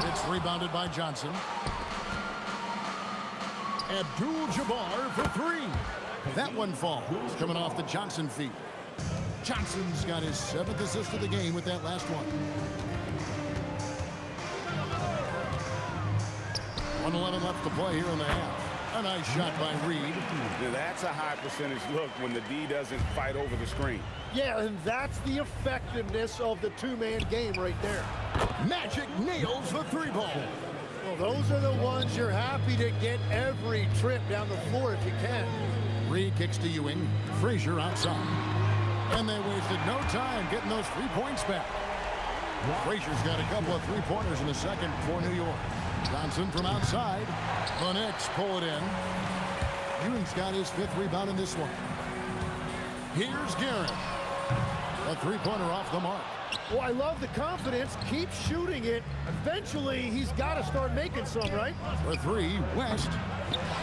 It's rebounded by Johnson. Abdul-Jabbar for 3. That one falls, coming off the Johnson feet. Johnson's got his 7th assist of the game with that last one. 1:11 left to play here in the half. A nice shot by Reed. That's a high percentage look when the D doesn't fight over the screen. Yeah, and that's the effectiveness of the two-man game right there. Magic nails the 3-ball. Well, those are the ones you're happy to get every trip down the floor if you can. Reed kicks to Ewing. Frazier outside. And they wasted no time getting those 3 points back. Frazier's got a couple of 3-pointers in the second for New York. Johnson from outside. The Knicks pull it in. Ewing's got his 5th rebound in this one. Here's Guerin. A three-pointer off the mark. Well, I love the confidence. Keep shooting it. Eventually, he's got to start making some, right? For three, West.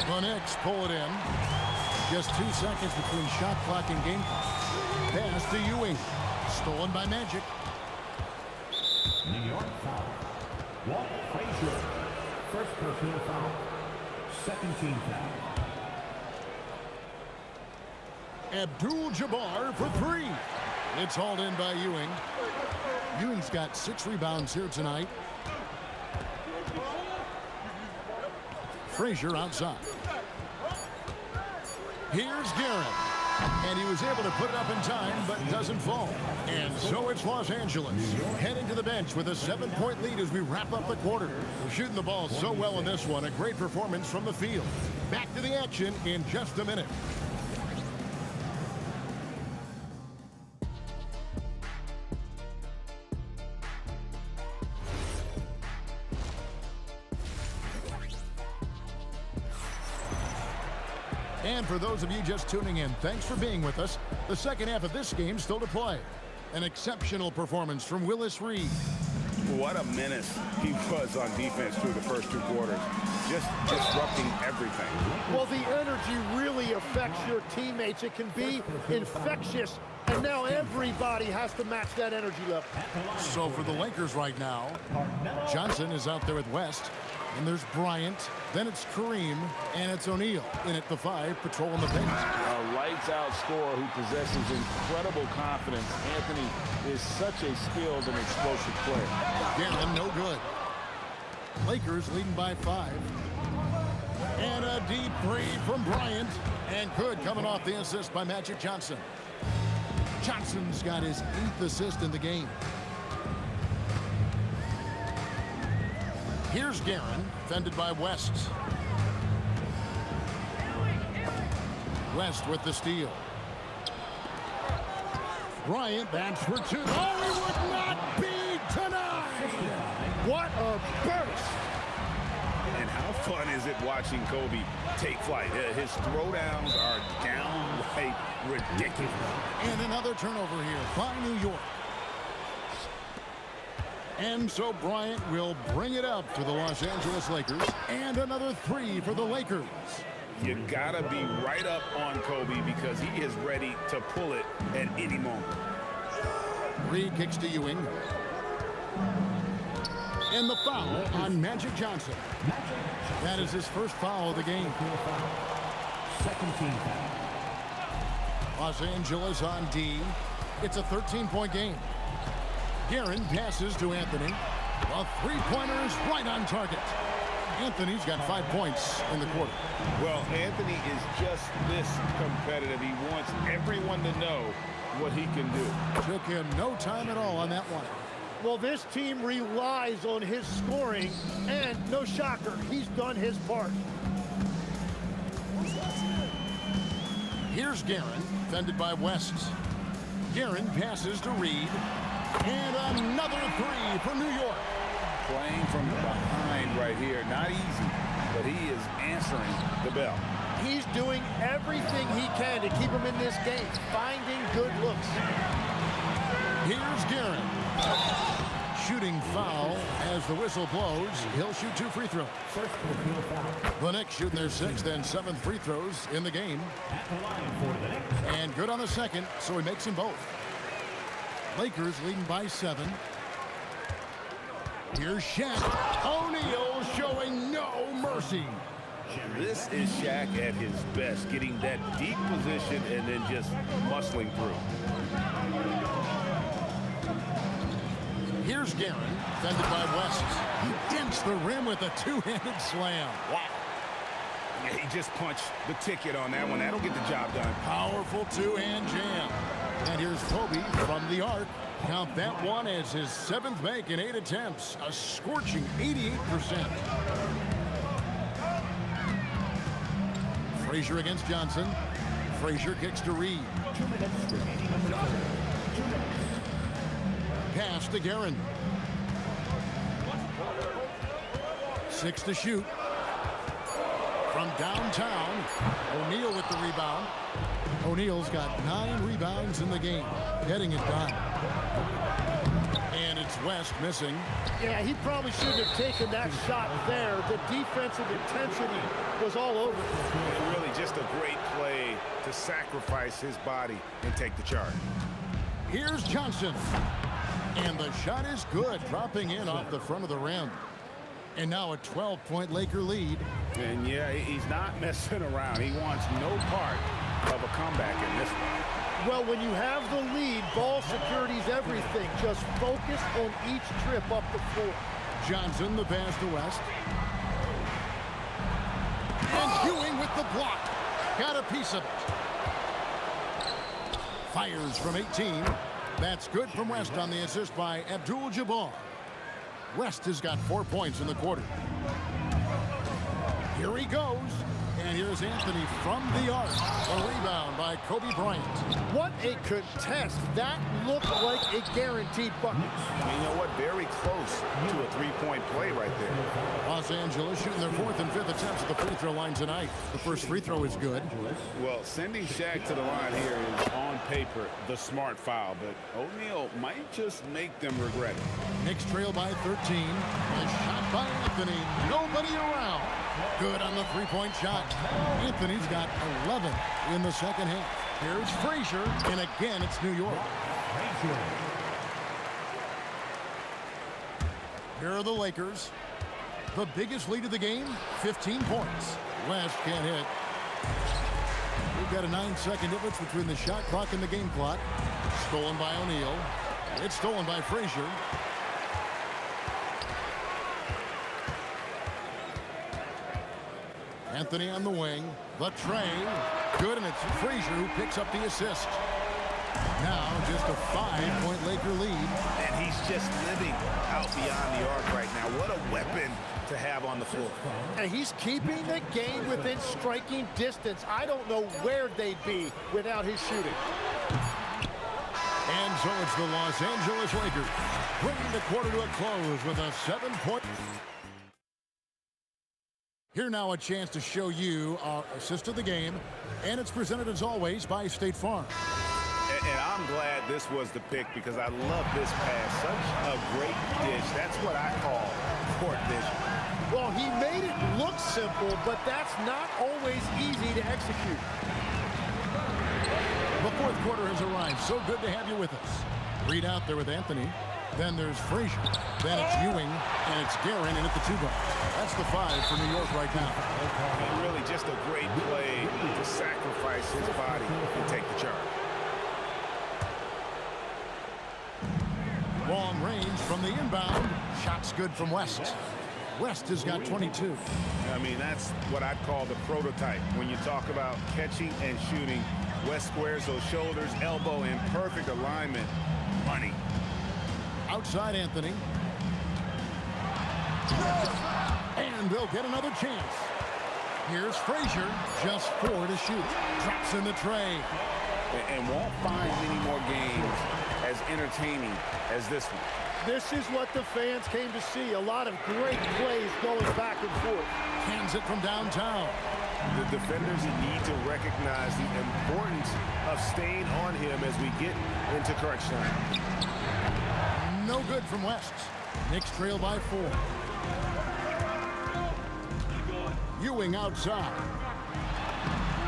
The Knicks pull it in. Just 2 seconds between shot clock and game clock. Pass to Ewing. Stolen by Magic. New York foul. Walt Frazier. First personal foul. Second team foul. Abdul-Jabbar for three. It's hauled in by Ewing. Ewing's got 6 rebounds here tonight. Frazier outside. Here's Garrett. And he was able to put it up in time, but doesn't fall. And so it's Los Angeles heading to the bench with a 7-point lead as we wrap up the quarter. Shooting the ball so well in this one. A great performance from the field. Back to the action in just a minute. And for those of you just tuning in, thanks for being with us. The second half of this game still to play. An exceptional performance from Willis Reed. What a menace he was on defense through the first 2 quarters. Just disrupting everything. Well, the energy really affects your teammates. It can be infectious, and now everybody has to match that energy level. So for the Lakers right now, Johnson is out there with West. And there's Bryant, then it's Kareem, and it's O'Neal in at the 5, patrolling the paint. A lights-out scorer who possesses incredible confidence. Anthony is such a skilled and explosive player. Again, no good. Lakers leading by 5. And a deep 3 from Bryant. And good coming off the assist by Magic Johnson. Johnson's got his 8th assist in the game. Here's Guerin, defended by West. West with the steal. Bryant, that's for 2. Oh, he would not be tonight! What a burst! And how fun is it watching Kobe take flight? His throwdowns are downright ridiculous. And another turnover here by New York. And so Bryant will bring it up to the Los Angeles Lakers. And another 3 for the Lakers. You gotta be right up on Kobe because he is ready to pull it at any moment. Reed kicks to Ewing. And the foul on Magic Johnson. That is his first foul of the game. Second team foul. Los Angeles on D. It's a 13-point game. Guerin passes to Anthony. A three-pointer is right on target. Anthony's got 5 points in the quarter. Well, Anthony is just this competitive. He wants everyone to know what he can do. Took him no time at all on that one. Well, this team relies on his scoring, and no shocker, he's done his part. Here's Guerin, defended by West. Guerin passes to Reed. And another 3 for New York. Playing from behind right here. Not easy, but he is answering the bell. He's doing everything he can to keep him in this game, finding good looks. Here's Guerin. Shooting foul as the whistle blows. He'll shoot 2 free throws. The Knicks shooting their 6th and 7th free throws in the game. And good on the second, so he makes them both. Lakers leading by 7. Here's Shaq. O'Neal showing no mercy. This is Shaq at his best, getting that deep position and then just muscling through. Here's Guerin, defended by West. He dents the rim with a 2-handed slam. Wow. Yeah, he just punched the ticket on that one. That'll get the job done. Powerful 2-hand jam. And here's Kobe from the arc. Count that one as his 7th make in 8 attempts. A scorching 88%. Frazier against Johnson. Frazier kicks to Reed. Pass to Guerin. 6 to shoot. From downtown, O'Neal with the rebound. O'Neal's got 9 rebounds in the game, getting it done. And it's West missing. Yeah, he probably shouldn't have taken that shot there. The defensive intensity was all over. And really just a great play to sacrifice his body and take the charge. Here's Johnson. And the shot is good, dropping in off the front of the rim. And now a 12-point Laker lead. And yeah, he's not messing around. He wants no part of a comeback in this one. Well, when you have the lead, ball security's everything. Just focus on each trip up the floor. Johnson, the pass to West. And Ewing with the block. Got a piece of it. Fires from 18. That's good from West on the assist by Abdul-Jabbar. West has got 4 points in the quarter. Here he goes. And here's Anthony from the arc. A rebound by Kobe Bryant. What a contest. That looked like a guaranteed bucket. You know what? Very close to a three-point play right there. Los Angeles shooting their 4th and 5th attempts at the free throw line tonight. The first free throw is good. Well, sending Shaq to the line here is on paper the smart foul, but O'Neal might just make them regret it. Knicks trail by 13. A shot by Anthony. Nobody around. Good on the three-point shot. Anthony's got 11 in the second half. Here's Frazier, and again it's New York. Here are the Lakers. The biggest lead of the game, 15 points. West can't hit. We've got a 9-second difference between the shot clock and the game clock. Stolen by O'Neal. It's stolen by Frazier. Anthony on the wing. The tray. Good, and it's Frazier who picks up the assist. Now just a 5-point Laker lead. And he's just living out beyond the arc right now. What a weapon to have on the floor. And he's keeping the game within striking distance. I don't know where they'd be without his shooting. And so it's the Los Angeles Lakers bringing the quarter to a close with a 7-point. Here now a chance to show you our assist of the game, and it's presented as always by State Farm. And I'm glad this was the pick because I love this pass. Such a great dish. That's what I call court vision. Well, he made it look simple, but that's not always easy to execute. The fourth quarter has arrived. So good to have you with us. Reed out there with Anthony. Then there's Frazier. Then it's Ewing, and it's Guerin in at the 2 guard. That's the 5 for New York right now. And really just a great play to sacrifice his body and take the charge. Long range from the inbound. Shot's good from West. West has got 22. I mean, that's what I'd call the prototype. When you talk about catching and shooting, West squares those shoulders, elbow in perfect alignment. Money. Outside Anthony. And they'll get another chance. Here's Frazier, just 4 to shoot. Drops in the tray. And won't find many more games as entertaining as this one. This is what the fans came to see. A lot of great plays going back and forth. Cans it from downtown. The defenders need to recognize the importance of staying on him as we get into crunch time. No good from West. Knicks trail by 4. Ewing outside.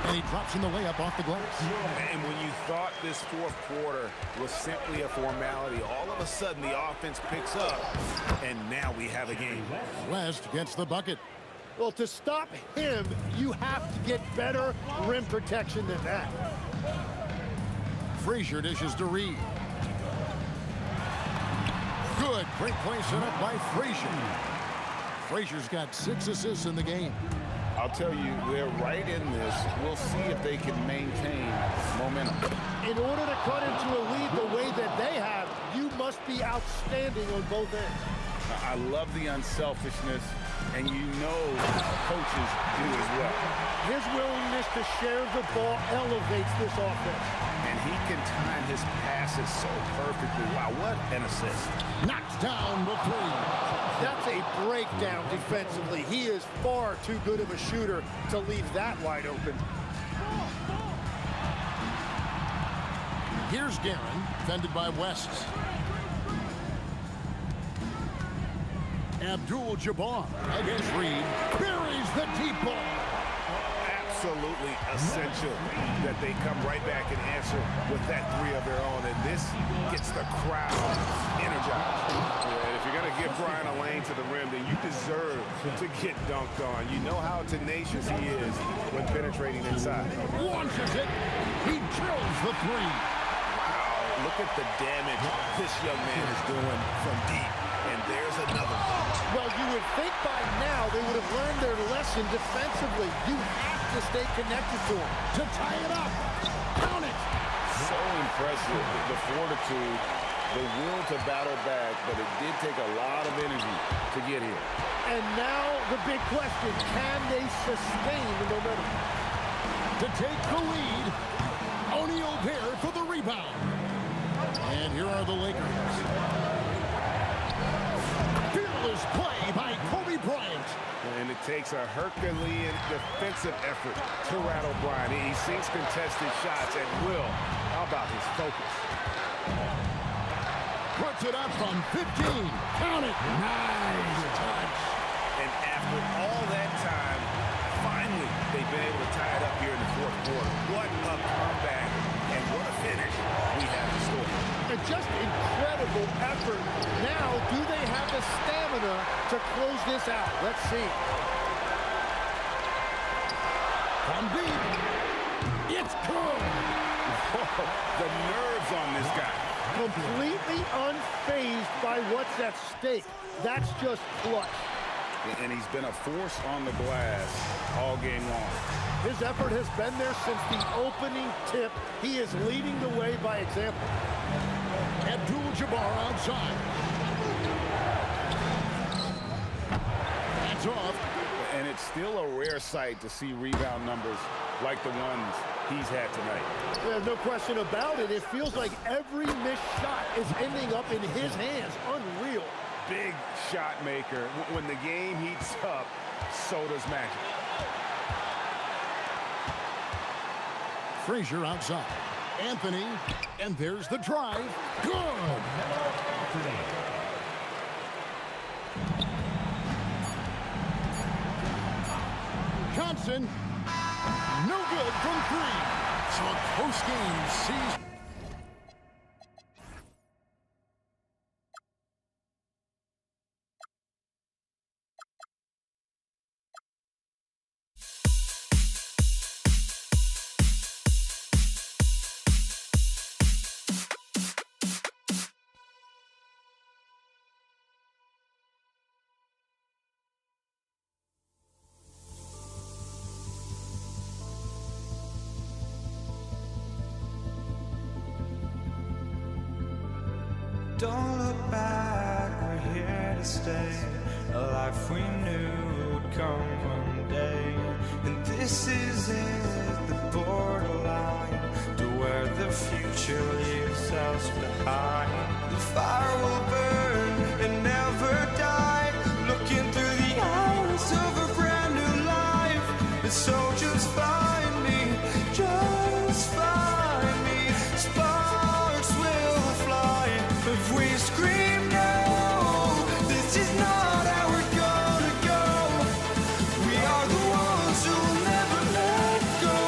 And he drops in the layup off the glass. And when you thought this fourth quarter was simply a formality, all of a sudden the offense picks up, and now we have a game. West gets the bucket. Well, to stop him, you have to get better rim protection than that. Frazier dishes to Reed. Good. Great play set up by Frazier. Frazier's got 6 assists in the game. I'll tell you, they're right in this. We'll see if they can maintain momentum. In order to cut into a lead the way that they have, you must be outstanding on both ends. I love the unselfishness, and you know coaches do as well. His willingness to share the ball elevates this offense. And he can time his passes so perfectly. Wow, what an assist. Knocked down the 3. That's a breakdown defensively. He is far too good of a shooter to leave that wide open. Here's Guerin, defended by West. Abdul-Jabbar against Reed. Buries the deep ball. Absolutely essential that they come right back and answer with that three of their own, and this gets the crowd energized. And if you're going to give Brian a lane to the rim, then you deserve to get dunked on. You know how tenacious he is when penetrating inside. Launches it. He drills the three. Wow, look at the damage this young man is doing from deep. And there's another one. Well, you would think by now they would have learned their lesson defensively. You have to stay connected to him. To tie it up. Count it. So impressive, the fortitude, the will to battle back, but it did take a lot of energy to get here. And now the big question, can they sustain the momentum? To take the lead, O'Neal there for the rebound. And here are the Lakers. Fearless play by Kobe Bryant. And it takes a Herculean defensive effort to rattle Bryant. He sinks contested shots at will. How about his focus? Puts it up from 15. Count it. Nice touch. And after all that time, finally, they've been able to tie it up here in the fourth quarter. What a comeback and what a finish we have in store. And just incredible effort. Now, do they have the stamina to close this out? Let's see. From deep. It's good. The nerves on this guy. Completely unfazed by what's at stake. That's just clutch. And he's been a force on the glass all game long. His effort has been there since the opening tip. He is leading the way by example. Abdul-Jabbar outside. Hands off. And it's still a rare sight to see rebound numbers like the ones he's had tonight. There's no question about it. It feels like every missed shot is ending up in his hands. Unreal. Big shot maker. When the game heats up, so does magic. Frazier outside. Anthony, and there's the drive. Good. Johnson, no good from three. So a close game sees. Don't look back, we're here to stay. A life we knew would come one day. And this is it, the borderline to where the future leaves us behind. The fire will burn and never die, looking through the eyes of a brand new life. And so just find me, just find me. Sparks will fly if we scream no. This is not how we're gonna go. We are the ones who will never let go.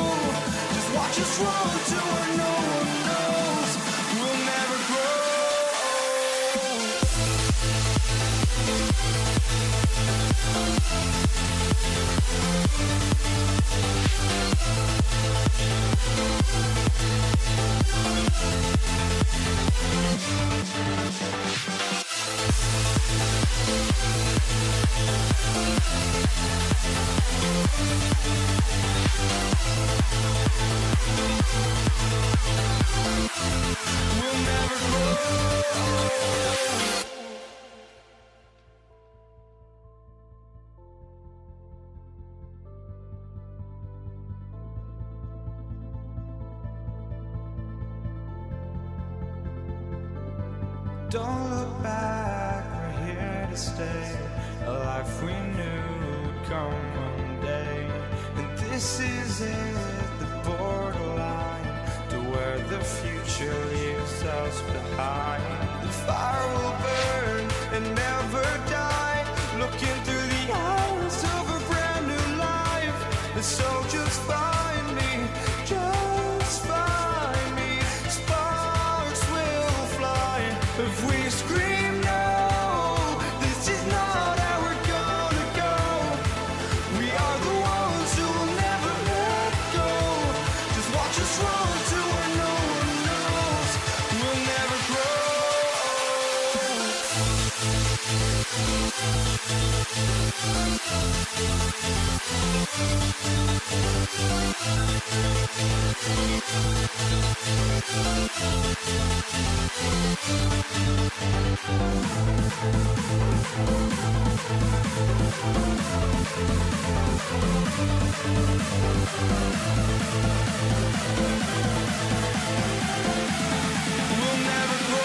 Just watch us run to where no one knows. We'll never grow. We'll never grow. Don't look back, we're here to stay. A life we knew would come one day. And this is it, the borderline to where the the future leaves us behind. The fire will burn and never die, looking through the eyes of a brand new life. And so just find me, just find me. Sparks will fly if we scream no. This is not how we're gonna go. We are the ones who will never let go. Just watch us run to where no one knows. We'll never grow. We'll never grow.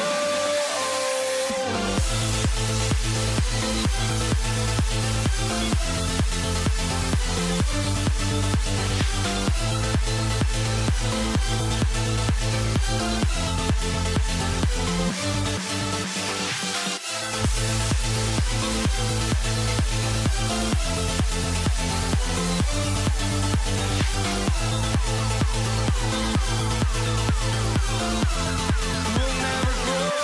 We'll never grow.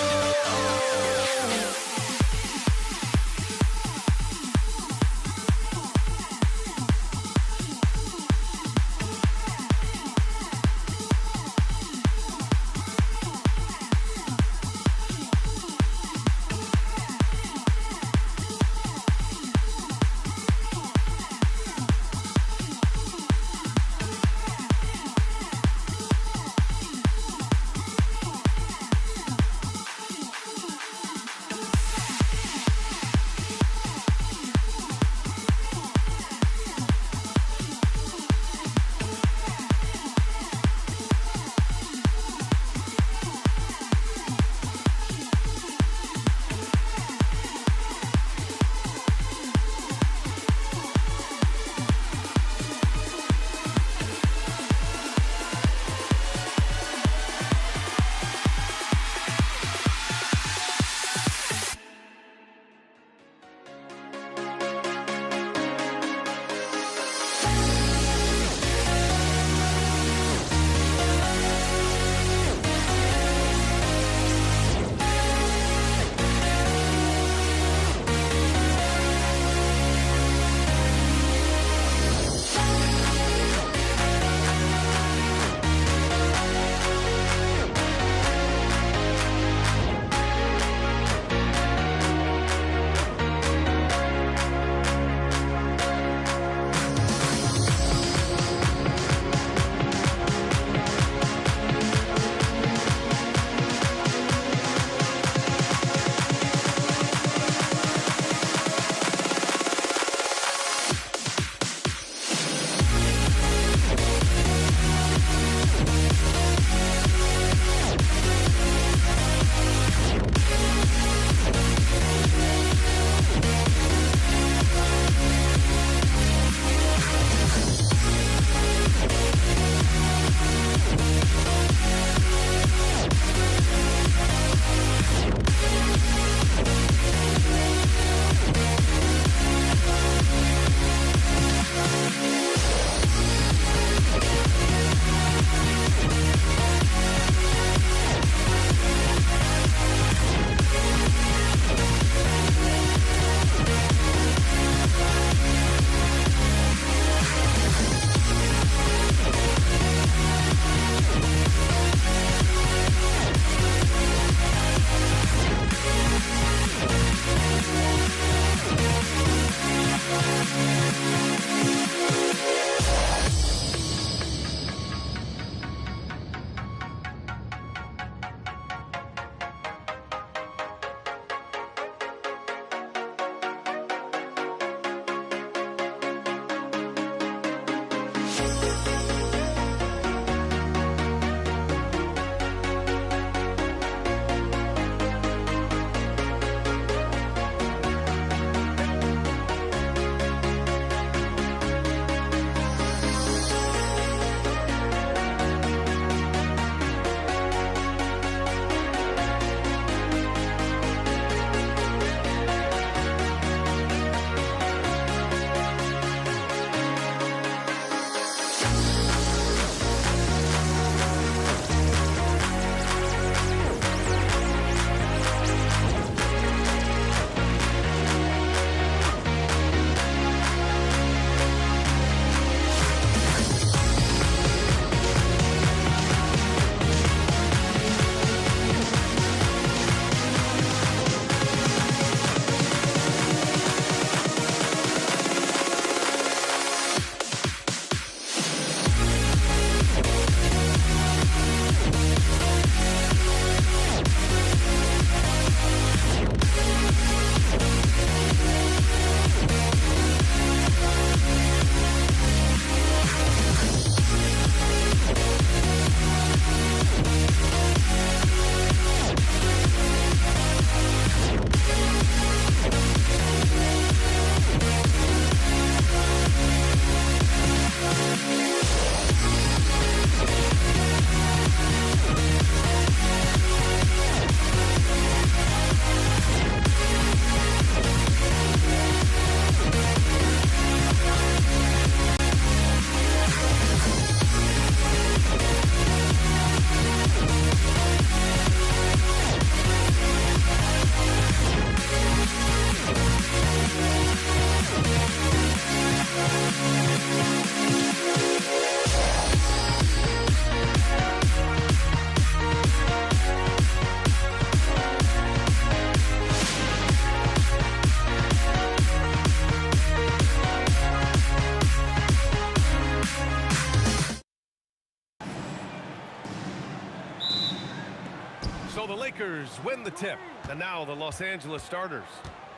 the Lakers win the tip. And now the Los Angeles starters.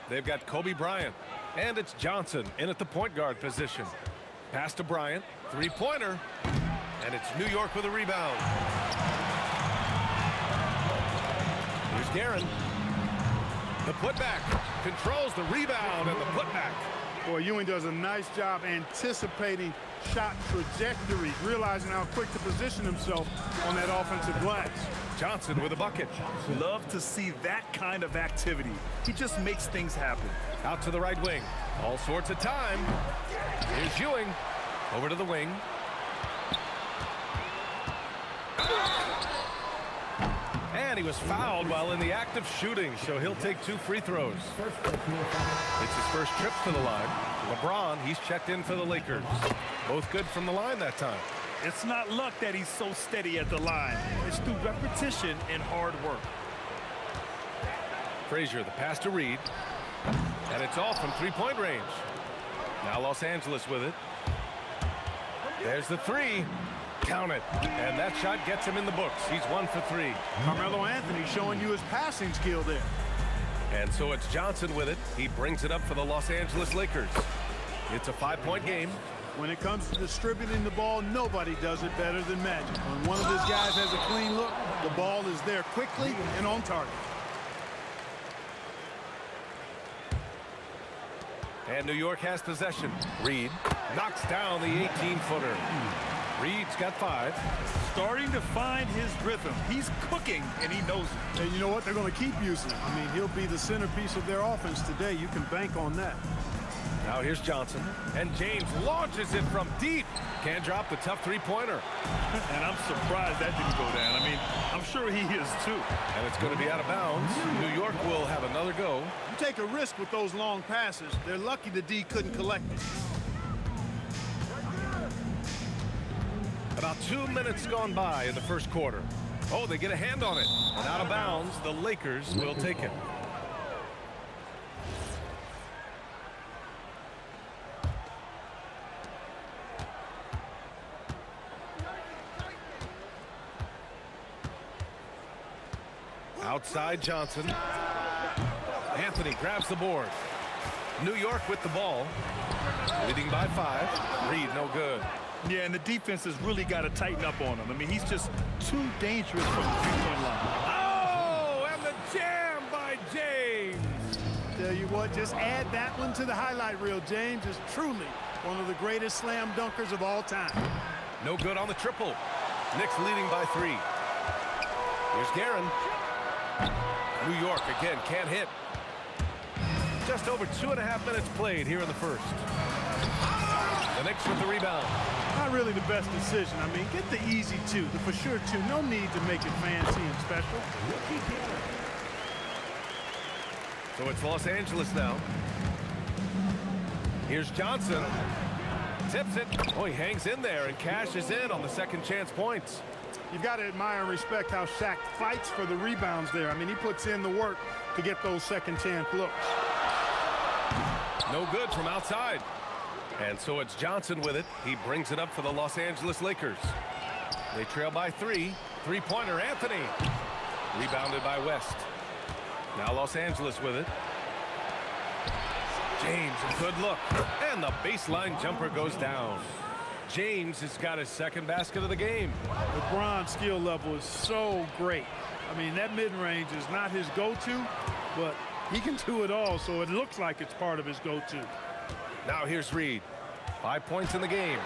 They've got Kobe Bryant. And it's Johnson in at the point guard position. Pass to Bryant. Three-pointer. And it's New York with a rebound. Here's Guerin. The putback. Controls the rebound and the putback. Boy, Ewing does a nice job anticipating shot trajectory, realizing how quick to position himself on that offensive glass. Johnson with a bucket. Love to see that kind of activity. He just makes things happen. Out to the right wing. All sorts of time. Here's Ewing. Over to the wing. And he was fouled while in the act of shooting, so he'll take 2 free throws. It's his first trip to the line. LeBron, he's checked in for the Lakers. Both good from the line that time. It's not luck that he's so steady at the line. It's through repetition and hard work. Frazier, the pass to Reed. And it's off from three-point range. Now Los Angeles with it. There's the three. Count it. And that shot gets him in the books. He's 1 for 3. Carmelo Anthony showing you his passing skill there. And so it's Johnson with it. He brings it up for the Los Angeles Lakers. It's a 5-point game. When it comes to distributing the ball, nobody does it better than Magic. When one of his guys has a clean look, the ball is there quickly and on target. And New York has possession. Reed knocks down the 18-footer. Reed's got 5. Starting to find his rhythm. He's cooking, and he knows it. And you know what? They're going to keep using him. I mean, he'll be the centerpiece of their offense today. You can bank on that. Now here's Johnson. And James launches it from deep. Can't drop the tough three-pointer. And I'm surprised that didn't go down. I mean, I'm sure he is too. And it's going to be out of bounds. New York will have another go. You take a risk with those long passes. They're lucky the D couldn't collect it. About 2 minutes gone by in the first quarter. Oh, they get a hand on it. And out of bounds, the Lakers will take it. Outside Johnson. Anthony grabs the board. New York with the ball. Leading by 5. Reed no good. Yeah, and the defense has really got to tighten up on him. I mean, he's just too dangerous from the three-point line. Oh, and the jam by James. Tell you what, just add that one to the highlight reel. James is truly one of the greatest slam dunkers of all time. No good on the triple. Knicks leading by 3. Here's Guerin. New York again can't hit. Just over 2.5 minutes played here in the first. The Knicks with the rebound. Not really the best decision. I mean, get the easy 2, the for sure 2. No need to make it fancy and special. So it's Los Angeles now. Here's Johnson. Tips it. Oh, he hangs in there and cashes in on the second chance points. You've got to admire and respect how Shaq fights for the rebounds there. I mean, he puts in the work to get those second chance looks. No good from outside. And so it's Johnson with it. He brings it up for the Los Angeles Lakers. They trail by 3. Three-pointer, Anthony. Rebounded by West. Now Los Angeles with it. James, a good look. And the baseline jumper goes down. James has got his second basket of the game. LeBron's skill level is so great. I mean, that mid-range is not his go-to, but he can do it all, so it looks like it's part of his go-to. Now here's Reed. 5 points in the game.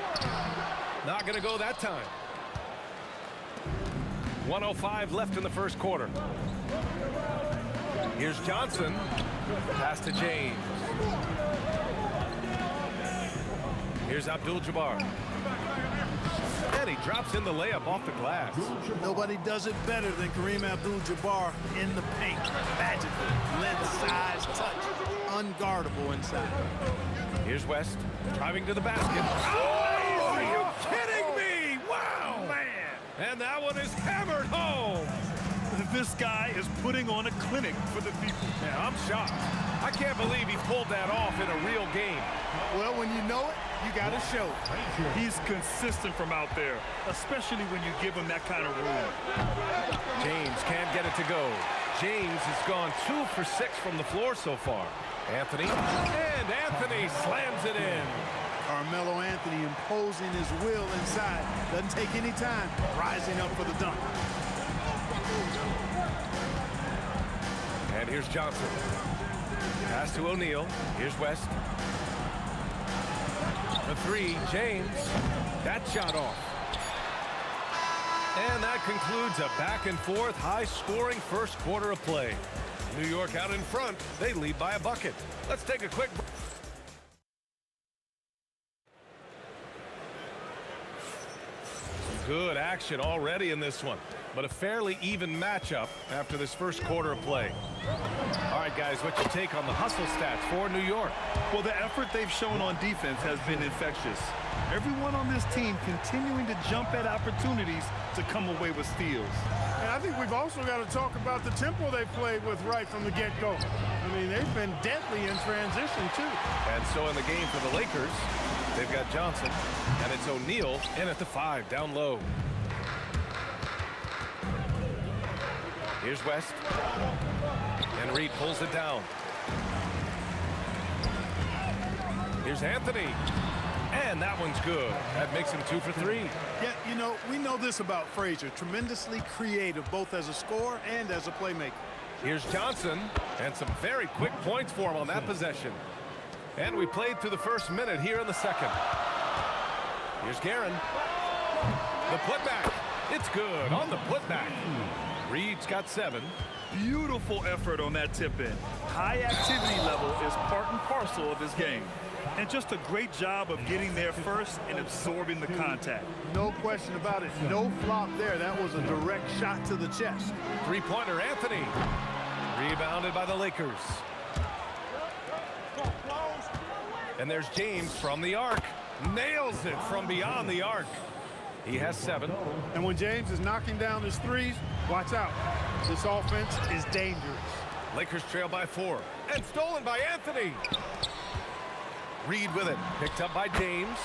Not going to go that time. 1:05 left in the first quarter. Here's Johnson. Pass to James. Here's Abdul-Jabbar. And he drops in the layup off the glass. Nobody does it better than Kareem Abdul-Jabbar in the paint. Magical, length, size, touch, unguardable inside. Here's West driving to the basket. Oh, are you kidding me? Wow, man. And that one is hammered home. This guy is putting on a clinic for the people. Yeah, I'm shocked. I can't believe he pulled that off in a real game. Well, when you know it, you got to show it. He's consistent from out there, especially when you give him that kind of room. James can't get it to go. James has gone 2 for 6 from the floor so far. Anthony, and Anthony slams it in. Carmelo Anthony imposing his will inside. Doesn't take any time, rising up for the dunk. And here's Johnson. Pass to O'Neal. Here's West. The 3, James. That shot off. And that concludes a back-and-forth, high-scoring first quarter of play. New York out in front. They lead by a bucket. Let's take a quick break. Good action already in this one, but a fairly even matchup after this first quarter of play. All right, guys, what's your take on the hustle stats for New York? Well, the effort they've shown on defense has been infectious. Everyone on this team continuing to jump at opportunities to come away with steals. And I think we've also got to talk about the tempo they played with right from the get-go. I mean, they've been deadly in transition, too. And so in the game for the Lakers, they've got Johnson, and it's O'Neal in at the 5, down low. Here's West. And Reed pulls it down. Here's Anthony. And that one's good. That makes him 2 for 3. Yeah, you know, we know this about Frazier. Tremendously creative, both as a scorer and as a playmaker. Here's Johnson, and some very quick points for him on that possession. And we played through the first minute here in the second. Here's Guerin. The putback. It's good on the putback. Reed's got 7. Beautiful effort on that tip-in. High activity level is part and parcel of his game. And just a great job of getting there first and absorbing the contact. No question about it. No flop there. That was a direct shot to the chest. Three-pointer, Anthony. Rebounded by the Lakers. And there's James from the arc. Nails it from beyond the arc. He has 7. And when James is knocking down his threes, watch out. This offense is dangerous. Lakers trail by 4. And stolen by Anthony. Reed with it. Picked up by James.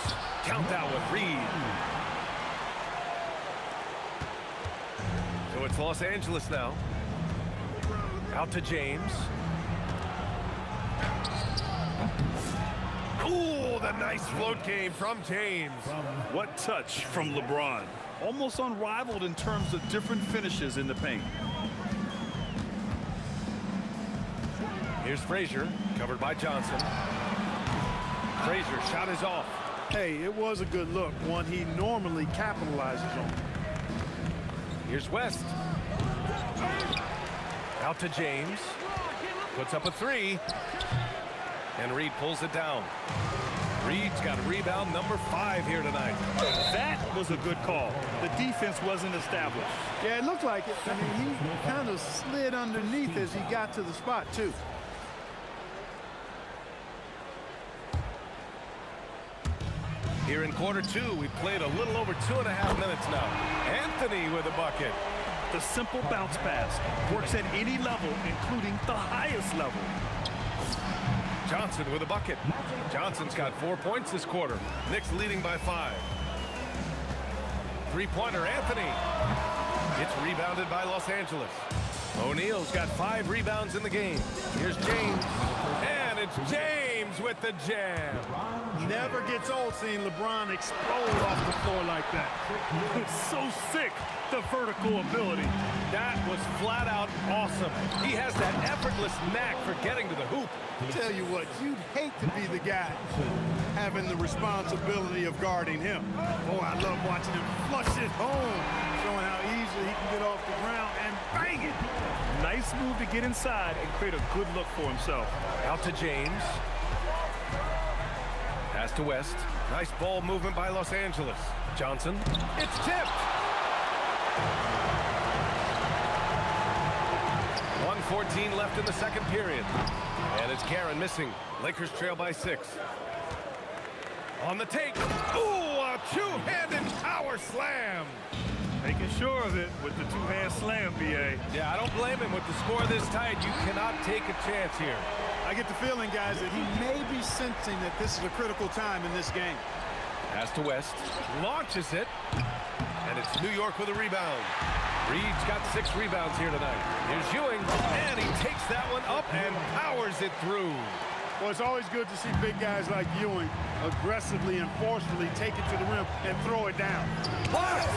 Count that one, Reed. So it's Los Angeles now. Out to James. Ooh, the nice float game from James. What touch from LeBron. Almost unrivaled in terms of different finishes in the paint. Here's Frazier, covered by Johnson. Frazier, shot is off. Hey, it was a good look, one he normally capitalizes on. Here's West. Out to James. Puts up a 3. And Reed pulls it down. Reed's got rebound number 5 here tonight. That was a good call. The defense wasn't established. Yeah, it looked like it. I mean, he kind of slid underneath as he got to the spot, too. Here in quarter 2, we've played a little over 2.5 minutes now. Anthony with a bucket. The simple bounce pass works at any level, including the highest level. Johnson with a bucket. Johnson's got 4 points this quarter. Knicks leading by 5. Three-pointer, Anthony. It's rebounded by Los Angeles. O'Neal's got 5 rebounds in the game. Here's James. And it's James with the jam. Never gets old seeing LeBron explode off the floor like that. It's so sick, the vertical ability. That was flat out awesome. He has that effortless knack for getting to the hoop. Tell you what, you'd hate to be the guy having the responsibility of guarding him. Oh, I love watching him flush it home, showing how easily he can get off the ground and bang it. Nice move to get inside and create a good look for himself. Out to James. Pass to West. Nice ball movement by Los Angeles. Johnson. It's tipped. 1:14 left in the second period. And it's Guerin missing. Lakers trail by 6. On the take. Ooh, a two-handed power slam. Making sure of it with the two-hand slam, B.A. Yeah, I don't blame him with the score this tight. You cannot take a chance here. I get the feeling, guys, that he may be sensing that this is a critical time in this game. Pass to West. Launches it. And it's New York with a rebound. Reed's got 6 rebounds here tonight. Here's Ewing. And he takes that one up and powers it through. Well, it's always good to see big guys like Ewing aggressively and forcefully take it to the rim and throw it down. Blocked!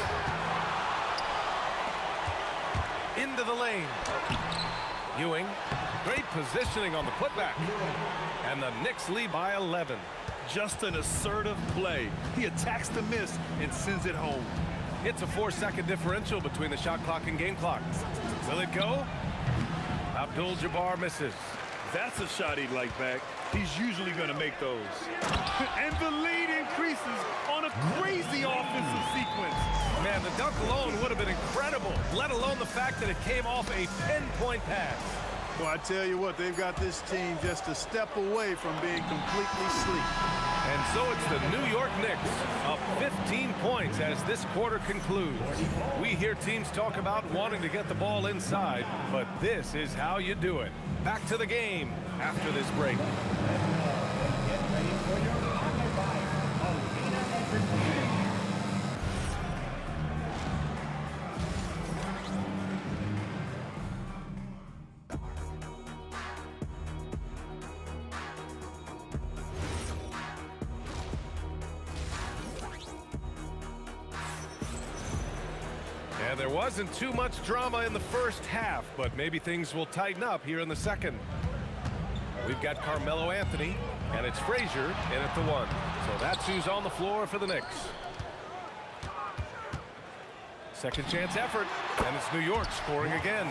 Into the lane. Ewing, great positioning on the putback. And the Knicks lead by 11. Just an assertive play. He attacks the miss and sends it home. It's a 4-second differential between the shot clock and game clock. Will it go? Abdul-Jabbar misses. That's a shot he'd like back. He's usually going to make those. And the lead increases on a crazy offensive sequence. Man, the dunk alone would have been incredible, let alone the fact that it came off a pinpoint pass. Well, I tell you what, they've got this team just a step away from being completely asleep. And so it's the New York Knicks up 15 points as this quarter concludes. We hear teams talk about wanting to get the ball inside, but this is how you do it. Back to the game after this break. And there wasn't too much drama in the first half, but maybe things will tighten up here in the second. We've got Carmelo Anthony, and it's Frazier in at the 1. So that's who's on the floor for the Knicks. Second chance effort, and it's New York scoring again.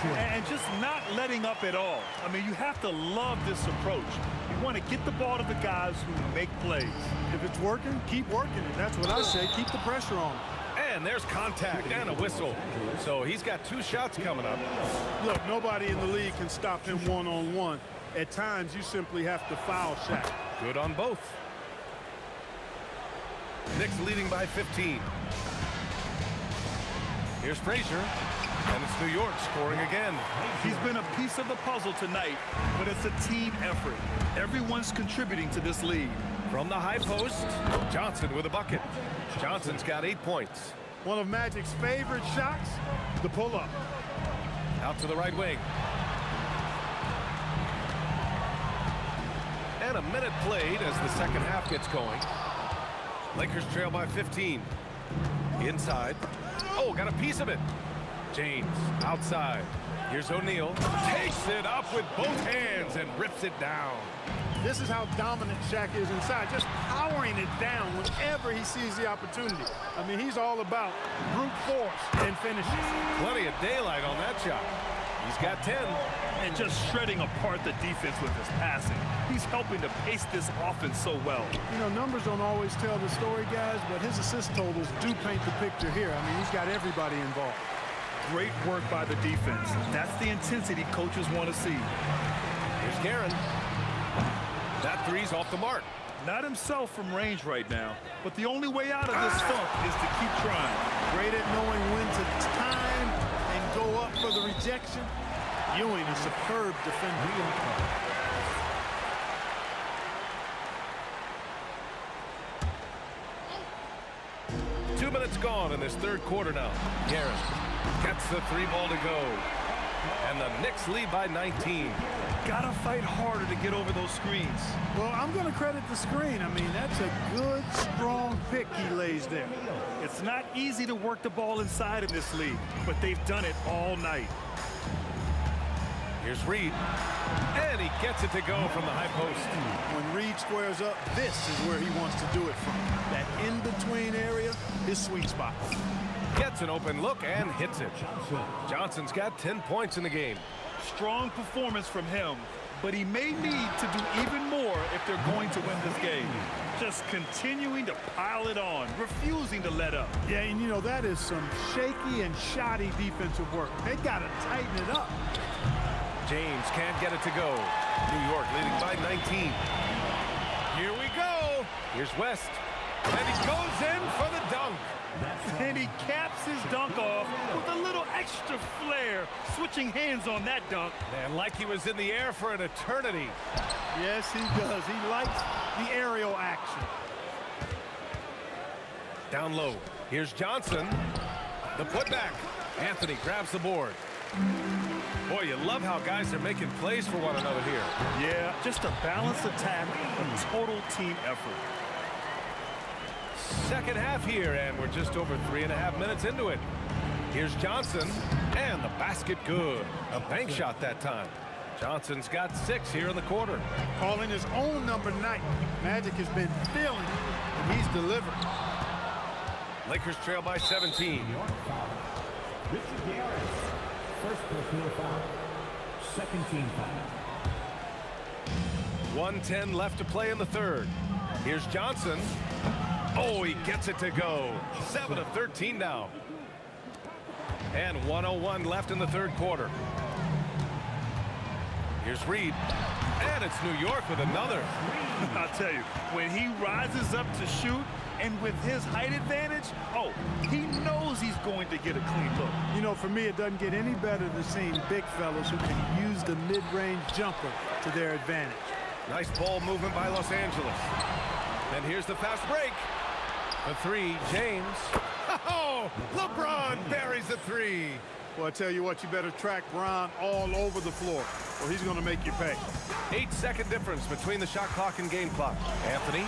And just not letting up at all. I mean, you have to love this approach. You want to get the ball to the guys who make plays. If it's working, keep working it. That's what I say. Keep the pressure on. And there's contact and a whistle. So he's got 2 shots coming up. Look, nobody in the league can stop him one-on-one. At times, you simply have to foul Shaq. Good on both. Knicks leading by 15. Here's Frazier, and it's New York scoring again. He's been a piece of the puzzle tonight, but it's a team effort. Everyone's contributing to this lead. From the high post, Johnson with a bucket. Johnson's got 8 points. One of Magic's favorite shots, the pull-up. Out to the right wing. And a minute played as the second half gets going. Lakers trail by 15. Inside. Oh, got a piece of it. James outside. Here's O'Neal. Takes it up with both hands and rips it down. This is how dominant Shaq is inside, just powering it down whenever he sees the opportunity. I mean, he's all about brute force and finishes. Plenty of daylight on that shot. He's got 10. And just shredding apart the defense with his passing. He's helping to pace this offense so well. You know, numbers don't always tell the story, guys, but his assist totals do paint the picture here. I mean, he's got everybody involved. Great work by the defense. That's the intensity coaches want to see. Here's Guerin. That three's off the mark. Not himself from range right now, but the only way out of this funk is to keep trying. Great at knowing when to time and go up for the rejection. Ewing, a superb defender. 2 minutes gone in this third quarter now. Guerin gets the 3 ball to go. And the Knicks lead by 19. Gotta fight harder to get over those screens. Well, I'm going to credit the screen. I mean, that's a good, strong pick he lays there. It's not easy to work the ball inside in this league, but they've done it all night. Here's Reed. And he gets it to go from the high post. When Reed squares up, this is where he wants to do it from. That in-between area, his sweet spot. Gets an open look and hits it. Johnson's got 10 points in the game. Strong performance from him, but he may need to do even more if they're going to win this game. Just continuing to pile it on, refusing to let up. Yeah, and you know, that is some shaky and shoddy defensive work. They got to tighten it up. James can't get it to go. New York leading by 19. Here we go. Here's West. And he goes in for the dunk. And he caps his dunk extra flair switching hands on that dunk. And like he was in the air for an eternity. Yes, he does. He likes the aerial action. Down low. Here's Johnson. The putback. Anthony grabs the board. Boy, you love how guys are making plays for one another here. Yeah, just a balanced attack, a total team effort. Second half here, and we're just over 3.5 minutes into it. Here's Johnson, and the basket good. A bank shot that time. Johnson's got 6 here in the quarter. Calling his own number 9. Magic has been feeling it, and he's delivered. Lakers trail by 17. First personal foul. Second team foul. 1:10 left to play in the third. Here's Johnson. Oh, he gets it to go. 7 of 13 now. And 1:01 left in the third quarter. Here's Reed. And it's New York with another. I'll tell you, when he rises up to shoot, and with his height advantage, he knows he's going to get a clean look. You know, for me, it doesn't get any better than seeing big fellas who can use the mid-range jumper to their advantage. Nice ball movement by Los Angeles. And here's the fast break. The 3, James. Oh, LeBron buries the 3. Well, I tell you what, you better track Bron all over the floor, or he's going to make you pay. 8-second difference between the shot clock and game clock. Anthony,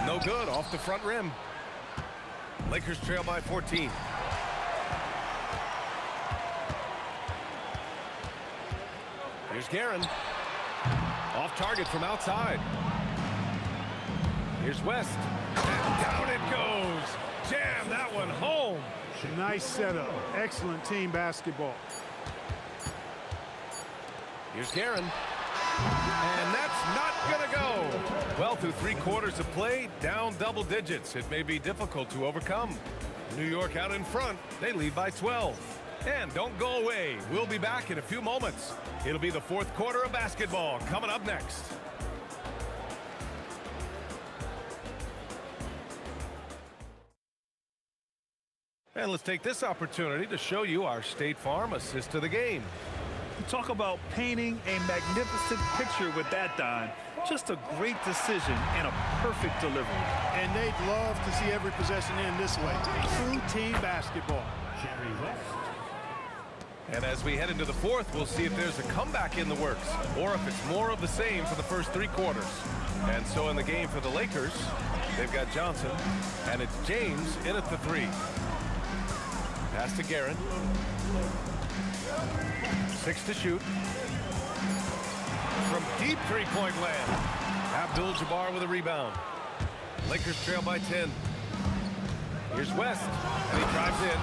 no good, off the front rim. Lakers trail by 14. Here's Guerin. Off target from outside. Here's West. And down it goes. Jam that one home. Nice setup. Excellent team basketball. Here's Guerin. And that's not going to go. Well, through 3 quarters of play, down double digits. It may be difficult to overcome. New York out in front. They lead by 12. And don't go away. We'll be back in a few moments. It'll be the 4th quarter of basketball coming up next. And let's take this opportunity to show you our State Farm assist to the game. You talk about painting a magnificent picture with that, Don. Just a great decision and a perfect delivery. And they'd love to see every possession end this way. True team basketball. And as we head into the 4th, we'll see if there's a comeback in the works or if it's more of the same for the first 3 quarters. And so in the game for the Lakers, they've got Johnson, and it's James in at the 3. Pass to Guerin. 6 to shoot. From deep 3-point land. Abdul-Jabbar with a rebound. Lakers trail by 10. Here's West, and he drives in.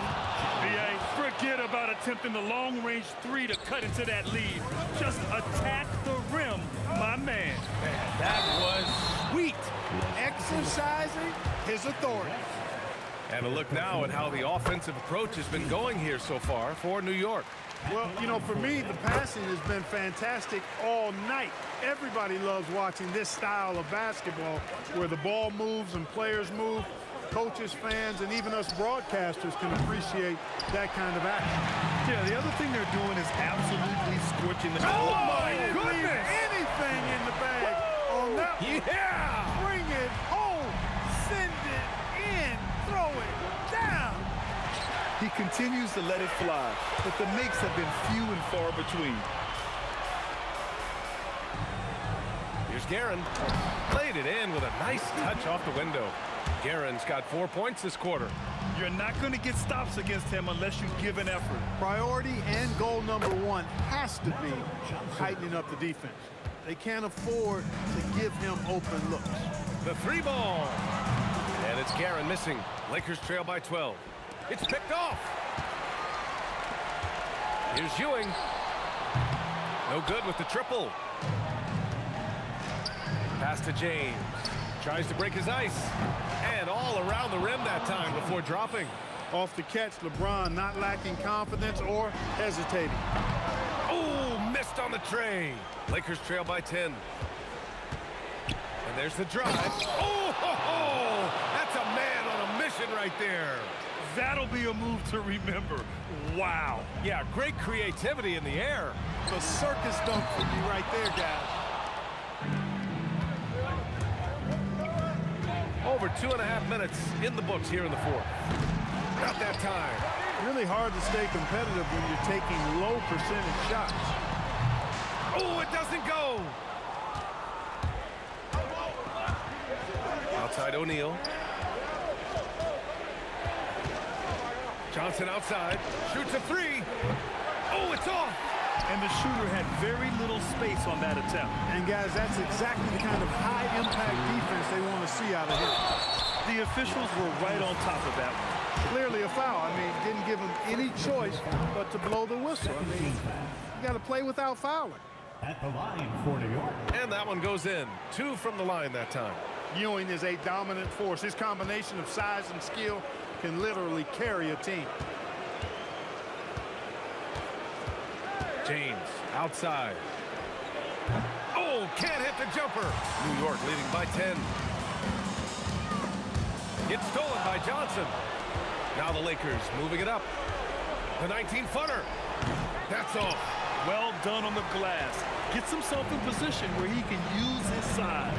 Forget about attempting the long-range 3 to cut into that lead. Just attack the rim, my man. Man, that was sweet. Exercising his authority. And a look now at how the offensive approach has been going here so far for New York. Well, you know, for me, the passing has been fantastic all night. Everybody loves watching this style of basketball where the ball moves and players move. Coaches, fans, and even us broadcasters can appreciate that kind of action. Yeah, the other thing they're doing is absolutely scorching the... Oh, my goodness! Anything in the bag on that one. Yeah! Bring it home. Send it in. Throw it down. He continues to let it fly, but the makes have been few and far between. Here's Guerin. Played it in with a nice touch off the window. Guerin's got 4 points this quarter. You're not going to get stops against him unless you give an effort. Priority and goal number 1 has to be tightening up the defense. They can't afford to give him open looks. The 3 ball. And it's Guerin missing. Lakers trail by 12. It's picked off. Here's Ewing. No good with the triple. Pass to James. Tries to break his ice. And all around the rim that time before dropping. Off the catch, LeBron not lacking confidence or hesitating. Oh, missed on the tray. Lakers trail by 10. And there's the drive. Oh, ho, ho. That's a man on a mission right there. That'll be a move to remember. Wow. Yeah, great creativity in the air. The circus dunk for you right there, guys. Over 2.5 minutes in the books here in the fourth. Not that time. Really hard to stay competitive when you're taking low percentage shots. Oh, it doesn't go. Outside O'Neal. Johnson outside. Shoots a three. Oh, it's off. And the shooter had very little space on that attempt. And guys, that's exactly the kind of high-impact defense they want to see out of here. The officials were right on top of that one. Clearly a foul. I mean, didn't give him any choice but to blow the whistle. I mean, you got to play without fouling. At the line for New York. And that one goes in. 2 from the line that time. Ewing is a dominant force. His combination of size and skill can literally carry a team. James outside. Oh, can't hit the jumper. New York leading by 10. It's stolen by Johnson. Now the Lakers moving it up. The 19-footer. That's off. Well done on the glass. Gets himself in position where he can use his size.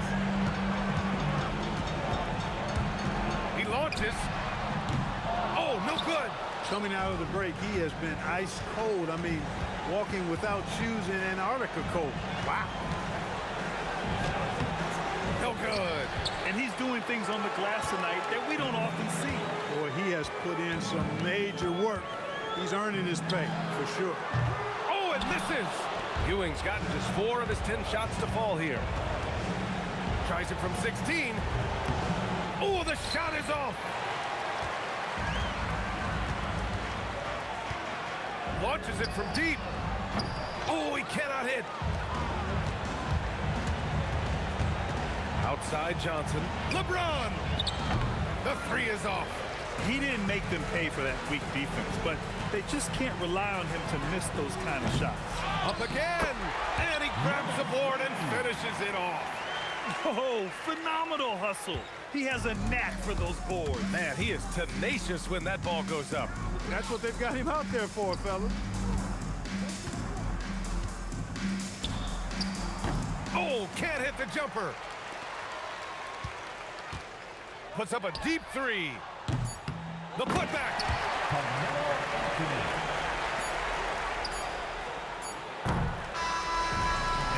He launches. Oh, no good. Coming out of the break, he has been ice cold. I mean, walking without shoes in Antarctica cold. Wow. No good. And he's doing things on the glass tonight that we don't often see. Boy, he has put in some major work. He's earning his pay, for sure. Oh, it misses. Ewing's gotten just 4 of his 10 shots to fall here. Tries it from 16. Oh, the shot is off. Launches it from deep. Oh, he cannot hit. Outside Johnson. LeBron. The 3 is off. He didn't make them pay for that weak defense, but they just can't rely on him to miss those kind of shots. Up again. And he grabs the board and finishes it off. Oh, phenomenal hustle. He has a knack for those boards. Man, he is tenacious when that ball goes up. That's what they've got him out there for, fellas. Oh, can't hit the jumper. Puts up a deep 3. The putback.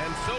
And so